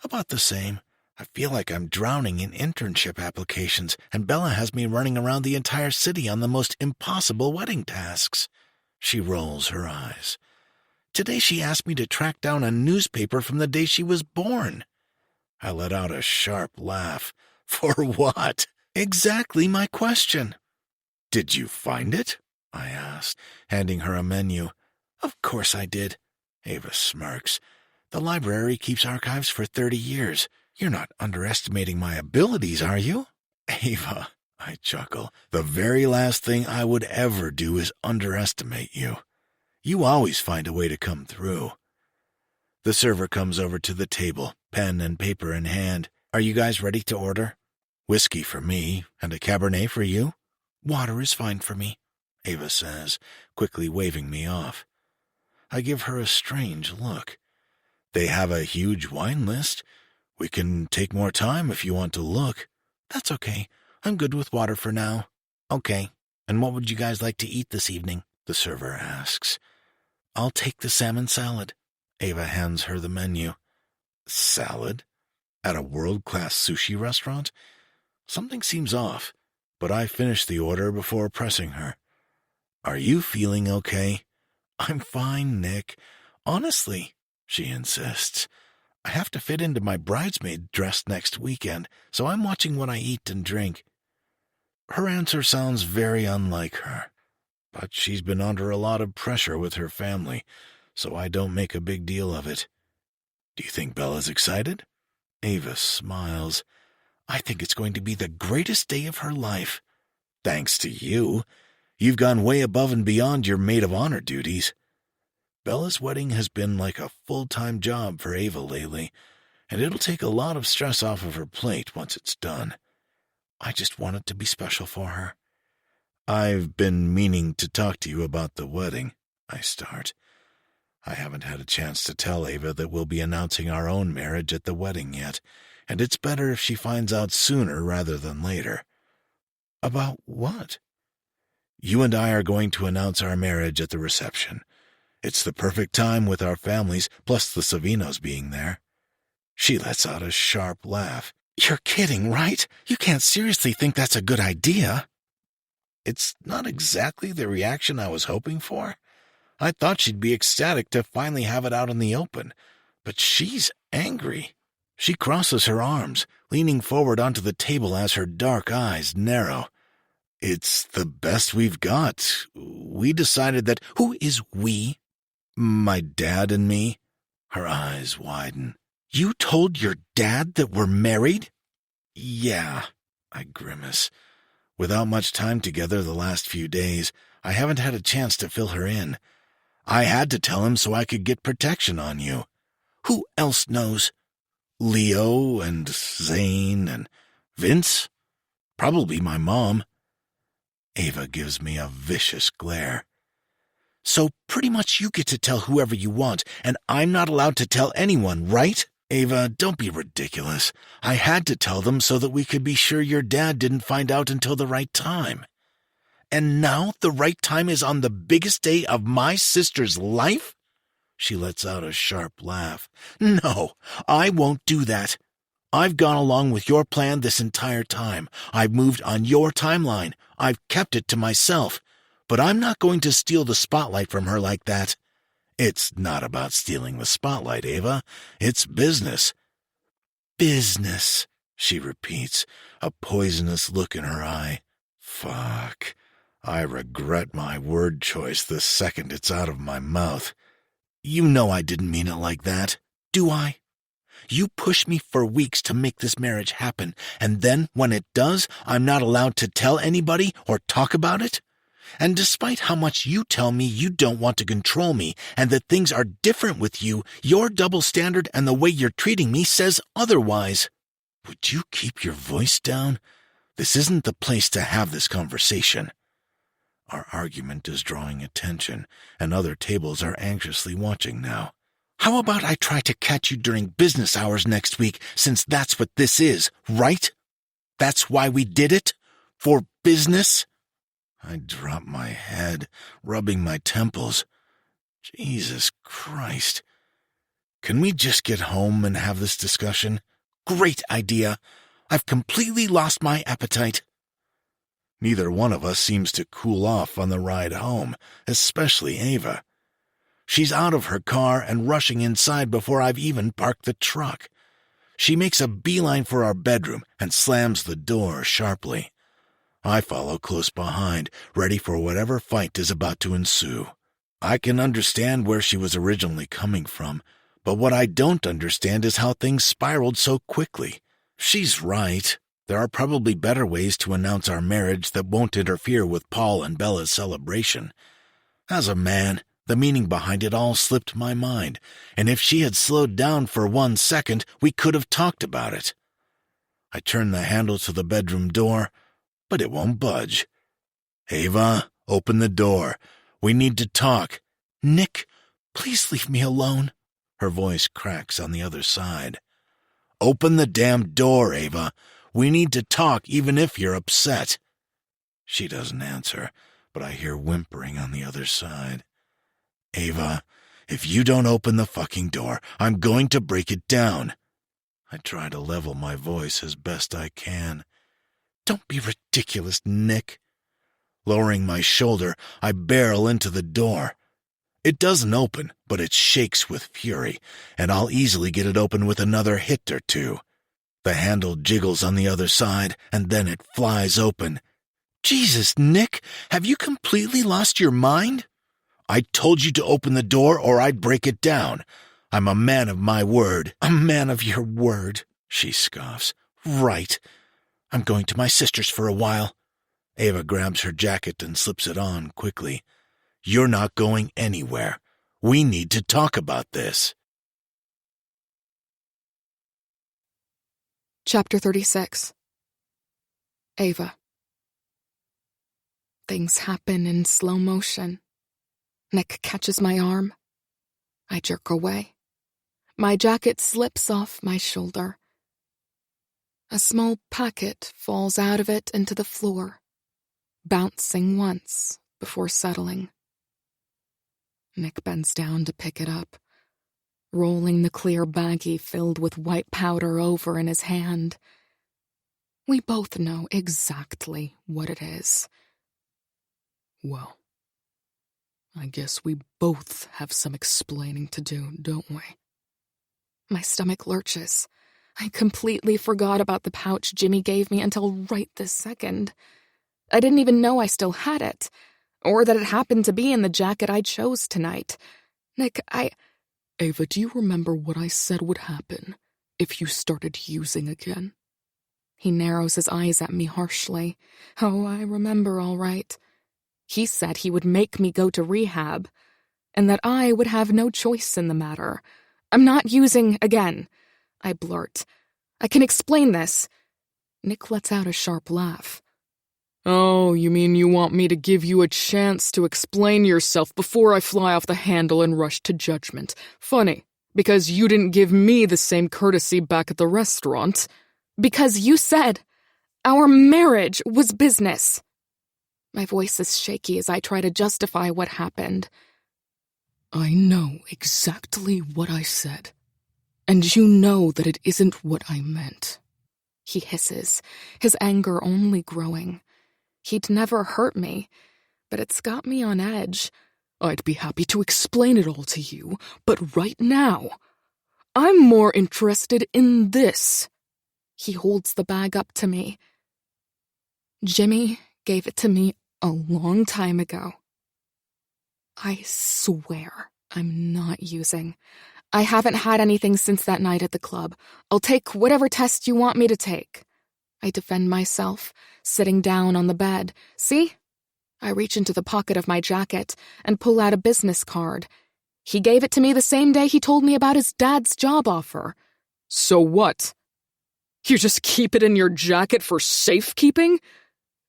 About the same. I feel like I'm drowning in internship applications, and Bella has me running around the entire city on the most impossible wedding tasks. She rolls her eyes. Today she asked me to track down a newspaper from the day she was born. I let out a sharp laugh. For what? Exactly my question. Did you find it? I asked, handing her a menu. Of course I did. Ava smirks. The library keeps archives for 30 years. You're not underestimating my abilities, are you? Ava, I chuckle. The very last thing I would ever do is underestimate you. You always find a way to come through. The server comes over to the table, pen and paper in hand. Are you guys ready to order? Whiskey for me, and a Cabernet for you? Water is fine for me, Ava says, quickly waving me off. I give her a strange look. They have a huge wine list. We can take more time if you want to look. That's okay. I'm good with water for now. Okay. And what would you guys like to eat this evening? The server asks. I'll take the salmon salad. Ava hands her the menu. Salad? At a world-class sushi restaurant? Something seems off, but I finish the order before pressing her. Are you feeling okay? I'm fine, Nick. Honestly, she insists. I have to fit into my bridesmaid dress next weekend, so I'm watching what I eat and drink. Her answer sounds very unlike her. but she's been under a lot of pressure with her family, so I don't make a big deal of it. Do you think Bella's excited? Ava smiles. I think it's going to be the greatest day of her life. Thanks to you. You've gone way above and beyond your maid of honor duties. Bella's wedding has been like a full-time job for Ava lately, and it'll take a lot of stress off of her plate once it's done. I just want it to be special for her. I've been meaning to talk to you about the wedding, I start. I haven't had a chance to tell Ava that we'll be announcing our own marriage at the wedding yet, and it's better if she finds out sooner rather than later. About what? You and I are going to announce our marriage at the reception. It's the perfect time with our families, plus the Savinos being there. She lets out a sharp laugh. You're kidding, right? You can't seriously think that's a good idea. It's not exactly the reaction I was hoping for. I thought she'd be ecstatic to finally have it out in the open, but she's angry. She crosses her arms, leaning forward onto the table as her dark eyes narrow. It's the best we've got. We decided that— Who is we? My dad and me. Her eyes widen. You told your dad that we're married? Yeah, I grimace. Without much time together the last few days, I haven't had a chance to fill her in. I had to tell him so I could get protection on you. Who else knows? Leo and Zane and Vince? Probably my mom. Ava gives me a vicious glare. So pretty much you get to tell whoever you want, and I'm not allowed to tell anyone, right? Ava, don't be ridiculous. I had to tell them so that we could be sure your dad didn't find out until the right time. And now the right time is on the biggest day of my sister's life? She lets out a sharp laugh. No, I won't do that. I've gone along with your plan this entire time. I've moved on your timeline. I've kept it to myself. But I'm not going to steal the spotlight from her like that. It's not about stealing the spotlight, Ava. It's business. Business, she repeats, a poisonous look in her eye. Fuck. I regret my word choice the second it's out of my mouth. You know I didn't mean it like that, do I? You pushed me for weeks to make this marriage happen, and then, when it does, I'm not allowed to tell anybody or talk about it? And despite how much you tell me you don't want to control me and that things are different with you, your double standard and the way you're treating me says otherwise. Would you keep your voice down? This isn't the place to have this conversation. Our argument is drawing attention, and other tables are anxiously watching now. How about I try to catch you during business hours next week, since that's what this is, right? That's why we did it? For business? I drop my head, rubbing my temples. Jesus Christ. Can we just get home and have this discussion? Great idea. I've completely lost my appetite. Neither one of us seems to cool off on the ride home, especially Ava. She's out of her car and rushing inside before I've even parked the truck. She makes a beeline for our bedroom and slams the door sharply. I follow close behind, ready for whatever fight is about to ensue. I can understand where she was originally coming from, but what I don't understand is how things spiraled so quickly. She's right. There are probably better ways to announce our marriage that won't interfere with Paul and Bella's celebration. As a man, the meaning behind it all slipped my mind, and if she had slowed down for 1 second, we could have talked about it. I turn the handle to the bedroom door, but it won't budge. Ava, open the door. We need to talk. Nick, please leave me alone. Her voice cracks on the other side. Open the damn door, Ava. We need to talk even if you're upset. She doesn't answer, but I hear whimpering on the other side. Ava, if you don't open the fucking door, I'm going to break it down. I try to level my voice as best I can. Don't be ridiculous, Nick. Lowering my shoulder, I barrel into the door. It doesn't open, but it shakes with fury, and I'll easily get it open with another hit or two. The handle jiggles on the other side, and then it flies open. Jesus, Nick, have you completely lost your mind? I told you to open the door or I'd break it down. I'm a man of my word. A man of your word, she scoffs. Right. I'm going to my sister's for a while. Ava grabs her jacket and slips it on quickly. You're not going anywhere. We need to talk about this. Chapter 36. Ava. Things happen in slow motion. Nick catches my arm. I jerk away. My jacket slips off my shoulder. A small packet falls out of it into the floor, bouncing once before settling. Nick bends down to pick it up, rolling the clear baggie filled with white powder over in his hand. We both know exactly what it is. Well, I guess we both have some explaining to do, don't we? My stomach lurches. I completely forgot about the pouch Jimmy gave me until right this second. I didn't even know I still had it, or that it happened to be in the jacket I chose tonight. Nick, Ava, do you remember what I said would happen if you started using again? He narrows his eyes at me harshly. Oh, I remember all right. He said he would make me go to rehab, and that I would have no choice in the matter. I'm not using again, I blurt. I can explain this. Nick lets out a sharp laugh. Oh, you mean you want me to give you a chance to explain yourself before I fly off the handle and rush to judgment? Funny, because you didn't give me the same courtesy back at the restaurant. Because you said our marriage was business. My voice is shaky as I try to justify what happened. I know exactly what I said, and you know that it isn't what I meant. He hisses, his anger only growing. He'd never hurt me, but it's got me on edge. I'd be happy to explain it all to you, but right now, I'm more interested in this. He holds the bag up to me. Jimmy gave it to me a long time ago. I swear I'm not using. I haven't had anything since that night at the club. I'll take whatever test you want me to take. I defend myself, sitting down on the bed. See? I reach into the pocket of my jacket and pull out a business card. He gave it to me the same day he told me about his dad's job offer. So what? You just keep it in your jacket for safekeeping?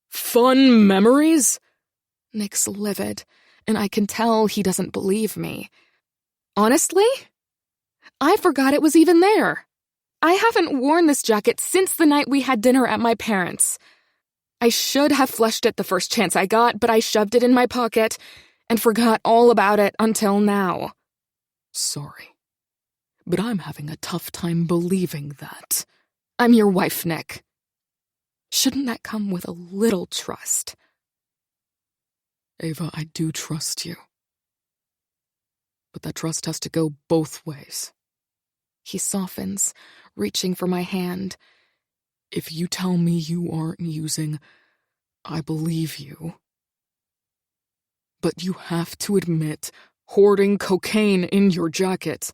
Fun memories? Nick's livid, and I can tell he doesn't believe me. Honestly? I forgot it was even there. I haven't worn this jacket since the night we had dinner at my parents'. I should have flushed it the first chance I got, but I shoved it in my pocket and forgot all about it until now. Sorry, but I'm having a tough time believing that. I'm your wife, Nick. Shouldn't that come with a little trust? Ava, I do trust you. But that trust has to go both ways. He softens, reaching for my hand. If you tell me you aren't using, I believe you. But you have to admit, hoarding cocaine in your jacket,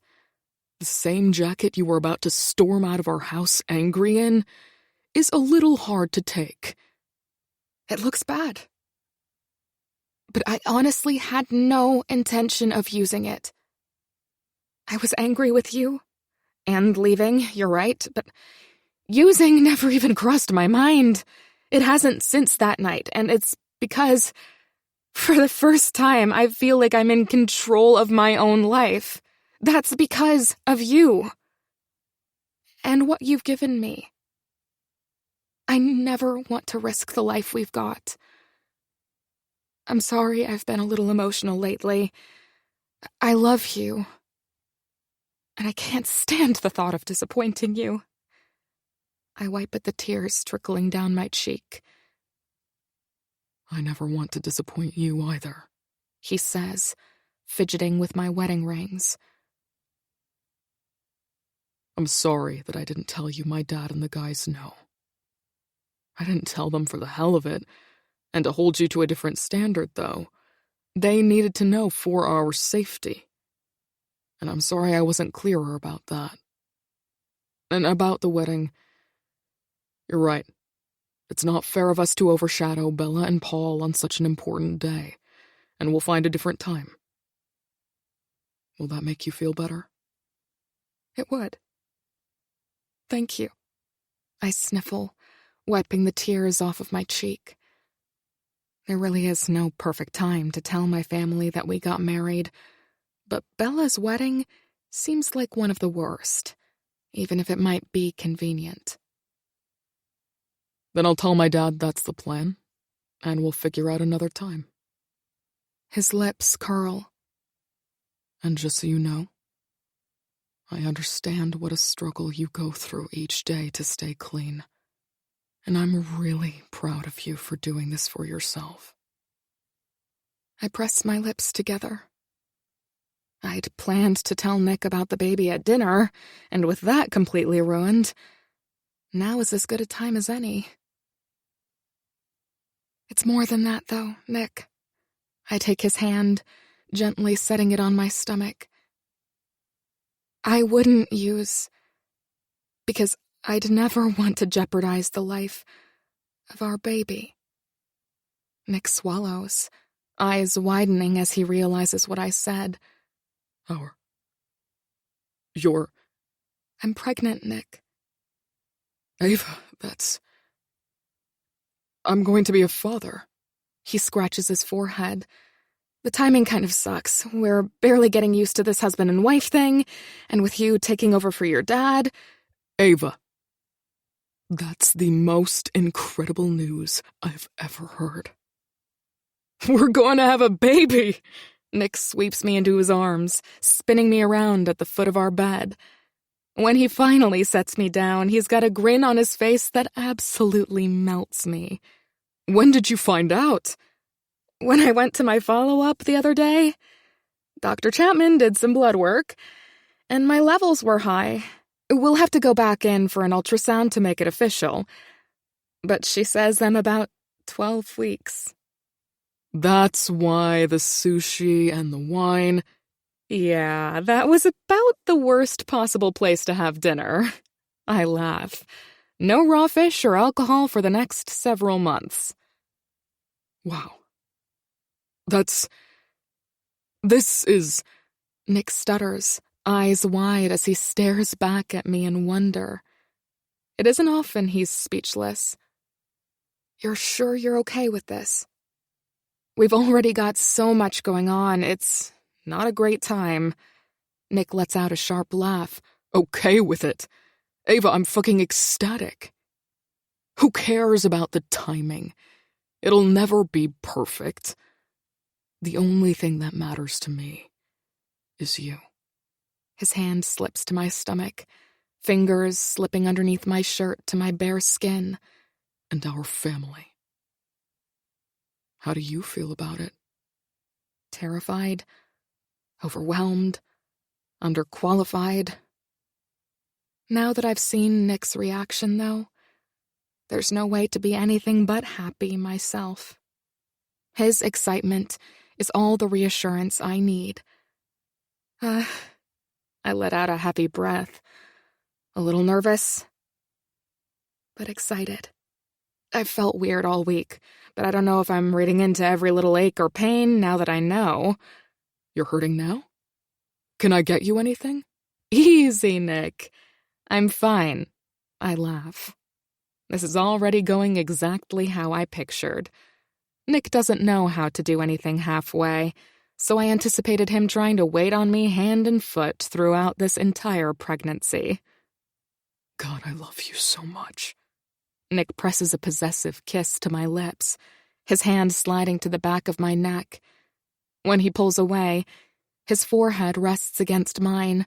the same jacket you were about to storm out of our house angry in, is a little hard to take. It looks bad. But I honestly had no intention of using it. I was angry with you, and leaving, you're right, but using never even crossed my mind. It hasn't since that night, and it's because, for the first time, I feel like I'm in control of my own life. That's because of you. And what you've given me. I never want to risk the life we've got. I'm sorry I've been a little emotional lately. I love you. And I can't stand the thought of disappointing you. I wipe at the tears trickling down my cheek. I never want to disappoint you either, he says, fidgeting with my wedding rings. I'm sorry that I didn't tell you my dad and the guys know. I didn't tell them for the hell of it, And to hold you to a different standard, though, they needed to know for our safety. And I'm sorry I wasn't clearer about that. And about the wedding, you're right. It's not fair of us to overshadow Bella and Paul on such an important day, and we'll find a different time. Will that make you feel better? It would. Thank you. I sniffle, wiping the tears off of my cheek. There really is no perfect time to tell my family that we got married, but Bella's wedding seems like one of the worst, even if it might be convenient. Then I'll tell my dad that's the plan, and we'll figure out another time. His lips curl. And just so you know, I understand what a struggle you go through each day to stay clean. And I'm really proud of you for doing this for yourself. I press my lips together. I'd planned to tell Nick about the baby at dinner, and with that completely ruined, now is as good a time as any. It's more than that, though, Nick. I take his hand, gently setting it on my stomach. I wouldn't use... because I'd never want to jeopardize the life of our baby. Nick swallows, eyes widening as he realizes what I said. You're... I'm pregnant, Nick. Ava, I'm going to be a father. He scratches his forehead. The timing kind of sucks. We're barely getting used to this husband and wife thing, and with you taking over for your dad... Ava, that's the most incredible news I've ever heard. We're going to have a baby! Nick sweeps me into his arms, spinning me around at the foot of our bed. When he finally sets me down, he's got a grin on his face that absolutely melts me. When did you find out? When I went to my follow-up the other day, Dr. Chapman did some blood work, and my levels were high. We'll have to go back in for an ultrasound to make it official. But she says I'm about 12 weeks. That's why the sushi and the wine... Yeah, that was about the worst possible place to have dinner. I laugh. No raw fish or alcohol for the next several months. Wow. This is... Nick stutters, eyes wide as he stares back at me in wonder. It isn't often he's speechless. You're sure you're okay with this? We've already got so much going on, it's not a great time. Nick lets out a sharp laugh. Okay with it. Ava, I'm fucking ecstatic. Who cares about the timing? It'll never be perfect. The only thing that matters to me is you. His hand slips to my stomach, fingers slipping underneath my shirt to my bare skin. And our family. How do you feel about it? Terrified, overwhelmed, underqualified. Now that I've seen Nick's reaction, though, there's no way to be anything but happy myself. His excitement is all the reassurance I need. I let out a happy breath, a little nervous, but excited. I've felt weird all week, but I don't know if I'm reading into every little ache or pain now that I know. You're hurting now? Can I get you anything? Easy, Nick. I'm fine. I laugh. This is already going exactly how I pictured. Nick doesn't know how to do anything halfway, so I anticipated him trying to wait on me hand and foot throughout this entire pregnancy. God, I love you so much. Nick presses a possessive kiss to my lips, his hand sliding to the back of my neck. When he pulls away, his forehead rests against mine.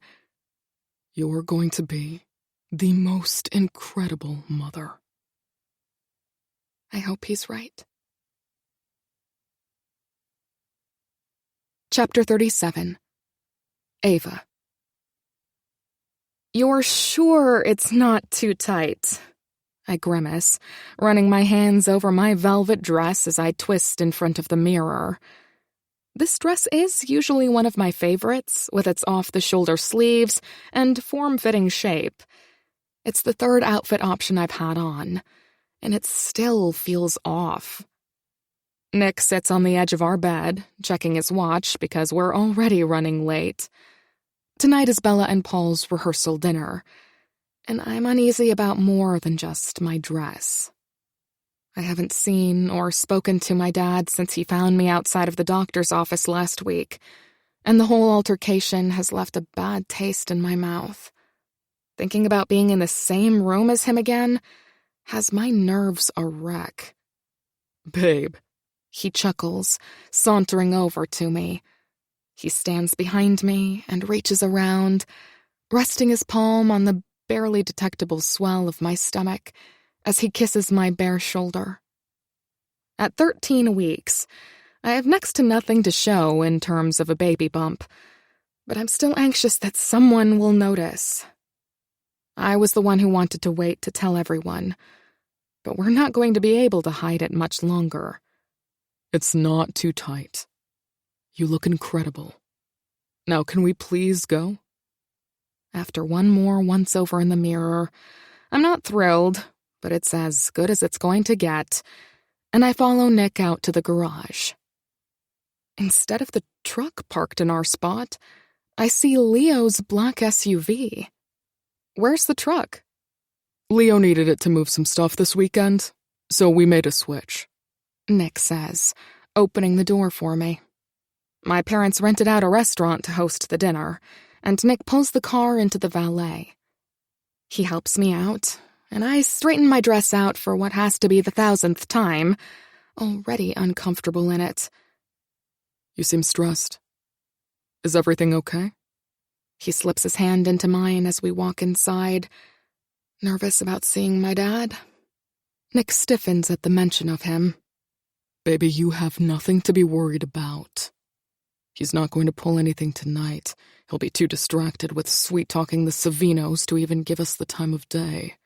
You're going to be the most incredible mother. I hope he's right. Chapter 37. Ava. You're sure it's not too tight? I grimace, running my hands over my velvet dress as I twist in front of the mirror. This dress is usually one of my favorites, with its off-the-shoulder sleeves and form-fitting shape. It's the third outfit option I've had on, and it still feels off. Nick sits on the edge of our bed, checking his watch because we're already running late. Tonight is Bella and Paul's rehearsal dinner, and I'm uneasy about more than just my dress. I haven't seen or spoken to my dad since he found me outside of the doctor's office last week, and the whole altercation has left a bad taste in my mouth. Thinking about being in the same room as him again has my nerves a wreck. Babe. He chuckles, sauntering over to me. He stands behind me and reaches around, resting his palm on the barely detectable swell of my stomach as he kisses my bare shoulder. At 13 weeks, I have next to nothing to show in terms of a baby bump, but I'm still anxious that someone will notice. I was the one who wanted to wait to tell everyone, but we're not going to be able to hide it much longer. It's not too tight. You look incredible. Now can we please go? After one more once-over in the mirror, I'm not thrilled, but it's as good as it's going to get, and I follow Nick out to the garage. Instead of the truck parked in our spot, I see Leo's black SUV. Where's the truck? Leo needed it to move some stuff this weekend, so we made a switch. Nick says, opening the door for me. My parents rented out a restaurant to host the dinner, and Nick pulls the car into the valet. He helps me out, and I straighten my dress out for what has to be the 1,000th time, already uncomfortable in it. You seem stressed. Is everything okay? He slips his hand into mine as we walk inside, nervous about seeing my dad. Nick stiffens at the mention of him. Baby, you have nothing to be worried about. He's not going to pull anything tonight. He'll be too distracted with sweet-talking the Savinos to even give us the time of day.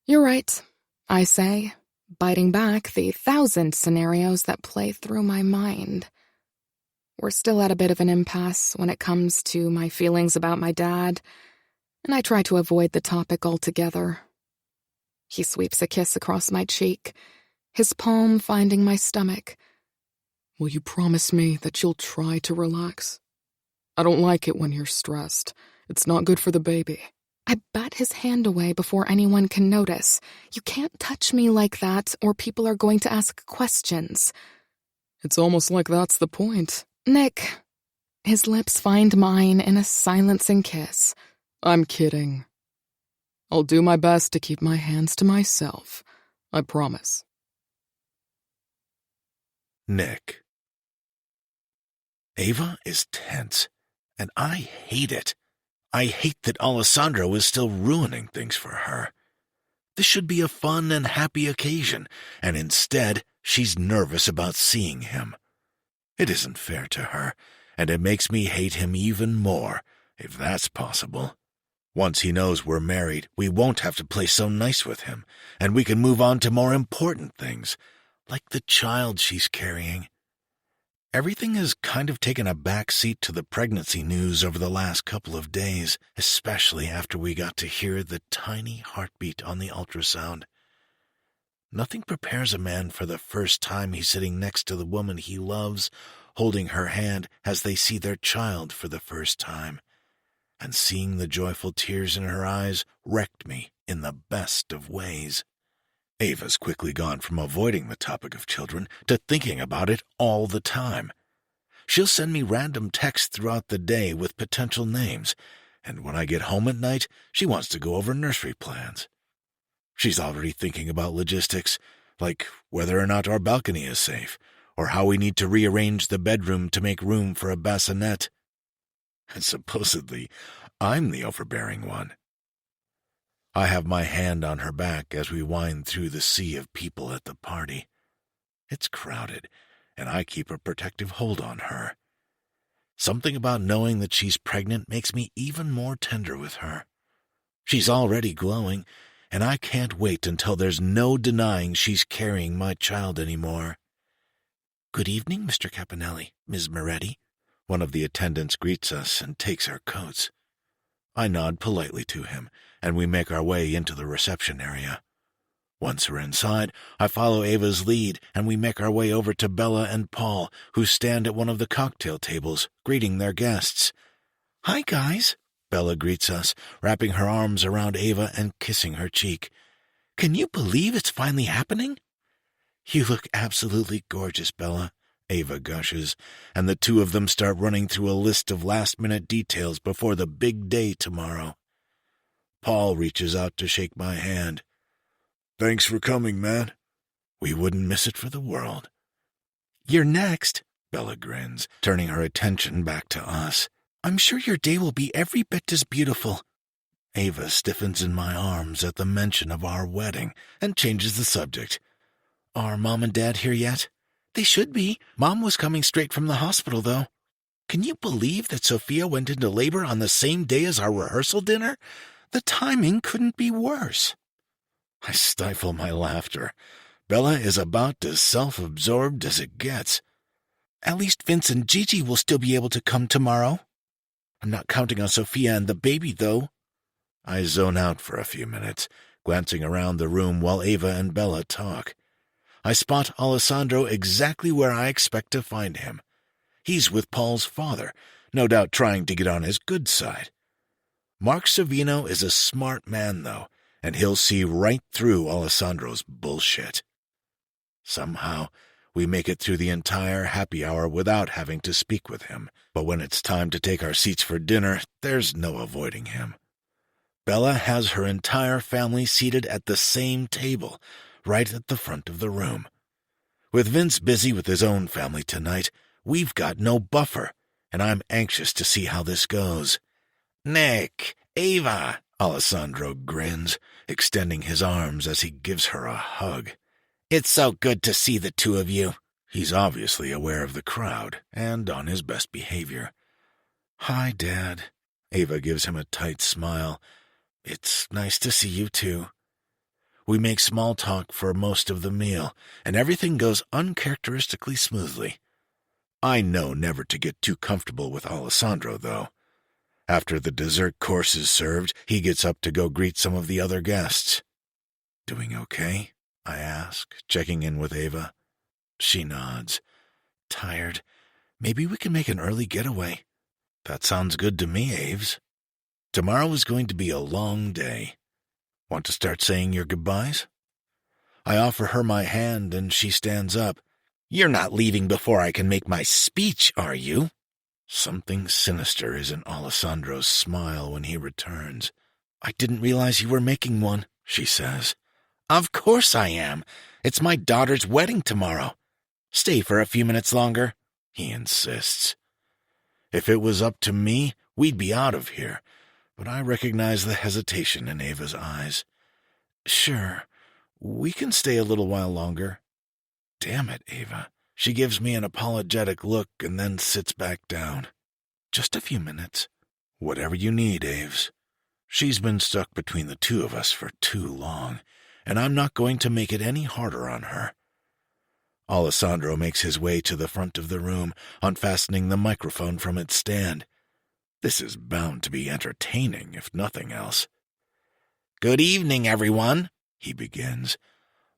You're right, I say, biting back the 1,000 scenarios that play through my mind. We're still at a bit of an impasse when it comes to my feelings about my dad, and I try to avoid the topic altogether. He sweeps a kiss across my cheek, his palm finding my stomach. Will you promise me that you'll try to relax? I don't like it when you're stressed. It's not good for the baby. I bat his hand away before anyone can notice. You can't touch me like that, or people are going to ask questions. It's almost like that's the point. Nick. His lips find mine in a silencing kiss. I'm kidding. I'll do my best to keep my hands to myself. I promise. Nick. Ava is tense, and I hate it. I hate that Alessandro is still ruining things for her. This should be a fun and happy occasion, and instead, she's nervous about seeing him. It isn't fair to her, and it makes me hate him even more, if that's possible. Once he knows we're married, we won't have to play so nice with him, and we can move on to more important things, like the child she's carrying. Everything has kind of taken a back seat to the pregnancy news over the last couple of days, especially after we got to hear the tiny heartbeat on the ultrasound. Nothing prepares a man for the first time he's sitting next to the woman he loves, holding her hand as they see their child for the first time. And seeing the joyful tears in her eyes wrecked me in the best of ways. Ava's quickly gone from avoiding the topic of children to thinking about it all the time. She'll send me random texts throughout the day with potential names, and when I get home at night, she wants to go over nursery plans. She's already thinking about logistics, like whether or not our balcony is safe, or how we need to rearrange the bedroom to make room for a bassinet. And supposedly, I'm the overbearing one. I have my hand on her back as we wind through the sea of people at the party. It's crowded, and I keep a protective hold on her. Something about knowing that she's pregnant makes me even more tender with her. She's already glowing, and I can't wait until there's no denying she's carrying my child anymore. "Good evening, Mr. Caponelli, Ms. Moretti." One of the attendants greets us and takes our coats. I nod politely to him, and we make our way into the reception area. Once we're inside, I follow Ava's lead, and we make our way over to Bella and Paul, who stand at one of the cocktail tables, greeting their guests. "Hi, guys," Bella greets us, wrapping her arms around Ava and kissing her cheek. "Can you believe it's finally happening?" "You look absolutely gorgeous, Bella," Ava gushes, and the two of them start running through a list of last-minute details before the big day tomorrow. Paul reaches out to shake my hand. "Thanks for coming, man. We wouldn't miss it for the world." "You're next," Bella grins, turning her attention back to us. "I'm sure your day will be every bit as beautiful." Ava stiffens in my arms at the mention of our wedding and changes the subject. "Are Mom and Dad here yet?" "They should be. Mom was coming straight from the hospital, though." "Can you believe that Sophia went into labor on the same day as our rehearsal dinner? The timing couldn't be worse." I stifle my laughter. Bella is about as self-absorbed as it gets. "At least Vince and Gigi will still be able to come tomorrow. I'm not counting on Sophia and the baby, though." I zone out for a few minutes, glancing around the room while Ava and Bella talk. I spot Alessandro exactly where I expect to find him. He's with Paul's father, no doubt trying to get on his good side. Mark Savino is a smart man, though, and he'll see right through Alessandro's bullshit. Somehow, we make it through the entire happy hour without having to speak with him, but when it's time to take our seats for dinner, there's no avoiding him. Bella has her entire family seated at the same table, right at the front of the room. With Vince busy with his own family tonight, we've got no buffer, and I'm anxious to see how this goes. "Nick, Ava," Alessandro grins, extending his arms as he gives her a hug. "It's so good to see the two of you." He's obviously aware of the crowd and on his best behavior. "Hi, Dad." Ava gives him a tight smile. "It's nice to see you, too." We make small talk for most of the meal, and everything goes uncharacteristically smoothly. I know never to get too comfortable with Alessandro, though. After the dessert course is served, he gets up to go greet some of the other guests. "Doing okay?" I ask, checking in with Ava. She nods. "Tired. Maybe we can make an early getaway." "That sounds good to me, Aves. Tomorrow is going to be a long day. Want to start saying your goodbyes?" I offer her my hand, and she stands up. "You're not leaving before I can make my speech, are you?" Something sinister is in Alessandro's smile when he returns. "I didn't realize you were making one," she says. "Of course I am. It's my daughter's wedding tomorrow. Stay for a few minutes longer," he insists. If it was up to me, we'd be out of here, but I recognize the hesitation in Ava's eyes. "Sure, we can stay a little while longer." "Damn it, Ava." She gives me an apologetic look and then sits back down. "Just a few minutes." "Whatever you need, Aves." She's been stuck between the two of us for too long, and I'm not going to make it any harder on her. Alessandro makes his way to the front of the room, unfastening the microphone from its stand. This is bound to be entertaining, if nothing else. "Good evening, everyone," he begins.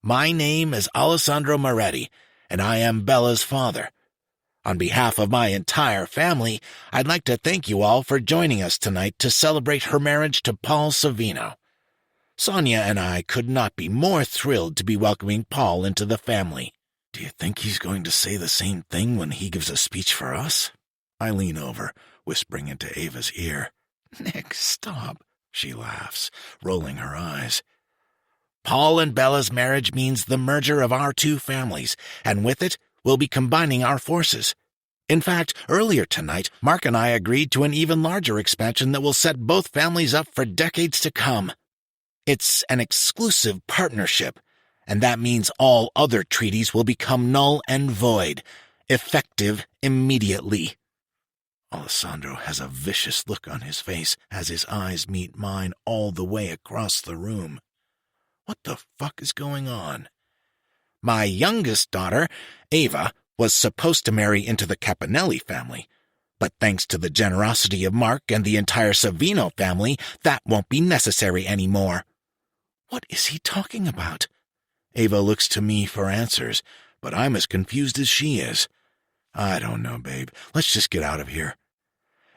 "My name is Alessandro Moretti, and I am Bella's father. On behalf of my entire family, I'd like to thank you all for joining us tonight to celebrate her marriage to Paul Savino. Sonia and I could not be more thrilled to be welcoming Paul into the family." "Do you think he's going to say the same thing when he gives a speech for us?" I lean over, whispering into Ava's ear. "Nick, stop," she laughs, rolling her eyes. "Paul and Bella's marriage means the merger of our two families, and with it, we'll be combining our forces. In fact, earlier tonight, Mark and I agreed to an even larger expansion that will set both families up for decades to come. It's an exclusive partnership, and that means all other treaties will become null and void, effective immediately." Alessandro has a vicious look on his face as his eyes meet mine all the way across the room. What the fuck is going on? My youngest daughter, Ava, was supposed to marry into the Caponelli family. But thanks to the generosity of Mark and the entire Savino family, that won't be necessary anymore. What is he talking about? Ava looks to me for answers, but I'm as confused as she is. I don't know, babe. Let's just get out of here.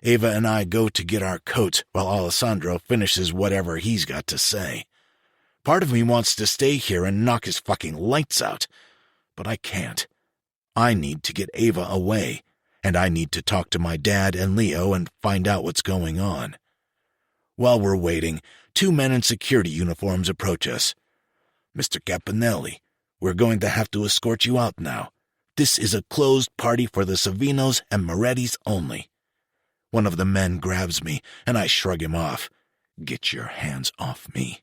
Ava and I go to get our coats while Alessandro finishes whatever he's got to say. Part of me wants to stay here and knock his fucking lights out, but I can't. I need to get Ava away, and I need to talk to my dad and Leo and find out what's going on. While we're waiting, 2 men in security uniforms approach us. Mr. Caponelli, we're going to have to escort you out now. This is a closed party for the Savinos and Morettis only. One of the men grabs me, and I shrug him off. Get your hands off me.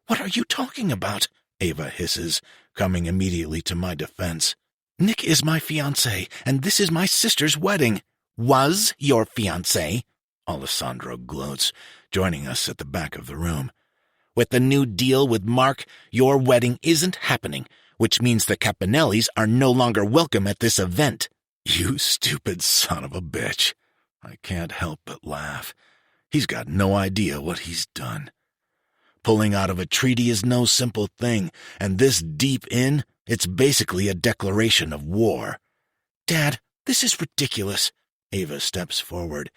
What are you talking about? Ava hisses, coming immediately to my defense. Nick is my fiancé, and this is my sister's wedding. Was your fiancé? Alessandro gloats, joining us at the back of the room. With the new deal with Mark, your wedding isn't happening, which means the Caponellis are no longer welcome at this event. You stupid son of a bitch. I can't help but laugh. He's got no idea what he's done. Pulling out of a treaty is no simple thing, and this deep in, it's basically a declaration of war. Dad, this is ridiculous. Ava steps forward.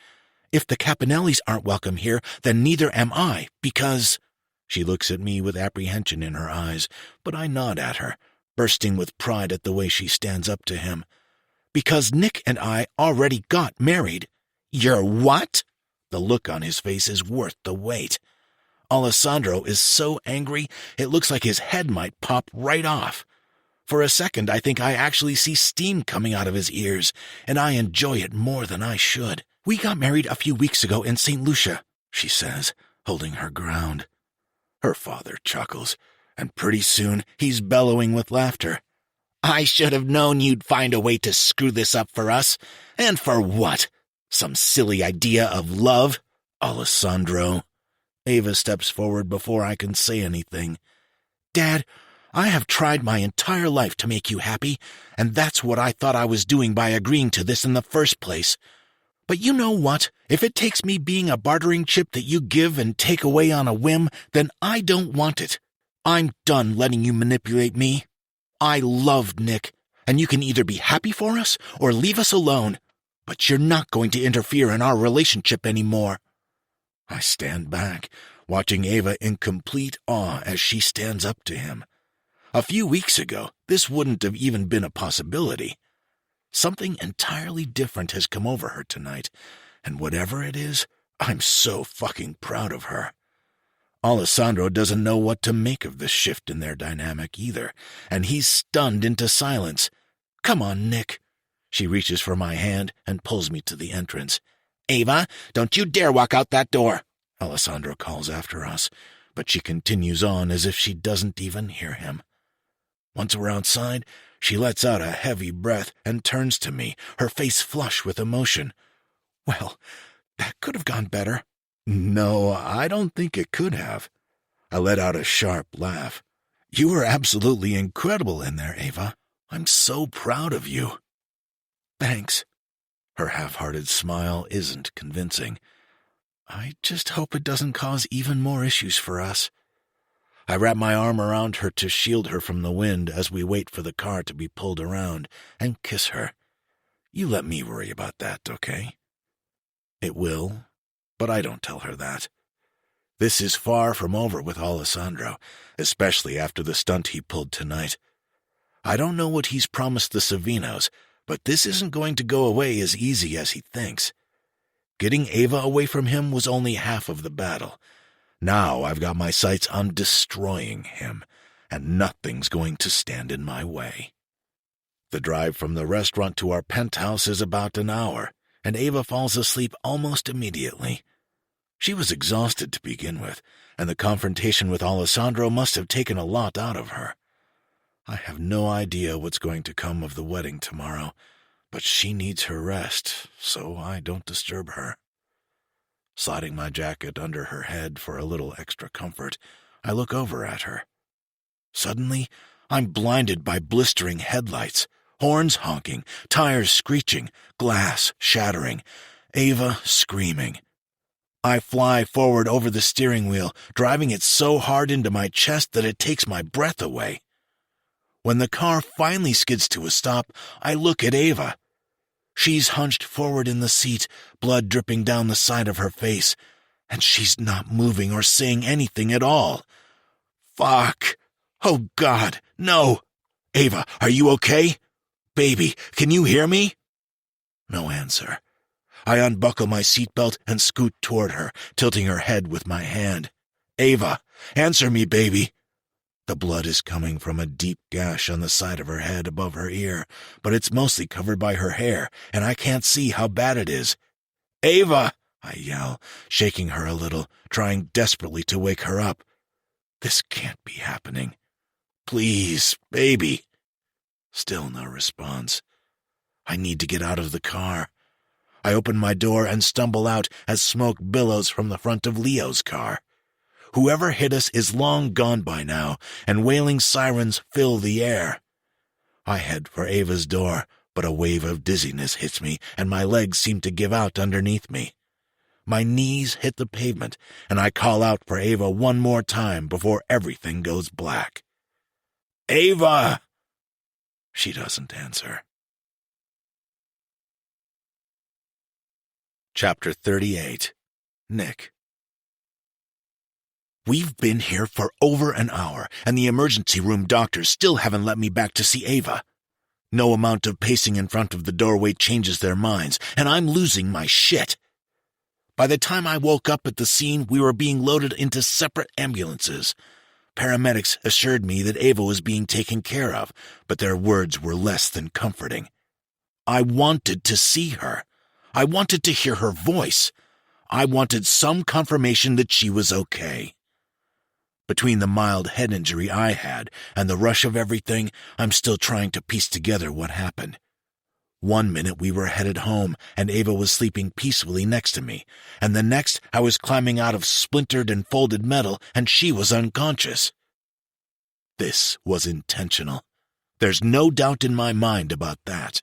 If the Caponellis aren't welcome here, then neither am I, because... She looks at me with apprehension in her eyes, but I nod at her, bursting with pride at the way she stands up to him. Because Nick and I already got married. You're what? The look on his face is worth the wait. Alessandro is so angry, it looks like his head might pop right off. For a second, I think I actually see steam coming out of his ears, and I enjoy it more than I should. We got married a few weeks ago in St. Lucia, she says, holding her ground. Her father chuckles, and pretty soon he's bellowing with laughter. I should have known you'd find a way to screw this up for us. And for what? Some silly idea of love? Alessandro. Ava steps forward before I can say anything. Dad, I have tried my entire life to make you happy, and that's what I thought I was doing by agreeing to this in the first place. But you know what? If it takes me being a bartering chip that you give and take away on a whim, then I don't want it. I'm done letting you manipulate me. I loved Nick, and you can either be happy for us or leave us alone, but you're not going to interfere in our relationship anymore. I stand back, watching Ava in complete awe as she stands up to him. A few weeks ago, this wouldn't have even been a possibility. Something entirely different has come over her tonight, and whatever it is, I'm so fucking proud of her. Alessandro doesn't know what to make of this shift in their dynamic either, and he's stunned into silence. Come on, Nick. She reaches for my hand and pulls me to the entrance. Ava, don't you dare walk out that door, Alessandro calls after us, but she continues on as if she doesn't even hear him. Once we're outside, she lets out a heavy breath and turns to me, her face flush with emotion. Well, that could have gone better. No, I don't think it could have. I let out a sharp laugh. You were absolutely incredible in there, Ava. I'm so proud of you. Thanks. Her half-hearted smile isn't convincing. I just hope it doesn't cause even more issues for us. I wrap my arm around her to shield her from the wind as we wait for the car to be pulled around and kiss her. You let me worry about that, okay? It will, but I don't tell her that. This is far from over with Alessandro, especially after the stunt he pulled tonight. I don't know what he's promised the Savinos, but this isn't going to go away as easy as he thinks. Getting Ava away from him was only half of the battle. Now I've got my sights on destroying him, and nothing's going to stand in my way. The drive from the restaurant to our penthouse is about an hour, and Ava falls asleep almost immediately. She was exhausted to begin with, and the confrontation with Alessandro must have taken a lot out of her. I have no idea what's going to come of the wedding tomorrow, but she needs her rest, so I don't disturb her. Sliding my jacket under her head for a little extra comfort, I look over at her. Suddenly, I'm blinded by blistering headlights, horns honking, tires screeching, glass shattering, Ava screaming. I fly forward over the steering wheel, driving it so hard into my chest that it takes my breath away. When the car finally skids to a stop, I look at Ava. She's hunched forward in the seat, blood dripping down the side of her face, and she's not moving or saying anything at all. Fuck! Oh, God, no! Ava, are you okay? Baby, can you hear me? No answer. I unbuckle my seatbelt and scoot toward her, tilting her head with my hand. Ava, answer me, baby. The blood is coming from a deep gash on the side of her head above her ear, but it's mostly covered by her hair, and I can't see how bad it is. Ava, I yell, shaking her a little, trying desperately to wake her up. This can't be happening. Please, baby. Still no response. I need to get out of the car. I open my door and stumble out as smoke billows from the front of Leo's car. Whoever hit us is long gone by now, and wailing sirens fill the air. I head for Ava's door, but a wave of dizziness hits me, and my legs seem to give out underneath me. My knees hit the pavement, and I call out for Ava one more time before everything goes black. Ava! She doesn't answer. Chapter 38. Nick. We've been here for over an hour, and the emergency room doctors still haven't let me back to see Ava. No amount of pacing in front of the doorway changes their minds, and I'm losing my shit. By the time I woke up at the scene, we were being loaded into separate ambulances. Paramedics assured me that Ava was being taken care of, but their words were less than comforting. I wanted to see her. I wanted to hear her voice. I wanted some confirmation that she was okay. Between the mild head injury I had and the rush of everything, I'm still trying to piece together what happened. 1 minute we were headed home, and Ava was sleeping peacefully next to me, and the next I was climbing out of splintered and folded metal, and she was unconscious. This was intentional. There's no doubt in my mind about that.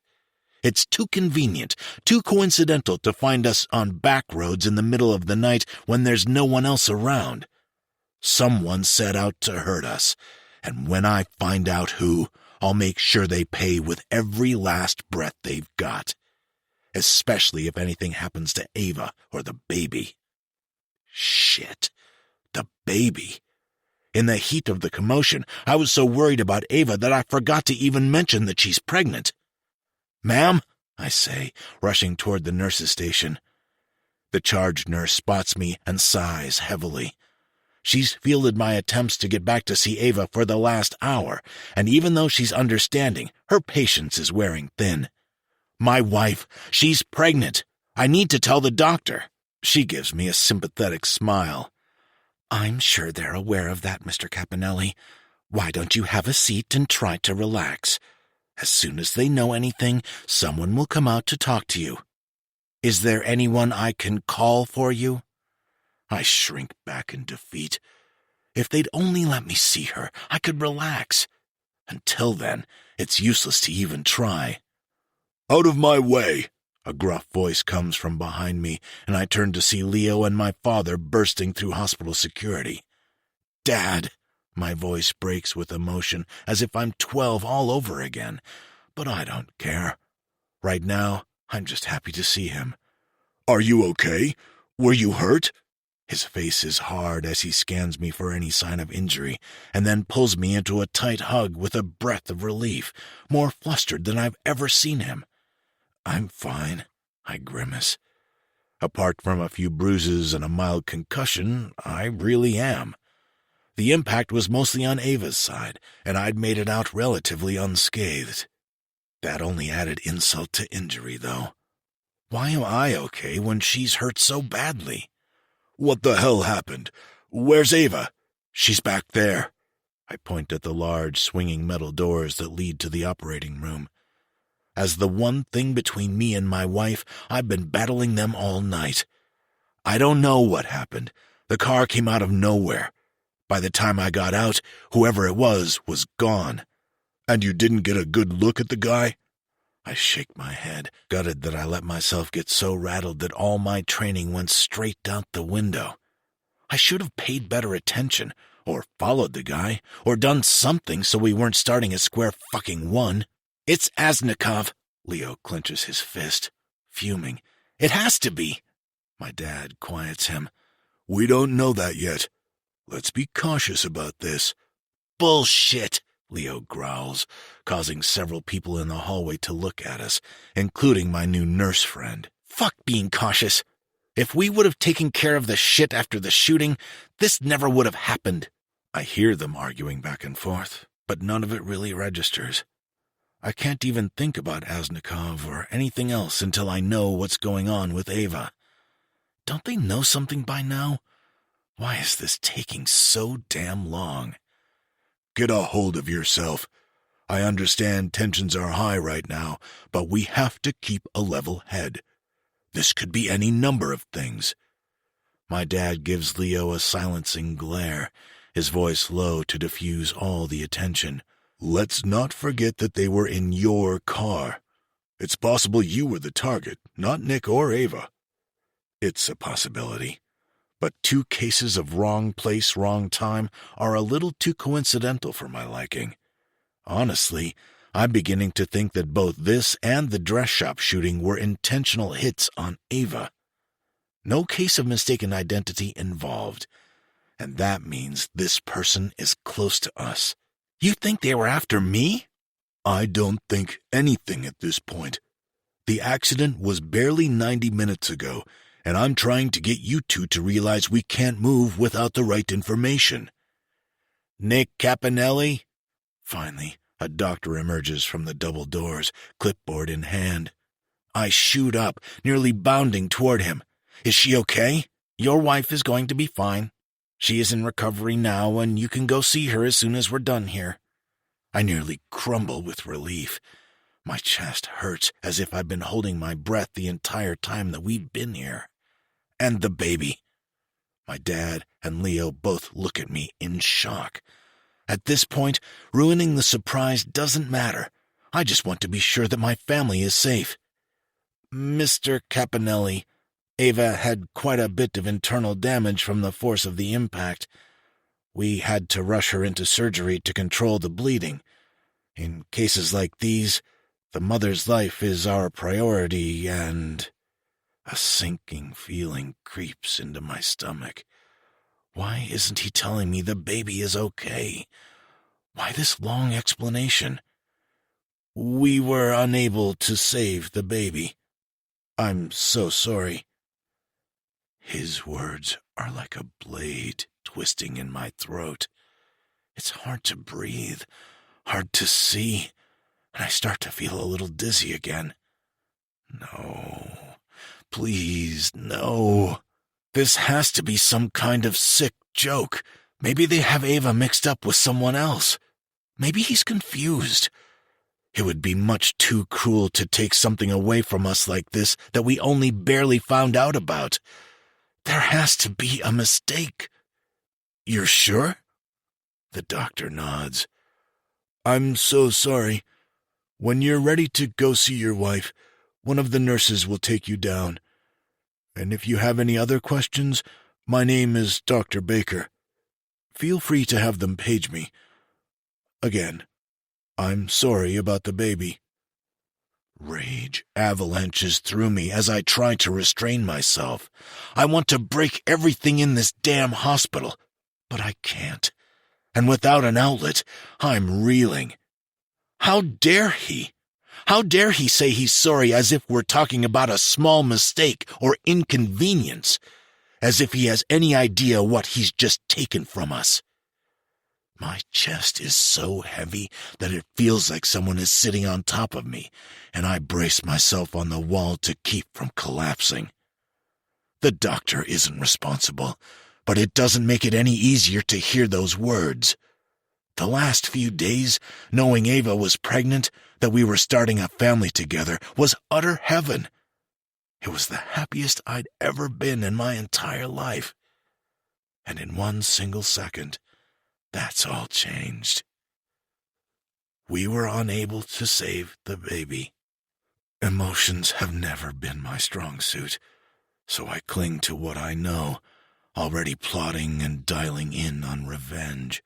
It's too convenient, too coincidental to find us on back roads in the middle of the night when there's no one else around. Someone set out to hurt us, and when I find out who, I'll make sure they pay with every last breath they've got, especially if anything happens to Ava or the baby. Shit, the baby. In the heat of the commotion, I was so worried about Ava that I forgot to even mention that she's pregnant. Ma'am, I say, rushing toward the nurse's station. The charge nurse spots me and sighs heavily. She's fielded my attempts to get back to see Ava for the last hour, and even though she's understanding, her patience is wearing thin. My wife, she's pregnant. I need to tell the doctor. She gives me a sympathetic smile. I'm sure they're aware of that, Mr. Capinelli. Why don't you have a seat and try to relax? As soon as they know anything, someone will come out to talk to you. Is there anyone I can call for you? I shrink back in defeat. If they'd only let me see her, I could relax. Until then, it's useless to even try. Out of my way! A gruff voice comes from behind me, and I turn to see Leo and my father bursting through hospital security. Dad! My voice breaks with emotion, as if I'm 12 all over again. But I don't care. Right now, I'm just happy to see him. Are you okay? Were you hurt? His face is hard as he scans me for any sign of injury, and then pulls me into a tight hug with a breath of relief, more flustered than I've ever seen him. I'm fine, I grimace. Apart from a few bruises and a mild concussion, I really am. The impact was mostly on Ava's side, and I'd made it out relatively unscathed. That only added insult to injury, though. Why am I okay when she's hurt so badly? What the hell happened? Where's Ava? She's back there. I point at the large, swinging metal doors that lead to the operating room. As the one thing between me and my wife, I've been battling them all night. I don't know what happened. The car came out of nowhere. By the time I got out, whoever it was gone. And you didn't get a good look at the guy? I shake my head, gutted that I let myself get so rattled that all my training went straight out the window. I should have paid better attention, or followed the guy, or done something so we weren't starting at square fucking one. It's Asnikov. Leo clenches his fist, fuming. It has to be. My dad quiets him. We don't know that yet. Let's be cautious about this. Bullshit, Leo growls, causing several people in the hallway to look at us, including my new nurse friend. Fuck being cautious. If we would have taken care of the shit after the shooting, this never would have happened. I hear them arguing back and forth, but none of it really registers. I can't even think about Asnikov or anything else until I know what's going on with Ava. Don't they know something by now? Why is this taking so damn long? Get a hold of yourself. I understand tensions are high right now, but we have to keep a level head. This could be any number of things. My dad gives Leo a silencing glare, his voice low to diffuse all the attention. Let's not forget that they were in your car. It's possible you were the target, not Nick or Ava. It's a possibility. But 2 cases of wrong place, wrong time are a little too coincidental for my liking. Honestly, I'm beginning to think that both this and the dress shop shooting were intentional hits on Ava. No case of mistaken identity involved, and that means this person is close to us. You think they were after me? I don't think anything at this point. The accident was barely 90 minutes ago, and I'm trying to get you two to realize we can't move without the right information. Nick Caponelli? Finally, a doctor emerges from the double doors, clipboard in hand. I shoot up, nearly bounding toward him. Is she okay? Your wife is going to be fine. She is in recovery now, and you can go see her as soon as we're done here. I nearly crumble with relief. My chest hurts as if I've been holding my breath the entire time that we've been here. And the baby. My dad and Leo both look at me in shock. At this point, ruining the surprise doesn't matter. I just want to be sure that my family is safe. Mr. Caponelli, Ava had quite a bit of internal damage from the force of the impact. We had to rush her into surgery to control the bleeding. In cases like these, the mother's life is our priority, and... A sinking feeling creeps into my stomach. Why isn't he telling me the baby is okay? Why this long explanation? We were unable to save the baby. I'm so sorry. His words are like a blade twisting in my throat. It's hard to breathe, hard to see, and I start to feel a little dizzy again. No, please, no. This has to be some kind of sick joke. Maybe they have Ava mixed up with someone else. Maybe he's confused. It would be much too cruel to take something away from us like this that we only barely found out about. There has to be a mistake. You're sure? The doctor nods. I'm so sorry. When you're ready to go see your wife, one of the nurses will take you down. And if you have any other questions, my name is Dr. Baker. Feel free to have them page me. Again, I'm sorry about the baby. Rage avalanches through me as I try to restrain myself. I want to break everything in this damn hospital, but I can't. And without an outlet, I'm reeling. How dare he? How dare he say he's sorry as if we're talking about a small mistake or inconvenience, as if he has any idea what he's just taken from us. My chest is so heavy that it feels like someone is sitting on top of me, and I brace myself on the wall to keep from collapsing. The doctor isn't responsible, but it doesn't make it any easier to hear those words. The last few days, knowing Ava was pregnant, that we were starting a family together, was utter heaven. It was the happiest I'd ever been in my entire life. And in one single second, it's all changed. We were unable to save the baby. Emotions have never been my strong suit, so I cling to what I know, already plotting and dialing in on revenge.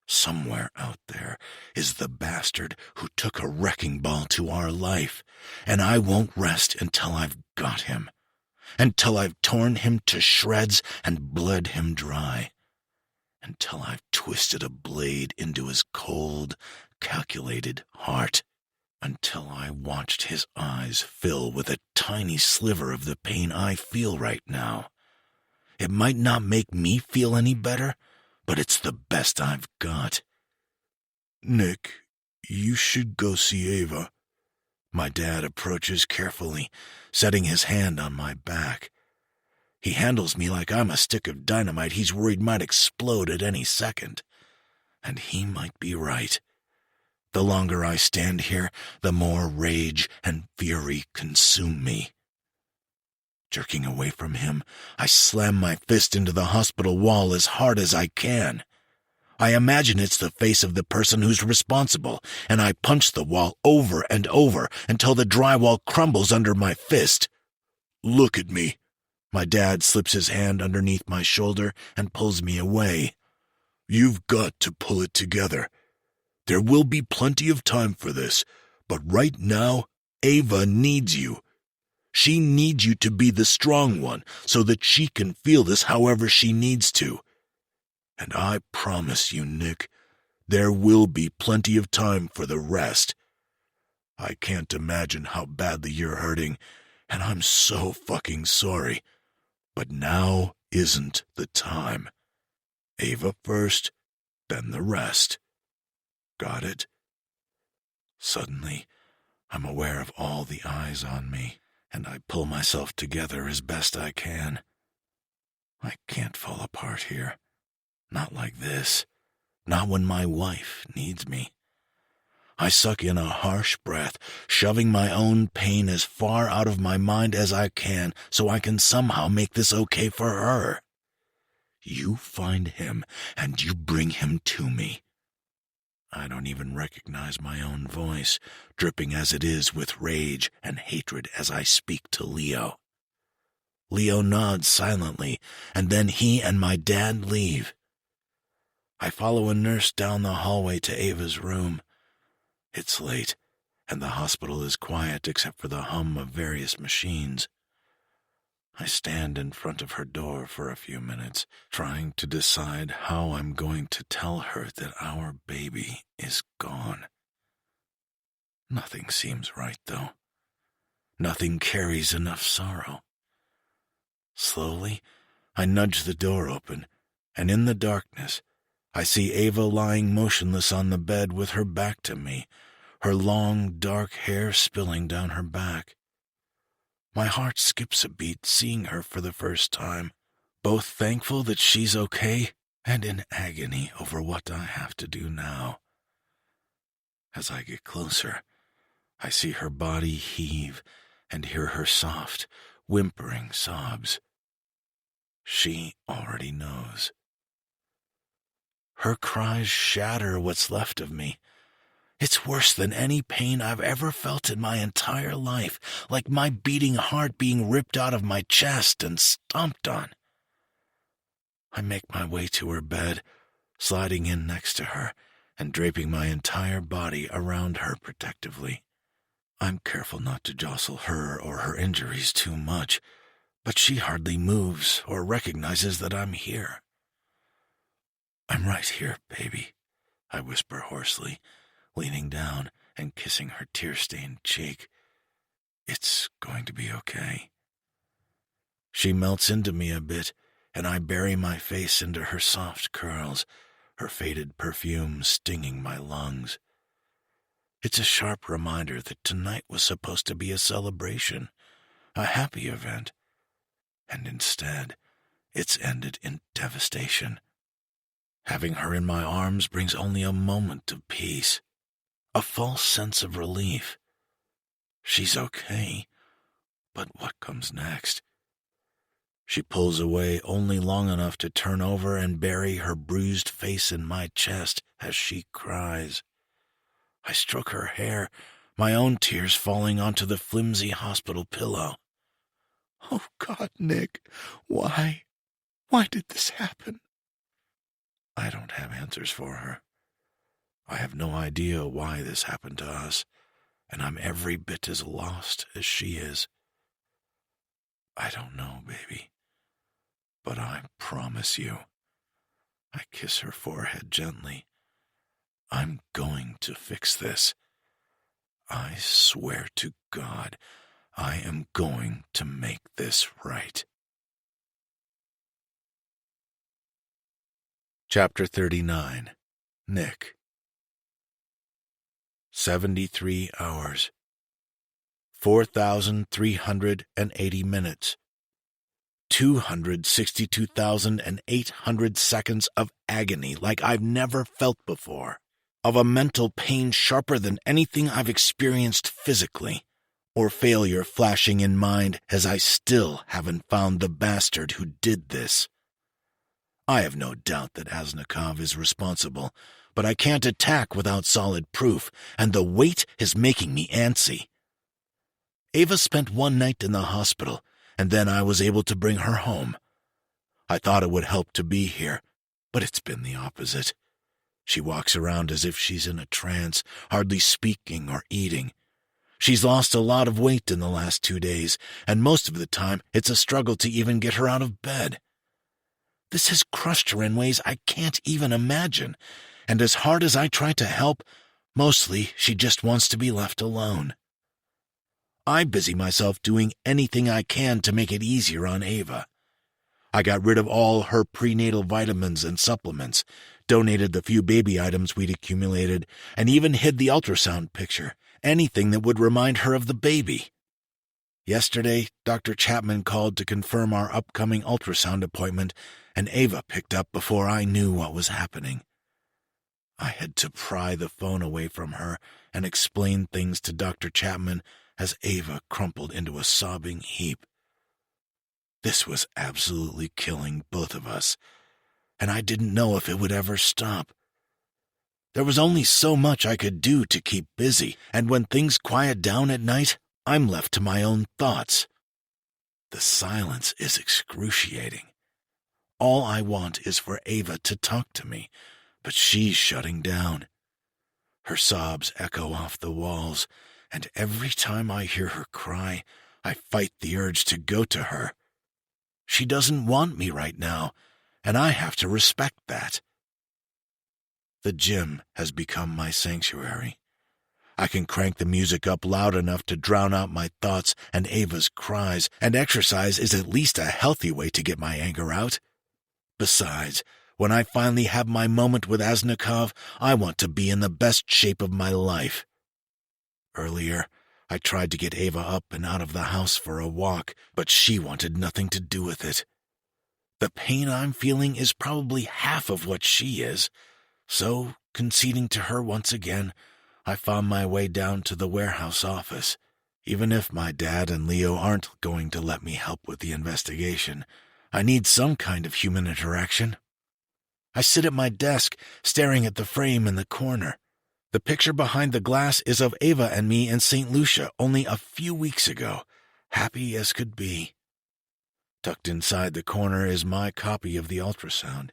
Somewhere out there is the bastard who took a wrecking ball to our life, and I won't rest until I've got him, until I've torn him to shreds and bled him dry, until I've twisted a blade into his cold, calculated heart, until I watched his eyes fill with a tiny sliver of the pain I feel right now. It might not make me feel any better, but it's the best I've got. Nick, you should go see Ava. My dad approaches carefully, setting his hand on my back. He handles me like I'm a stick of dynamite he's worried might explode at any second. And he might be right. The longer I stand here, the more rage and fury consume me. Jerking away from him, I slam my fist into the hospital wall as hard as I can. I imagine it's the face of the person who's responsible, and I punch the wall over and over until the drywall crumbles under my fist. Look at me. My dad slips his hand underneath my shoulder and pulls me away. You've got to pull it together. There will be plenty of time for this, but right now, Ava needs you. She needs you to be the strong one so that she can feel this however she needs to. And I promise you, Nick, there will be plenty of time for the rest. I can't imagine how badly you're hurting, and I'm so fucking sorry. But now isn't the time. Ava first, then the rest. Got it? Suddenly, I'm aware of all the eyes on me, and I pull myself together as best I can. I can't fall apart here. Not like this. Not when my wife needs me. I suck in a harsh breath, shoving my own pain as far out of my mind as I can so I can somehow make this okay for her. You find him, and you bring him to me. I don't even recognize my own voice, dripping as it is with rage and hatred as I speak to Leo. Leo nods silently, and then he and my dad leave. I follow a nurse down the hallway to Ava's room. It's late, and the hospital is quiet except for the hum of various machines. I stand in front of her door for a few minutes, trying to decide how I'm going to tell her that our baby is gone. Nothing seems right, though. Nothing carries enough sorrow. Slowly, I nudge the door open, and in the darkness, I see Ava lying motionless on the bed with her back to me, her long, dark hair spilling down her back. My heart skips a beat seeing her for the first time, both thankful that she's okay and in agony over what I have to do now. As I get closer, I see her body heave and hear her soft, whimpering sobs. She already knows. Her cries shatter what's left of me. It's worse than any pain I've ever felt in my entire life, like my beating heart being ripped out of my chest and stomped on. I make my way to her bed, sliding in next to her and draping my entire body around her protectively. I'm careful not to jostle her or her injuries too much, but she hardly moves or recognizes that I'm here. I'm right here, baby, I whisper hoarsely, leaning down and kissing her tear-stained cheek. It's going to be okay. She melts into me a bit, and I bury my face into her soft curls, her faded perfume stinging my lungs. It's a sharp reminder that tonight was supposed to be a celebration, a happy event, and instead, it's ended in devastation. Having her in my arms brings only a moment of peace, a false sense of relief. She's okay, but what comes next? She pulls away only long enough to turn over and bury her bruised face in my chest as she cries. I stroke her hair, my own tears falling onto the flimsy hospital pillow. Oh, God, Nick, why? Why did this happen? I don't have answers for her. I have no idea why this happened to us, and I'm every bit as lost as she is. I don't know, baby, but I promise you. I kiss her forehead gently. I'm going to fix this. I swear to God, I am going to make this right. Chapter 39. Nick. 73 hours. 4,380 minutes. 262,800 seconds of agony like I've never felt before. Of a mental pain sharper than anything I've experienced physically. Or failure flashing in mind as I still haven't found the bastard who did this. I have no doubt that Asnikov is responsible, but I can't attack without solid proof, and the weight is making me antsy. Ava spent one night in the hospital, and then I was able to bring her home. I thought it would help to be here, but it's been the opposite. She walks around as if she's in a trance, hardly speaking or eating. She's lost a lot of weight in the last 2 days, and most of the time it's a struggle to even get her out of bed. This has crushed her in ways I can't even imagine, and as hard as I try to help, mostly she just wants to be left alone. I busy myself doing anything I can to make it easier on Ava. I got rid of all her prenatal vitamins and supplements, donated the few baby items we'd accumulated, and even hid the ultrasound picture, anything that would remind her of the baby. Yesterday, Dr. Chapman called to confirm our upcoming ultrasound appointment, and Ava picked up before I knew what was happening. I had to pry the phone away from her and explain things to Dr. Chapman as Ava crumpled into a sobbing heap. This was absolutely killing both of us, and I didn't know if it would ever stop. There was only so much I could do to keep busy, and when things quiet down at night, I'm left to my own thoughts. The silence is excruciating. All I want is for Ava to talk to me, but she's shutting down. Her sobs echo off the walls, and every time I hear her cry, I fight the urge to go to her. She doesn't want me right now, and I have to respect that. The gym has become my sanctuary. I can crank the music up loud enough to drown out my thoughts and Ava's cries, and exercise is at least a healthy way to get my anger out. Besides, when I finally have my moment with Asnikov, I want to be in the best shape of my life. Earlier, I tried to get Ava up and out of the house for a walk, but she wanted nothing to do with it. The pain I'm feeling is probably half of what she is, so, conceding to her once again, I found my way down to the warehouse office. Even if my dad and Leo aren't going to let me help with the investigation, I need some kind of human interaction. I sit at my desk, staring at the frame in the corner. The picture behind the glass is of Ava and me in St. Lucia only a few weeks ago, happy as could be. Tucked inside the corner is my copy of the ultrasound.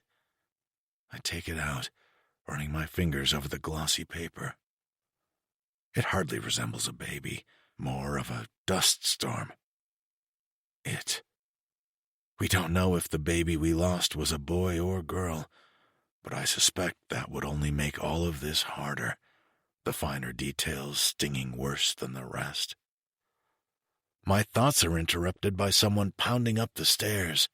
I take it out, running my fingers over the glossy paper. It hardly resembles a baby, more of a dust storm. We don't know if the baby we lost was a boy or girl, but I suspect that would only make all of this harder, the finer details stinging worse than the rest. My thoughts are interrupted by someone pounding up the stairs.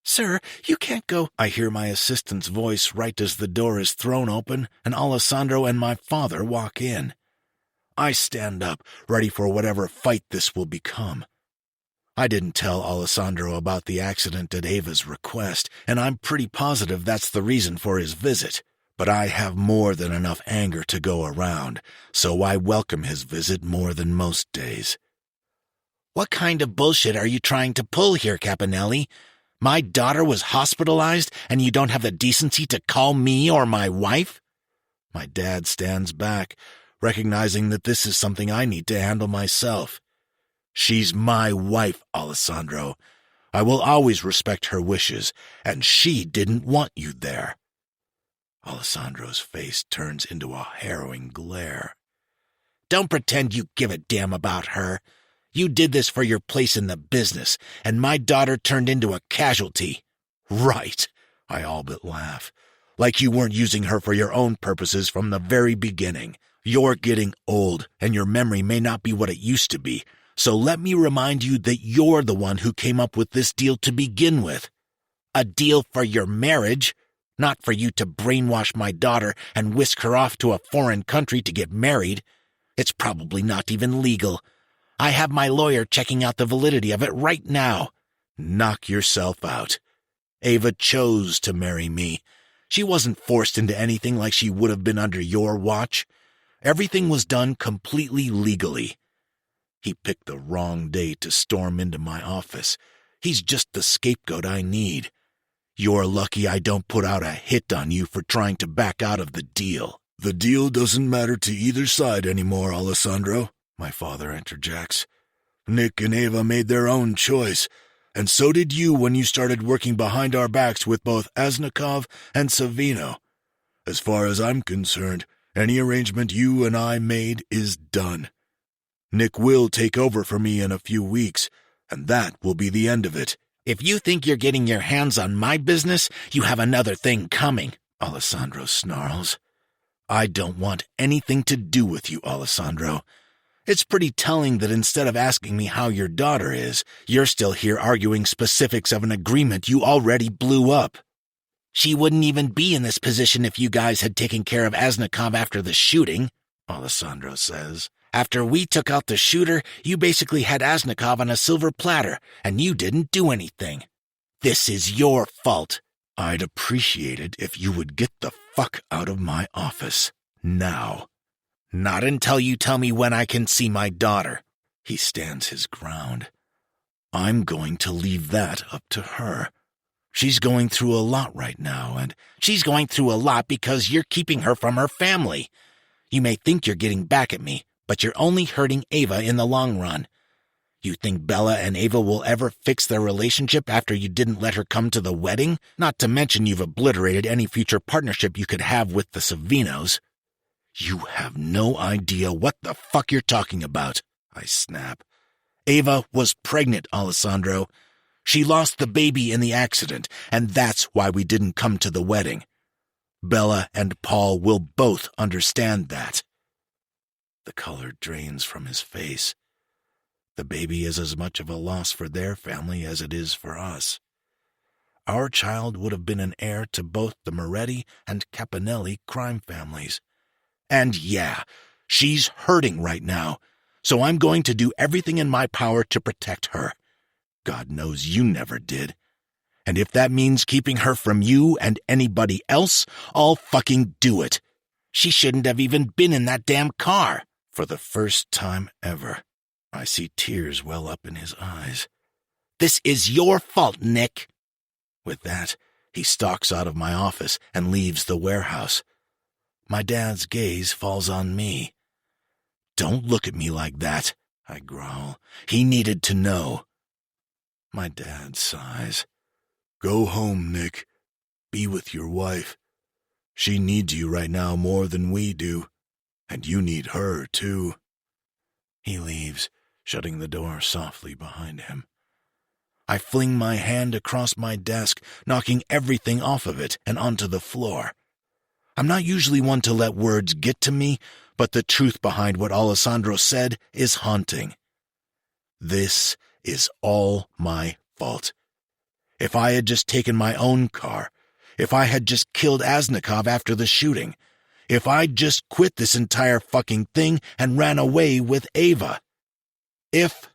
"Sir, you can't go," I hear my assistant's voice right as the door is thrown open and Alessandro and my father walk in. I stand up, ready for whatever fight this will become. I didn't tell Alessandro about the accident at Ava's request, and I'm pretty positive that's the reason for his visit. But I have more than enough anger to go around, so I welcome his visit more than most days. "What kind of bullshit are you trying to pull here, Caponelli?" My daughter was hospitalized, and you don't have the decency to call me or my wife? My dad stands back, recognizing that this is something I need to handle myself. She's my wife, Alessandro. I will always respect her wishes, and she didn't want you there. Alessandro's face turns into a harrowing glare. Don't pretend you give a damn about her. You did this for your place in the business, and my daughter turned into a casualty. Right, I all but laugh. Like you weren't using her for your own purposes from the very beginning. You're getting old, and your memory may not be what it used to be. So let me remind you that you're the one who came up with this deal to begin with. A deal for your marriage, not for you to brainwash my daughter and whisk her off to a foreign country to get married. It's probably not even legal. I have my lawyer checking out the validity of it right now. Knock yourself out. Ava chose to marry me. She wasn't forced into anything like she would have been under your watch. Everything was done completely legally. He picked the wrong day to storm into my office. He's just the scapegoat I need. You're lucky I don't put out a hit on you for trying to back out of the deal. The deal doesn't matter to either side anymore, Alessandro, my father interjects. Nick and Ava made their own choice, and so did you when you started working behind our backs with both Asnikov and Savino. As far as I'm concerned, any arrangement you and I made is done. Nick will take over for me in a few weeks, and that will be the end of it. If you think you're getting your hands on my business, you have another thing coming, Alessandro snarls. I don't want anything to do with you, Alessandro. It's pretty telling that instead of asking me how your daughter is, you're still here arguing specifics of an agreement you already blew up. She wouldn't even be in this position if you guys had taken care of Asnikov after the shooting, Alessandro says. After we took out the shooter, you basically had Asnikov on a silver platter, and you didn't do anything. This is your fault. I'd appreciate it if you would get the fuck out of my office. Now. Not until you tell me when I can see my daughter. He stands his ground. I'm going to leave that up to her. She's going through a lot right now, and she's going through a lot because you're keeping her from her family. You may think you're getting back at me, but you're only hurting Ava in the long run. You think Bella and Ava will ever fix their relationship after you didn't let her come to the wedding? Not to mention you've obliterated any future partnership you could have with the Savinos. You have no idea what the fuck you're talking about, I snap. Ava was pregnant, Alessandro. She lost the baby in the accident, and that's why we didn't come to the wedding. Bella and Paul will both understand that. The color drains from his face. The baby is as much of a loss for their family as it is for us. Our child would have been an heir to both the Moretti and Caponelli crime families. And yeah, she's hurting right now, so I'm going to do everything in my power to protect her. God knows you never did. And if that means keeping her from you and anybody else, I'll fucking do it. She shouldn't have even been in that damn car. For the first time ever, I see tears well up in his eyes. This is your fault, Nick. With that, he stalks out of my office and leaves the warehouse. My dad's gaze falls on me. Don't look at me like that, I growl. He needed to know. My dad sighs. Go home, Nick. Be with your wife. She needs you right now more than we do. And you need her, too. He leaves, shutting the door softly behind him. I fling my hand across my desk, knocking everything off of it and onto the floor. I'm not usually one to let words get to me, but the truth behind what Alessandro said is haunting. This is all my fault. If I had just taken my own car, if I had just killed Asnikov after the shooting, if I'd just quit this entire fucking thing and ran away with Ava. If.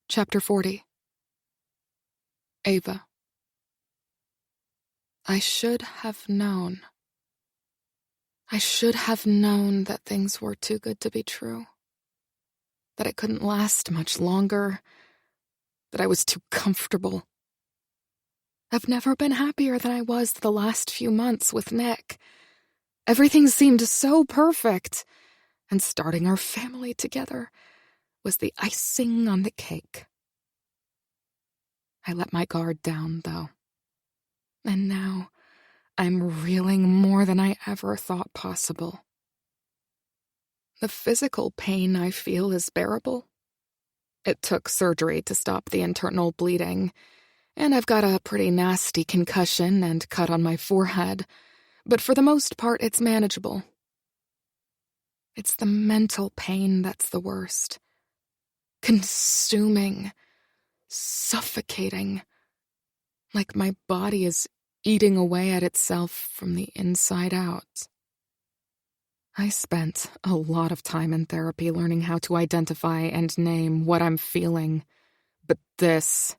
Chapter 40. Ava. I should have known. I should have known that things were too good to be true. that it couldn't last much longer, that I was too comfortable. I've never been happier than I was the last few months with Nick. Everything seemed so perfect, and starting our family together was the icing on the cake. I let my guard down, though, and now I'm reeling more than I ever thought possible. The physical pain I feel is bearable. It took surgery to stop the internal bleeding, and I've got a pretty nasty concussion and cut on my forehead, but for the most part it's manageable. It's the mental pain that's the worst. Consuming, suffocating, like my body is eating away at itself from the inside out. I spent a lot of time in therapy learning how to identify and name what I'm feeling, but this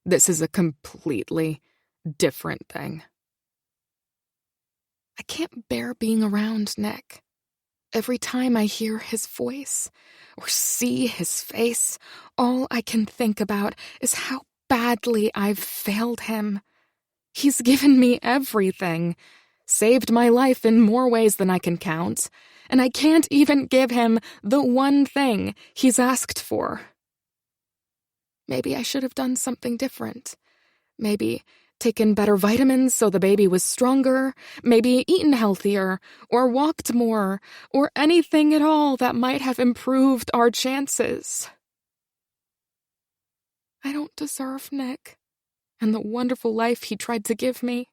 is a completely different thing. I can't bear being around Nick. Every time I hear his voice or see his face, all I can think about is how badly I've failed him. He's given me everything, saved my life in more ways than I can count, and I can't even give him the one thing he's asked for. Maybe I should have done something different. Maybe taken better vitamins so the baby was stronger, maybe eaten healthier, or walked more, or anything at all that might have improved our chances. I don't deserve Nick and the wonderful life he tried to give me.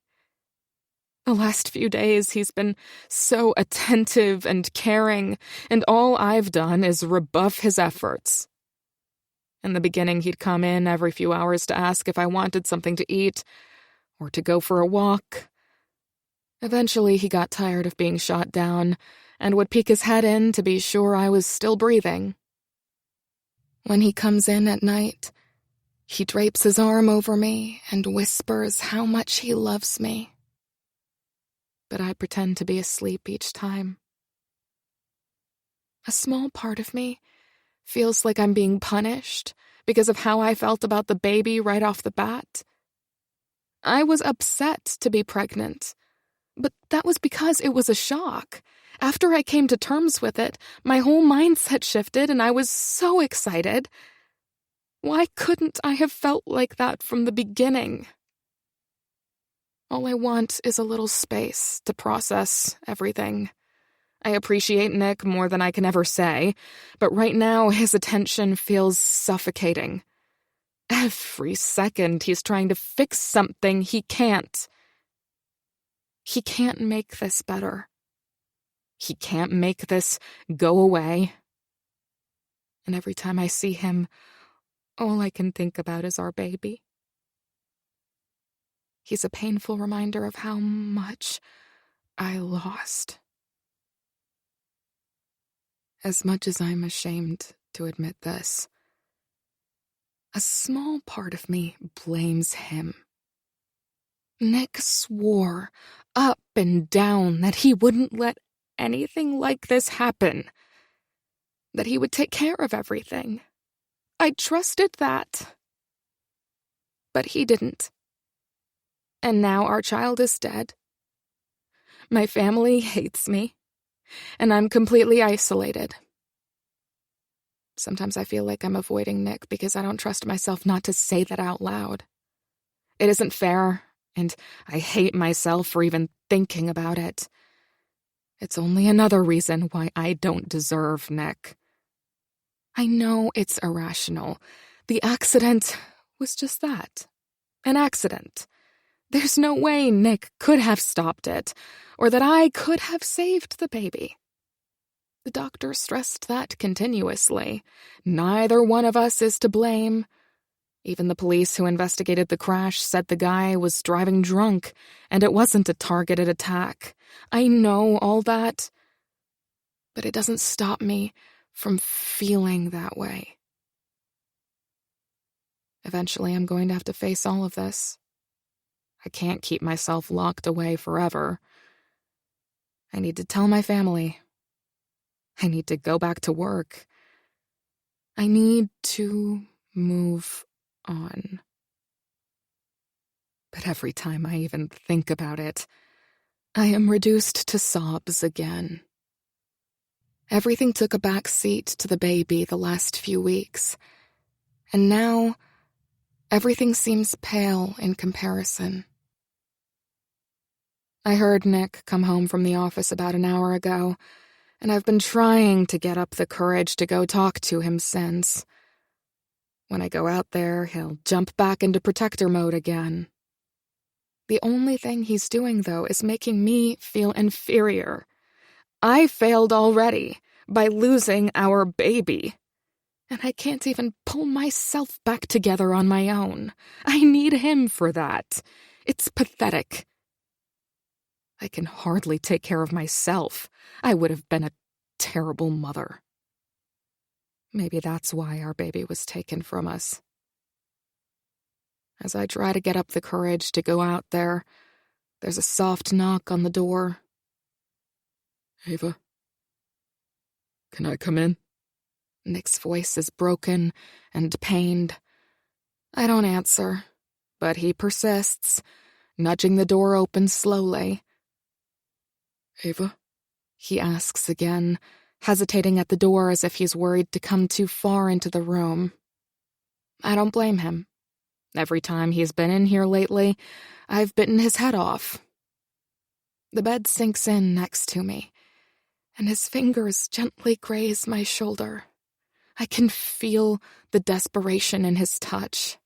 The last few days he's been so attentive and caring, and all I've done is rebuff his efforts. In the beginning, he'd come in every few hours to ask if I wanted something to eat or to go for a walk. Eventually, he got tired of being shot down and would peek his head in to be sure I was still breathing. When he comes in at night, he drapes his arm over me and whispers how much he loves me. But I pretend to be asleep each time. A small part of me feels like I'm being punished because of how I felt about the baby right off the bat. I was upset to be pregnant, but that was because it was a shock. After I came to terms with it, my whole mindset shifted and I was so excited. Why couldn't I have felt like that from the beginning? All I want is a little space to process everything. I appreciate Nick more than I can ever say, but right now his attention feels suffocating. Every second he's trying to fix something he can't. He can't make this better. He can't make this go away. And every time I see him, all I can think about is our baby. He's a painful reminder of how much I lost. As much as I'm ashamed to admit this, a small part of me blames him. Nick swore up and down that he wouldn't let anything like this happen, that he would take care of everything. I trusted that. But he didn't. And now our child is dead. My family hates me, and I'm completely isolated. Sometimes I feel like I'm avoiding Nick because I don't trust myself not to say that out loud. It isn't fair, and I hate myself for even thinking about it. It's only another reason why I don't deserve Nick. I know it's irrational. The accident was just that. An accident. There's no way Nick could have stopped it, or that I could have saved the baby. The doctor stressed that continuously. Neither one of us is to blame. Even the police who investigated the crash said the guy was driving drunk, and it wasn't a targeted attack. I know all that, but it doesn't stop me from feeling that way. Eventually, I'm going to have to face all of this. I can't keep myself locked away forever. I need to tell my family. I need to go back to work I need to move on. But every time I even think about it, I am reduced to sobs again. Everything took a back seat to the baby the last few weeks, and now everything seems pale in comparison. I heard Nick come home from the office about an hour ago, and I've been trying to get up the courage to go talk to him since. When I go out there, he'll jump back into protector mode again. The only thing he's doing, though, is making me feel inferior. I failed already by losing our baby, and I can't even pull myself back together on my own. I need him for that. It's pathetic. I can hardly take care of myself. I would have been a terrible mother. Maybe that's why our baby was taken from us. As I try to get up the courage to go out there, there's a soft knock on the door. Ava? Can I come in? Nick's voice is broken and pained. I don't answer, but he persists, nudging the door open slowly. Ava? He asks again, hesitating at the door as if he's worried to come too far into the room. I don't blame him. Every time he's been in here lately, I've bitten his head off. The bed sinks in next to me, and his fingers gently graze my shoulder. I can feel the desperation in his touch.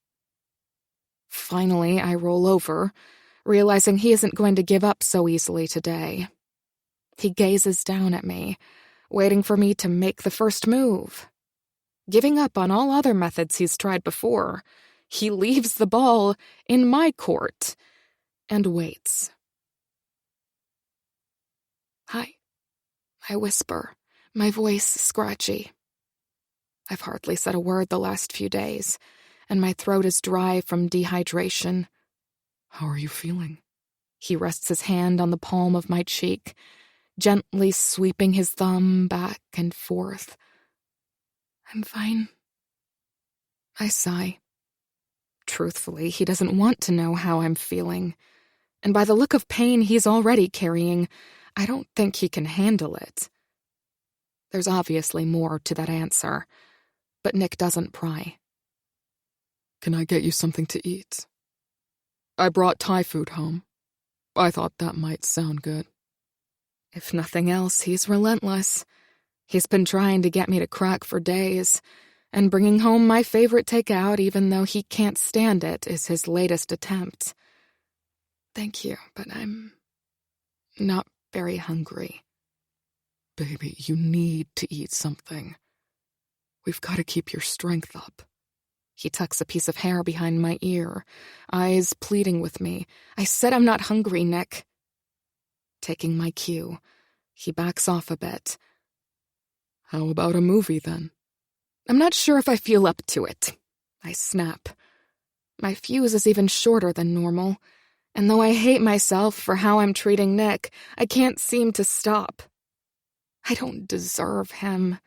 Finally, I roll over, realizing he isn't going to give up so easily today. He gazes down at me, waiting for me to make the first move. Giving up on all other methods he's tried before, he leaves the ball in my court and waits. "Hi," I whisper, my voice scratchy. I've hardly said a word the last few days, and my throat is dry from dehydration. How are you feeling? He rests his hand on the palm of my cheek, gently sweeping his thumb back and forth. "I'm fine." I sigh. Truthfully, he doesn't want to know how I'm feeling, and by the look of pain he's already carrying, I don't think he can handle it. There's obviously more to that answer, but Nick doesn't pry. Can I get you something to eat? I brought Thai food home. I thought that might sound good. If nothing else, he's relentless. He's been trying to get me to crack for days, and bringing home my favorite takeout, even though he can't stand it, is his latest attempt. Thank you, but I'm not very hungry. Baby, you need to eat something. We've got to keep your strength up. He tucks a piece of hair behind my ear, eyes pleading with me. I said I'm not hungry, Nick. Taking my cue, he backs off a bit. How about a movie, then? I'm not sure if I feel up to it. I snap. My fuse is even shorter than normal, and though I hate myself for how I'm treating Nick, I can't seem to stop. I don't deserve him.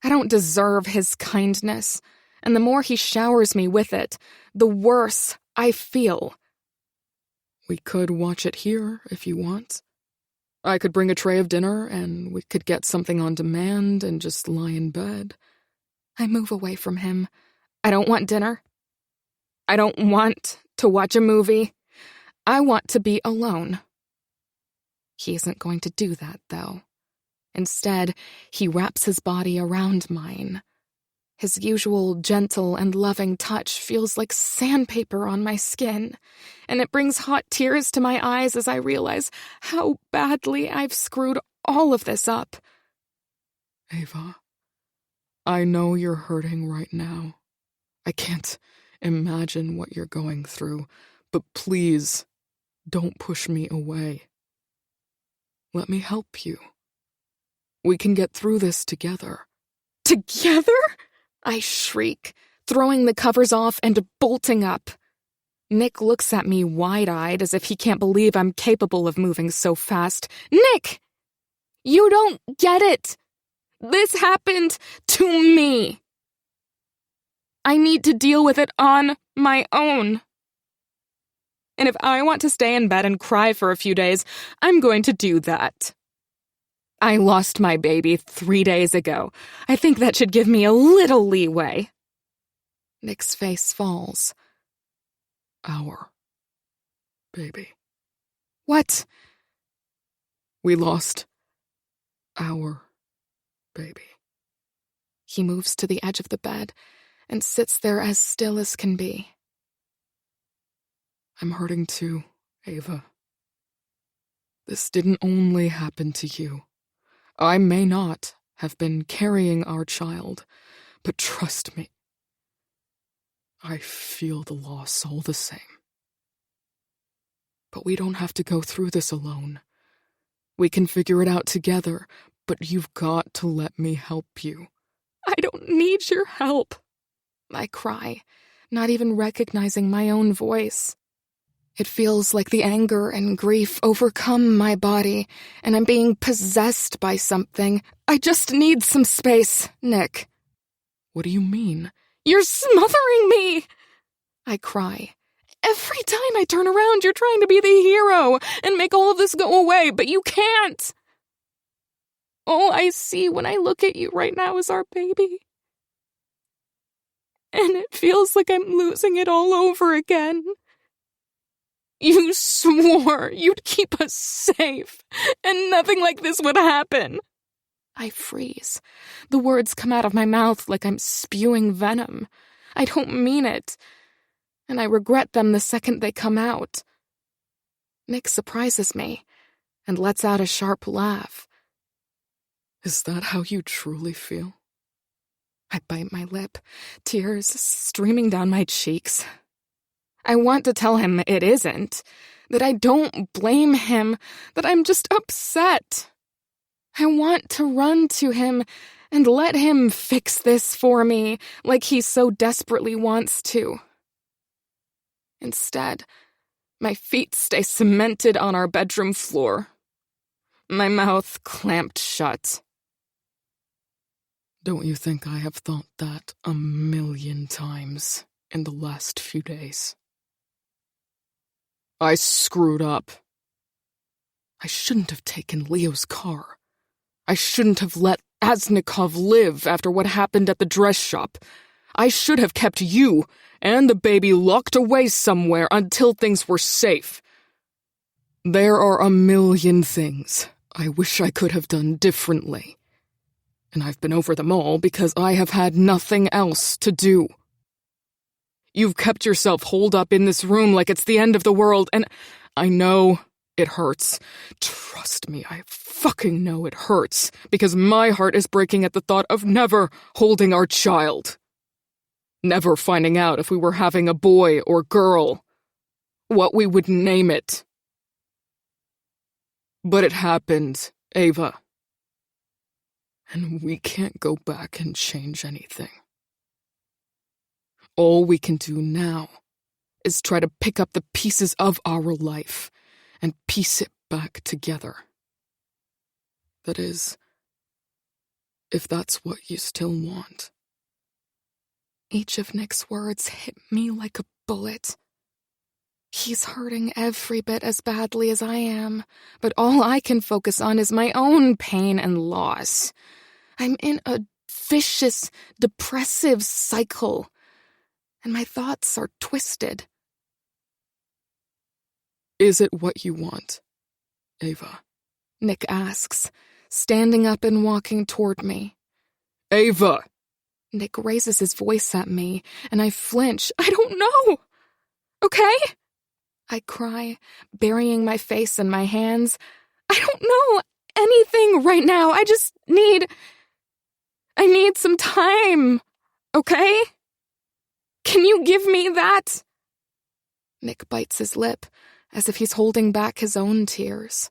I don't deserve his kindness, and the more he showers me with it, the worse I feel. We could watch it here, if you want. I could bring a tray of dinner, and we could get something on demand and just lie in bed. I move away from him. I don't want dinner. I don't want to watch a movie. I want to be alone. He isn't going to do that, though. Instead, he wraps his body around mine. His usual gentle and loving touch feels like sandpaper on my skin, and it brings hot tears to my eyes as I realize how badly I've screwed all of this up. Ava, I know you're hurting right now. I can't imagine what you're going through, but please, don't push me away. Let me help you. We can get through this together. Together? I shriek, throwing the covers off and bolting up. Nick looks at me wide-eyed as if he can't believe I'm capable of moving so fast. Nick! You don't get it! This happened to me! I need to deal with it on my own. And if I want to stay in bed and cry for a few days, I'm going to do that. I lost my baby 3 days ago. I think that should give me a little leeway. Nick's face falls. Our baby. What? We lost our baby. He moves to the edge of the bed and sits there as still as can be. I'm hurting too, Ava. This didn't only happen to you. I may not have been carrying our child, but trust me, I feel the loss all the same. But we don't have to go through this alone. We can figure it out together, but you've got to let me help you. I don't need your help. I cry, not even recognizing my own voice. It feels like the anger and grief overcome my body, and I'm being possessed by something. I just need some space, Nick. What do you mean? You're smothering me! I cry. Every time I turn around, you're trying to be the hero and make all of this go away, but you can't. All I see when I look at you right now is our baby. And it feels like I'm losing it all over again. You swore you'd keep us safe, and nothing like this would happen. I freeze. The words come out of my mouth like I'm spewing venom. I don't mean it, and I regret them the second they come out. Nick surprises me and lets out a sharp laugh. Is that how you truly feel? I bite my lip, tears streaming down my cheeks. I want to tell him it isn't, that I don't blame him, that I'm just upset. I want to run to him and let him fix this for me like he so desperately wants to. Instead, my feet stay cemented on our bedroom floor, my mouth clamped shut. Don't you think I have thought that 1,000,000 times in the last few days? I screwed up. I shouldn't have taken Leo's car. I shouldn't have let Asnikov live after what happened at the dress shop. I should have kept you and the baby locked away somewhere until things were safe. There are 1,000,000 things I wish I could have done differently. And I've been over them all because I have had nothing else to do. You've kept yourself holed up in this room like it's the end of the world, and I know it hurts. Trust me, I fucking know it hurts, because my heart is breaking at the thought of never holding our child. Never finding out if we were having a boy or girl, what we would name it. But it happened, Ava. And we can't go back and change anything. All we can do now is try to pick up the pieces of our life and piece it back together. That is, if that's what you still want. Each of Nick's words hit me like a bullet. He's hurting every bit as badly as I am, but all I can focus on is my own pain and loss. I'm in a vicious, depressive cycle, and my thoughts are twisted. Is it what you want, Ava? Nick asks, standing up and walking toward me. Ava! Nick raises his voice at me, and I flinch. I don't know! Okay? I cry, burying my face in my hands. I don't know anything right now. I need some time, okay? Can you give me that? Nick bites his lip, as if he's holding back his own tears.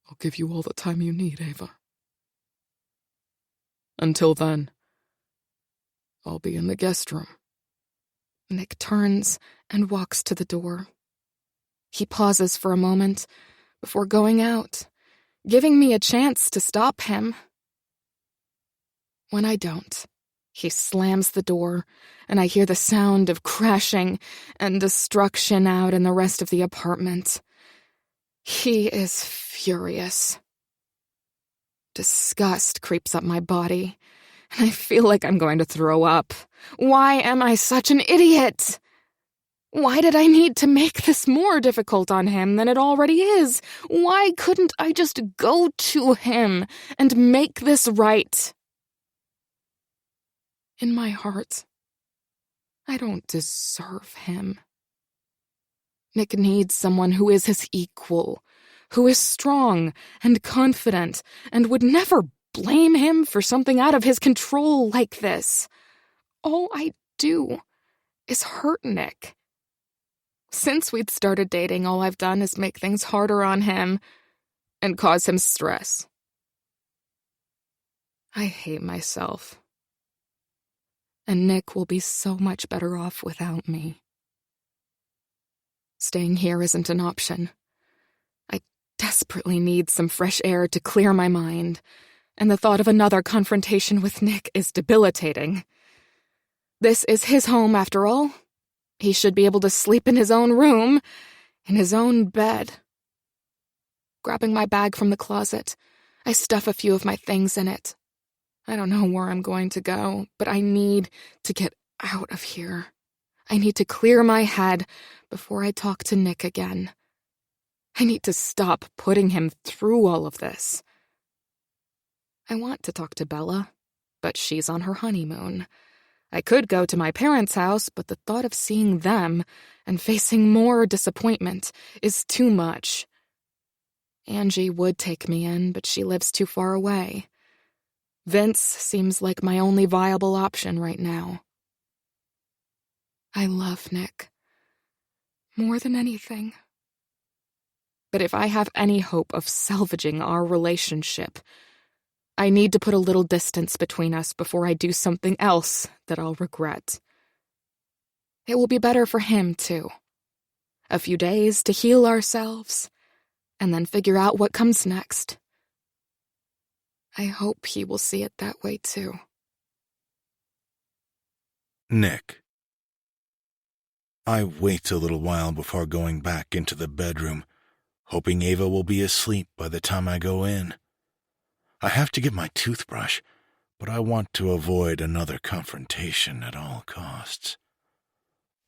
I'll give you all the time you need, Ava. Until then, I'll be in the guest room. Nick turns and walks to the door. He pauses for a moment before going out, giving me a chance to stop him. When I don't, He slams the door, and I hear the sound of crashing and destruction out in the rest of the apartment. He is furious. Disgust creeps up my body, and I feel like I'm going to throw up. Why am I such an idiot? Why did I need to make this more difficult on him than it already is? Why couldn't I just go to him and make this right? In my heart, I don't deserve him. Nick needs someone who is his equal, who is strong and confident and would never blame him for something out of his control like this. All I do is hurt Nick. Since we'd started dating, all I've done is make things harder on him and cause him stress. I hate myself. And Nick will be so much better off without me. Staying here isn't an option. I desperately need some fresh air to clear my mind, and the thought of another confrontation with Nick is debilitating. This is his home, after all. He should be able to sleep in his own room, in his own bed. Grabbing my bag from the closet, I stuff a few of my things in it. I don't know where I'm going to go, but I need to get out of here. I need to clear my head before I talk to Nick again. I need to stop putting him through all of this. I want to talk to Bella, but she's on her honeymoon. I could go to my parents' house, but the thought of seeing them and facing more disappointment is too much. Angie would take me in, but she lives too far away. Vince seems like my only viable option right now. I love Nick. More than anything. But if I have any hope of salvaging our relationship, I need to put a little distance between us before I do something else that I'll regret. It will be better for him, too. A few days to heal ourselves, and then figure out what comes next. I hope he will see it that way, too. Nick. I wait a little while before going back into the bedroom, hoping Ava will be asleep by the time I go in. I have to get my toothbrush, but I want to avoid another confrontation at all costs.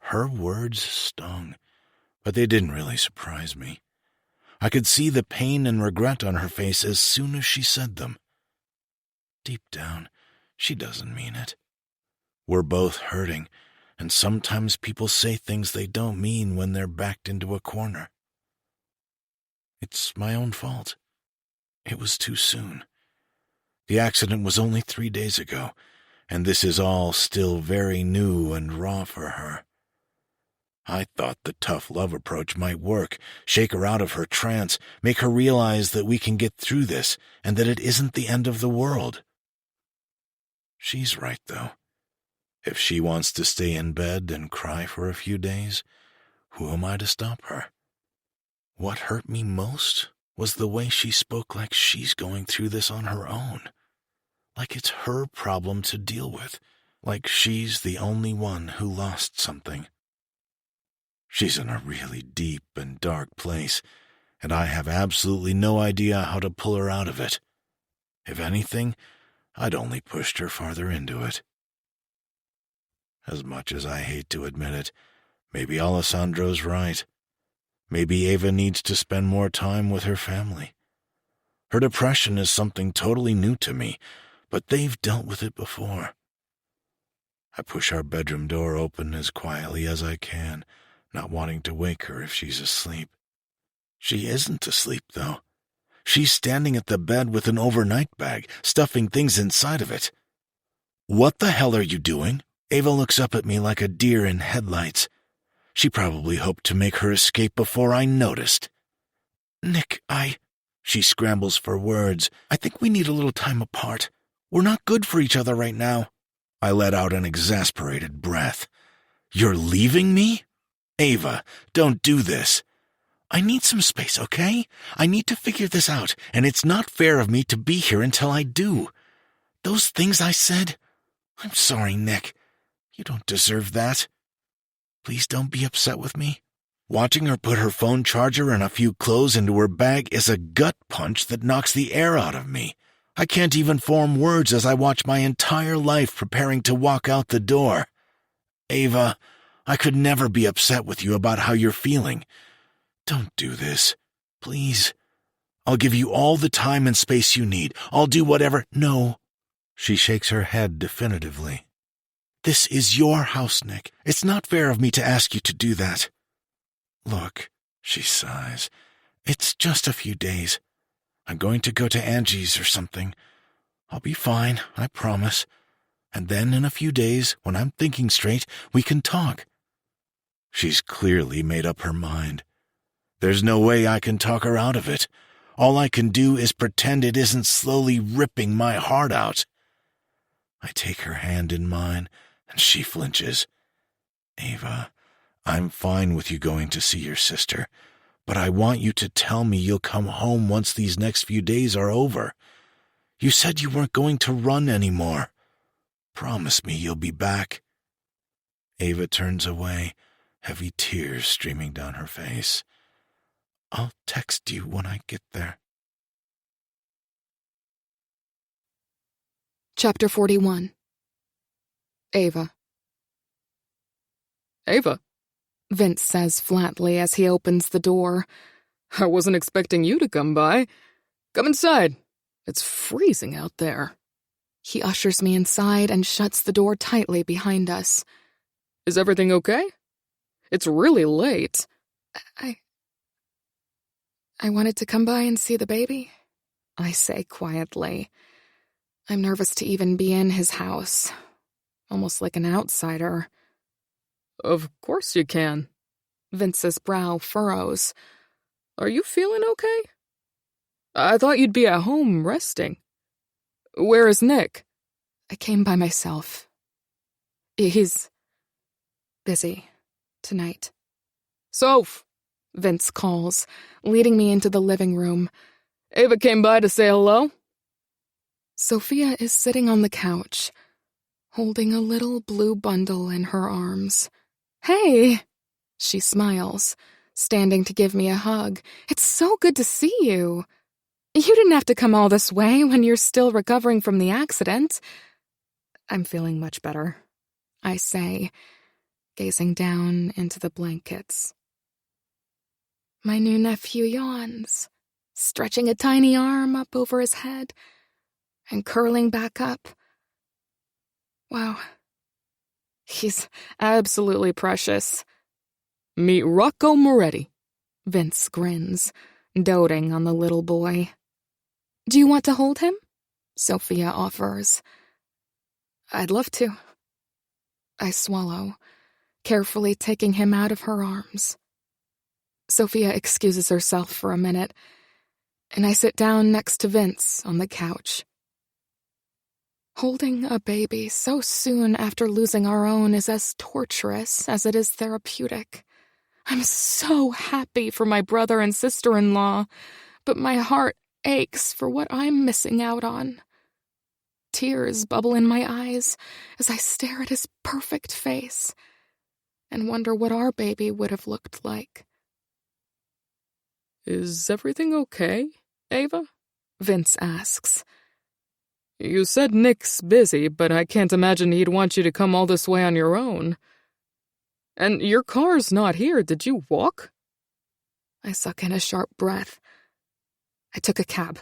Her words stung, but they didn't really surprise me. I could see the pain and regret on her face as soon as she said them. Deep down, she doesn't mean it. We're both hurting, and sometimes people say things they don't mean when they're backed into a corner. It's my own fault. It was too soon. The accident was only 3 days ago, and this is all still very new and raw for her. I thought the tough love approach might work, shake her out of her trance, make her realize that we can get through this and that it isn't the end of the world. She's right, though. If she wants to stay in bed and cry for a few days, who am I to stop her? What hurt me most was the way she spoke like she's going through this on her own. Like it's her problem to deal with, like she's the only one who lost something. She's in a really deep and dark place, and I have absolutely no idea how to pull her out of it. If anything, I'd only pushed her farther into it. As much as I hate to admit it, maybe Alessandro's right. Maybe Ava needs to spend more time with her family. Her depression is something totally new to me, but they've dealt with it before. I push our bedroom door open as quietly as I can, not wanting to wake her if she's asleep. She isn't asleep, though. She's standing at the bed with an overnight bag, stuffing things inside of it. "What the hell are you doing?" Ava looks up at me like a deer in headlights. She probably hoped to make her escape before I noticed. "Nick, She scrambles for words. "I think we need a little time apart. We're not good for each other right now." I let out an exasperated breath. "You're leaving me? Ava, don't do this. I need some space, okay? I need to figure this out, and it's not fair of me to be here until I do. Those things I said, I'm sorry, Nick. You don't deserve that. Please don't be upset with me. Watching her put her phone charger and a few clothes into her bag is a gut punch that knocks the air out of me. I can't even form words as I watch my entire life preparing to walk out the door. Ava, I could never be upset with you about how you're feeling. Don't do this. Please. I'll give you all the time and space you need. I'll do whatever— No. She shakes her head definitively. This is your house, Nick. It's not fair of me to ask you to do that. Look, she sighs. It's just a few days. I'm going to go to Angie's or something. I'll be fine, I promise. And then in a few days, when I'm thinking straight, we can talk. She's clearly made up her mind. There's no way I can talk her out of it. All I can do is pretend it isn't slowly ripping my heart out. I take her hand in mine, and she flinches. Ava, I'm fine with you going to see your sister, but I want you to tell me you'll come home once these next few days are over. You said you weren't going to run anymore. Promise me you'll be back. Ava turns away, heavy tears streaming down her face. I'll text you when I get there. Chapter 41. Ava. Ava, Vince says flatly as he opens the door. I wasn't expecting you to come by. Come inside. It's freezing out there. He ushers me inside and shuts the door tightly behind us. Is everything okay? It's really late. I wanted to come by and see the baby, I say quietly. I'm nervous to even be in his house, almost like an outsider. Of course you can. Vince's brow furrows. Are you feeling okay? I thought you'd be at home resting. Where is Nick? I came by myself. He's busy tonight. Soph, Vince calls, leading me into the living room. Ava came by to say hello. Sophia is sitting on the couch, holding a little blue bundle in her arms. Hey! She smiles, standing to give me a hug. It's so good to see you. You didn't have to come all this way when you're still recovering from the accident. I'm feeling much better, I say, gazing down into the blankets. My new nephew yawns, stretching a tiny arm up over his head and curling back up. Wow. He's absolutely precious. Meet Rocco Moretti. Vince grins, doting on the little boy. Do you want to hold him? Sophia offers. I'd love to. I swallow, carefully taking him out of her arms. Sophia excuses herself for a minute, and I sit down next to Vince on the couch. Holding a baby so soon after losing our own is as torturous as it is therapeutic. I'm so happy for my brother and sister-in-law, but my heart aches for what I'm missing out on. Tears bubble in my eyes as I stare at his perfect face and wonder what our baby would have looked like. Is everything okay, Ava? Vince asks. You said Nick's busy, but I can't imagine he'd want you to come all this way on your own. And your car's not here. Did you walk? I suck in a sharp breath. I took a cab.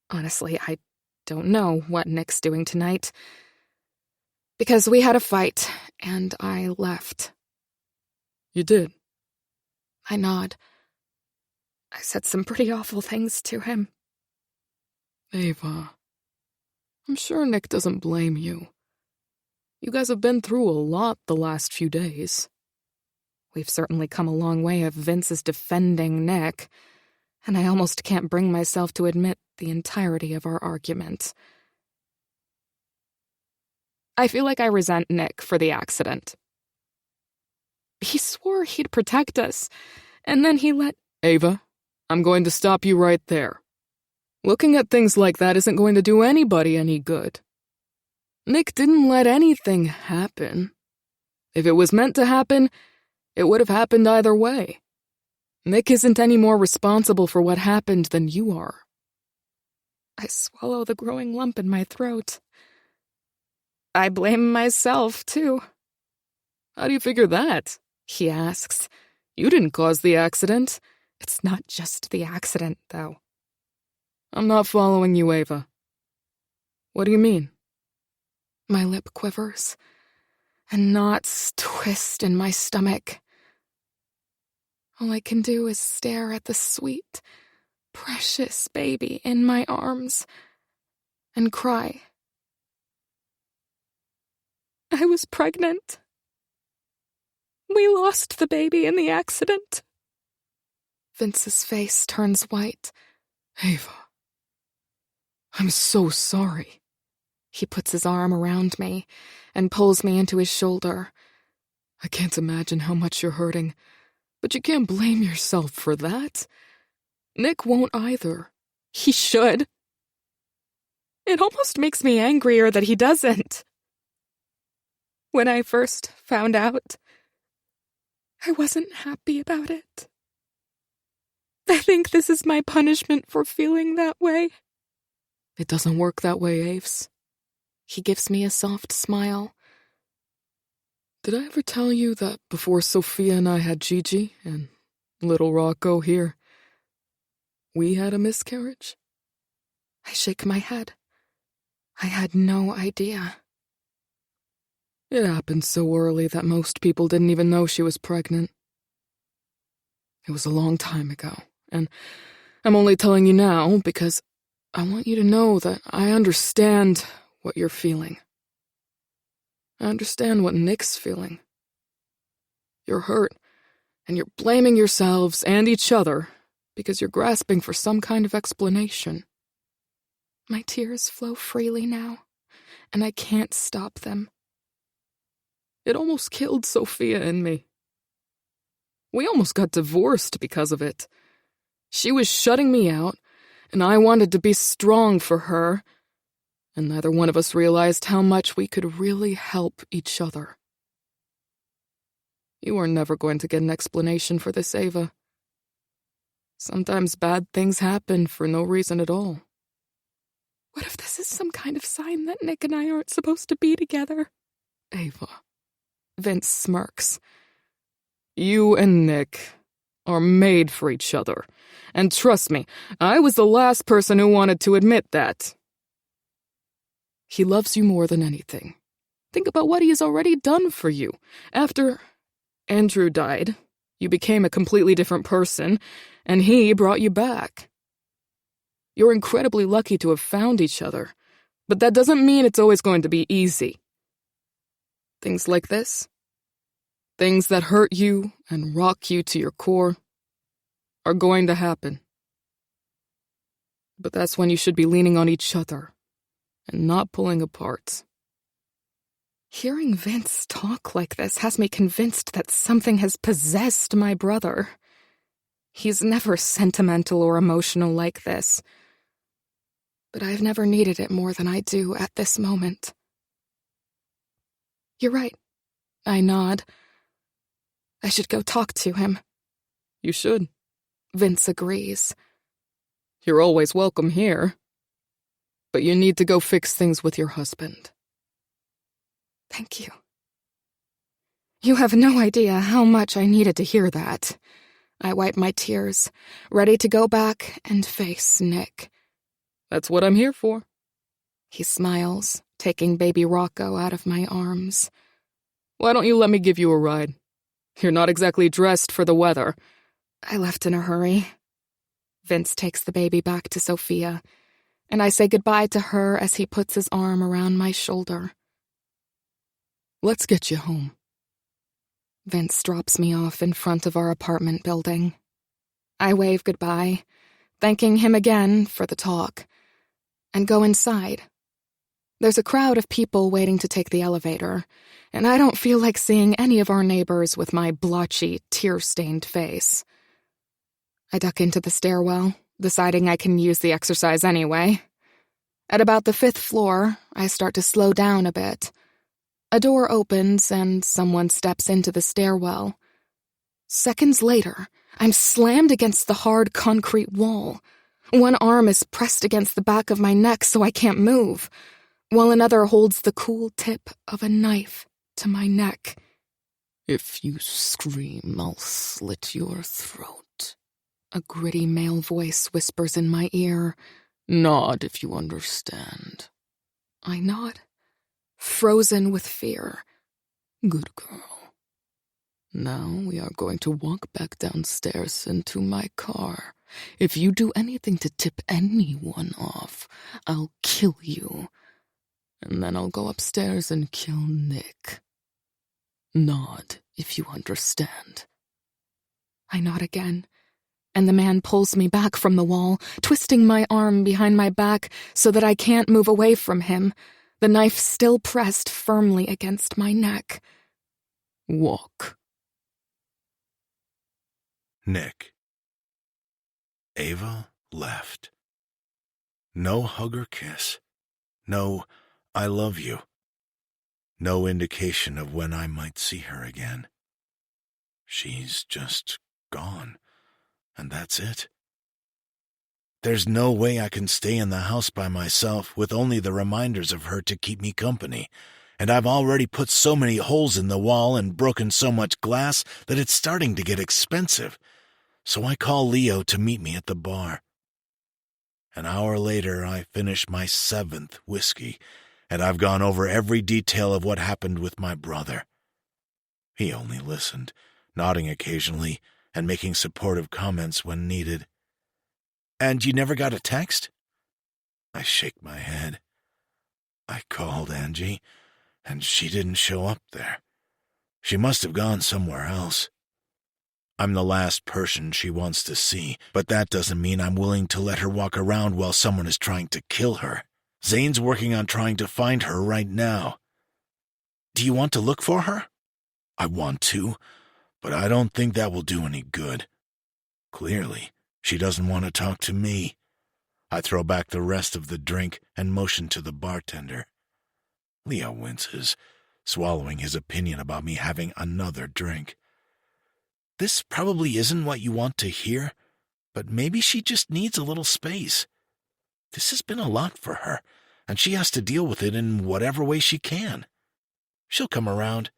Honestly, I don't know what Nick's doing tonight. Because we had a fight, and I left. You did? I nod. I said some pretty awful things to him. Ava, I'm sure Nick doesn't blame you. You guys have been through a lot the last few days. We've certainly come a long way if Vince is defending Nick, and I almost can't bring myself to admit the entirety of our argument. I feel like I resent Nick for the accident. He swore he'd protect us, and then he let— Ava, I'm going to stop you right there. Looking at things like that isn't going to do anybody any good. Nick didn't let anything happen. If it was meant to happen, it would have happened either way. Nick isn't any more responsible for what happened than you are. I swallow the growing lump in my throat. I blame myself, too. How do you figure that? He asks. You didn't cause the accident. It's not just the accident, though. I'm not following you, Ava. What do you mean? My lip quivers, and knots twist in my stomach. All I can do is stare at the sweet, precious baby in my arms and cry. I was pregnant. We lost the baby in the accident. Vince's face turns white. Ava, I'm so sorry. He puts his arm around me and pulls me into his shoulder. I can't imagine how much you're hurting, but you can't blame yourself for that. Nick won't either. He should. It almost makes me angrier that he doesn't. When I first found out, I wasn't happy about it. I think this is my punishment for feeling that way. It doesn't work that way, Aves. He gives me a soft smile. Did I ever tell you that before Sophia and I had Gigi and little Rocco here, we had a miscarriage? I shake my head. I had no idea. It happened so early that most people didn't even know she was pregnant. It was a long time ago, and I'm only telling you now because I want you to know that I understand what you're feeling. I understand what Nick's feeling. You're hurt, and you're blaming yourselves and each other because you're grasping for some kind of explanation. My tears flow freely now, and I can't stop them. It almost killed Sophia and me. We almost got divorced because of it. She was shutting me out, and I wanted to be strong for her, and neither one of us realized how much we could really help each other. You are never going to get an explanation for this, Ava. Sometimes bad things happen for no reason at all. What if this is some kind of sign that Nick and I aren't supposed to be together? Ava. Vince smirks. You and Nick are made for each other. And trust me, I was the last person who wanted to admit that. He loves you more than anything. Think about what he has already done for you. After Andrew died, you became a completely different person, and he brought you back. You're incredibly lucky to have found each other, but that doesn't mean it's always going to be easy. Things like this, things that hurt you and rock you to your core, are going to happen. But that's when you should be leaning on each other and not pulling apart. Hearing Vince talk like this has me convinced that something has possessed my brother. He's never sentimental or emotional like this, but I've never needed it more than I do at this moment. You're right. I nod. I should go talk to him. You should. Vince agrees. You're always welcome here. But you need to go fix things with your husband. Thank you. You have no idea how much I needed to hear that. I wipe my tears, ready to go back and face Nick. That's what I'm here for. He smiles, taking baby Rocco out of my arms. Why don't you let me give you a ride? You're not exactly dressed for the weather. I left in a hurry. Vince takes the baby back to Sophia, and I say goodbye to her as he puts his arm around my shoulder. Let's get you home. Vince drops me off in front of our apartment building. I wave goodbye, thanking him again for the talk, and go inside. There's a crowd of people waiting to take the elevator, and I don't feel like seeing any of our neighbors with my blotchy, tear-stained face. I duck into the stairwell, deciding I can use the exercise anyway. At about the 5th floor, I start to slow down a bit. A door opens and someone steps into the stairwell. Seconds later, I'm slammed against the hard concrete wall. One arm is pressed against the back of my neck so I can't move, while another holds the cool tip of a knife to my neck. If you scream, I'll slit your throat. A gritty male voice whispers in my ear. Nod if you understand. I nod, frozen with fear. Good girl. Now we are going to walk back downstairs into my car. If you do anything to tip anyone off, I'll kill you. And then I'll go upstairs and kill Nick. Nod if you understand. I nod again, and the man pulls me back from the wall, twisting my arm behind my back so that I can't move away from him, the knife still pressed firmly against my neck. Walk. Nick. Ava left. No hug or kiss. No, I love you. No indication of when I might see her again. She's just gone, and that's it. There's no way I can stay in the house by myself with only the reminders of her to keep me company, and I've already put so many holes in the wall and broken so much glass that it's starting to get expensive. So I call Leo to meet me at the bar. An hour later, I finish my 7th whiskey, and I've gone over every detail of what happened with my brother. He only listened, nodding occasionally and making supportive comments when needed. And you never got a text? I shake my head. I called Angie, and she didn't show up there. She must have gone somewhere else. I'm the last person she wants to see, but that doesn't mean I'm willing to let her walk around while someone is trying to kill her. Zane's working on trying to find her right now. Do you want to look for her? I want to, but I don't think that will do any good. Clearly, she doesn't want to talk to me. I throw back the rest of the drink and motion to the bartender. Leo winces, swallowing his opinion about me having another drink. This probably isn't what you want to hear, but maybe she just needs a little space. This has been a lot for her, and she has to deal with it in whatever way she can. She'll come around.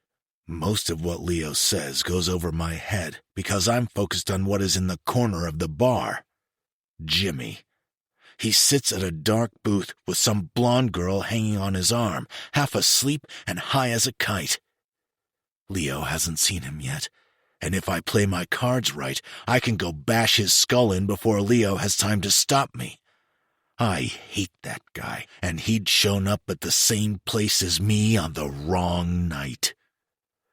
Most of what Leo says goes over my head because I'm focused on what is in the corner of the bar. Jimmy. He sits at a dark booth with some blonde girl hanging on his arm, half asleep and high as a kite. Leo hasn't seen him yet, and if I play my cards right, I can go bash his skull in before Leo has time to stop me. I hate that guy, and he'd shown up at the same place as me on the wrong night.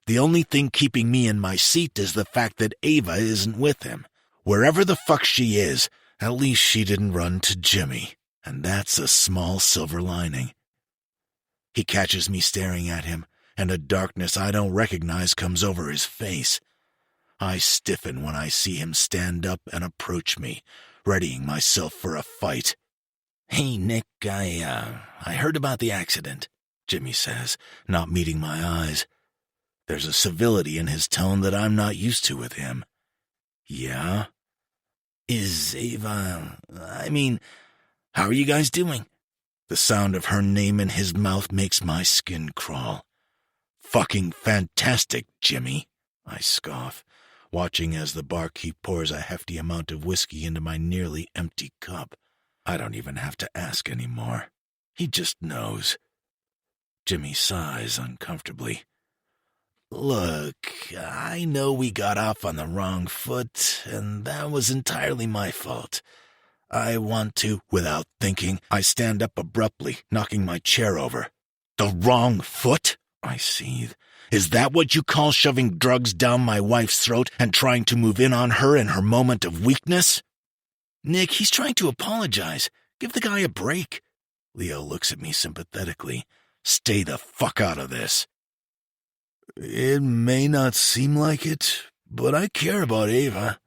The only thing keeping me in my seat is the fact that Ava isn't with him. Wherever the fuck she is, at least she didn't run to Jimmy, and that's a small silver lining. He catches me staring at him, and a darkness I don't recognize comes over his face. I stiffen when I see him stand up and approach me, readying myself for a fight. "Hey, Nick, I heard about the accident," Jimmy says, not meeting my eyes. There's a civility in his tone that I'm not used to with him. "Yeah? Is Ava... how are you guys doing?" The sound of her name in his mouth makes my skin crawl. "Fucking fantastic, Jimmy," I scoff, watching as the barkeep pours a hefty amount of whiskey into my nearly empty cup. I don't even have to ask anymore. He just knows. Jimmy sighs uncomfortably. "Look, I know we got off on the wrong foot, and that was entirely my fault. I want to..." Without thinking, I stand up abruptly, knocking my chair over. "The wrong foot?" I seethe. "Is that what you call shoving drugs down my wife's throat and trying to move in on her in her moment of weakness?" "Nick, he's trying to apologize. Give the guy a break." Leo looks at me sympathetically. "Stay the fuck out of this." "It may not seem like it, but I care about Ava.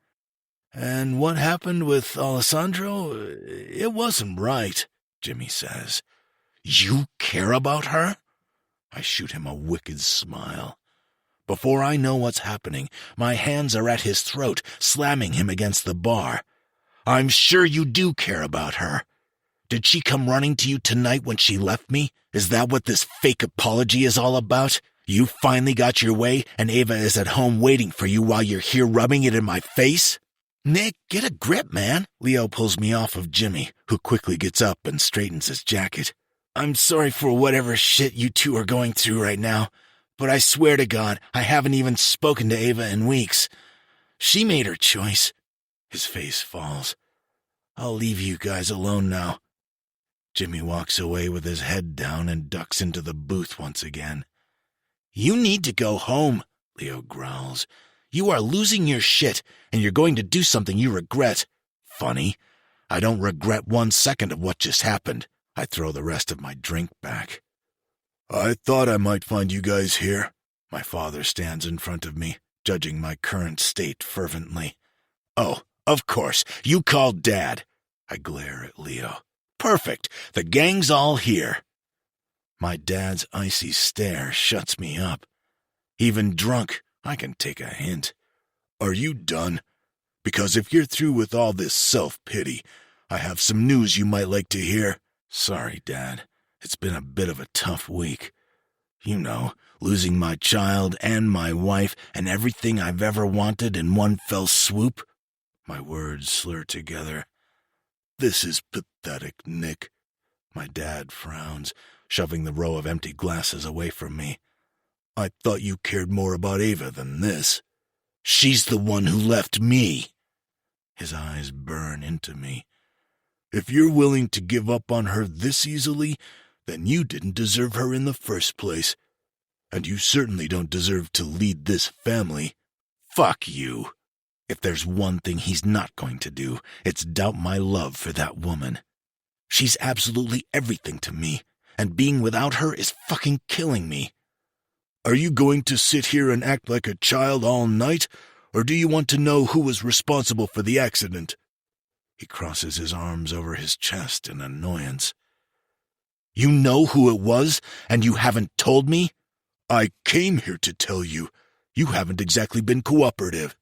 And what happened with Alessandro, it wasn't right," Jimmy says. You care about her? I shoot him a wicked smile. Before I know what's happening, my hands are at his throat, slamming him against the bar. I'm sure you do care about her. Did she come running to you tonight when she left me? Is that what this fake apology is all about? You finally got your way, and Ava is at home waiting for you while you're here rubbing it in my face? Nick, get a grip, man. Leo pulls me off of Jimmy, who quickly gets up and straightens his jacket. I'm sorry for whatever shit you two are going through right now, but I swear to God, I haven't even spoken to Ava in weeks. She made her choice. His face falls. I'll leave you guys alone now. Jimmy walks away with his head down and ducks into the booth once again. You need to go home, Leo growls. You are losing your shit, and you're going to do something you regret. Funny. I don't regret 1 second of what just happened. I throw the rest of my drink back. I thought I might find you guys here. My father stands in front of me, judging my current state fervently. Oh, of course, you called Dad. I glare at Leo. Perfect. The gang's all here. My dad's icy stare shuts me up. Even drunk, I can take a hint. Are you done? Because if you're through with all this self-pity, I have some news you might like to hear. Sorry, Dad. It's been a bit of a tough week. You know, losing my child and my wife and everything I've ever wanted in one fell swoop. My words slur together. This is pathetic, Nick. My dad frowns, shoving the row of empty glasses away from me. I thought you cared more about Ava than this. She's the one who left me. His eyes burn into me. If you're willing to give up on her this easily, then you didn't deserve her in the first place. And you certainly don't deserve to lead this family. Fuck you. If there's one thing he's not going to do, it's doubt my love for that woman. She's absolutely everything to me, and being without her is fucking killing me. Are you going to sit here and act like a child all night, or do you want to know who was responsible for the accident? He crosses his arms over his chest in annoyance. You know who it was, and you haven't told me? I came here to tell you. You haven't exactly been cooperative.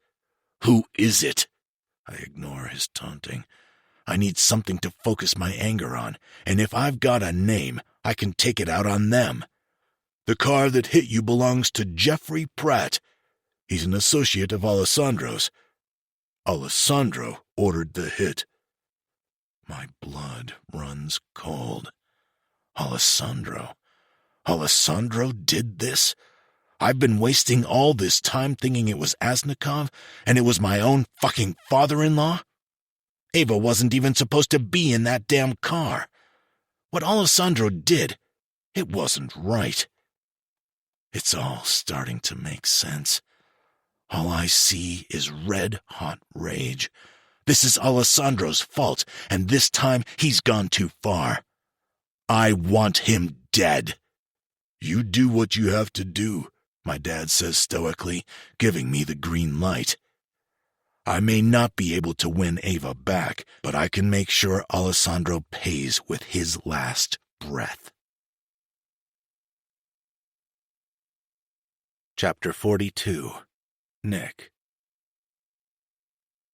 Who is it? I ignore his taunting. I need something to focus my anger on, and if I've got a name, I can take it out on them. The car that hit you belongs to Jeffrey Pratt. He's an associate of Alessandro's. Alessandro ordered the hit. My blood runs cold. Alessandro? Alessandro did this? I've been wasting all this time thinking it was Asnikov, and it was my own fucking father-in-law? Ava wasn't even supposed to be in that damn car. What Alessandro did, it wasn't right. It's all starting to make sense. All I see is red-hot rage. This is Alessandro's fault, and this time he's gone too far. I want him dead. You do what you have to do, my dad says stoically, giving me the green light. I may not be able to win Ava back, but I can make sure Alessandro pays with his last breath. Chapter 42. Nick.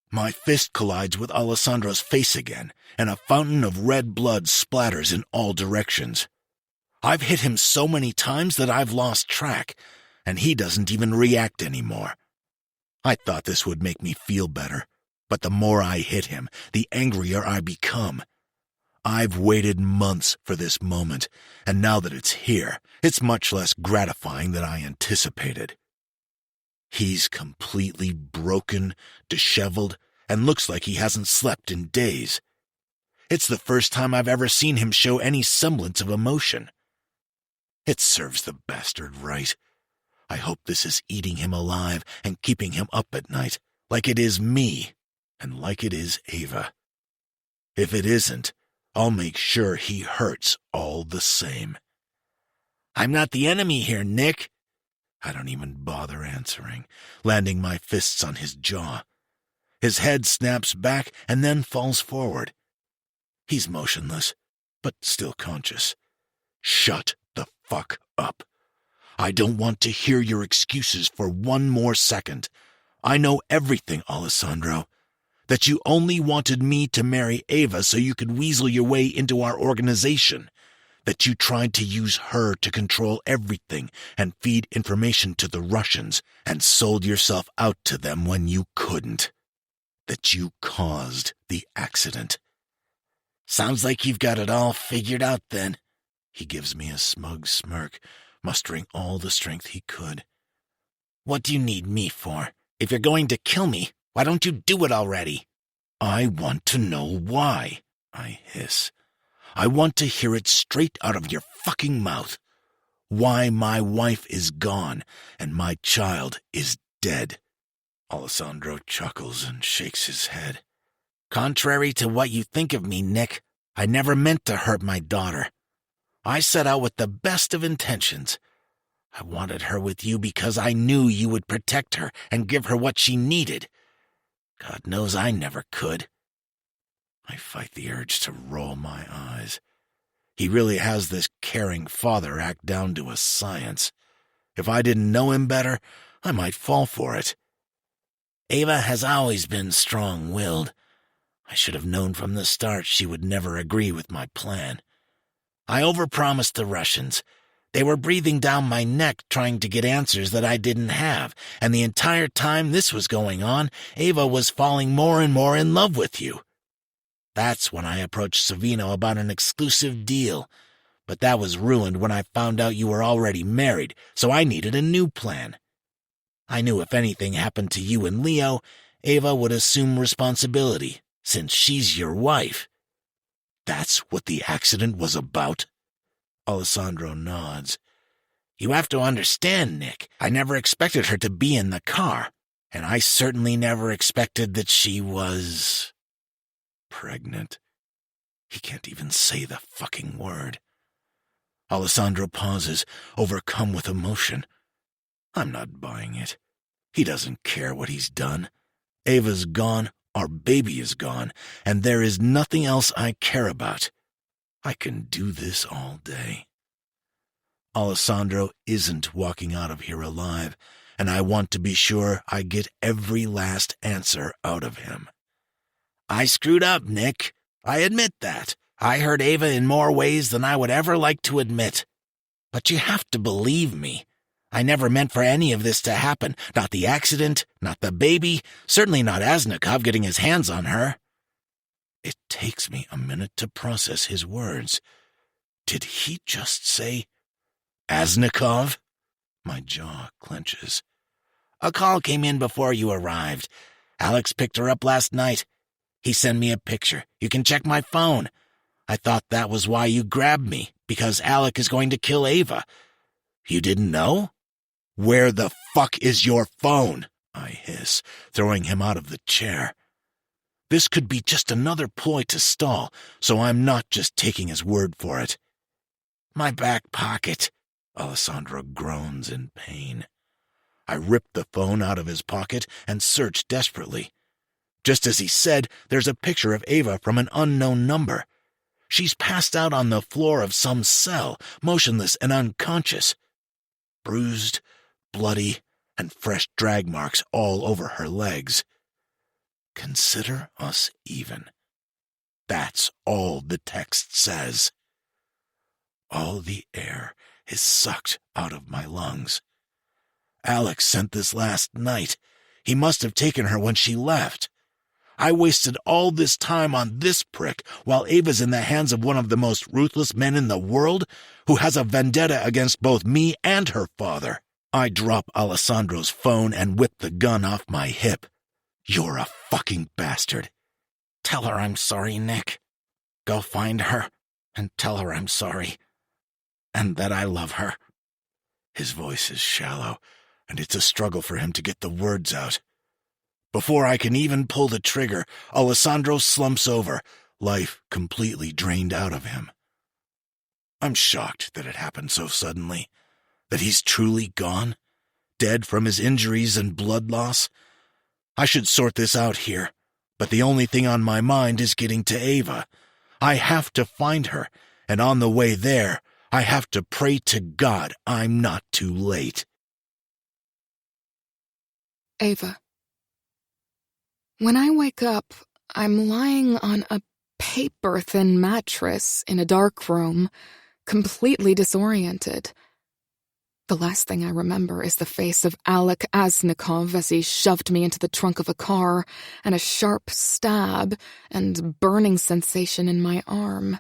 My fist collides with Alessandro's face again, and a fountain of red blood splatters in all directions. I've hit him so many times that I've lost track, and he doesn't even react anymore. I thought this would make me feel better, but the more I hit him, the angrier I become. I've waited months for this moment, and now that it's here, it's much less gratifying than I anticipated. He's completely broken, disheveled, and looks like he hasn't slept in days. It's the first time I've ever seen him show any semblance of emotion. It serves the bastard right. I hope this is eating him alive and keeping him up at night, like it is me, and like it is Ava. If it isn't, I'll make sure he hurts all the same. I'm not the enemy here, Nick. I don't even bother answering, landing my fists on his jaw. His head snaps back and then falls forward. He's motionless, but still conscious. Shut the fuck up. I don't want to hear your excuses for one more second. I know everything, Alessandro. That you only wanted me to marry Ava so you could weasel your way into our organization. That you tried to use her to control everything and feed information to the Russians and sold yourself out to them when you couldn't. That you caused the accident. Sounds like you've got it all figured out then. He gives me a smug smirk, mustering all the strength he could. What do you need me for? If you're going to kill me, why don't you do it already? I want to know why, I hiss. I want to hear it straight out of your fucking mouth. Why my wife is gone and my child is dead. Alessandro chuckles and shakes his head. Contrary to what you think of me, Nick, I never meant to hurt my daughter. I set out with the best of intentions. I wanted her with you because I knew you would protect her and give her what she needed. God knows I never could. I fight the urge to roll my eyes. He really has this caring father act down to a science. If I didn't know him better, I might fall for it. Ava has always been strong-willed. I should have known from the start she would never agree with my plan. I overpromised the Russians. They were breathing down my neck trying to get answers that I didn't have, and the entire time this was going on, Ava was falling more and more in love with you. That's when I approached Savino about an exclusive deal, but that was ruined when I found out you were already married, so I needed a new plan. I knew if anything happened to you and Leo, Ava would assume responsibility, since she's your wife. That's what the accident was about? Alessandro nods. You have to understand, Nick, I never expected her to be in the car, and I certainly never expected that she was... pregnant. He can't even say the fucking word. Alessandro pauses, overcome with emotion. I'm not buying it. He doesn't care what he's done. Ava's gone, our baby is gone, and there is nothing else I care about. I can do this all day. Alessandro isn't walking out of here alive, and I want to be sure I get every last answer out of him. I screwed up, Nick. I admit that. I hurt Ava in more ways than I would ever like to admit. But you have to believe me. I never meant for any of this to happen. Not the accident, not the baby, certainly not Aznikov getting his hands on her. It takes me a minute to process his words. Did he just say, Aznikov? My jaw clenches. A call came in before you arrived. Alex picked her up last night. He sent me a picture. You can check my phone. I thought that was why you grabbed me, because Alec is going to kill Ava. You didn't know? Where the fuck is your phone? I hiss, throwing him out of the chair. This could be just another ploy to stall, so I'm not just taking his word for it. My back pocket. Alessandro groans in pain. I rip the phone out of his pocket and search desperately. Just as he said, there's a picture of Ava from an unknown number. She's passed out on the floor of some cell, motionless and unconscious. Bruised, bloody, and fresh drag marks all over her legs. Consider us even. That's all the text says. All the air is sucked out of my lungs. Alex sent this last night. He must have taken her when she left. I wasted all this time on this prick while Ava's in the hands of one of the most ruthless men in the world, who has a vendetta against both me and her father. I drop Alessandro's phone and whip the gun off my hip. You're a fucking bastard. Tell her I'm sorry, Nick. Go find her and tell her I'm sorry. And that I love her. His voice is shallow, and it's a struggle for him to get the words out. Before I can even pull the trigger, Alessandro slumps over, life completely drained out of him. I'm shocked that it happened so suddenly, that he's truly gone, dead from his injuries and blood loss. I should sort this out here, but the only thing on my mind is getting to Ava. I have to find her, and on the way there, I have to pray to God I'm not too late. Ava. When I wake up, I'm lying on a paper-thin mattress in a dark room, completely disoriented. The last thing I remember is the face of Alec Asnikov as he shoved me into the trunk of a car, and a sharp stab and burning sensation in my arm.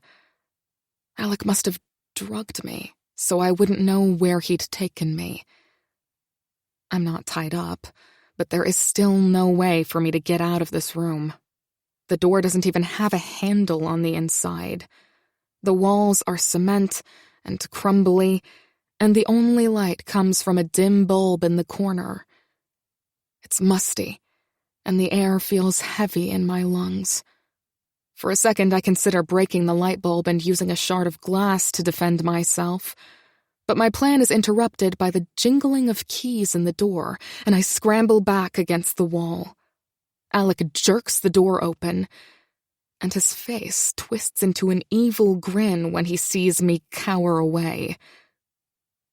Alec must have drugged me, so I wouldn't know where he'd taken me. I'm not tied up, but there is still no way for me to get out of this room. The door doesn't even have a handle on the inside. The walls are cement and crumbly, and the only light comes from a dim bulb in the corner. It's musty, and the air feels heavy in my lungs. For a second, I consider breaking the light bulb and using a shard of glass to defend myself. But my plan is interrupted by the jingling of keys in the door, and I scramble back against the wall. Alec jerks the door open, and his face twists into an evil grin when he sees me cower away.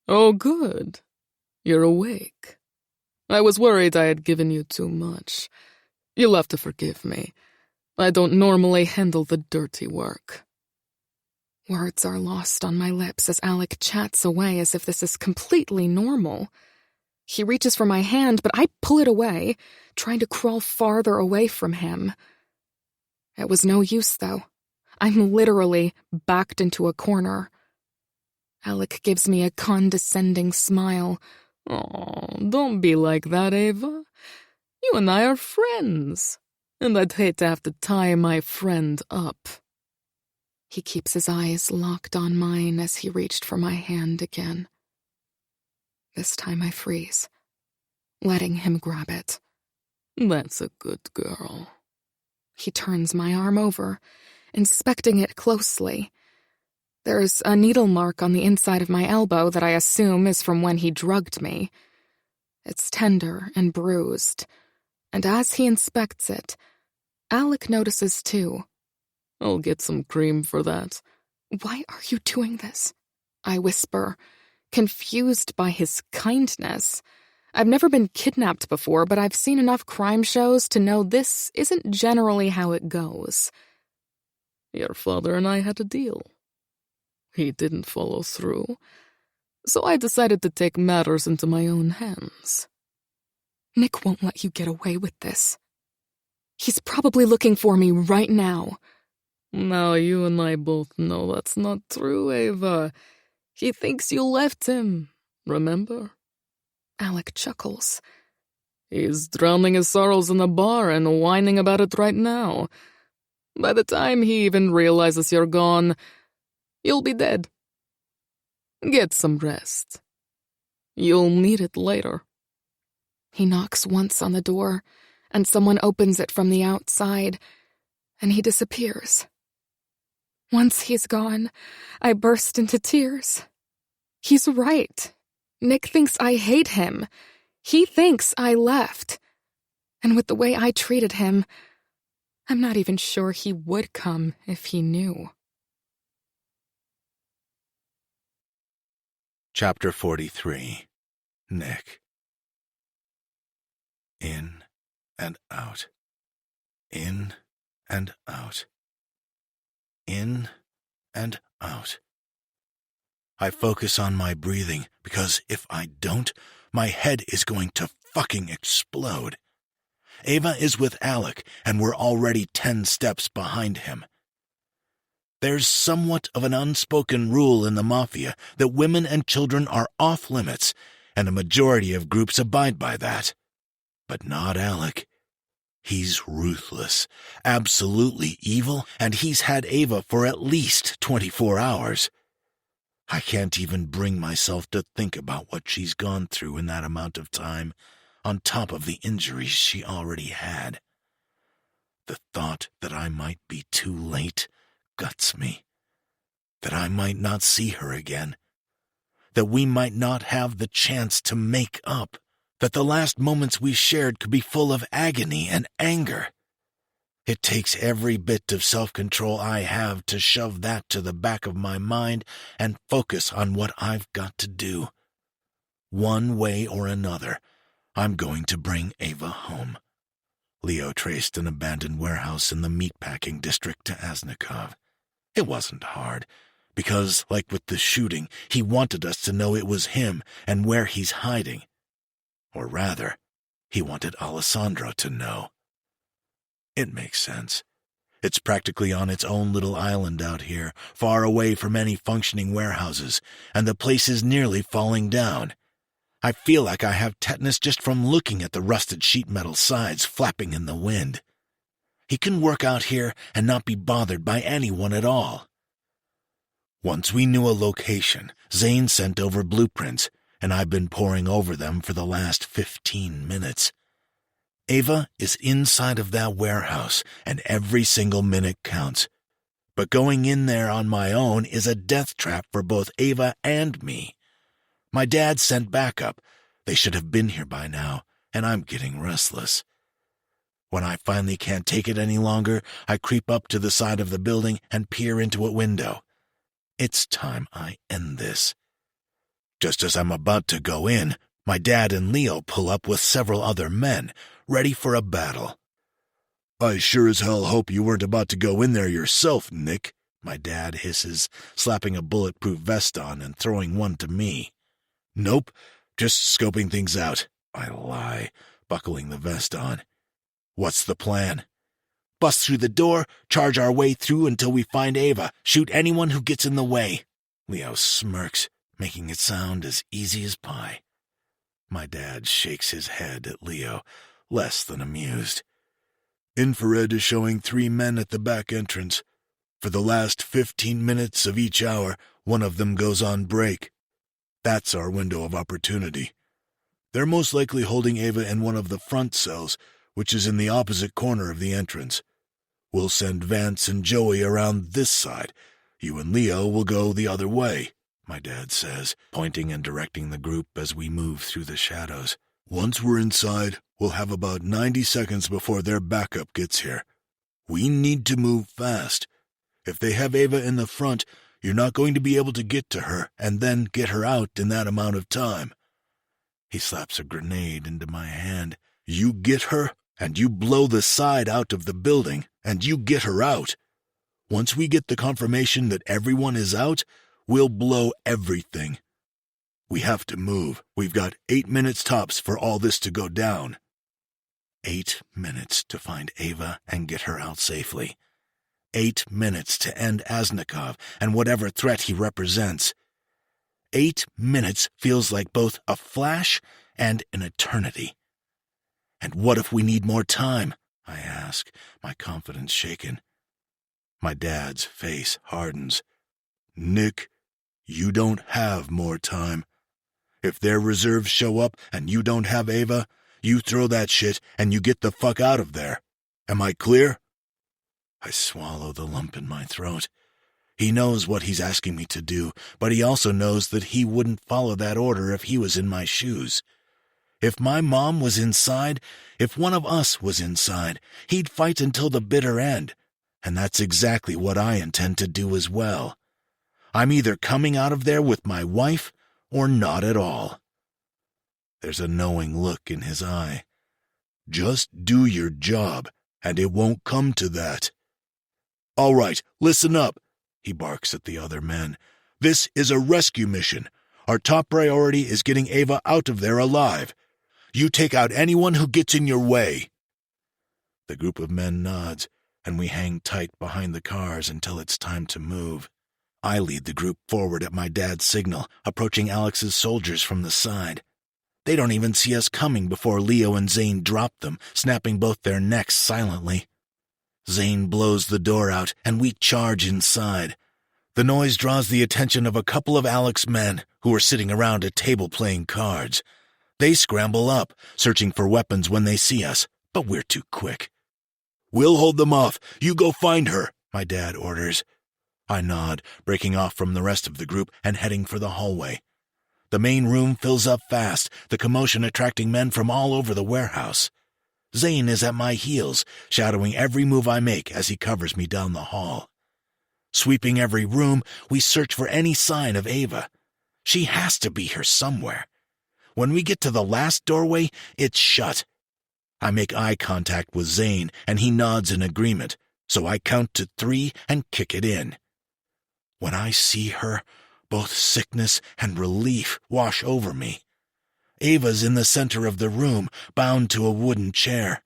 Oh, good. You're awake. I was worried I had given you too much. You'll have to forgive me. I don't normally handle the dirty work. Words are lost on my lips as Alec chats away as if this is completely normal. He reaches for my hand, but I pull it away, trying to crawl farther away from him. It was no use, though. I'm literally backed into a corner. Alec gives me a condescending smile. Oh, don't be like that, Ava. You and I are friends, and I'd hate to have to tie my friend up. He keeps his eyes locked on mine as he reached for my hand again. This time I freeze, letting him grab it. That's a good girl. He turns my arm over, inspecting it closely. There's a needle mark on the inside of my elbow that I assume is from when he drugged me. It's tender and bruised, and as he inspects it, Alec notices too. I'll get some cream for that. Why are you doing this? I whisper, confused by his kindness. I've never been kidnapped before, but I've seen enough crime shows to know this isn't generally how it goes. Your father and I had a deal. He didn't follow through, so I decided to take matters into my own hands. Nick won't let you get away with this. He's probably looking for me right now. Now you and I both know that's not true, Ava. He thinks you left him, remember? Alec chuckles. He's drowning his sorrows in a bar and whining about it right now. By the time he even realizes you're gone, you'll be dead. Get some rest. You'll need it later. He knocks once on the door, and someone opens it from the outside, and he disappears. Once he's gone, I burst into tears. He's right. Nick thinks I hate him. He thinks I left. And with the way I treated him, I'm not even sure he would come if he knew. Chapter 43. Nick. In and out. In and out. In and out. I focus on my breathing because if I don't, my head is going to fucking explode. Ava is with Alec, and we're already 10 steps behind him. There's somewhat of an unspoken rule in the Mafia that women and children are off limits, and a majority of groups abide by that. But not Alec. He's ruthless, absolutely evil, and he's had Ava for at least 24 hours. I can't even bring myself to think about what she's gone through in that amount of time, on top of the injuries she already had. The thought that I might be too late guts me. That I might not see her again. That we might not have the chance to make up. That the last moments we shared could be full of agony and anger. It takes every bit of self-control I have to shove that to the back of my mind and focus on what I've got to do. One way or another, I'm going to bring Ava home. Leo traced an abandoned warehouse in the meatpacking district to Aznikov. It wasn't hard, because, like with the shooting, he wanted us to know it was him and where he's hiding. Or rather, he wanted Alessandro to know. It makes sense. It's practically on its own little island out here, far away from any functioning warehouses, and the place is nearly falling down. I feel like I have tetanus just from looking at the rusted sheet metal sides flapping in the wind. He can work out here and not be bothered by anyone at all. Once we knew a location, Zane sent over blueprints, and I've been poring over them for the last 15 minutes. Ava is inside of that warehouse, and every single minute counts. But going in there on my own is a death trap for both Ava and me. My dad sent backup. They should have been here by now, and I'm getting restless. When I finally can't take it any longer, I creep up to the side of the building and peer into a window. It's time I end this. Just as I'm about to go in, my dad and Leo pull up with several other men, ready for a battle. "I sure as hell hope you weren't about to go in there yourself, Nick," my dad hisses, slapping a bulletproof vest on and throwing one to me. "Nope, just scoping things out," I lie, buckling the vest on. "What's the plan?" "Bust through the door, charge our way through until we find Ava, shoot anyone who gets in the way." Leo smirks, making it sound as easy as pie. My dad shakes his head at Leo, less than amused. "Infrared is showing 3 men at the back entrance. For the last 15 minutes of each hour, one of them goes on break. That's our window of opportunity. They're most likely holding Ava in one of the front cells, which is in the opposite corner of the entrance. We'll send Vance and Joey around this side. You and Leo will go the other way," my dad says, pointing and directing the group as we move through the shadows. "Once we're inside, we'll have about 90 seconds before their backup gets here. We need to move fast. If they have Ava in the front, you're not going to be able to get to her and then get her out in that amount of time." He slaps a grenade into my hand. "You get her, and you blow the side out of the building, and you get her out. Once we get the confirmation that everyone is out, we'll blow everything. We have to move. We've got 8 minutes tops for all this to go down." 8 minutes to find Ava and get her out safely. 8 minutes to end Aznikov and whatever threat he represents. 8 minutes feels like both a flash and an eternity. "And what if we need more time?" I ask, my confidence shaken. My dad's face hardens. "Nick, you don't have more time. If their reserves show up and you don't have Ava, you throw that shit and you get the fuck out of there. Am I clear?" I swallow the lump in my throat. He knows what he's asking me to do, but he also knows that he wouldn't follow that order if he was in my shoes. If my mom was inside, if one of us was inside, he'd fight until the bitter end, and that's exactly what I intend to do as well. I'm either coming out of there with my wife or not at all. There's a knowing look in his eye. "Just do your job, and it won't come to that." "All right, listen up," he barks at the other men. "This is a rescue mission. Our top priority is getting Ava out of there alive. You take out anyone who gets in your way." The group of men nods, and we hang tight behind the cars until it's time to move. I lead the group forward at my dad's signal, approaching Alex's soldiers from the side. They don't even see us coming before Leo and Zane drop them, snapping both their necks silently. Zane blows the door out, and we charge inside. The noise draws the attention of a couple of Alex's men who are sitting around a table playing cards. They scramble up, searching for weapons when they see us, but we're too quick. "We'll hold them off. You go find her," my dad orders. I nod, breaking off from the rest of the group and heading for the hallway. The main room fills up fast, the commotion attracting men from all over the warehouse. Zane is at my heels, shadowing every move I make as he covers me down the hall. Sweeping every room, we search for any sign of Ava. She has to be here somewhere. When we get to the last doorway, it's shut. I make eye contact with Zane, and he nods in agreement, so I count to 3 and kick it in. When I see her, both sickness and relief wash over me. Ava's in the center of the room, bound to a wooden chair.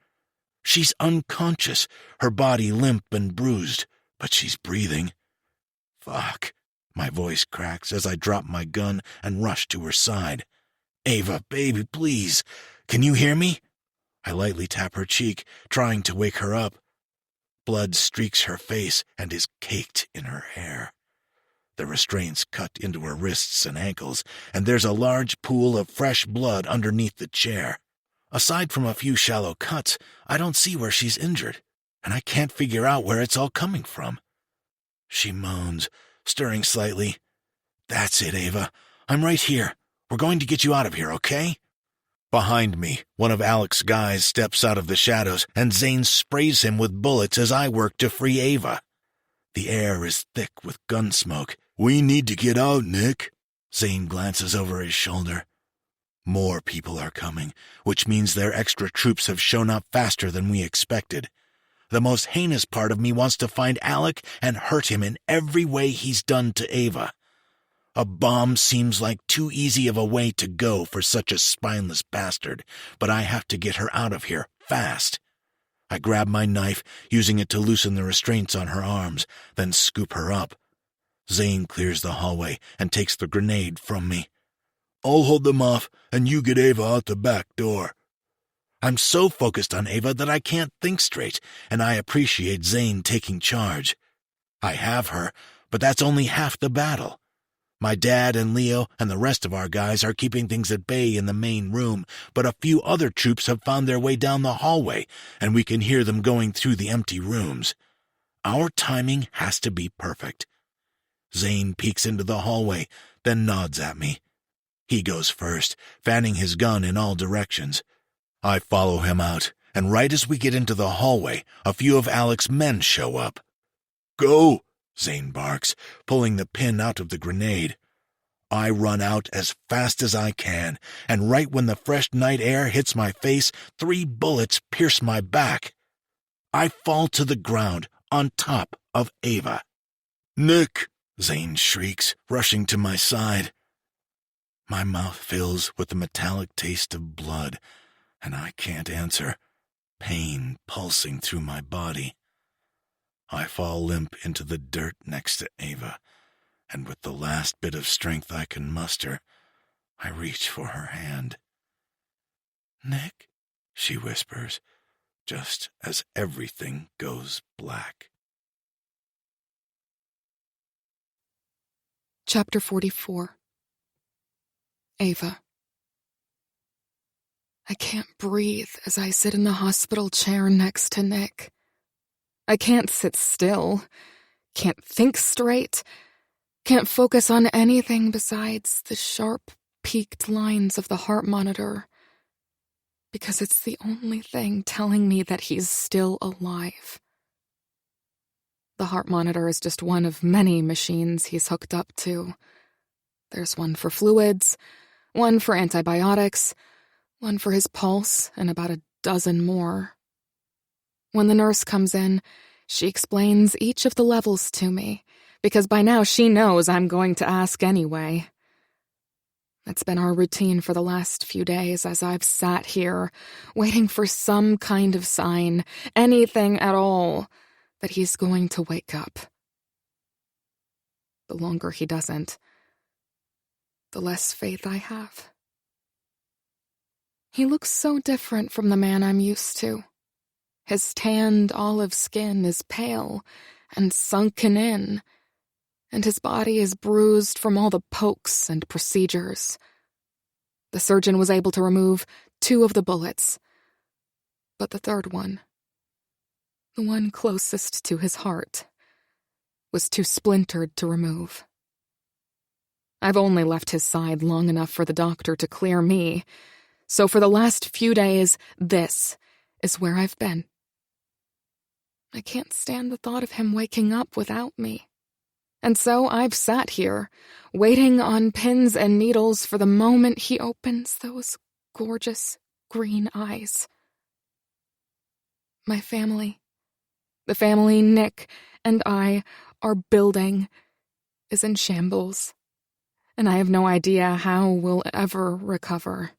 She's unconscious, her body limp and bruised, but she's breathing. Fuck. My voice cracks as I drop my gun and rush to her side. Ava, baby, please. Can you hear me? I lightly tap her cheek, trying to wake her up. Blood streaks her face and is caked in her hair. The restraints cut into her wrists and ankles, and there's a large pool of fresh blood underneath the chair. Aside from a few shallow cuts, I don't see where she's injured, and I can't figure out where it's all coming from. She moans, stirring slightly. That's it, Ava. I'm right here. We're going to get you out of here, okay? Behind me, one of Alec's guys steps out of the shadows, and Zane sprays him with bullets as I work to free Ava. The air is thick with gun smoke. We need to get out, Nick. Zane glances over his shoulder. More people are coming, which means their extra troops have shown up faster than we expected. The most heinous part of me wants to find Alec and hurt him in every way he's done to Ava. A bomb seems like too easy of a way to go for such a spineless bastard, but I have to get her out of here, fast. I grab my knife, using it to loosen the restraints on her arms, then scoop her up. Zane clears the hallway and takes the grenade from me. I'll hold them off, and you get Ava out the back door. I'm so focused on Ava that I can't think straight, and I appreciate Zane taking charge. I have her, but that's only half the battle. My dad and Leo and the rest of our guys are keeping things at bay in the main room, but a few other troops have found their way down the hallway, and we can hear them going through the empty rooms. Our timing has to be perfect. Zane peeks into the hallway, then nods at me. He goes first, fanning his gun in all directions. I follow him out, and right as we get into the hallway, a few of Alec's men show up. Go! Zane barks, pulling the pin out of the grenade. I run out as fast as I can, and right when the fresh night air hits my face, 3 bullets pierce my back. I fall to the ground on top of Ava. Nick! Zane shrieks, rushing to my side. My mouth fills with the metallic taste of blood, and I can't answer, pain pulsing through my body. I fall limp into the dirt next to Ava, and with the last bit of strength I can muster, I reach for her hand. Nick, she whispers, just as everything goes black. Chapter 44. Ava. I can't breathe as I sit in the hospital chair next to Nick. I can't sit still, can't think straight, can't focus on anything besides the sharp, peaked lines of the heart monitor, because it's the only thing telling me that he's still alive. The heart monitor is just one of many machines he's hooked up to. There's one for fluids, one for antibiotics, one for his pulse, and about a dozen more. When the nurse comes in, she explains each of the levels to me, because by now she knows I'm going to ask anyway. It's been our routine for the last few days as I've sat here, waiting for some kind of sign, anything at all, that he's going to wake up. The longer he doesn't, the less faith I have. He looks so different from the man I'm used to. His tanned olive skin is pale and sunken in, and his body is bruised from all the pokes and procedures. The surgeon was able to remove 2 of the bullets, but the third one, the one closest to his heart, was too splintered to remove. I've only left his side long enough for the doctor to clear me, so for the last few days, this is where I've been. I can't stand the thought of him waking up without me. And so I've sat here, waiting on pins and needles for the moment he opens those gorgeous green eyes. My family, the family Nick and I are building, is in shambles, and I have no idea how we'll ever recover.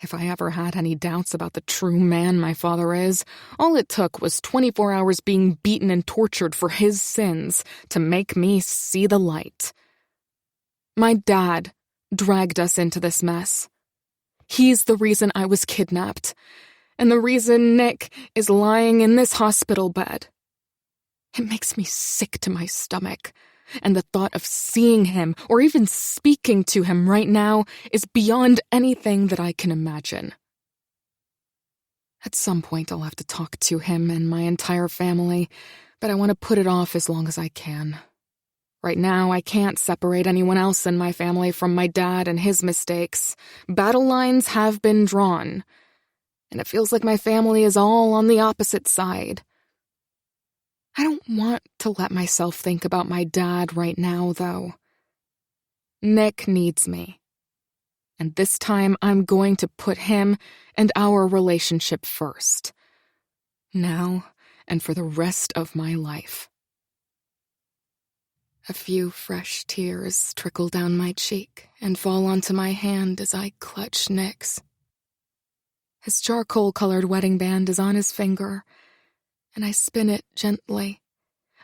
If I ever had any doubts about the true man my father is, all it took was 24 hours being beaten and tortured for his sins to make me see the light. My dad dragged us into this mess. He's the reason I was kidnapped, and the reason Nick is lying in this hospital bed. It makes me sick to my stomach, and the thought of seeing him or even speaking to him right now is beyond anything that I can imagine. At some point I'll have to talk to him and my entire family, but I want to put it off as long as I can. Right now, I can't separate anyone else in my family from my dad and his mistakes. Battle lines have been drawn, and it feels like my family is all on the opposite side. I don't want to let myself think about my dad right now, though. Nick needs me. And this time I'm going to put him and our relationship first. Now and for the rest of my life. A few fresh tears trickle down my cheek and fall onto my hand as I clutch Nick's. His charcoal-colored wedding band is on his finger, and I spin it gently.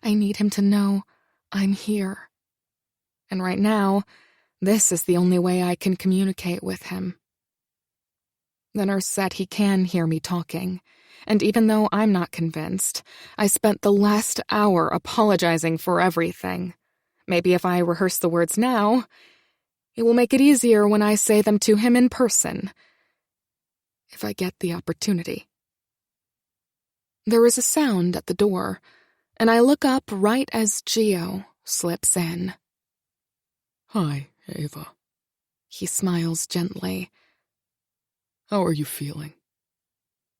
I need him to know I'm here. And right now, this is the only way I can communicate with him. The nurse said he can hear me talking, and even though I'm not convinced, I spent the last hour apologizing for everything. Maybe if I rehearse the words now, it will make it easier when I say them to him in person. If I get the opportunity. There is a sound at the door, and I look up right as Gio slips in. Hi, Ava. He smiles gently. How are you feeling?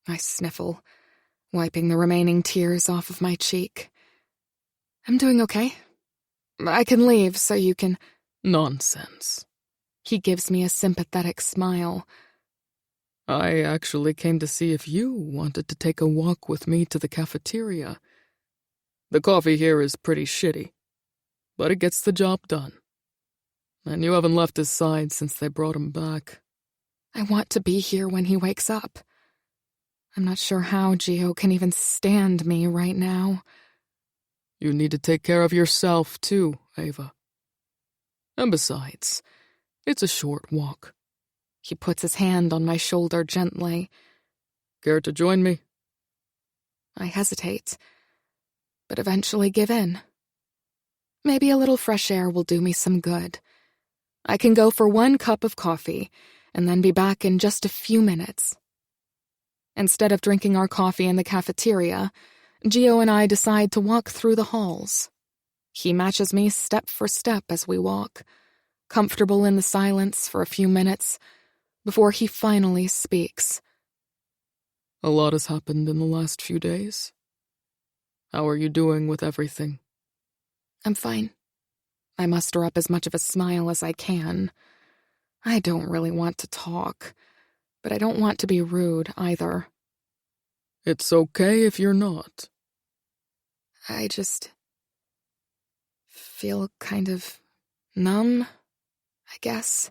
I sniffle, wiping the remaining tears off of my cheek. I'm doing okay. I can leave so you can... Nonsense. He gives me a sympathetic smile. I actually came to see if you wanted to take a walk with me to the cafeteria. The coffee here is pretty shitty, but it gets the job done. And you haven't left his side since they brought him back. I want to be here when he wakes up. I'm not sure how Gio can even stand me right now. You need to take care of yourself, too, Ava. And besides, it's a short walk. He puts his hand on my shoulder gently. Care to join me? I hesitate, but eventually give in. Maybe a little fresh air will do me some good. I can go for 1 cup of coffee, and then be back in just a few minutes. Instead of drinking our coffee in the cafeteria, Gio and I decide to walk through the halls. He matches me step for step as we walk, comfortable in the silence for a few minutes, before he finally speaks. A lot has happened in the last few days. How are you doing with everything? I'm fine. I muster up as much of a smile as I can. I don't really want to talk, but I don't want to be rude either. It's okay if you're not. I just feel kind of numb, I guess.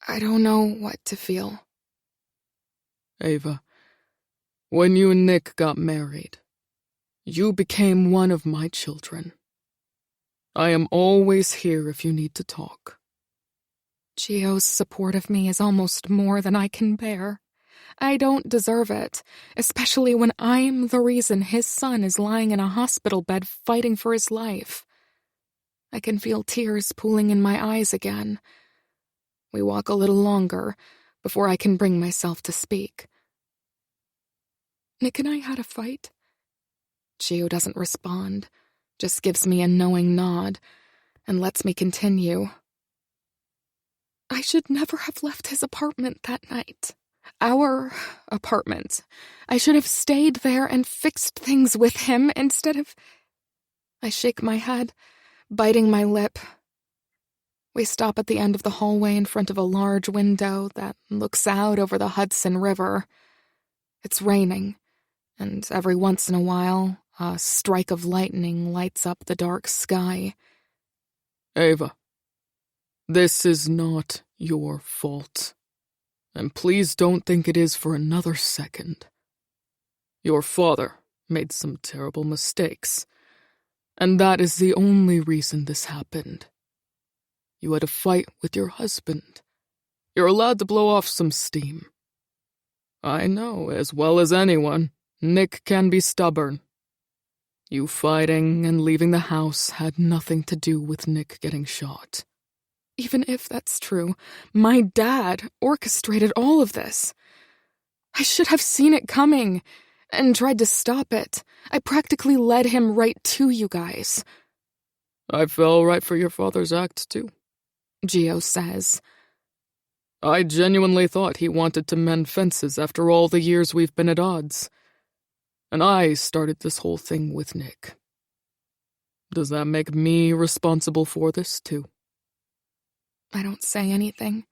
I don't know what to feel. Ava, when you and Nick got married, you became one of my children. I am always here if you need to talk. Gio's support of me is almost more than I can bear. I don't deserve it, especially when I'm the reason his son is lying in a hospital bed fighting for his life. I can feel tears pooling in my eyes again. We walk a little longer before I can bring myself to speak. Nick and I had a fight. Gio doesn't respond, just gives me a knowing nod, and lets me continue. I should never have left his apartment that night. Our apartment. I should have stayed there and fixed things with him instead of... I shake my head, biting my lip. We stop at the end of the hallway in front of a large window that looks out over the Hudson River. It's raining, and every once in a while, a strike of lightning lights up the dark sky. Ava, this is not your fault. And please don't think it is for another second. Your father made some terrible mistakes, and that is the only reason this happened. You had a fight with your husband. You're allowed to blow off some steam. I know, as well as anyone, Nick can be stubborn. You fighting and leaving the house had nothing to do with Nick getting shot. Even if that's true, my dad orchestrated all of this. I should have seen it coming and tried to stop it. I practically led him right to you guys. I fell right for your father's act, too, Gio says. I genuinely thought he wanted to mend fences after all the years we've been at odds. And I started this whole thing with Nick. Does that make me responsible for this, too? I don't say anything,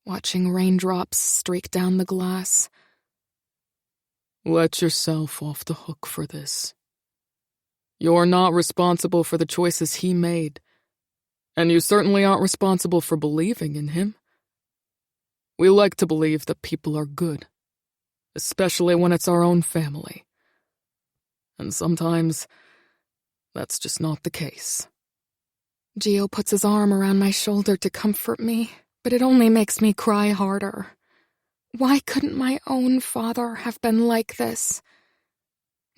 watching raindrops streak down the glass. Let yourself off the hook for this. You're not responsible for the choices he made, and you certainly aren't responsible for believing in him. We like to believe that people are good, especially when it's our own family. And sometimes, that's just not the case. Gio puts his arm around my shoulder to comfort me, but it only makes me cry harder. Why couldn't my own father have been like this?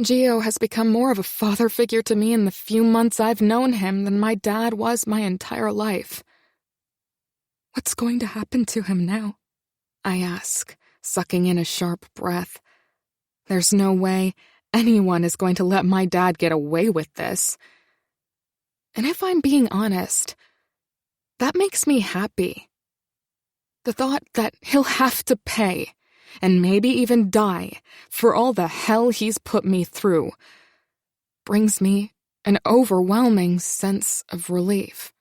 Gio has become more of a father figure to me in the few months I've known him than my dad was my entire life. What's going to happen to him now? I ask, sucking in a sharp breath. There's no way anyone is going to let my dad get away with this. And if I'm being honest, that makes me happy. The thought that he'll have to pay, and maybe even die, for all the hell he's put me through, brings me an overwhelming sense of relief.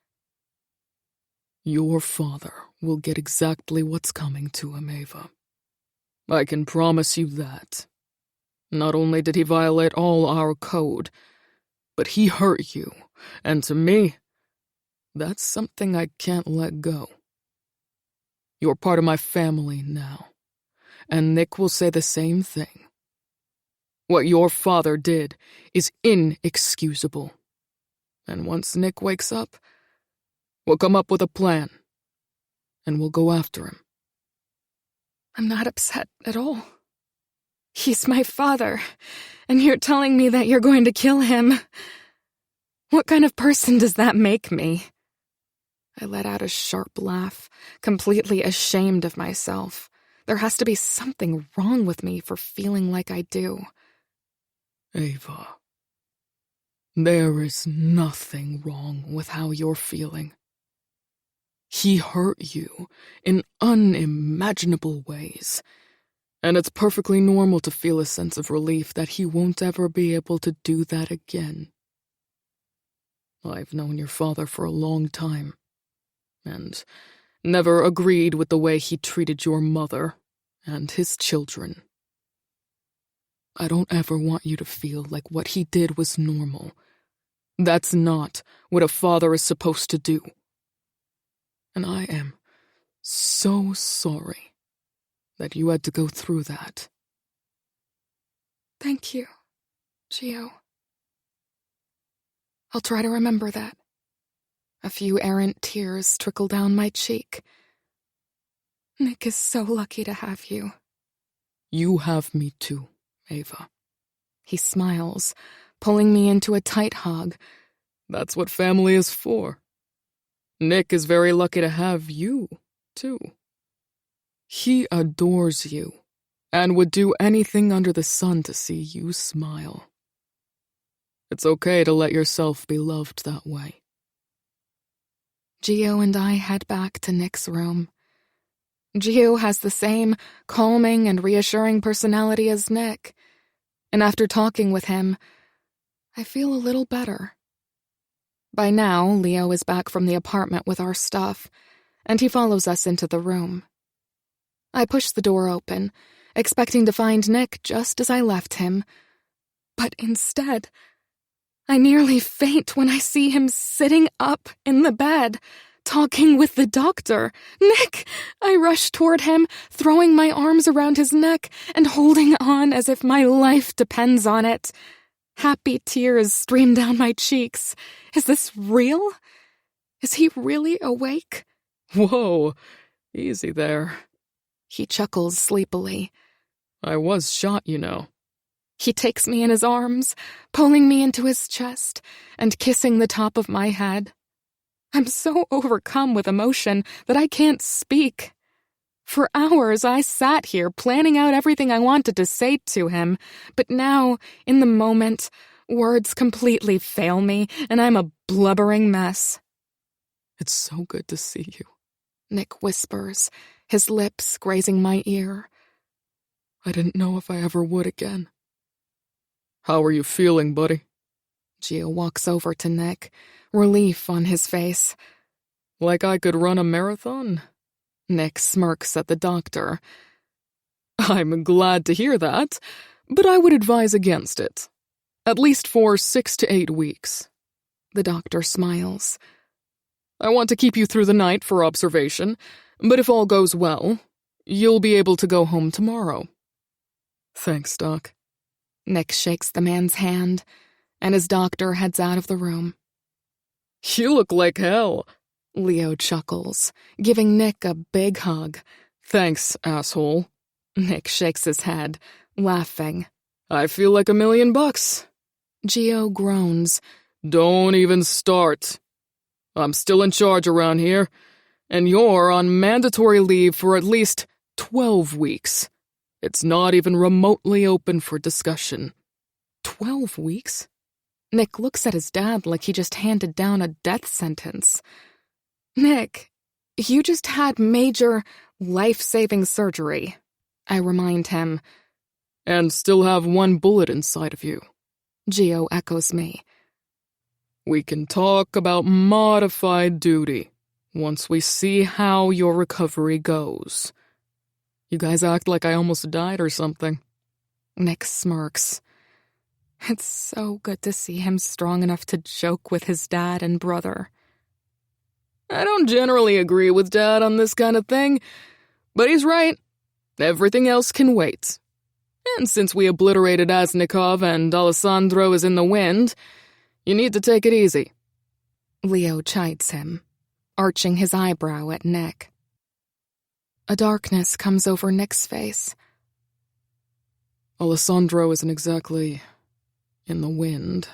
Your father will get exactly what's coming to him, Ava. I can promise you that. Not only did he violate all our code, but he hurt you, and to me, that's something I can't let go. You're part of my family now, and Nick will say the same thing. What your father did is inexcusable. And once Nick wakes up, we'll come up with a plan, and we'll go after him. I'm not upset at all. He's my father, and you're telling me that you're going to kill him. What kind of person does that make me? I let out a sharp laugh, completely ashamed of myself. There has to be something wrong with me for feeling like I do. Ava, there is nothing wrong with how you're feeling. He hurt you in unimaginable ways, and it's perfectly normal to feel a sense of relief that he won't ever be able to do that again. I've known your father for a long time, and never agreed with the way he treated your mother and his children. I don't ever want you to feel like what he did was normal. That's not what a father is supposed to do. And I am so sorry that you had to go through that. Thank you, Gio. I'll try to remember that. A few errant tears trickle down my cheek. Nick is so lucky to have you. You have me too, Ava. He smiles, pulling me into a tight hug. That's what family is for. Nick is very lucky to have you, too. He adores you, and would do anything under the sun to see you smile. It's okay to let yourself be loved that way. Gio and I head back to Nick's room. Gio has the same calming and reassuring personality as Nick, and after talking with him, I feel a little better. By now, Leo is back from the apartment with our stuff, and he follows us into the room. I push the door open, expecting to find Nick just as I left him, but instead, I nearly faint when I see him sitting up in the bed, talking with the doctor. Nick! I rush toward him, throwing my arms around his neck and holding on as if my life depends on it. Happy tears stream down my cheeks. Is this real? Is he really awake? Whoa, easy there. He chuckles sleepily. I was shot, you know. He takes me in his arms, pulling me into his chest and kissing the top of my head. I'm so overcome with emotion that I can't speak. For hours I sat here planning out everything I wanted to say to him, but now, in the moment, words completely fail me and I'm a blubbering mess. It's so good to see you, Nick whispers, his lips grazing my ear. I didn't know if I ever would again. How are you feeling, buddy? Gio walks over to Nick, relief on his face. Like I could run a marathon? Nick smirks at the doctor. I'm glad to hear that, but I would advise against it. At least for 6 to 8 weeks. The doctor smiles. I want to keep you through the night for observation, but if all goes well, you'll be able to go home tomorrow. Thanks, Doc. Nick shakes the man's hand, and his doctor heads out of the room. You look like hell, Leo chuckles, giving Nick a big hug. Thanks, asshole. Nick shakes his head, laughing. I feel like $1 million. Gio groans. Don't even start. I'm still in charge around here, and you're on mandatory leave for at least 12 weeks. It's not even remotely open for discussion. 12 weeks? Nick looks at his dad like he just handed down a death sentence. Nick, you just had major, life-saving surgery, I remind him. And still have 1 bullet inside of you. Gio echoes me. We can talk about modified duty once we see how your recovery goes. You guys act like I almost died or something. Nick smirks. It's so good to see him strong enough to joke with his dad and brother. I don't generally agree with Dad on this kind of thing, but he's right. Everything else can wait. And since we obliterated Asnikov and Alessandro is in the wind, you need to take it easy. Leo chides him, arching his eyebrow at Nick. A darkness comes over Nick's face. Alessandro isn't exactly in the wind.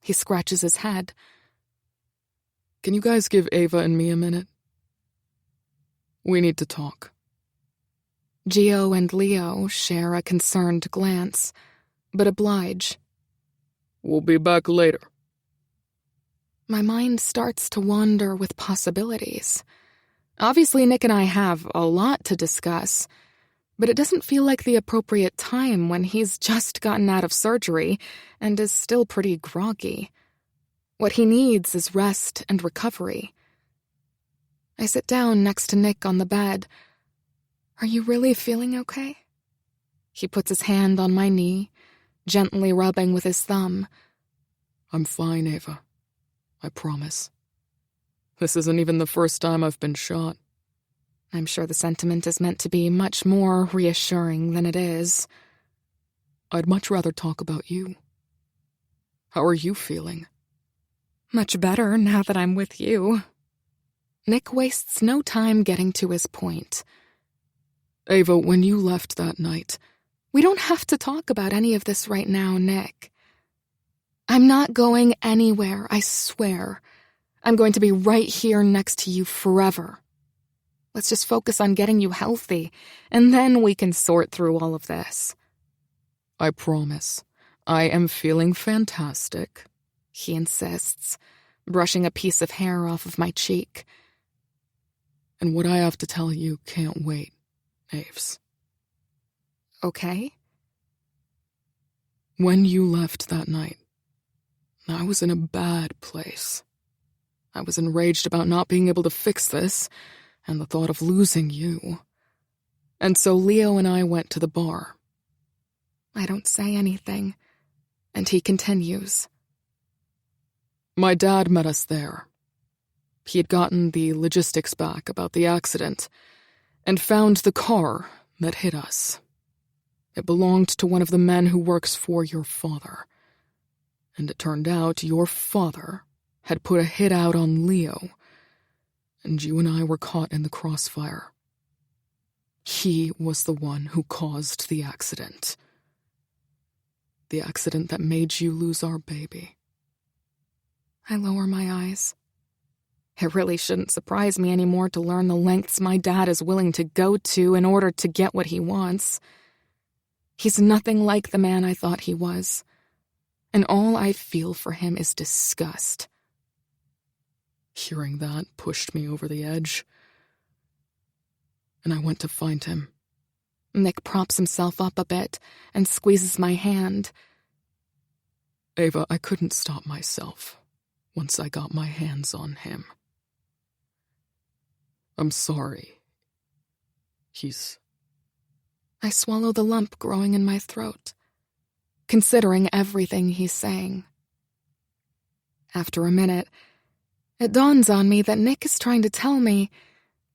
He scratches his head. Can you guys give Ava and me a minute? We need to talk. Gio and Leo share a concerned glance, but oblige. We'll be back later. My mind starts to wander with possibilities. Obviously, Nick and I have a lot to discuss, but it doesn't feel like the appropriate time when he's just gotten out of surgery and is still pretty groggy. What he needs is rest and recovery. I sit down next to Nick on the bed. Are you really feeling okay? He puts his hand on my knee, gently rubbing with his thumb. I'm fine, Ava. I promise. This isn't even the first time I've been shot. I'm sure the sentiment is meant to be much more reassuring than it is. I'd much rather talk about you. How are you feeling? Much better now that I'm with you. Nick wastes no time getting to his point. Ava, when you left that night... We don't have to talk about any of this right now, Nick. I'm not going anywhere, I swear. I'm going to be right here next to you forever. Let's just focus on getting you healthy, and then we can sort through all of this. I promise. I am feeling fantastic, he insists, brushing a piece of hair off of my cheek. And what I have to tell you can't wait, Aves. Okay? When you left that night, I was in a bad place. I was enraged about not being able to fix this, and the thought of losing you. And so Leo and I went to the bar. I don't say anything, and he continues. My dad met us there. He had gotten the logistics back about the accident, and found the car that hit us. It belonged to one of the men who works for your father. And it turned out your father had put a hit out on Leo, and you and I were caught in the crossfire. He was the one who caused the accident. The accident that made you lose our baby. I lower my eyes. It really shouldn't surprise me anymore to learn the lengths my dad is willing to go to in order to get what he wants. He's nothing like the man I thought he was, and all I feel for him is disgust. Hearing that pushed me over the edge, and I went to find him. Nick props himself up a bit and squeezes my hand. Ava, I couldn't stop myself once I got my hands on him. I'm sorry. I swallow the lump growing in my throat, considering everything he's saying. After a minute, it dawns on me that Nick is trying to tell me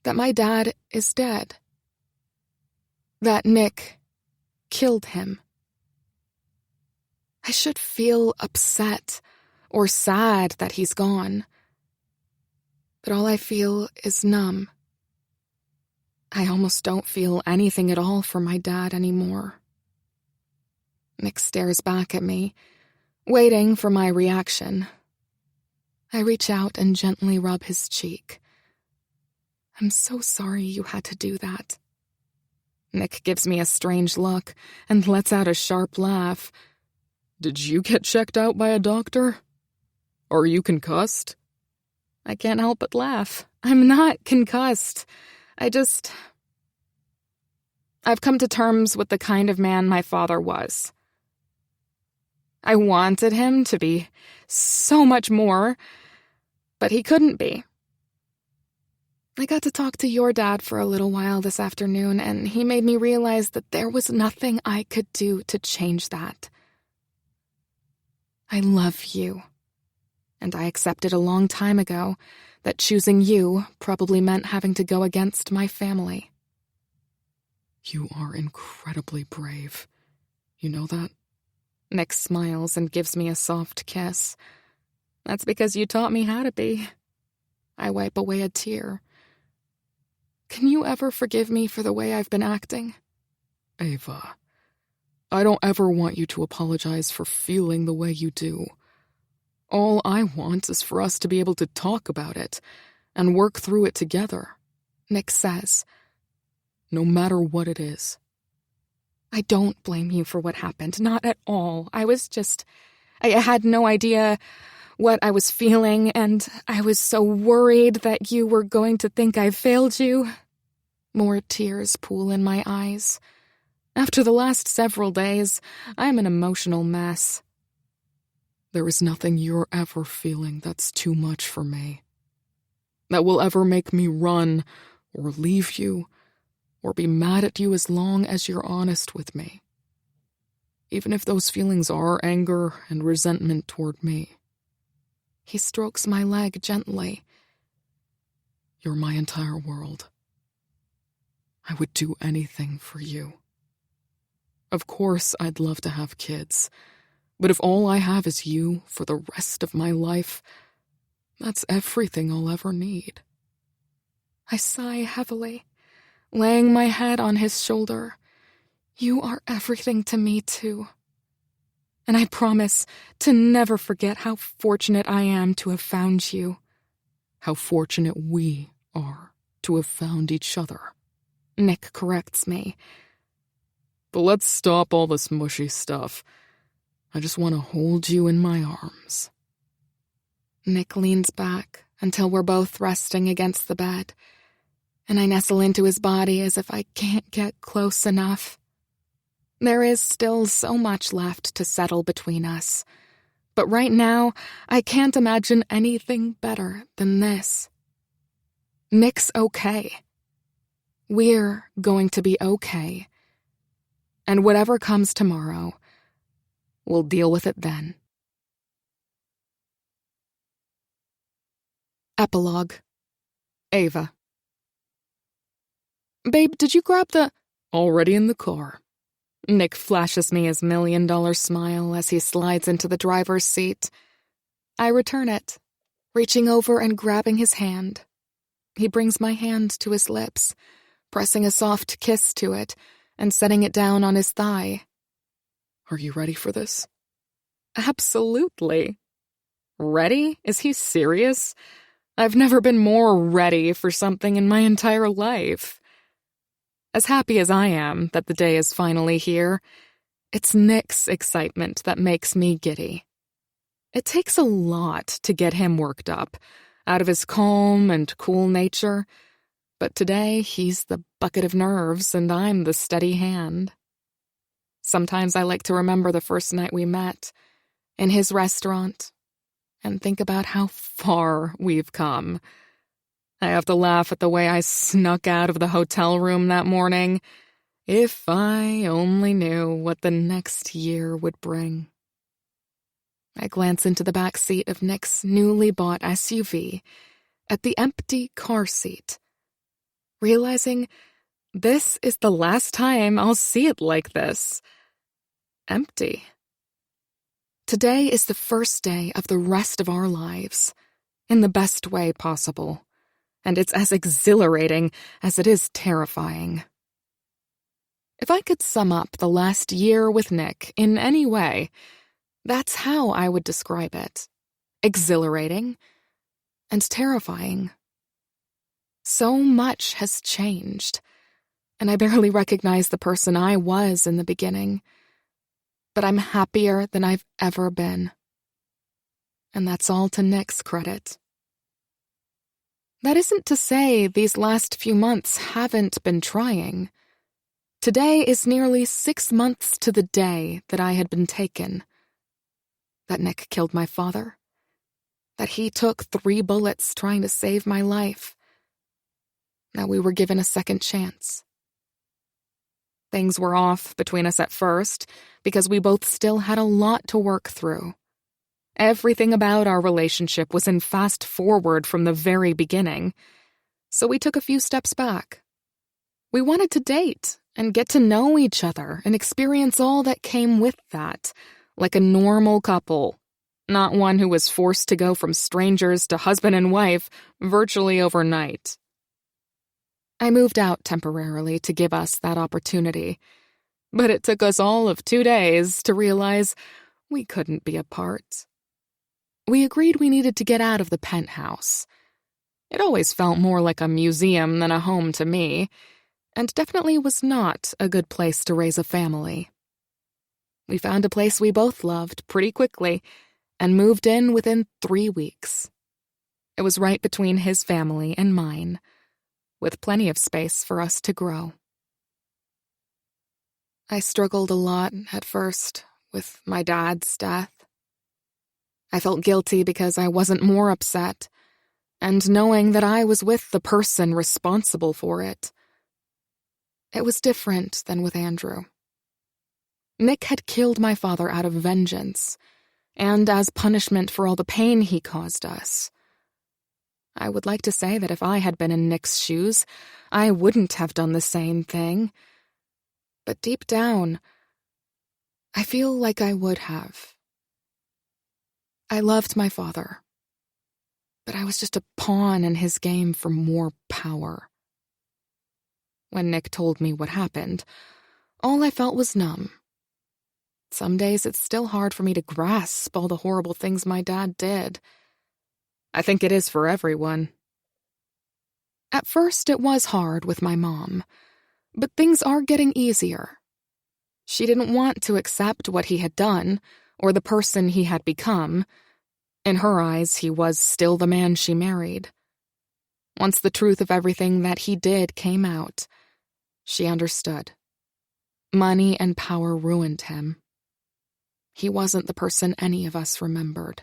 that my dad is dead. That Nick killed him. I should feel upset or sad that he's gone, but all I feel is numb. I almost don't feel anything at all for my dad anymore. Nick stares back at me, waiting for my reaction. I reach out and gently rub his cheek. I'm so sorry you had to do that. Nick gives me a strange look and lets out a sharp laugh. Did you get checked out by a doctor? Are you concussed? I can't help but laugh. I'm not concussed. I've come to terms with the kind of man my father was. I wanted him to be so much more, but he couldn't be. I got to talk to your dad for a little while this afternoon, and he made me realize that there was nothing I could do to change that. I love you, and I accepted a long time ago that choosing you probably meant having to go against my family. You are incredibly brave. You know that? Nick smiles and gives me a soft kiss. That's because you taught me how to be. I wipe away a tear. Can you ever forgive me for the way I've been acting? Ava, I don't ever want you to apologize for feeling the way you do. All I want is for us to be able to talk about it and work through it together. Nick says, no matter what it is. I don't blame you for what happened, not at all. I had no idea what I was feeling, and I was so worried that you were going to think I failed you. More tears pool in my eyes. After the last several days, I'm an emotional mess. There is nothing you're ever feeling that's too much for me, that will ever make me run or leave you or be mad at you as long as you're honest with me. Even if those feelings are anger and resentment toward me. He strokes my leg gently. You're my entire world. I would do anything for you. Of course, I'd love to have kids, but if all I have is you for the rest of my life, that's everything I'll ever need. I sigh heavily, laying my head on his shoulder. You are everything to me, too. And I promise to never forget how fortunate I am to have found you. How fortunate we are to have found each other. Nick corrects me. But let's stop all this mushy stuff. I just want to hold you in my arms. Nick leans back until we're both resting against the bed. and I nestle into his body as if I can't get close enough. There is still so much left to settle between us, but right now, I can't imagine anything better than this. Nick's okay. We're going to be okay. And whatever comes tomorrow, we'll deal with it then. Epilogue. Ava. Babe, did you grab the... Already in the car. Nick flashes me his $1,000,000 smile as he slides into the driver's seat. I return it, reaching over and grabbing his hand. He brings my hand to his lips, pressing a soft kiss to it and setting it down on his thigh. Are you ready for this? Absolutely. Ready? Is he serious? I've never been more ready for something in my entire life. As happy as I am that the day is finally here, it's Nick's excitement that makes me giddy. It takes a lot to get him worked up, out of his calm and cool nature, but today he's the bucket of nerves and I'm the steady hand. Sometimes I like to remember the first night we met, in his restaurant, and think about how far we've come. I have to laugh at the way I snuck out of the hotel room that morning. If I only knew what the next year would bring. I glance into the back seat of Nick's newly bought SUV, at the empty car seat, realizing this is the last time I'll see it like this. Empty. Today is the first day of the rest of our lives, in the best way possible, and it's as exhilarating as it is terrifying. If I could sum up the last year with Nick in any way, that's how I would describe it. Exhilarating and terrifying. So much has changed, and I barely recognize the person I was in the beginning. But I'm happier than I've ever been. And that's all to Nick's credit. That isn't to say these last few months haven't been trying. Today is nearly 6 months to the day that I had been taken. That Nick killed my father. That he took 3 bullets trying to save my life. That we were given a second chance. Things were off between us at first because we both still had a lot to work through. Everything about our relationship was in fast forward from the very beginning, so we took a few steps back. We wanted to date and get to know each other and experience all that came with that, like a normal couple, not one who was forced to go from strangers to husband and wife virtually overnight. I moved out temporarily to give us that opportunity, but it took us all of 2 days to realize we couldn't be apart. We agreed we needed to get out of the penthouse. It always felt more like a museum than a home to me, and definitely was not a good place to raise a family. We found a place we both loved pretty quickly and moved in within 3 weeks. It was right between his family and mine, with plenty of space for us to grow. I struggled a lot at first with my dad's death. I felt guilty because I wasn't more upset, and knowing that I was with the person responsible for it. It was different than with Andrew. Nick had killed my father out of vengeance, and as punishment for all the pain he caused us. I would like to say that if I had been in Nick's shoes, I wouldn't have done the same thing. But deep down, I feel like I would have. I loved my father, but I was just a pawn in his game for more power. When Nick told me what happened, all I felt was numb. Some days it's still hard for me to grasp all the horrible things my dad did. I think it is for everyone. At first, it was hard with my mom, but things are getting easier. She didn't want to accept what he had done, or the person he had become. In her eyes, he was still the man she married. Once the truth of everything that he did came out, she understood. Money and power ruined him. He wasn't the person any of us remembered.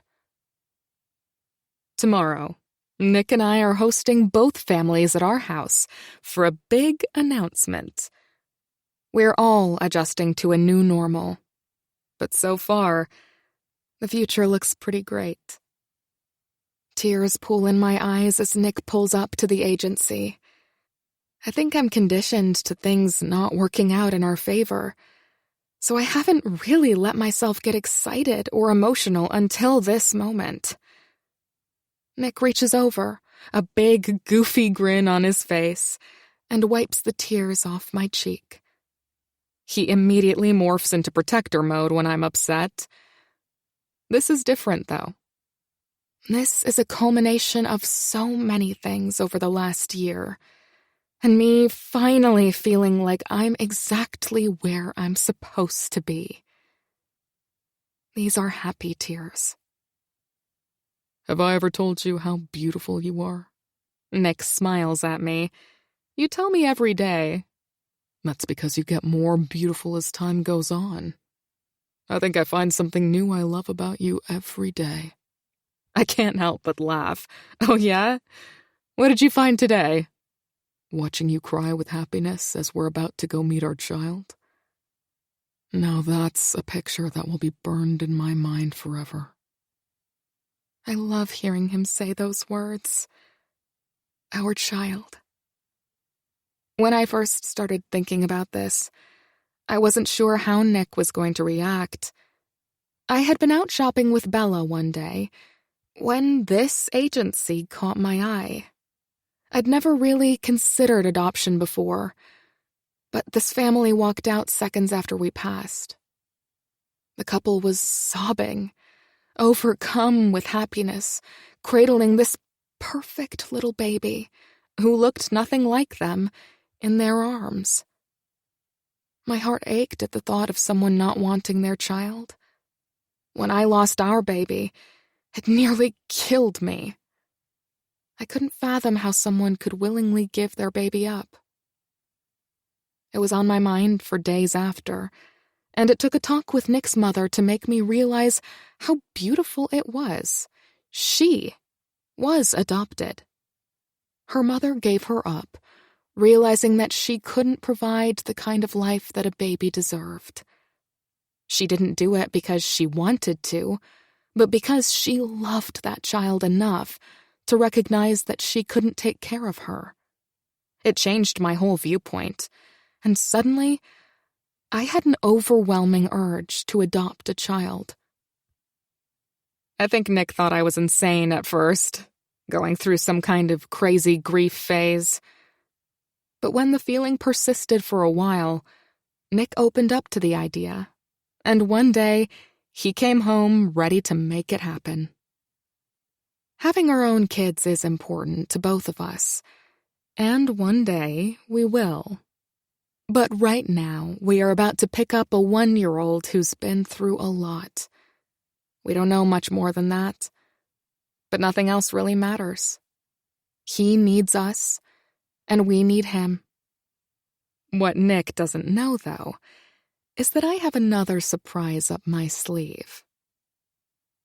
Tomorrow, Nick and I are hosting both families at our house for a big announcement. We're all adjusting to a new normal, but so far, the future looks pretty great. Tears pool in my eyes as Nick pulls up to the agency. I think I'm conditioned to things not working out in our favor, so I haven't really let myself get excited or emotional until this moment. Nick reaches over, a big, goofy grin on his face, and wipes the tears off my cheek. He immediately morphs into protector mode when I'm upset. This is different, though. This is a culmination of so many things over the last year, and me finally feeling like I'm exactly where I'm supposed to be. These are happy tears. Have I ever told you how beautiful you are? Nick smiles at me. You tell me every day. That's because you get more beautiful as time goes on. I think I find something new I love about you every day. I can't help but laugh. Oh, yeah? What did you find today? Watching you cry with happiness as we're about to go meet our child. Now that's a picture that will be burned in my mind forever. I love hearing him say those words. Our child. When I first started thinking about this, I wasn't sure how Nick was going to react. I had been out shopping with Bella one day when this agency caught my eye. I'd never really considered adoption before, but this family walked out seconds after we passed. The couple was sobbing, overcome with happiness, cradling this perfect little baby who looked nothing like them in their arms. My heart ached at the thought of someone not wanting their child. When I lost our baby, it nearly killed me. I couldn't fathom how someone could willingly give their baby up. It was on my mind for days after, and it took a talk with Nick's mother to make me realize how beautiful it was. She was adopted. Her mother gave her up, realizing that she couldn't provide the kind of life that a baby deserved. She didn't do it because she wanted to, but because she loved that child enough to recognize that she couldn't take care of her. It changed my whole viewpoint, and suddenly, I had an overwhelming urge to adopt a child. I think Nick thought I was insane at first, going through some kind of crazy grief phase. But when the feeling persisted for a while, Nick opened up to the idea, and one day, he came home ready to make it happen. Having our own kids is important to both of us, and one day we will. But right now, we are about to pick up a 1-year-old who's been through a lot. We don't know much more than that, but nothing else really matters. He needs us, and we need him. What Nick doesn't know, though, is that I have another surprise up my sleeve.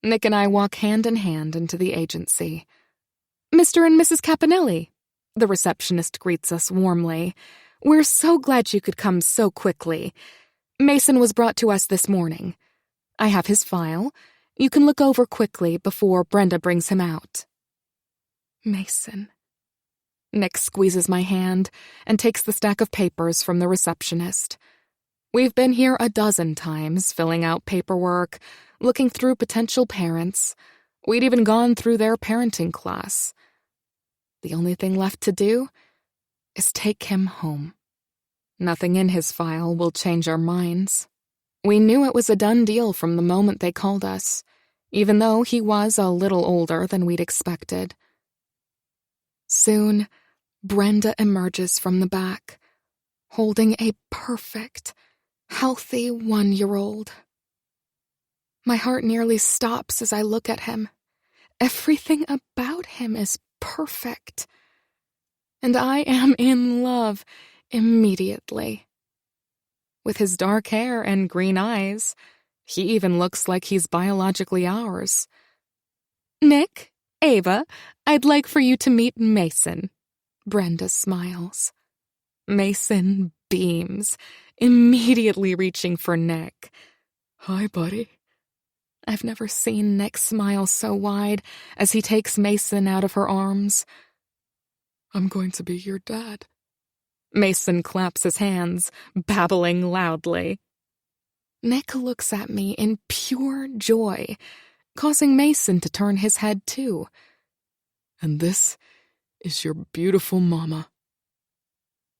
Nick and I walk hand in hand into the agency. Mr. and Mrs. Caponelli, the receptionist greets us warmly. We're so glad you could come so quickly. Mason was brought to us this morning. I have his file. You can look over quickly before Brenda brings him out. Mason. Nick squeezes my hand and takes the stack of papers from the receptionist. We've been here a dozen times, filling out paperwork, looking through potential parents. We'd even gone through their parenting class. The only thing left to do is take him home. Nothing in his file will change our minds. We knew it was a done deal from the moment they called us, even though he was a little older than we'd expected. Soon, Brenda emerges from the back, holding a perfect, healthy 1-year-old. My heart nearly stops as I look at him. Everything about him is perfect. and I am in love immediately. With his dark hair and green eyes, he even looks like he's biologically ours. Nick, Ava, I'd like for you to meet Mason. Brenda smiles. Mason beams, immediately reaching for Nick. Hi, buddy. I've never seen Nick smile so wide as he takes Mason out of her arms. I'm going to be your dad. Mason claps his hands, babbling loudly. Nick looks at me in pure joy, causing Mason to turn his head too. And this is your beautiful mama.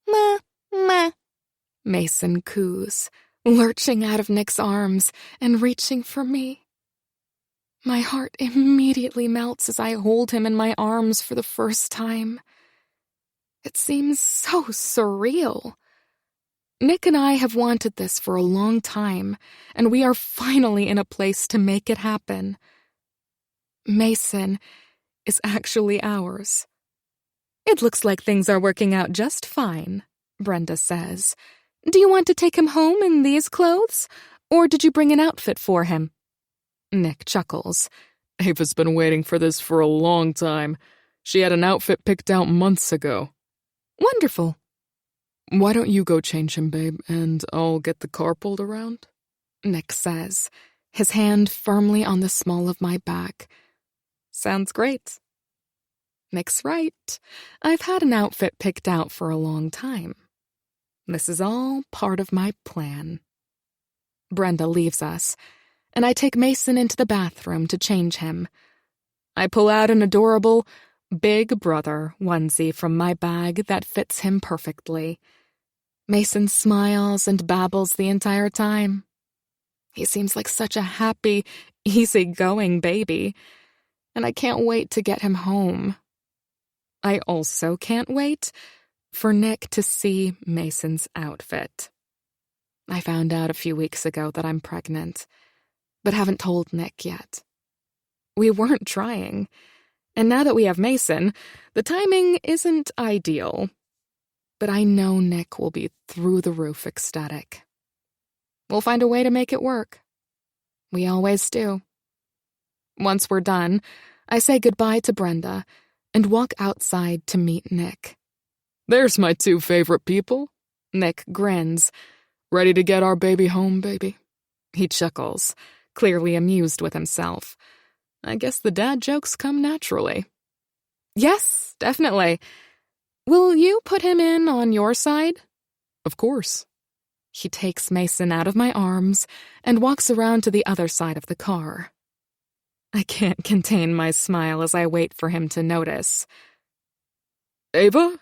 Ma, ma, Mason coos, lurching out of Nick's arms and reaching for me. My heart immediately melts as I hold him in my arms for the first time. It seems so surreal. Nick and I have wanted this for a long time, and we are finally in a place to make it happen. Mason is actually ours. It looks like things are working out just fine, Brenda says. Do you want to take him home in these clothes, or did you bring an outfit for him? Nick chuckles. Ava's been waiting for this for a long time. She had an outfit picked out months ago. Wonderful. Why don't you go change him, babe, and I'll get the car pulled around? Nick says, his hand firmly on the small of my back. Sounds great. Nick's right. I've had an outfit picked out for a long time. This is all part of my plan. Brenda leaves us, and I take Mason into the bathroom to change him. I pull out an adorable Big Brother onesie from my bag that fits him perfectly. Mason smiles and babbles the entire time. He seems like such a happy, easygoing baby, and I can't wait to get him home. I also can't wait for Nick to see Mason's outfit. I found out a few weeks ago that I'm pregnant, but haven't told Nick yet. We weren't trying, and now that we have Mason, the timing isn't ideal. But I know Nick will be through the roof ecstatic. We'll find a way to make it work. We always do. Once we're done, I say goodbye to Brenda and walk outside to meet Nick. There's my two favorite people. Nick grins. Ready to get our baby home, baby? He chuckles, clearly amused with himself. I guess the dad jokes come naturally. Yes, definitely. Will you put him in on your side? Of course. He takes Mason out of my arms and walks around to the other side of the car. I can't contain my smile as I wait for him to notice. Ava?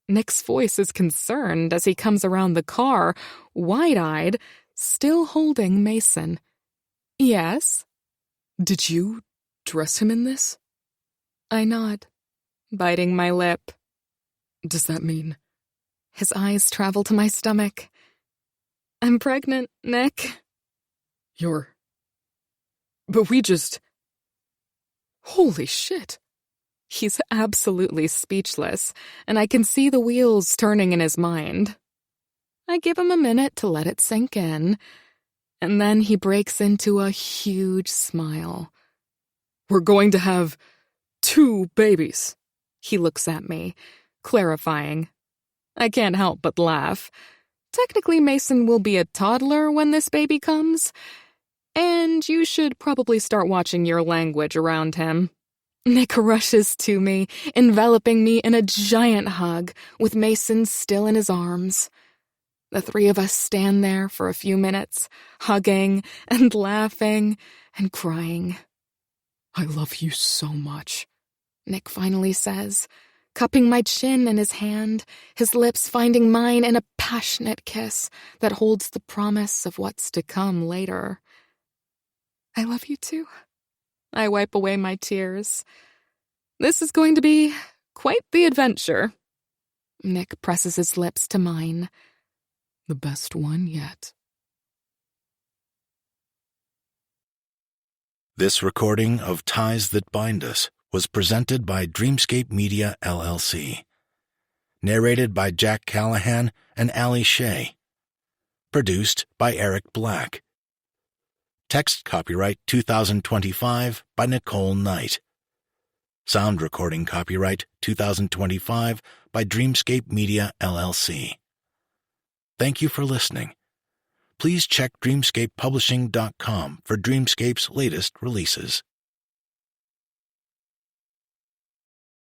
Nick's voice is concerned as he comes around the car, wide-eyed, still holding Mason. Yes? Did you dress him in this? I nod, biting my lip. Does that mean? His eyes travel to my stomach. I'm pregnant, Nick. But we just... Holy shit. He's absolutely speechless, and I can see the wheels turning in his mind. I give him a minute to let it sink in, and then he breaks into a huge smile. We're going to have 2 babies. He looks at me, clarifying. I can't help but laugh. Technically, Mason will be a toddler when this baby comes, and you should probably start watching your language around him. Nick rushes to me, enveloping me in a giant hug, with Mason still in his arms. The three of us stand there for a few minutes, hugging and laughing and crying. I love you so much, Nick finally says, cupping my chin in his hand, his lips finding mine in a passionate kiss that holds the promise of what's to come later. I love you too. I wipe away my tears. This is going to be quite the adventure. Nick presses his lips to mine. The best one yet. This recording of Ties That Bind Us was presented by Dreamscape Media, LLC. Narrated by Jack Callahan and Ali Shea. Produced by Eric Black. Text copyright 2025 by Nicole Knight. Sound recording copyright 2025 by Dreamscape Media, LLC. Thank you for listening. Please check dreamscapepublishing.com for Dreamscape's latest releases.